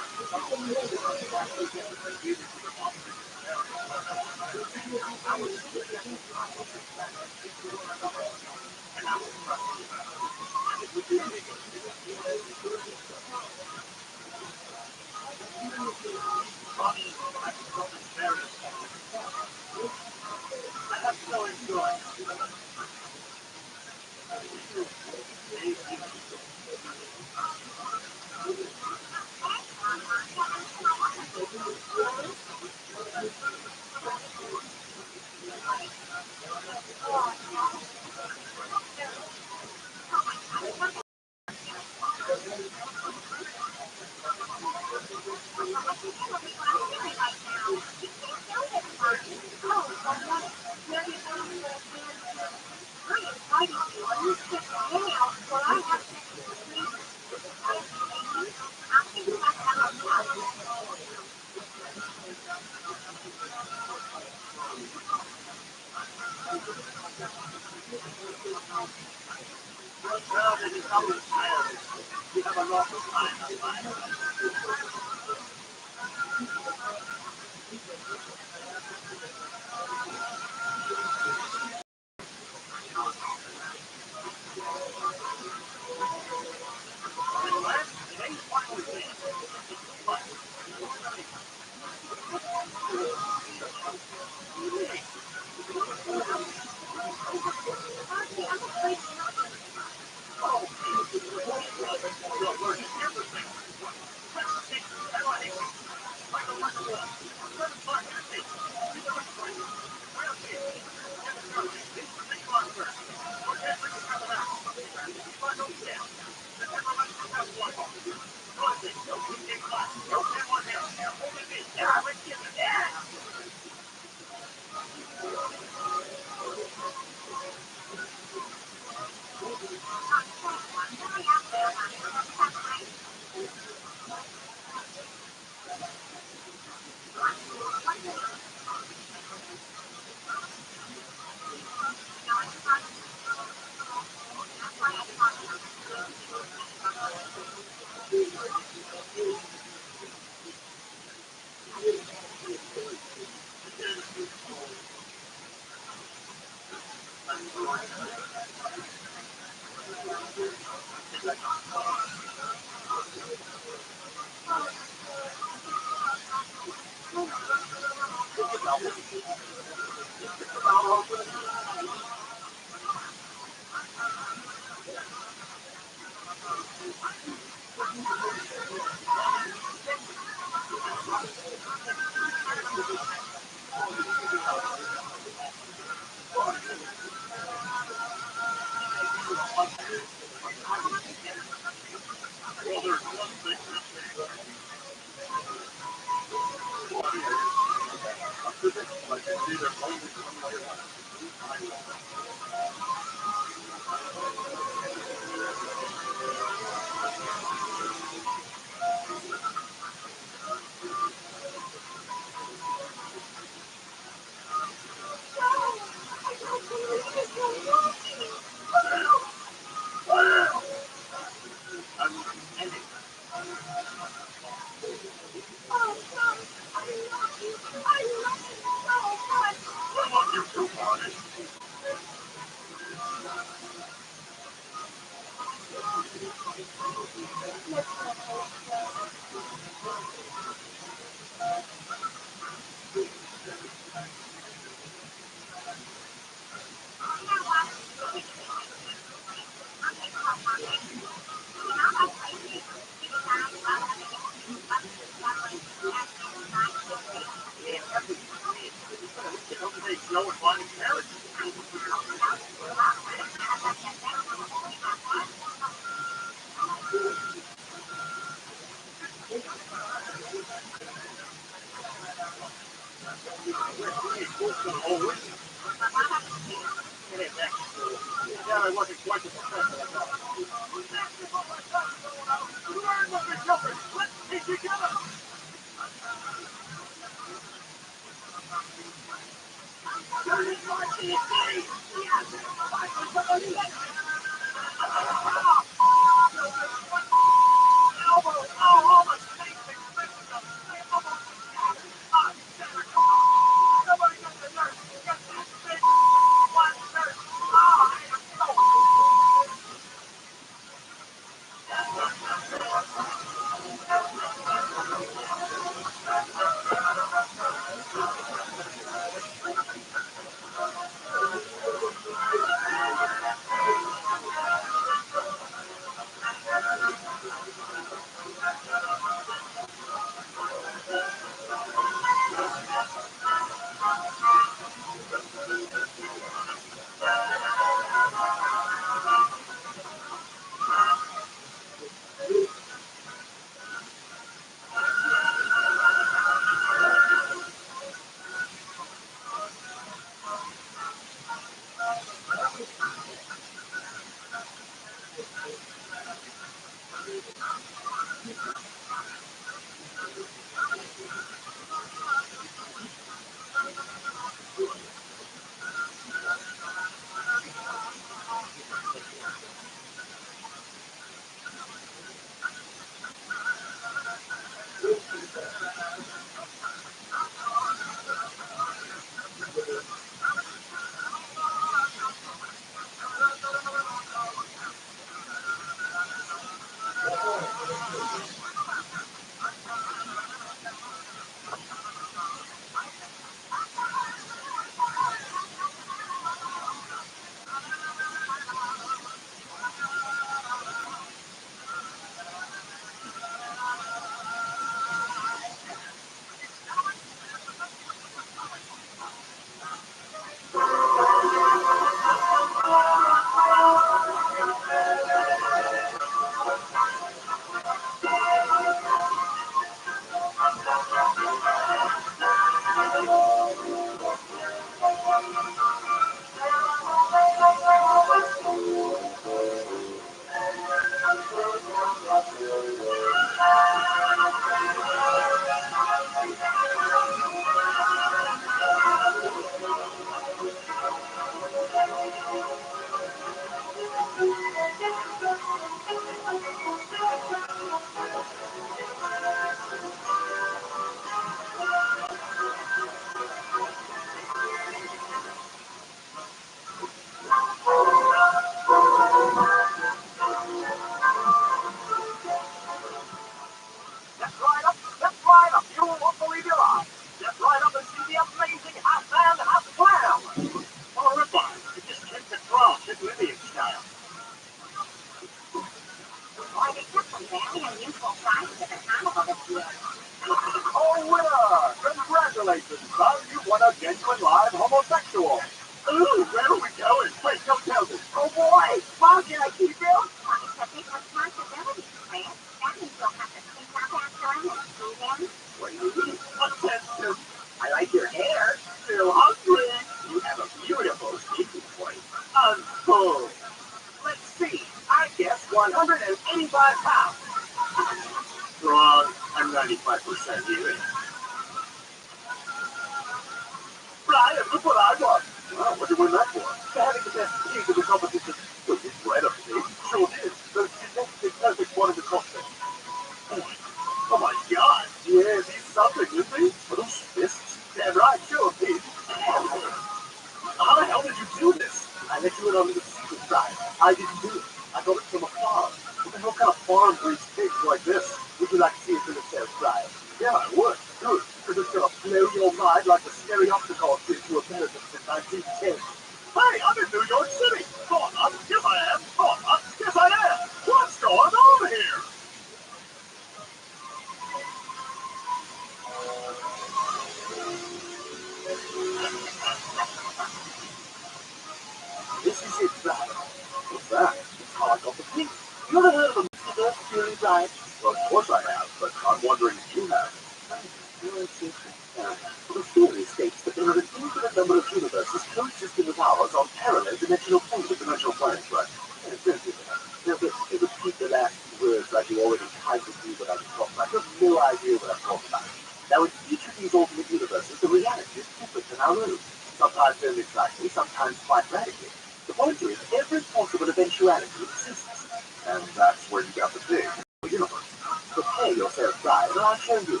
only slightly, sometimes quite radically. The point is, every possible eventuality exists. And that's where you got the big universe. Prepare yourself, guys, and I'll show you.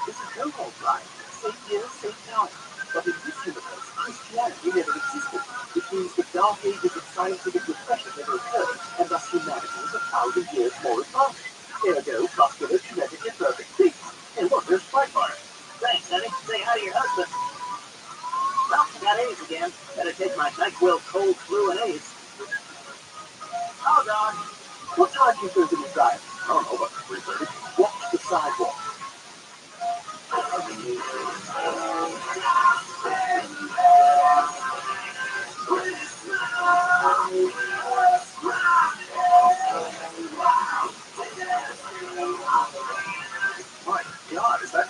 This is no-hold line. Same year, same time. But in this universe, Christianity never existed, which means the dark ages of scientific repression never occurred, and thus humanity is 1,000 years more advanced. Ergo, muscular, genetically perfect beings. And look, there's Fightfire. Thanks, honey. Say hi to your husband. Well, I got AIDS again. Better take my NyQuil cold flu and AIDS. Oh, God. What time do you Thursday drive? I don't know, about 3:30. Watch the sidewalk. My God, is that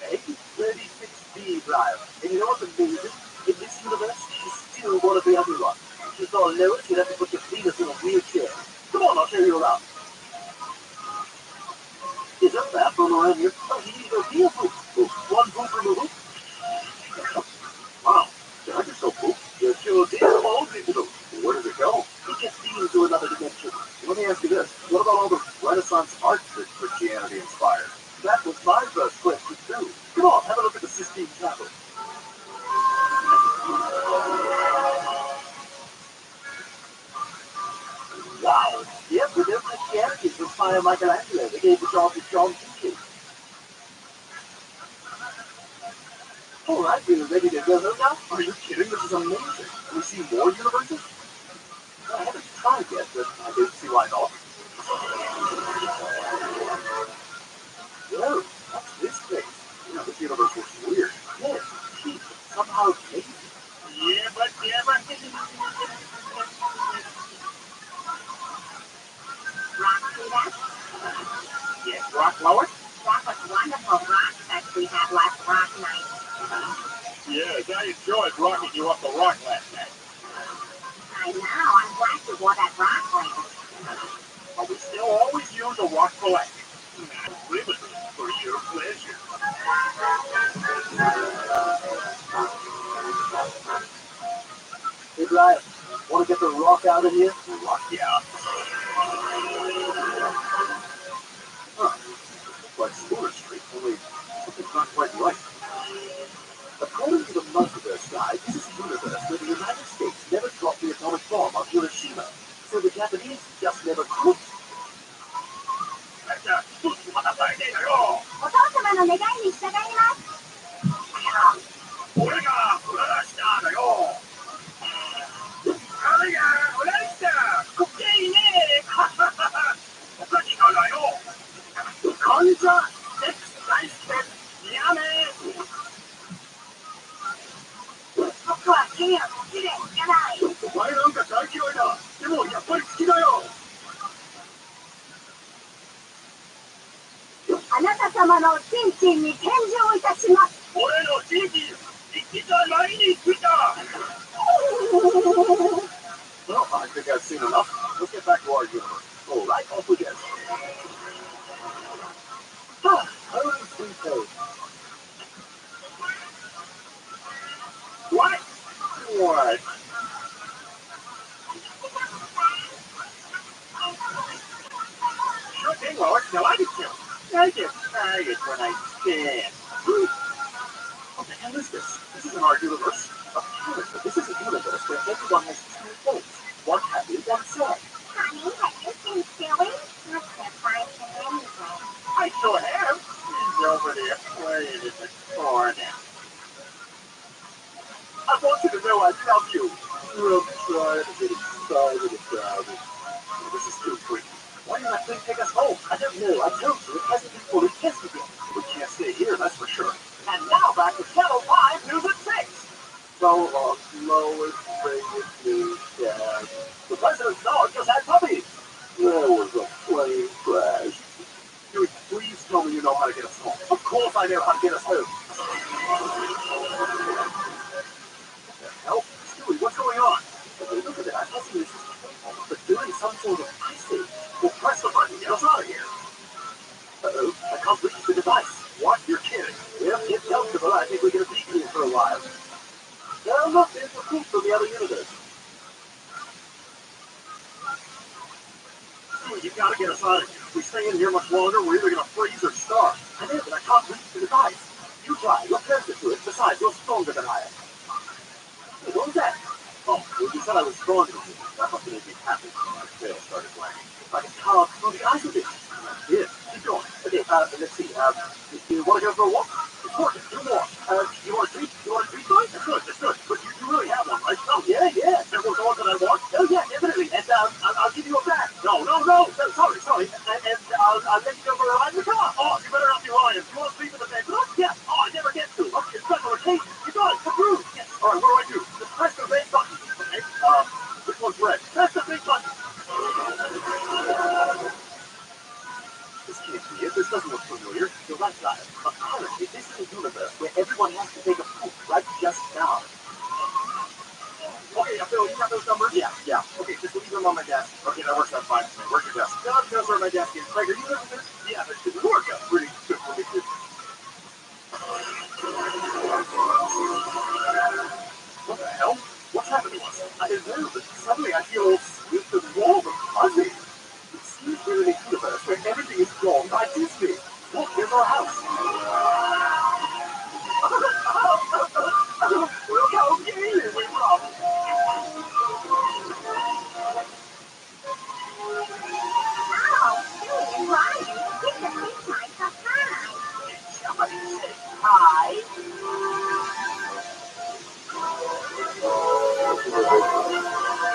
Meg? 36B drive. And you know what's amazing? In this universe, she's still one of the other ones. She's all lower, you'd have to put your penis in a wheelchair. Come on, I'll show you around. Is that bathroom around here? Oh, you need to go here, poop. One poop removal. Wow, I just so poop. You sure did. All digital. Where does it go? It gets beamed to another dimension. Let me ask you this. What about all the Renaissance art that Christianity inspired? That was my first question, too. Come on, have a look at the Sistine Chapel. Wow. Yep, with their Christianity to inspire Michelangelo. They gave the job to John Keating. All right, we're ready to go home now? Are you kidding? This is amazing. Can we see more universes? I haven't tried yet, but I don't see why not. Whoa, what's this place? You know, this universe looks weird. Yes, cheap, somehow tasty. Yeah, but. Rock, see that? Yes, rock lower? That was wonderful rock that we had last rock night. Yes, I enjoyed rocking you up the rock last night. I know, I'm glad you wore that rock ring. But we still always use a rock collect. Limited for your pleasure. Hey, Brian, want to get the rock out of here? Rock you out. Huh. Like Spooner Street, only something's not quite right. According to the multiverse guide, this is a universe where the United States never dropped the atomic bomb on Hiroshima, so the Japanese just never could. お父様の願いに従います。俺が裏したんだよ。あれが裏した。こっちいいね。他にかだよ。患者、セックス大好き。やめ。僕は君を好きでしかない。お前なんか大嫌いだ。でもやっぱり好きだよ。あなた様のチンチンに献上いたします。俺のチンチン、一体何についた？Well, I think I've seen enough. Let's get back to our universe. All right, off we go. Holy sweet toad. What? What? Sure thing, Lois. Now I can kill. I get tired when I stand. What the hell is this? This isn't our universe. Apparently, this is a universe where everyone has two things. One happy, one sad. Honey, have you been silly? Not surprising anything. I sure have. He's over there playing in the corner. I want you to know I love you. I'm trying to get excited about it. This is too freaky. Why did that thing take us home? I don't know. I told you it hasn't been fully tested yet. We can't stay here, that's for sure. And now back to Channel 5 News at 6. So long, slowest favorite news cast. The president's dog just had puppies. There was a plane crash. Dude, please tell me you know how to get us home. Of course I know how to get us home. help? Stewie, what's going on? Okay, look at it. I'm guessing this is capable of doing some sort of icing. Well, press the button. Get us out of here. Uh-oh. I can't reach the device. What? You're kidding. Well, get comfortable. I think we're going to be here for a while. Now, look, there's the proof from the other universe. You gotta get us out of here. If we stay in here much longer, we're either gonna freeze or starve. I know, but I can't reach the device. You try. You're closer to it. Besides, you're stronger than I am. Hey, what was that? Oh, well, you said I was stronger than you. That must have made me happy. My tail started wagging. I can carve through the ice with it. Yeah, keep going. Okay, let's see. You wanna go for a walk? It's working. Do more. You want a treat? You want a treat, boy? That's good. That's good. But you really have one, right? Oh, yeah, yeah. Is there one more that I want? Oh, yeah, definitely. And I'll give you a bag. No. Sorry. And I'll let you go for a ride in the car. Oh, you better not be lying. You want to sleep in the bed with us? Yeah. Oh, I never get to. Okay, special occasion. You got it. Approved. Yes. All right, what do? Just press the red button. Okay. Which one's red? Press the big button. This can't be it. This doesn't look familiar. You're right, guys. Apparently, this is a universe where everyone has to take a poop right just now. Okay, Phil, you got those numbers? Yeah. Okay, just leave them on my desk. Okay, that works out fine for me. Where's your desk? Those are my desk. Craig, are you living there? Yeah, that should work out pretty good for me, too. What the hell? What's happened to us? I didn't know, but suddenly I feel all sweet and warm and fuzzy. It seems we're in a universe where everything is drawn by Disney. Look, here's our house. Look how gay we are. Somebody say hi.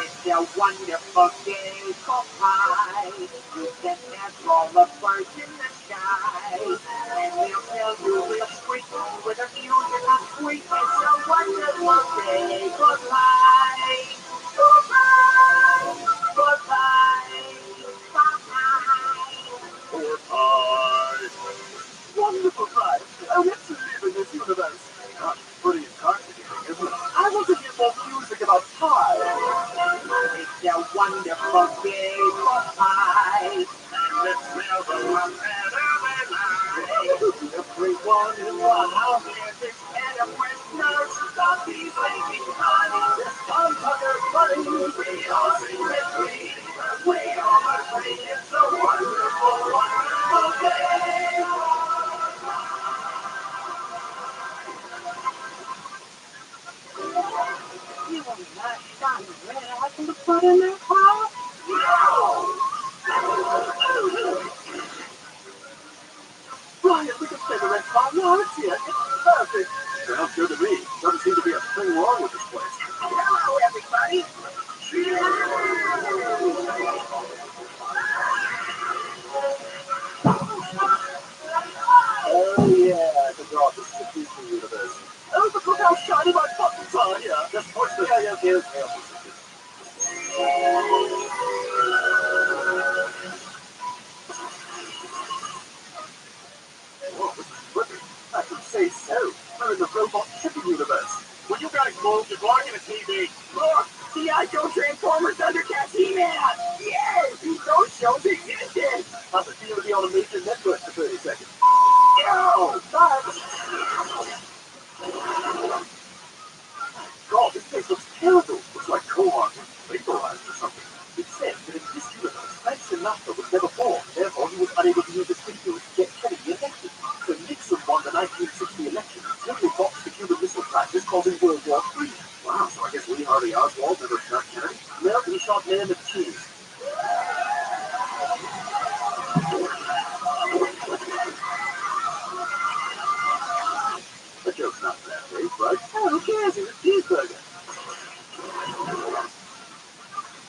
It's a wonderful day for pie. You can catch all the birds in the sky. And they'll tell you real sweet with a music of sweet. It's a wonderful day for pie. Goodbye. Goodbye. Bye-bye. For pie. Wonderful pie. I get to live in this universe. Gosh, pretty intoxicating, isn't it? I want to hear more music about pie. It's a wonderful day for pie. And let's smell the one better than I. Everyone in the house is fed up with nerves. Stoppies making honey. Just come to their buddies. We all sing with glee. We all agree it's a wonderful, wonderful day. You want that shiny red apple to put in their pie? No! Brian, we can say the red priority. It's perfect. Sounds good to me. Doesn't seem to be a thing wrong with this place. Hello, everybody. Oh, yeah, I forgot. This is a Disney universe. Oh, but look how shiny my buttons are here. Just push the okay. Whoa, this is trippy. I could say so. We're in the robot chicken universe. Will you guys move? You're blocking the TV. Look! G.I. Joe Transformers Thundercats He-Man! Yes! Those shows existed! How's it feel to be on a major network for 30 seconds? No! God, this place looks terrible. Looks like co-op vaporized or something. It says that in this universe, Frank Sinatra was never born. Therefore, he was unable to use his video to get Kennedy elected. So Nixon won the 1960 election, totally boxed the Cuban Missile Crisis, causing World War III. Wow, so I guess Lee Harvey Oswald never shot Kennedy? No, he shot Man with Cheese. The joke's not that big, right? Oh, who cares? It's a cheeseburger.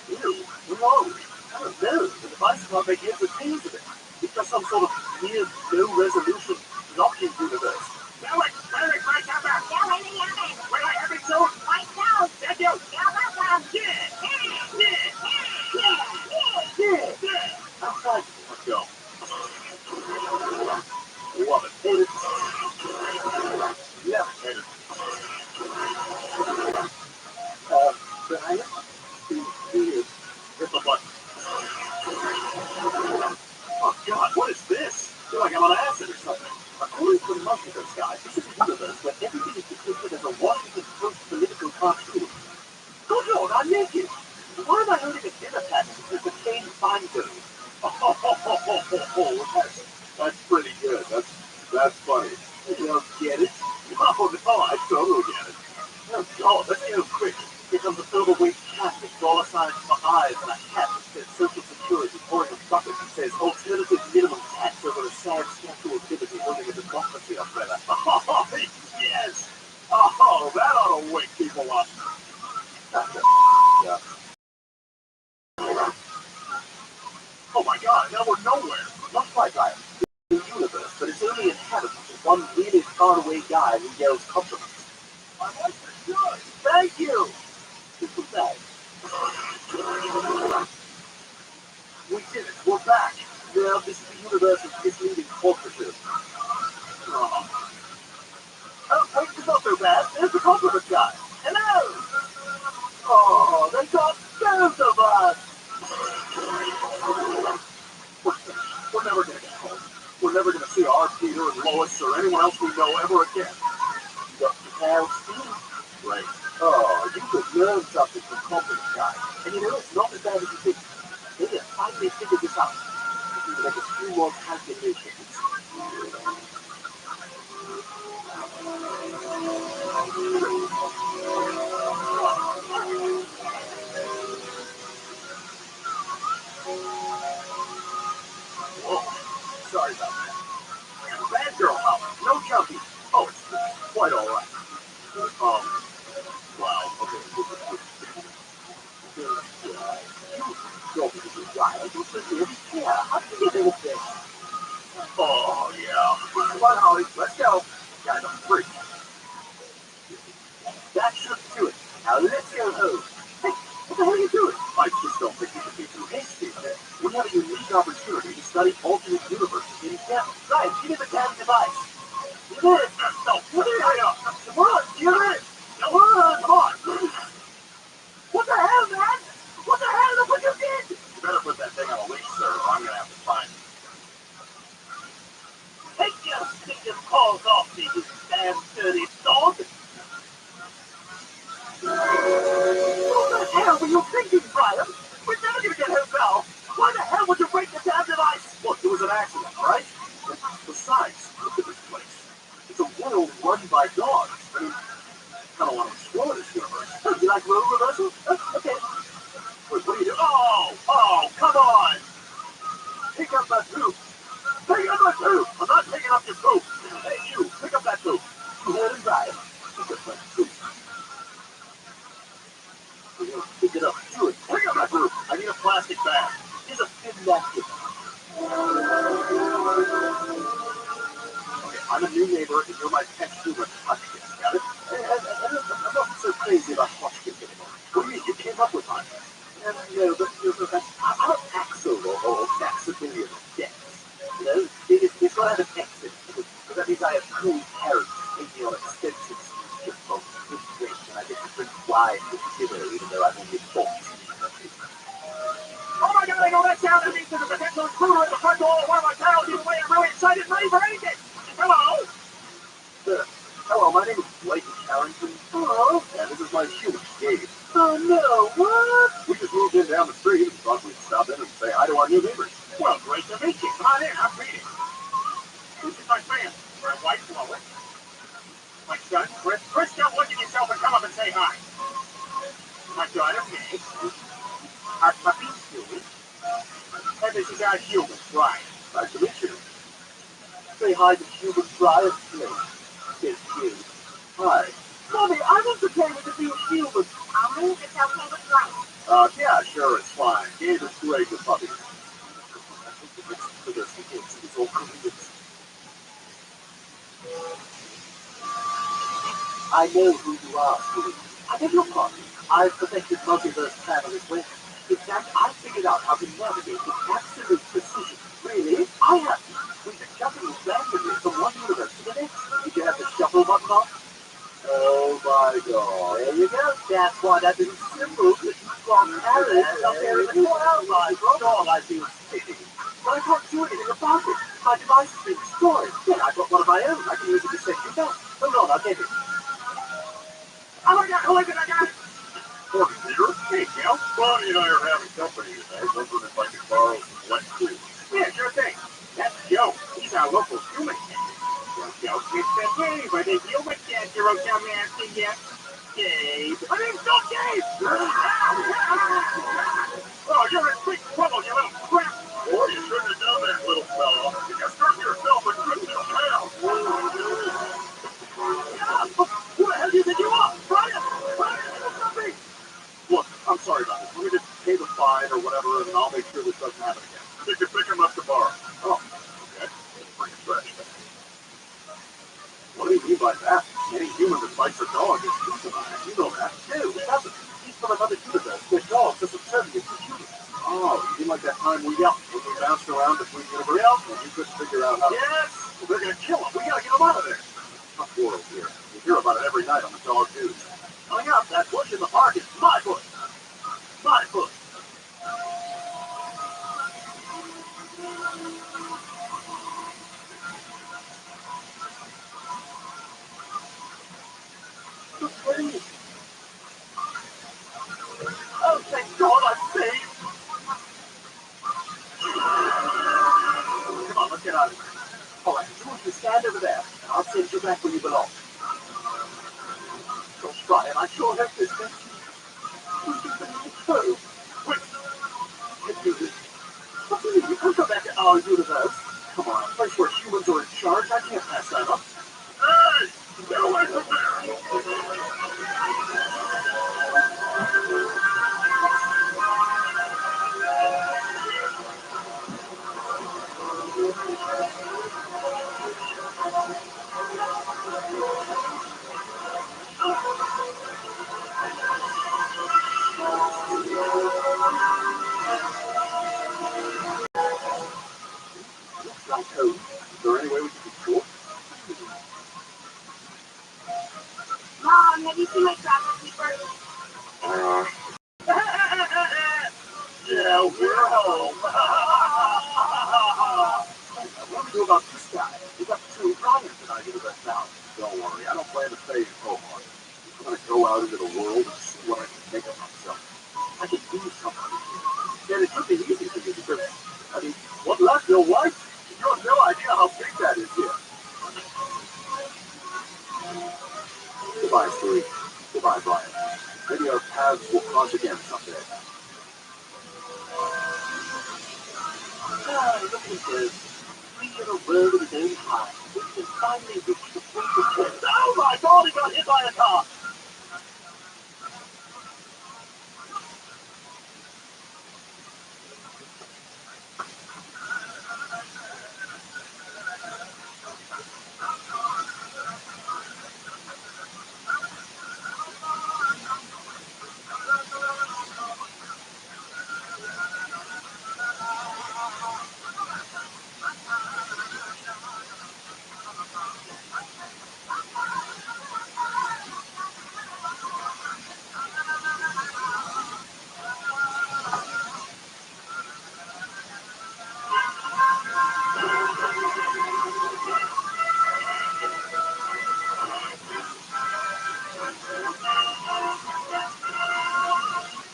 Ew, wrong. I don't know. The device can't make heads or tails of it. It's just some sort of weird, low-resolution blocking universe. Alex, right down there. Go in the oven. Will I have it soon? Right now. Thank you. You're welcome. Yeah. Outside. Let's go. Love it. Hate it. Never hate it. No, not naked. Why am I holding a dinner package with the same time zone? That's pretty good. That's funny. You don't get it? Oh, no, I totally get it. Oh, God, let's go quick. Here comes a silverweight cat with dollar signs for eyes and a hat that says Social Security pouring a bucket that says alternative minimum tax over a sad statue of liberty holding a democracy umbrella. Oh, yes! Oh, that ought to wake people up. Yeah. Oh my God, now we're nowhere. Looks like I am in the universe, but it's only inhabited by one really faraway guy who yells compliments. My wife is good. Thank you. This was that. We did it. We're back. Yeah, this is the universe of misleading corporatism. Oh, wait, it's not so bad. There's the compliment guy. Hello. Oh, they got both of us. We're never going to get home. We're never going to see our Peter and Lois or anyone else we know ever again. You got the cow steam? Right. Oh, you could learn something from compliment guy. And you know, it's not as bad as you think. They have finally figured this out. You can make a few more calculations. Whoa, sorry about that. Bad girl out. No jumping. Oh, it's quite all right. Wow. Okay. You don't think you're wild. You should be. Yeah. How did you get this? Oh, yeah. Come on, Holly. Let's go. Guys, I'm free. That should do it. Now let's go home. Hey, what the hell are you doing? I just don't think you should be too hasty. We have a unique opportunity to study alternate universes in depth. Right, give me the damn device. Give it. No, put it up. Come on, give it. Come on. What the hell, man? What the hell? Look what you did. You better put that thing on a leash, sir, or I'm going to have to find it. Take your paws off me, you damn dirty dog. What the hell were you thinking, Brian? We're never going to get home now. Why the hell would you break the damn device? Look, it was an accident, right? Besides, look at this place. It's a world run by dogs. I mean, I kind of want to explore this universe. You like role reversal? Okay. Wait, what are you doing? Oh, come on. Pick up that poop. Pick up that poop. I'm not picking up your poop. Hey, you, pick up that poop. You heard him right. Pick up that poop. Pick it up. Do it. Pick up that poop. I need a plastic bag. Here's a thin napkin. Okay, I'm a new neighbor, and you're my pet human, Hodgkins. Got it? I'm not so crazy about Hodgkins anymore. What do you mean? You came up with mine. No, but I'm an axle or maximilian of death. You know, it's got to have an exit. Because that means I have cool parents taking on expensive skis just for good drink, and I get to drink wine with dinner, even though I've only bought. Oh my God, I know that sound. That means there's a potential intruder at the front door of one of my pals. Either way, I'm really excited, ready for anything. Hello? Hello, my name is Blake Carrington. Hello? And this is my human, Gabe. Oh no, what? We just moved in down the street and thought we'd stop in and say hi to our new neighbors. Well, great to meet you. Come on in, I'm reading. This is my friend, my wife, Lois. My son, Chris. Chris, don't look at yourself and come up and say hi. My daughter, Meg. Our puppy, Stewie. And this is our human, Brian. Nice to meet you. Say hi to human Brian, please. Says Gabe. Hi. Mommy, I want to play with the new human. I'll move it okay with Brian. Yeah, sure, it's fine. Gabe is great with puppies. It's all convenient. I know who you are, Steve. I beg your pardon. I've perfected multiverse travel as well. In fact, I figured out how to navigate with absolute precision. Really? I have. We've been jumping randomly from one universe to the next. Did you have the shuffle button on? Oh my God. There you go. That's why that little symbol that you've got carried up there in the corner. Oh my God, I feel sick. But I can't do anything about it. My device has been destroyed. Then I've got one of my own. I can use it to send you back. Hold on, I'll get it. Oh my God, I got it. Oh, know, Bonnie and I are having company today. Wondering if I could borrow some wet food. Yeah, sure thing. That's Joe. He's our local human catcher. Joe, Mr. Dave, are the human catcher of your nasty yes? Dave. My name's not Dave! Oh, you're in big trouble, you little crap! Boy, you shouldn't have done that, little fella. You just hurt yourself a good little pal. Who the hell do you think you are? Brian! Brian, do something! Look, I'm sorry about this. Let me just pay the fine or whatever, and I'll make sure this doesn't happen again. You can pick him up tomorrow. Oh, okay. Bring it fresh. What do you mean by that? Any human that bites a dog is euthanized. You know that. Dude, he doesn't. He's from another universe. The dog is subservient to humans. Oh, you mean like that time we yelled when we bounced around between universes and you couldn't figure out how to... Yes! Well, they're gonna kill him. We gotta get him out of there. Tough world here. You hear about it every night on the dog news. Coming up, that bush in the park is my bush. My bush. Oh, thank God I'm saved! Come on, let's get out of here. All right, you want to stand over there, and I'll send you back where you belong. Don't try it, I sure have this thing. Oh, wait. Can't do this. What do you mean? You can't go back to our universe. Come on, a place where humans are in charge. I can't pass that up. Hey! Get away from there! Is there any way we can be cool? Mom, have you seen my travel keeper? Yeah, we're home. What do we do about this guy? We got two Ryans in our universe now. Don't worry, I don't plan to stay in Omaha. I'm gonna go out into the world and see what I can make of myself. I can do something. And it should be easy for you because, I mean, what left your wife? You have no idea how big that is here. Goodbye, Stewie. Goodbye, Brian. Maybe our paths will cross again someday. Look at this. We in a world of its own time. We can finally reach the point of death. Oh my God, he got hit by a car!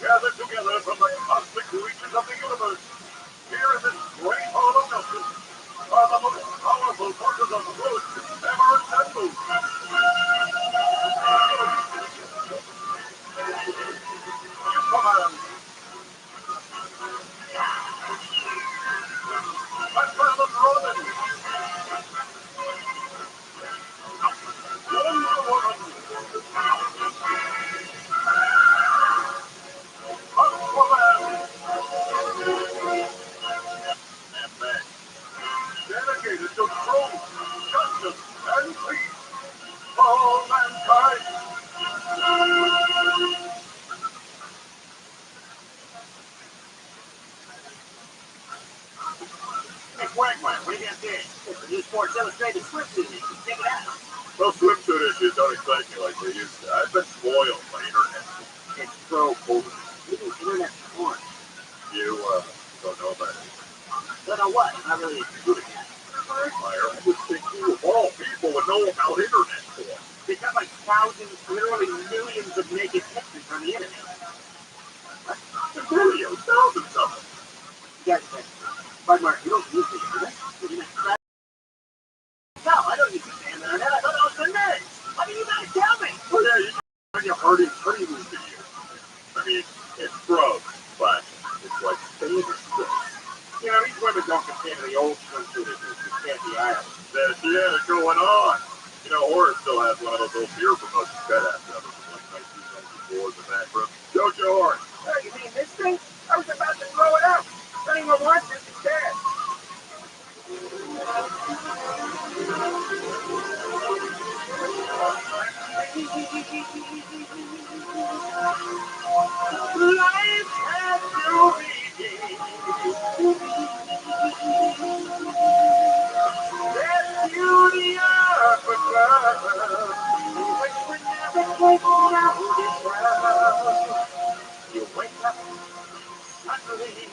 Gathered together from the cosmic regions of the universe, here in this great hall of justice, are the most powerful forces of truth ever assembled. TRUMAN, ROTHSCHILD, Wonder Woman, Aquaman, and men, dedicated to truth, justice, and peace for all mankind. Hey, Quack, what do you got there? It's the new Sports Illustrated swimsuit issue. Check it out. Those swimsuit issues don't excite me like they used to. I've been spoiled by internet. It's so cool. Even internet porn. You, don't know about it. Don't know what? I'm not really into it yet. I would think you of all people would know about internet porn. They got like thousands, literally millions of naked pictures on the internet. The video, thousands of them. Yes, but Mark, you don't use the internet. No, I don't use the internet. I thought that was the nerds. Why didn't you guys tell me? Well, yeah, you heard it pretty easy. I mean, it's gross, but it's like famous gross. You know, these women don't compare to the old swimsuiters who can't be iron. They're going on. You know, Horace still has one of those old beer promotions that after from like 1994 in the back room. Go, Horace. Oh, you mean this thing? I was about to throw it out. Not even watch this instead. Life has to be. That beauty of a love, which would never take down this world. You wake up, suddenly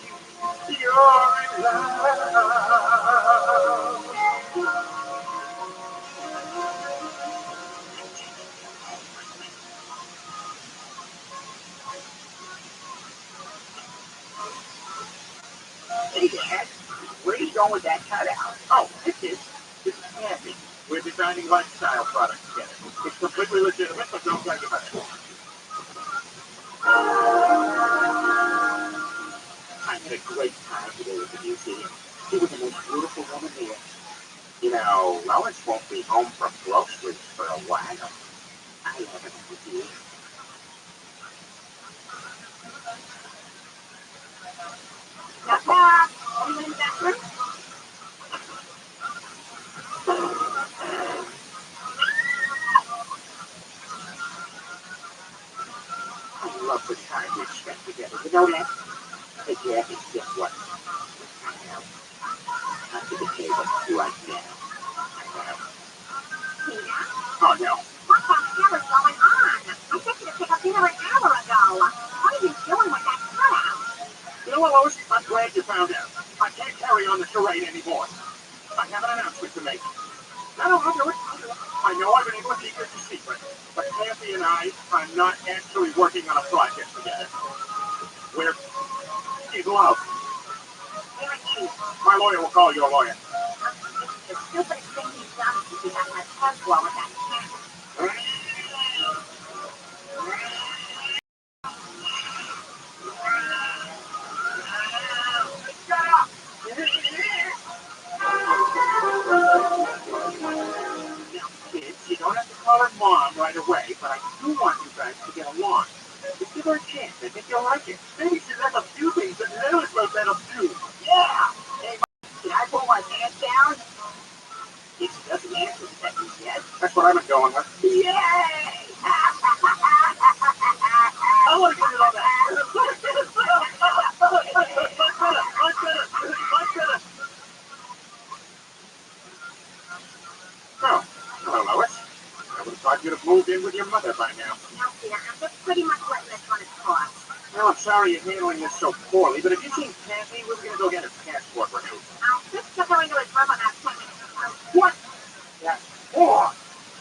you're in love. Hey, Dad, where are you going with that cutout? Oh, this is Kathy. We're designing lifestyle products together. It's completely legitimate, but don't think about it. I had a great time today at the museum. She was the most beautiful woman here. You know, Lois won't be home from groceries for a while. I have an idea. Knock, knock. Anyone in the bathroom? I love the time we spent together. You know that? Hey, Kathy, guess what? I have. Under the table right now. Tina? Oh, no. What the hell is going on? I sent you to pick up dinner an hour ago. What are you doing with that cutout? You know what, Lois? I'm glad you found out. I can't carry on the charade anymore. I have an announcement to make. No, I'll do it. I know I've been able to keep this a secret, but Kathy and I are not actually working on a project together. We're in love. My lawyer will call your lawyer. The stupidest thing he's done is he has my tongue blow with that cat. Shut up! Now, kids, you don't have to call her mom right away, but I do want you guys to get along. Just give her a chance. I think you'll like it. Maybe she's had a few things that none of us have had a few. Yeah! Hey, can I pull my pants down? If she doesn't answer the technique yet, that's what I've been going with. Yay! I want to get it on that. Oh, hello, Lois. I would have thought you'd have moved in with your mother by now. No, Peter, I'm just pretty much letting this run its course. Well, I'm sorry you're handling this so poorly, but if you seen Kathy, we're going to go get his passport renewed. I'll just took her into his room about 10 minutes ago. What? That's poor.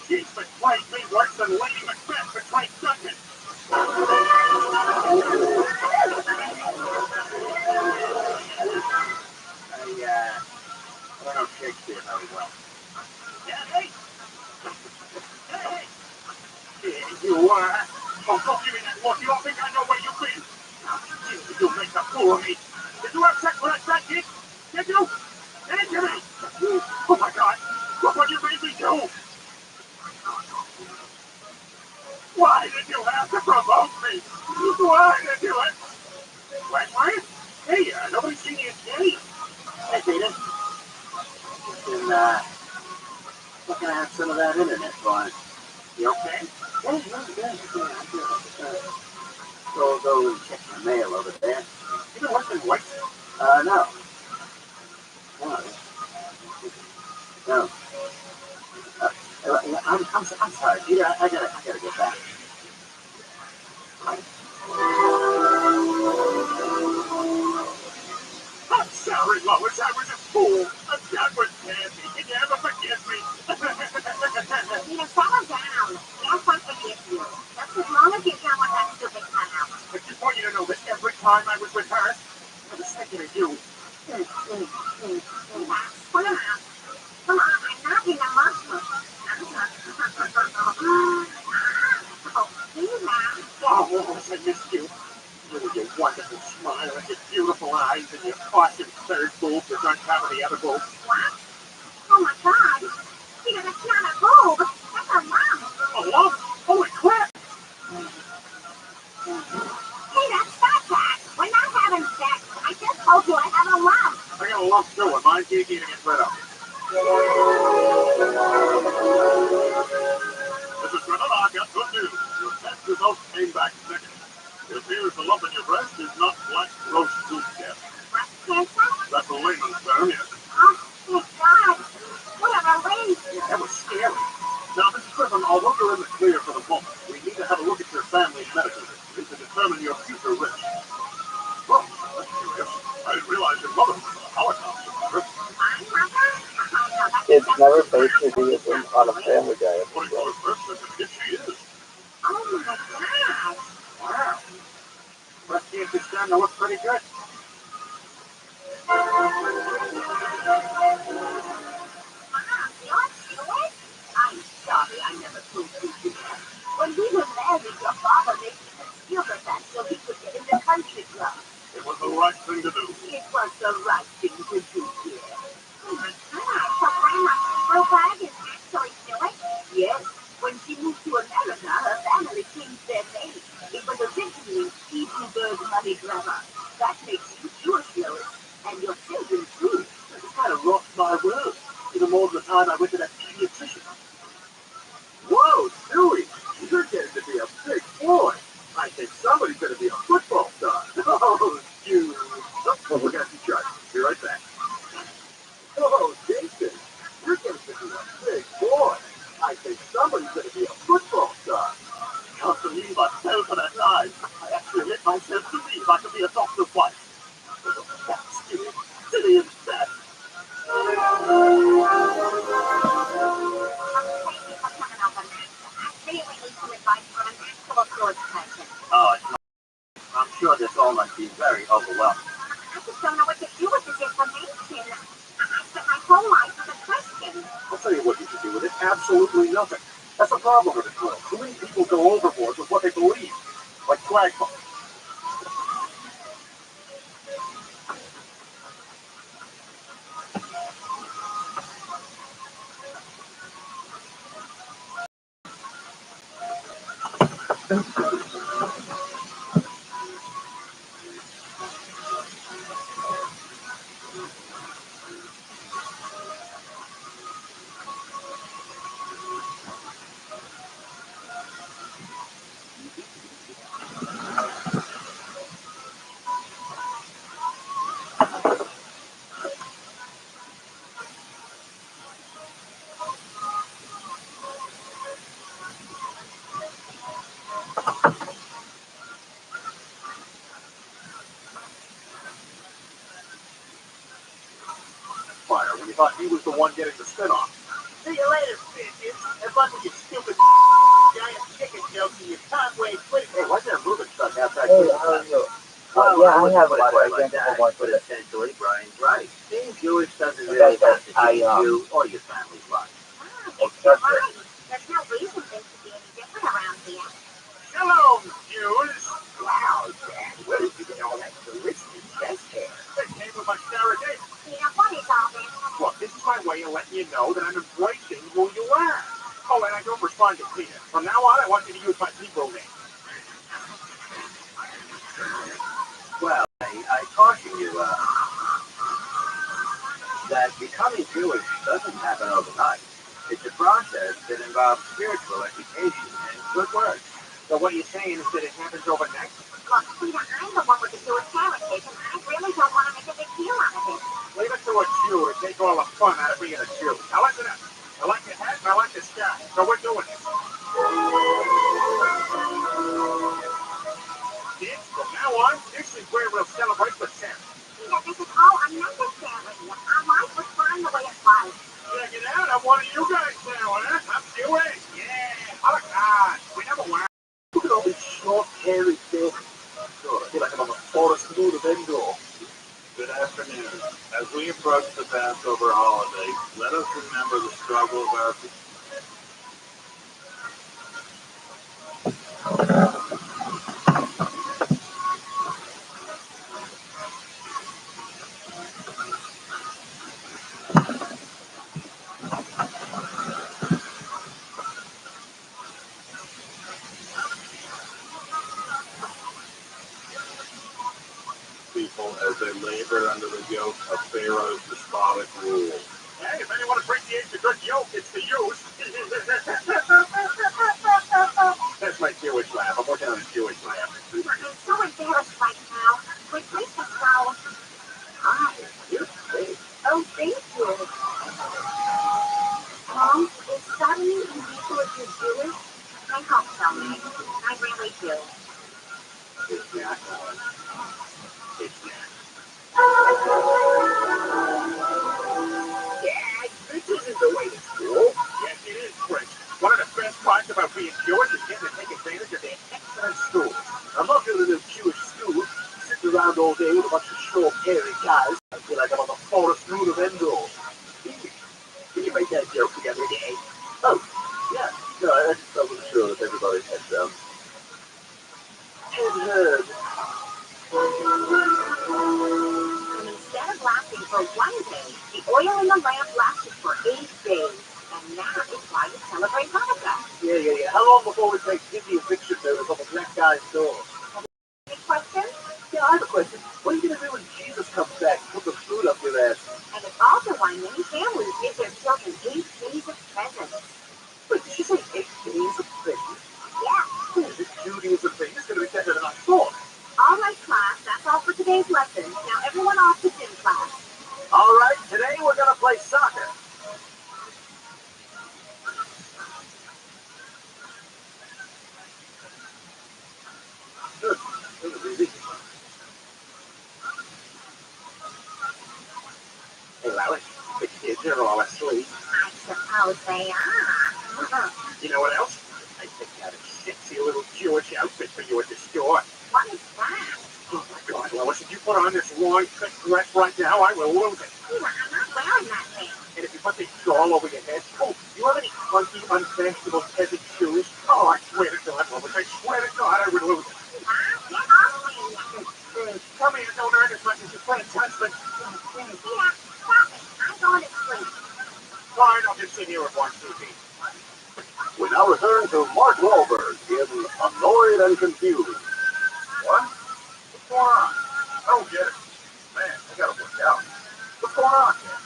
She's betrayed me worse than Lady Macbeth betrayed Duncan. I don't know Shakespeare very well. Yeah, hey! Hey! You, oh, don't give me that look. You don't think I know where you've been? Did you make a fool of me? Did you have sex with that fat kid? Did you? Answer me! Oh my God! Look what you made me do! Why did you have to provoke me? Why did you? What? Hey, nobody's seen you today. Hey, Peter. Been looking at some of that internet porn. You okay? Yeah. Go and check my mail over there. You been working late? No. No. I'm sorry, Peter. I gotta get back. I'm sorry, Lois. I was a fool. I'm done with Kathy. Can you ever forgive me? Peter, settle down. Yes, I forgive you. Just as long as you tell what that stupid cutout. I just want you to know that time I was with her. I was thinking of you. Come on, I'm not in a muscle. Oh, I missed you. You with your wonderful smile and your beautiful eyes and your awesome third boob that don't cover the other boob. What? Oh my God. That's not a boob. That's a lump. A lump? Holy crap! Hey, stop that. We're not having sex. I just told you I have a lump. I got a lump too, and mine's easy to get rid of. Mrs. Griffin, I've got good news. Your test results came back negative. It appears the lump in your breast is not black roast food yet. Breast cancer? That's a layman's term, yes. Oh, thank God. What a relief. Yeah, that was scary. Now, Mrs. Griffin, although you're in the clear for the moment, we need to have a look at your family medical history to determine your future risk. Oh, that's curious. I didn't realize your mother was a Holocaust survivor. Kids never face reveal on a family day. According to her birth certificate, she is. Oh my God. Wow. Breast cancer starting to look pretty good. I'm sorry I never told you that. When we were married, your father made me conceal the fact so he could get in the country club. It was the right thing to do. It was the right thing to do, dear. Oh my God, so Grandma Robot is actually doing? Yes. When she moved to America, her family changed their name. It was originally Hebrew Money Grabber. That makes you Jewish, Lois. And your children, too. It kind of rocked my world. Even more than the time I went to that pediatrician. Whoa, Stewie, you're getting to be a big boy. I think somebody's going to be a football star. Oh, you. Oh, we got some charts. Be right back. Oh, Jason, you're getting to be a big boy. I think somebody's going to be a football star. Can't believe I fell for that lie. I actually let myself believe I could be a doctor's wife. That's Stewie. Silly as that. Oh, I'm sure this all must be very overwhelming. I just don't know what to do with this information. I spent my whole life with a question. I'll tell you what you should do with it. Absolutely nothing. That's the problem with this world. Too many people go overboard with what they believe. Like flagpole. Fire when you thought he was the one getting the spin-off. See you later, bitches. Have fun with your stupid giant chicken jokes and your Conway quick. Hey, why's that moving stuck outside? Hey, how are you? Yeah, I have a lot of examples but essentially, Brian's right. Being Jewish doesn't really really have have to to change change you or your family's life. You're right. There's no reason things to be any different around here. Hello, Jews. Wow, Dad, where did you get all that delicious chest hair? It came with my surrogate. What is all this? Look, this is my way of letting you know that I'm embracing who you are. Oh, and I don't respond to Peter. From now on, I want you to use my Hebrew name. Well, I caution you, that becoming Jewish doesn't happen overnight. It's a process that involves spiritual education and good work. So what you're saying is that it happens overnight? Look, Peter, I'm the one with the Jewish heritage, and I really don't want to make a big deal out of it. Leave it to a Jew to take all the fun out of being a Jew. Now listen up. I like your hat and I like the sky. So we're doing this. Kids, from now on, this is where we'll celebrate the Sabbath. Peter, this is all unnecessary. Our life was fine the way it was. Check it out. I'm one of you guys now, huh? I'm Jewish. Yeah. Holocaust. We never were. Look at all these short, hairy things. Sure, I feel like I'm on the photo we approach the Passover holiday, let us remember the struggle of our people as they labor under the yoke of Pharaoh's despotic rule. Hey, if anyone appreciates a good yoke, it's the use. That's my Jewish laugh. I'm working on a Jewish laugh. I'm so embarrassed right now. My face is so... Hi, you're great. Oh, thank you. Mom, is that mean you people if you're Jewish? I hope so, Meg. I really do. It's not going. It's not. Dad, this isn't the way to school. Yes, it is, Chris. One of the best parts about being Jewish is getting to take advantage of their excellent schools. I'm not going to the Jewish school, sitting around all day with a bunch of short, hairy guys. I feel like I'm on the forest root of Endor. Did you make that joke the other day? Oh, yeah. No, I just wasn't sure if everybody had heard. And instead of lasting for 1 day, the oil in the lamp lasted for 8 days. And that is why we celebrate Hanukkah. Yeah. How long before we take Disney eviction notice on the black guy's door? Any questions? Yeah, I have a question. What are you going to do when Jesus comes back and put the food up your ass? And it's also why many families give their children 8 days of presents. Wait, did she say 8 days of presents? Yeah. This Judaism thing is going to be better than I thought. All right, class. That's all for today's lesson. Now everyone off to gym class. All right, today we're going to play soccer. Good. That was easy. Hey, Lois, the kids are all asleep. I suppose they are. You know what else? I picked out a sexy little Jewish outfit for you at the store. What is that? Oh my God, Lois, if you put on this long cut dress right now, I will lose it. Peter, I'm not wearing that thing. And if you put the shawl over your head, oh, do you have any funky, unfashionable peasant shoes? Oh, I swear to God, Lois, I swear to God, I would lose it. Get off me. Tell me you don't earn as much as your friend's husband. Peter, stop it. I'm going to sleep. Fine, I'll just sit here and watch TV. We now return to Mark Wahlberg in Annoyed and Confused. What? What's going on? I don't get it. Man, I gotta work out. What's going on here?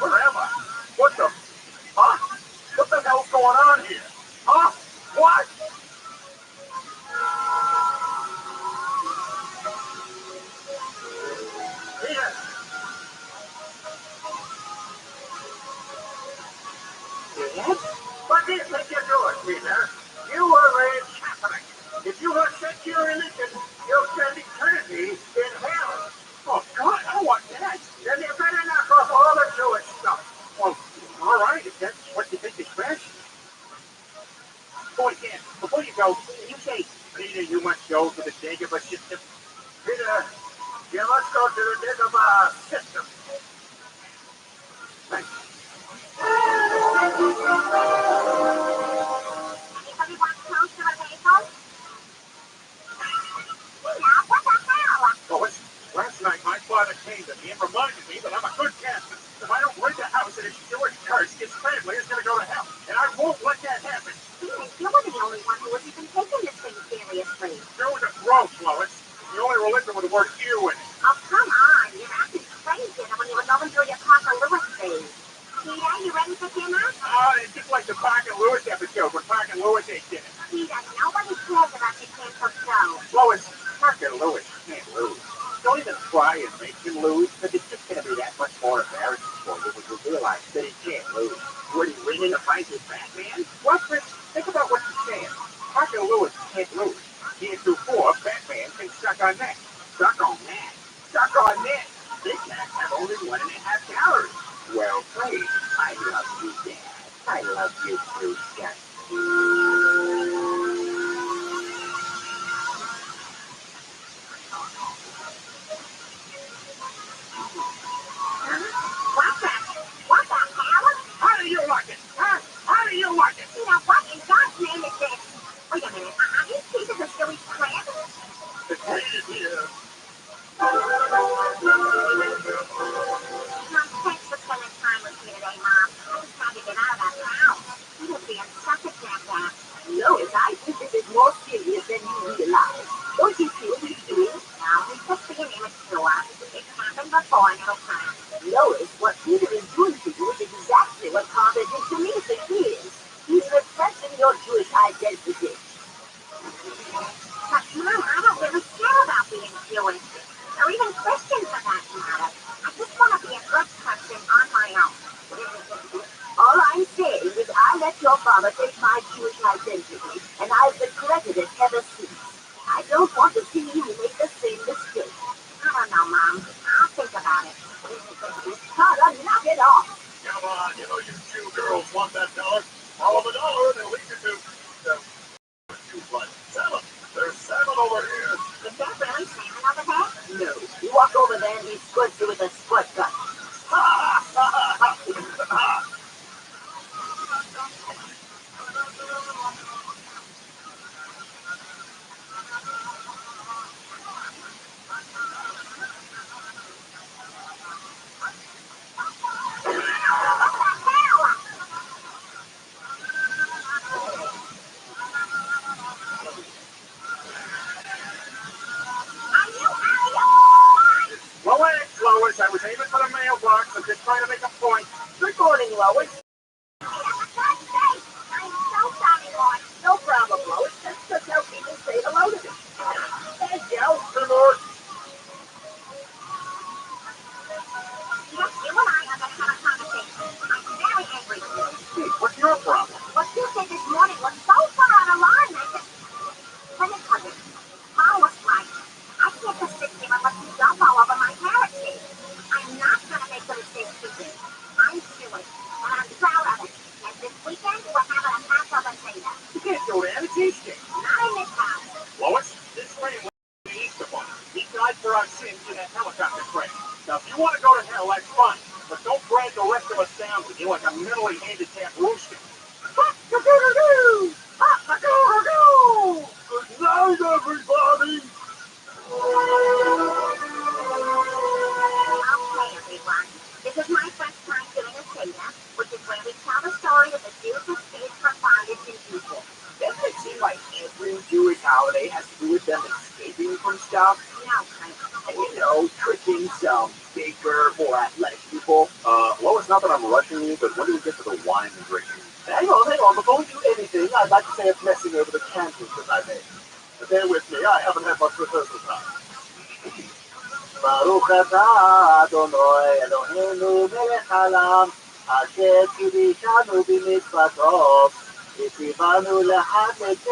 Where am I? What the? Huh? What the hell's going on here? Huh? What? Peter! Dad? What do you think you're doing, Peter? You are a Catholic. If you have set your religion, you'll spend eternity in hell. Oh, God, I don't want that. Then you better knock off all the Jewish stuff. Well, all right, if that's what you think is best. Boy, Dan, before you go, you say, Peter, you must go to the Dagobah system. Peter, you must go to the Dagobah system. Thank you. Anybody want close to the bagel? Peter, what the hell? Lois, last night my father came to me and reminded me that I'm a good Catholic. If I don't rid the house of this Jewish curse, his family is going to go to hell. And I won't let that happen. Peter, you were the only one who was even taking this thing seriously. Jews are gross, Lois. The only religion with the word "ew" in it. Oh, come on. You're acting crazy when you were going through your Papa Lewis phase. Peter, you ready for dinner? It's just like the Park and Lewis episode when Park and Lewis ate dinner. Peter, nobody cares about your canceled show. Lois, Park and Lewis can't lose. Don't even try and make him lose, because it's just going to be that much more embarrassing for you when you realize that he can't lose. Would he win in a fight with Batman? What, Chris? Think about what you're saying. Park and Lewis can't lose. Can't do 4, Batman can suck on that. Suck on that. Suck on that. Big cats have only 1.5 calories. Well played. I love you, Dad. I love you too, Scott. hate it here. Thanks for spending time with me today, Mom. I just had to get out of that house. You were being such a jackass. Lois, I think this is more serious than you realize. Don't you see what he's doing? Now, he's just being immature. It's happened before and it'll pass. Lois, what Peter is doing to you is exactly what Father did to me for years. He's repressing your Jewish identity. But, Mom, I don't really care about being Jewish. Or even Christian for that matter. I just want to be a good person on my own. All I'm saying is I let your father take my Jewish identity, and I've regretted it ever since. I don't want to see you make the same mistake. I don't know, Mom. I'll think about it. Carla, knock it off. Come on, you know you Jew girls want that dollar. Follow the dollar, they'll lead you to salmon. There's salmon over here. Is there really salmon over there? No, you walk over there and he squirts you with a squirt gun. Lois, I was aiming for the mailbox. I'm just trying to make a point. Good morning, Lois. I'm so sorry, Lord. No problem, Lois. Just tell people say hello to me. Hey, Joe. Good Lord. Yes, you and I are going to have a conversation. I'm very angry with you. Hey, what's your problem? What you did this morning was so far out of line. Let me tell you, Mom was right. I can't just sit here and let you dump all over my heritage. I'm not going to make the mistakes you did. I'm Jewish, and I'm proud of it. And this weekend, we're having a Passover Seder. You can't go to any cheesecake. Not in this house. Lois, this train went to the Easter Bunny. He died for our sins in that helicopter crash. Now, if you want to go to hell, that's fine. But don't drag the rest of us down with you like a mentally handicapped rooster. Ha-da-doo-doo-doo! Ha-da-doo-doo-doo! Good night, everybody. Okay, everyone. This is my first time doing a Seder, which is where we tell the story of the Jews who escaped from bondage in Egypt. Doesn't it seem like every Jewish holiday has to do with them escaping from stuff? No, Frank. And you know, tricking some bigger, more athletic people. Lois, not that I'm rushing you, but when do we get to the wine and drinking? Hang on. Before we do anything, I'd like to say a blessing over the candles that I made. Bear with me, I haven't had much rehearsal time. Baruch atah Adonai Eloheinu melech haolam, asher קידשנו במצוותיו, וציוונו לחגתך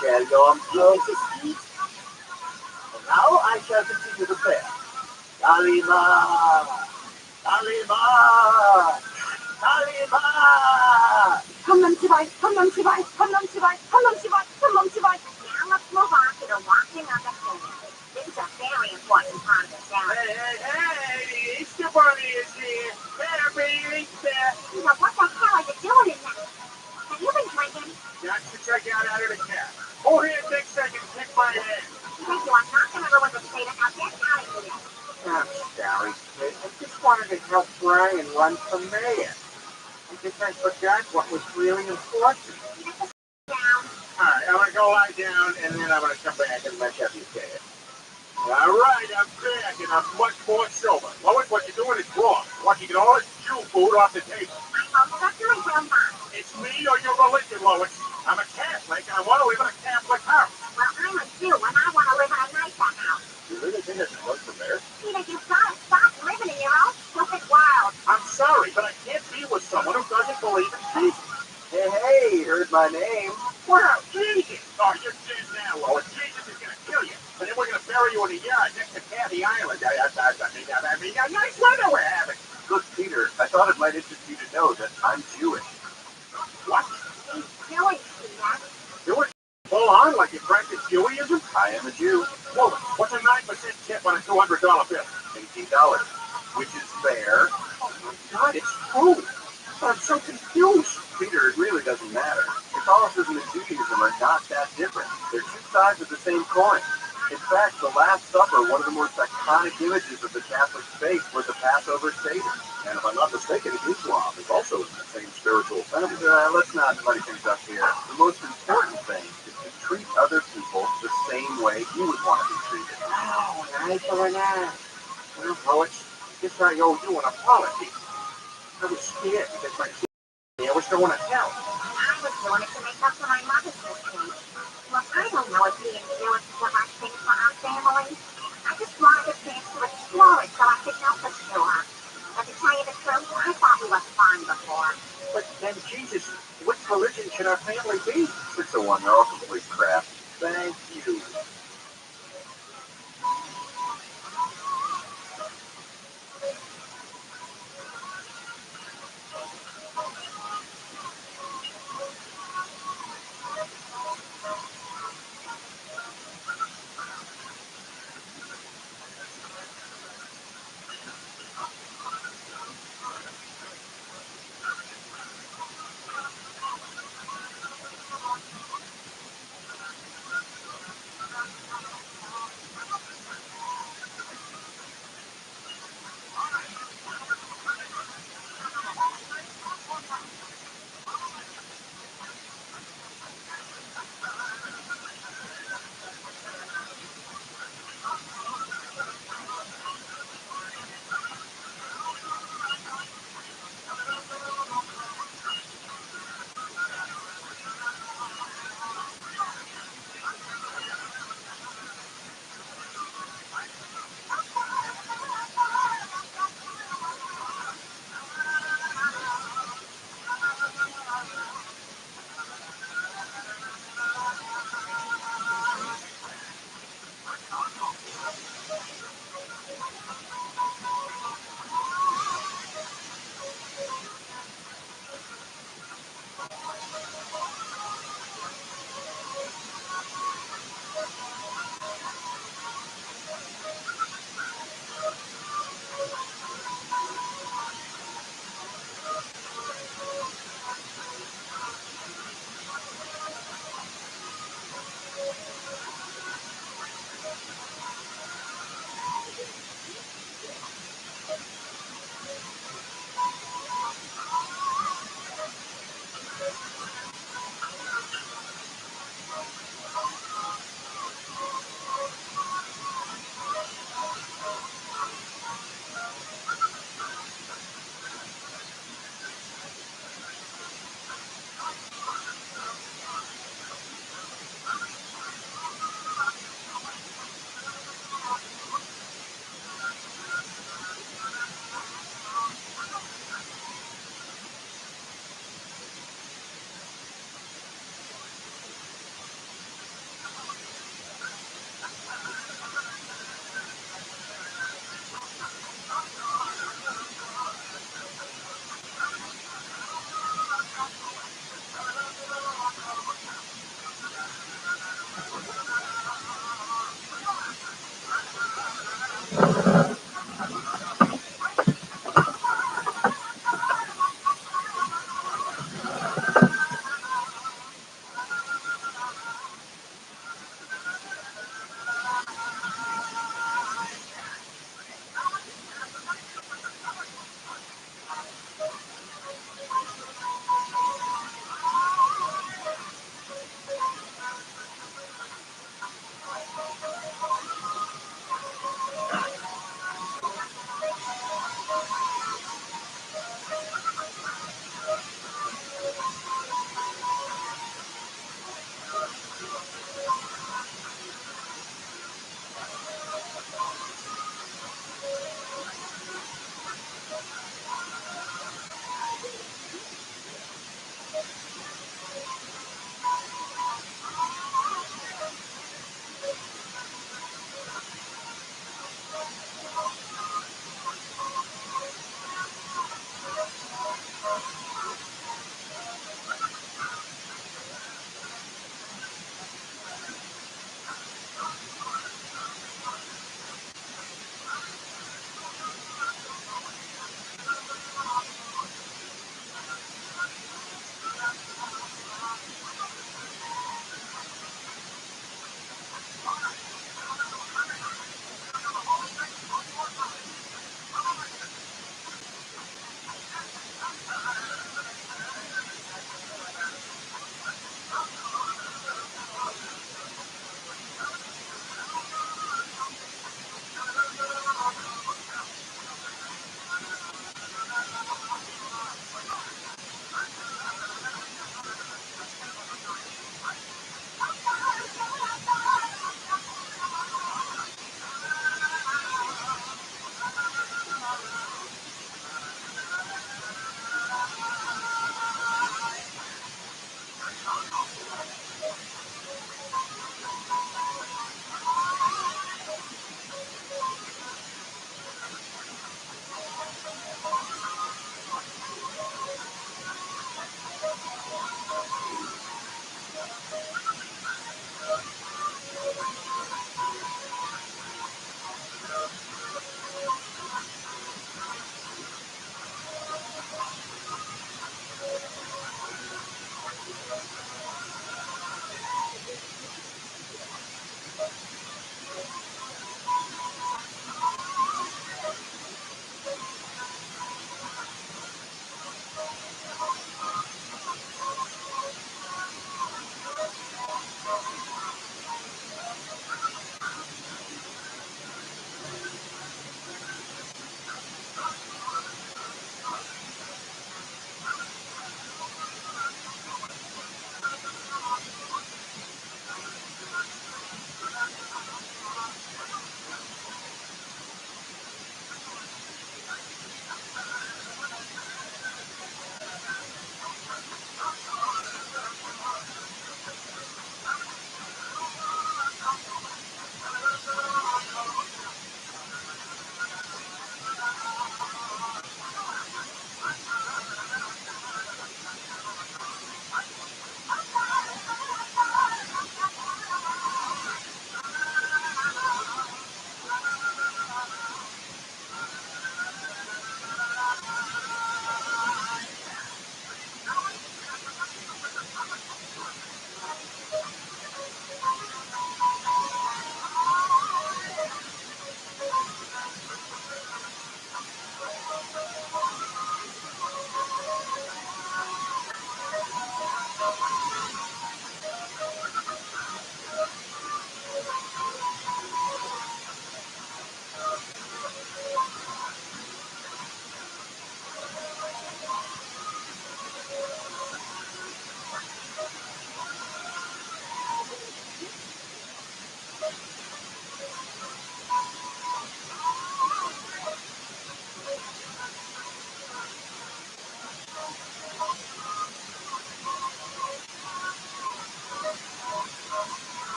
של יום כיפור. And now I shall continue the prayer. Kalima, Kalima! Kalima! Hamam Shivai, Hamam Shivai, Hamam Shivai, Hamam Shivai, Hamam Shivai. Now let's move on to the washing of the Seder. This is a very important part of the ceremony. Hey, the Easter Bunny is here. Happy Easter. Now, what the hell are you doing in there? Have you been drinking? That's to check out of the cat. Go ahead, take seconds, kick my head. Thank you. I'm not going to ruin the Seder. Now get out of here. I'm sorry, kid. I just wanted to help Brian run for mayor. I guess I forgot what was really important. Down. Alright, I'm gonna go lie down and then I'm gonna come back and mess up your day. Alright, I'm back and I'm much more sober. Lois, what you're doing is wrong. I want you to get all this Jew food off the table. I'm not doing well, Mom. It's me or your religion, Lois. I'm a Catholic and I want to live in a Catholic house. Well, I'm a Jew and I want to live in a nicer house. You really think I should run for mayor? Peter, you've got to stop living in your own stupid world. I'm sorry, but I can't be with someone who doesn't believe in Jesus. Hey, heard my name. Wow, Jesus! Oh, you're dead now, Lois. Jesus is gonna kill you. And then we're gonna bury you in a yard next to Kathy Island. I mean, a nice weather we're having. Good, Peter. I thought it might interest you to know that I'm Jewish. What? He's Jewish, Peter. Jewish? Full on like you practice Jewism? I am a Jew. Well, what's a 9% tip on a $200 bill? $18, which is fair. Oh my God, it's true. I'm so confused. Peter, it really doesn't matter. Catholicism and Judaism are not that different. They're two sides of the same coin. In fact, fact, the Last Supper, one of the most iconic images of the Catholic faith, was the Passover Seder. And if I'm not mistaken, Islam is also in the same spiritual sense. Let's not muddy things up here. The most important thing is to treat other people the same way you would want to be treated. Oh, nice for an ass. Well, poets, just how you do an apology. I was scared because my kid was going to tell. I was doing it to make up for my mother's mistake. Well, I don't know if being Jewish is the right thing for our family. I just wanted a chance to explore it so I could know for sure. But to tell you the truth, I thought we were fine before. But then, Jesus, what religion should our family be? 601, they're all complete crap. Thank you.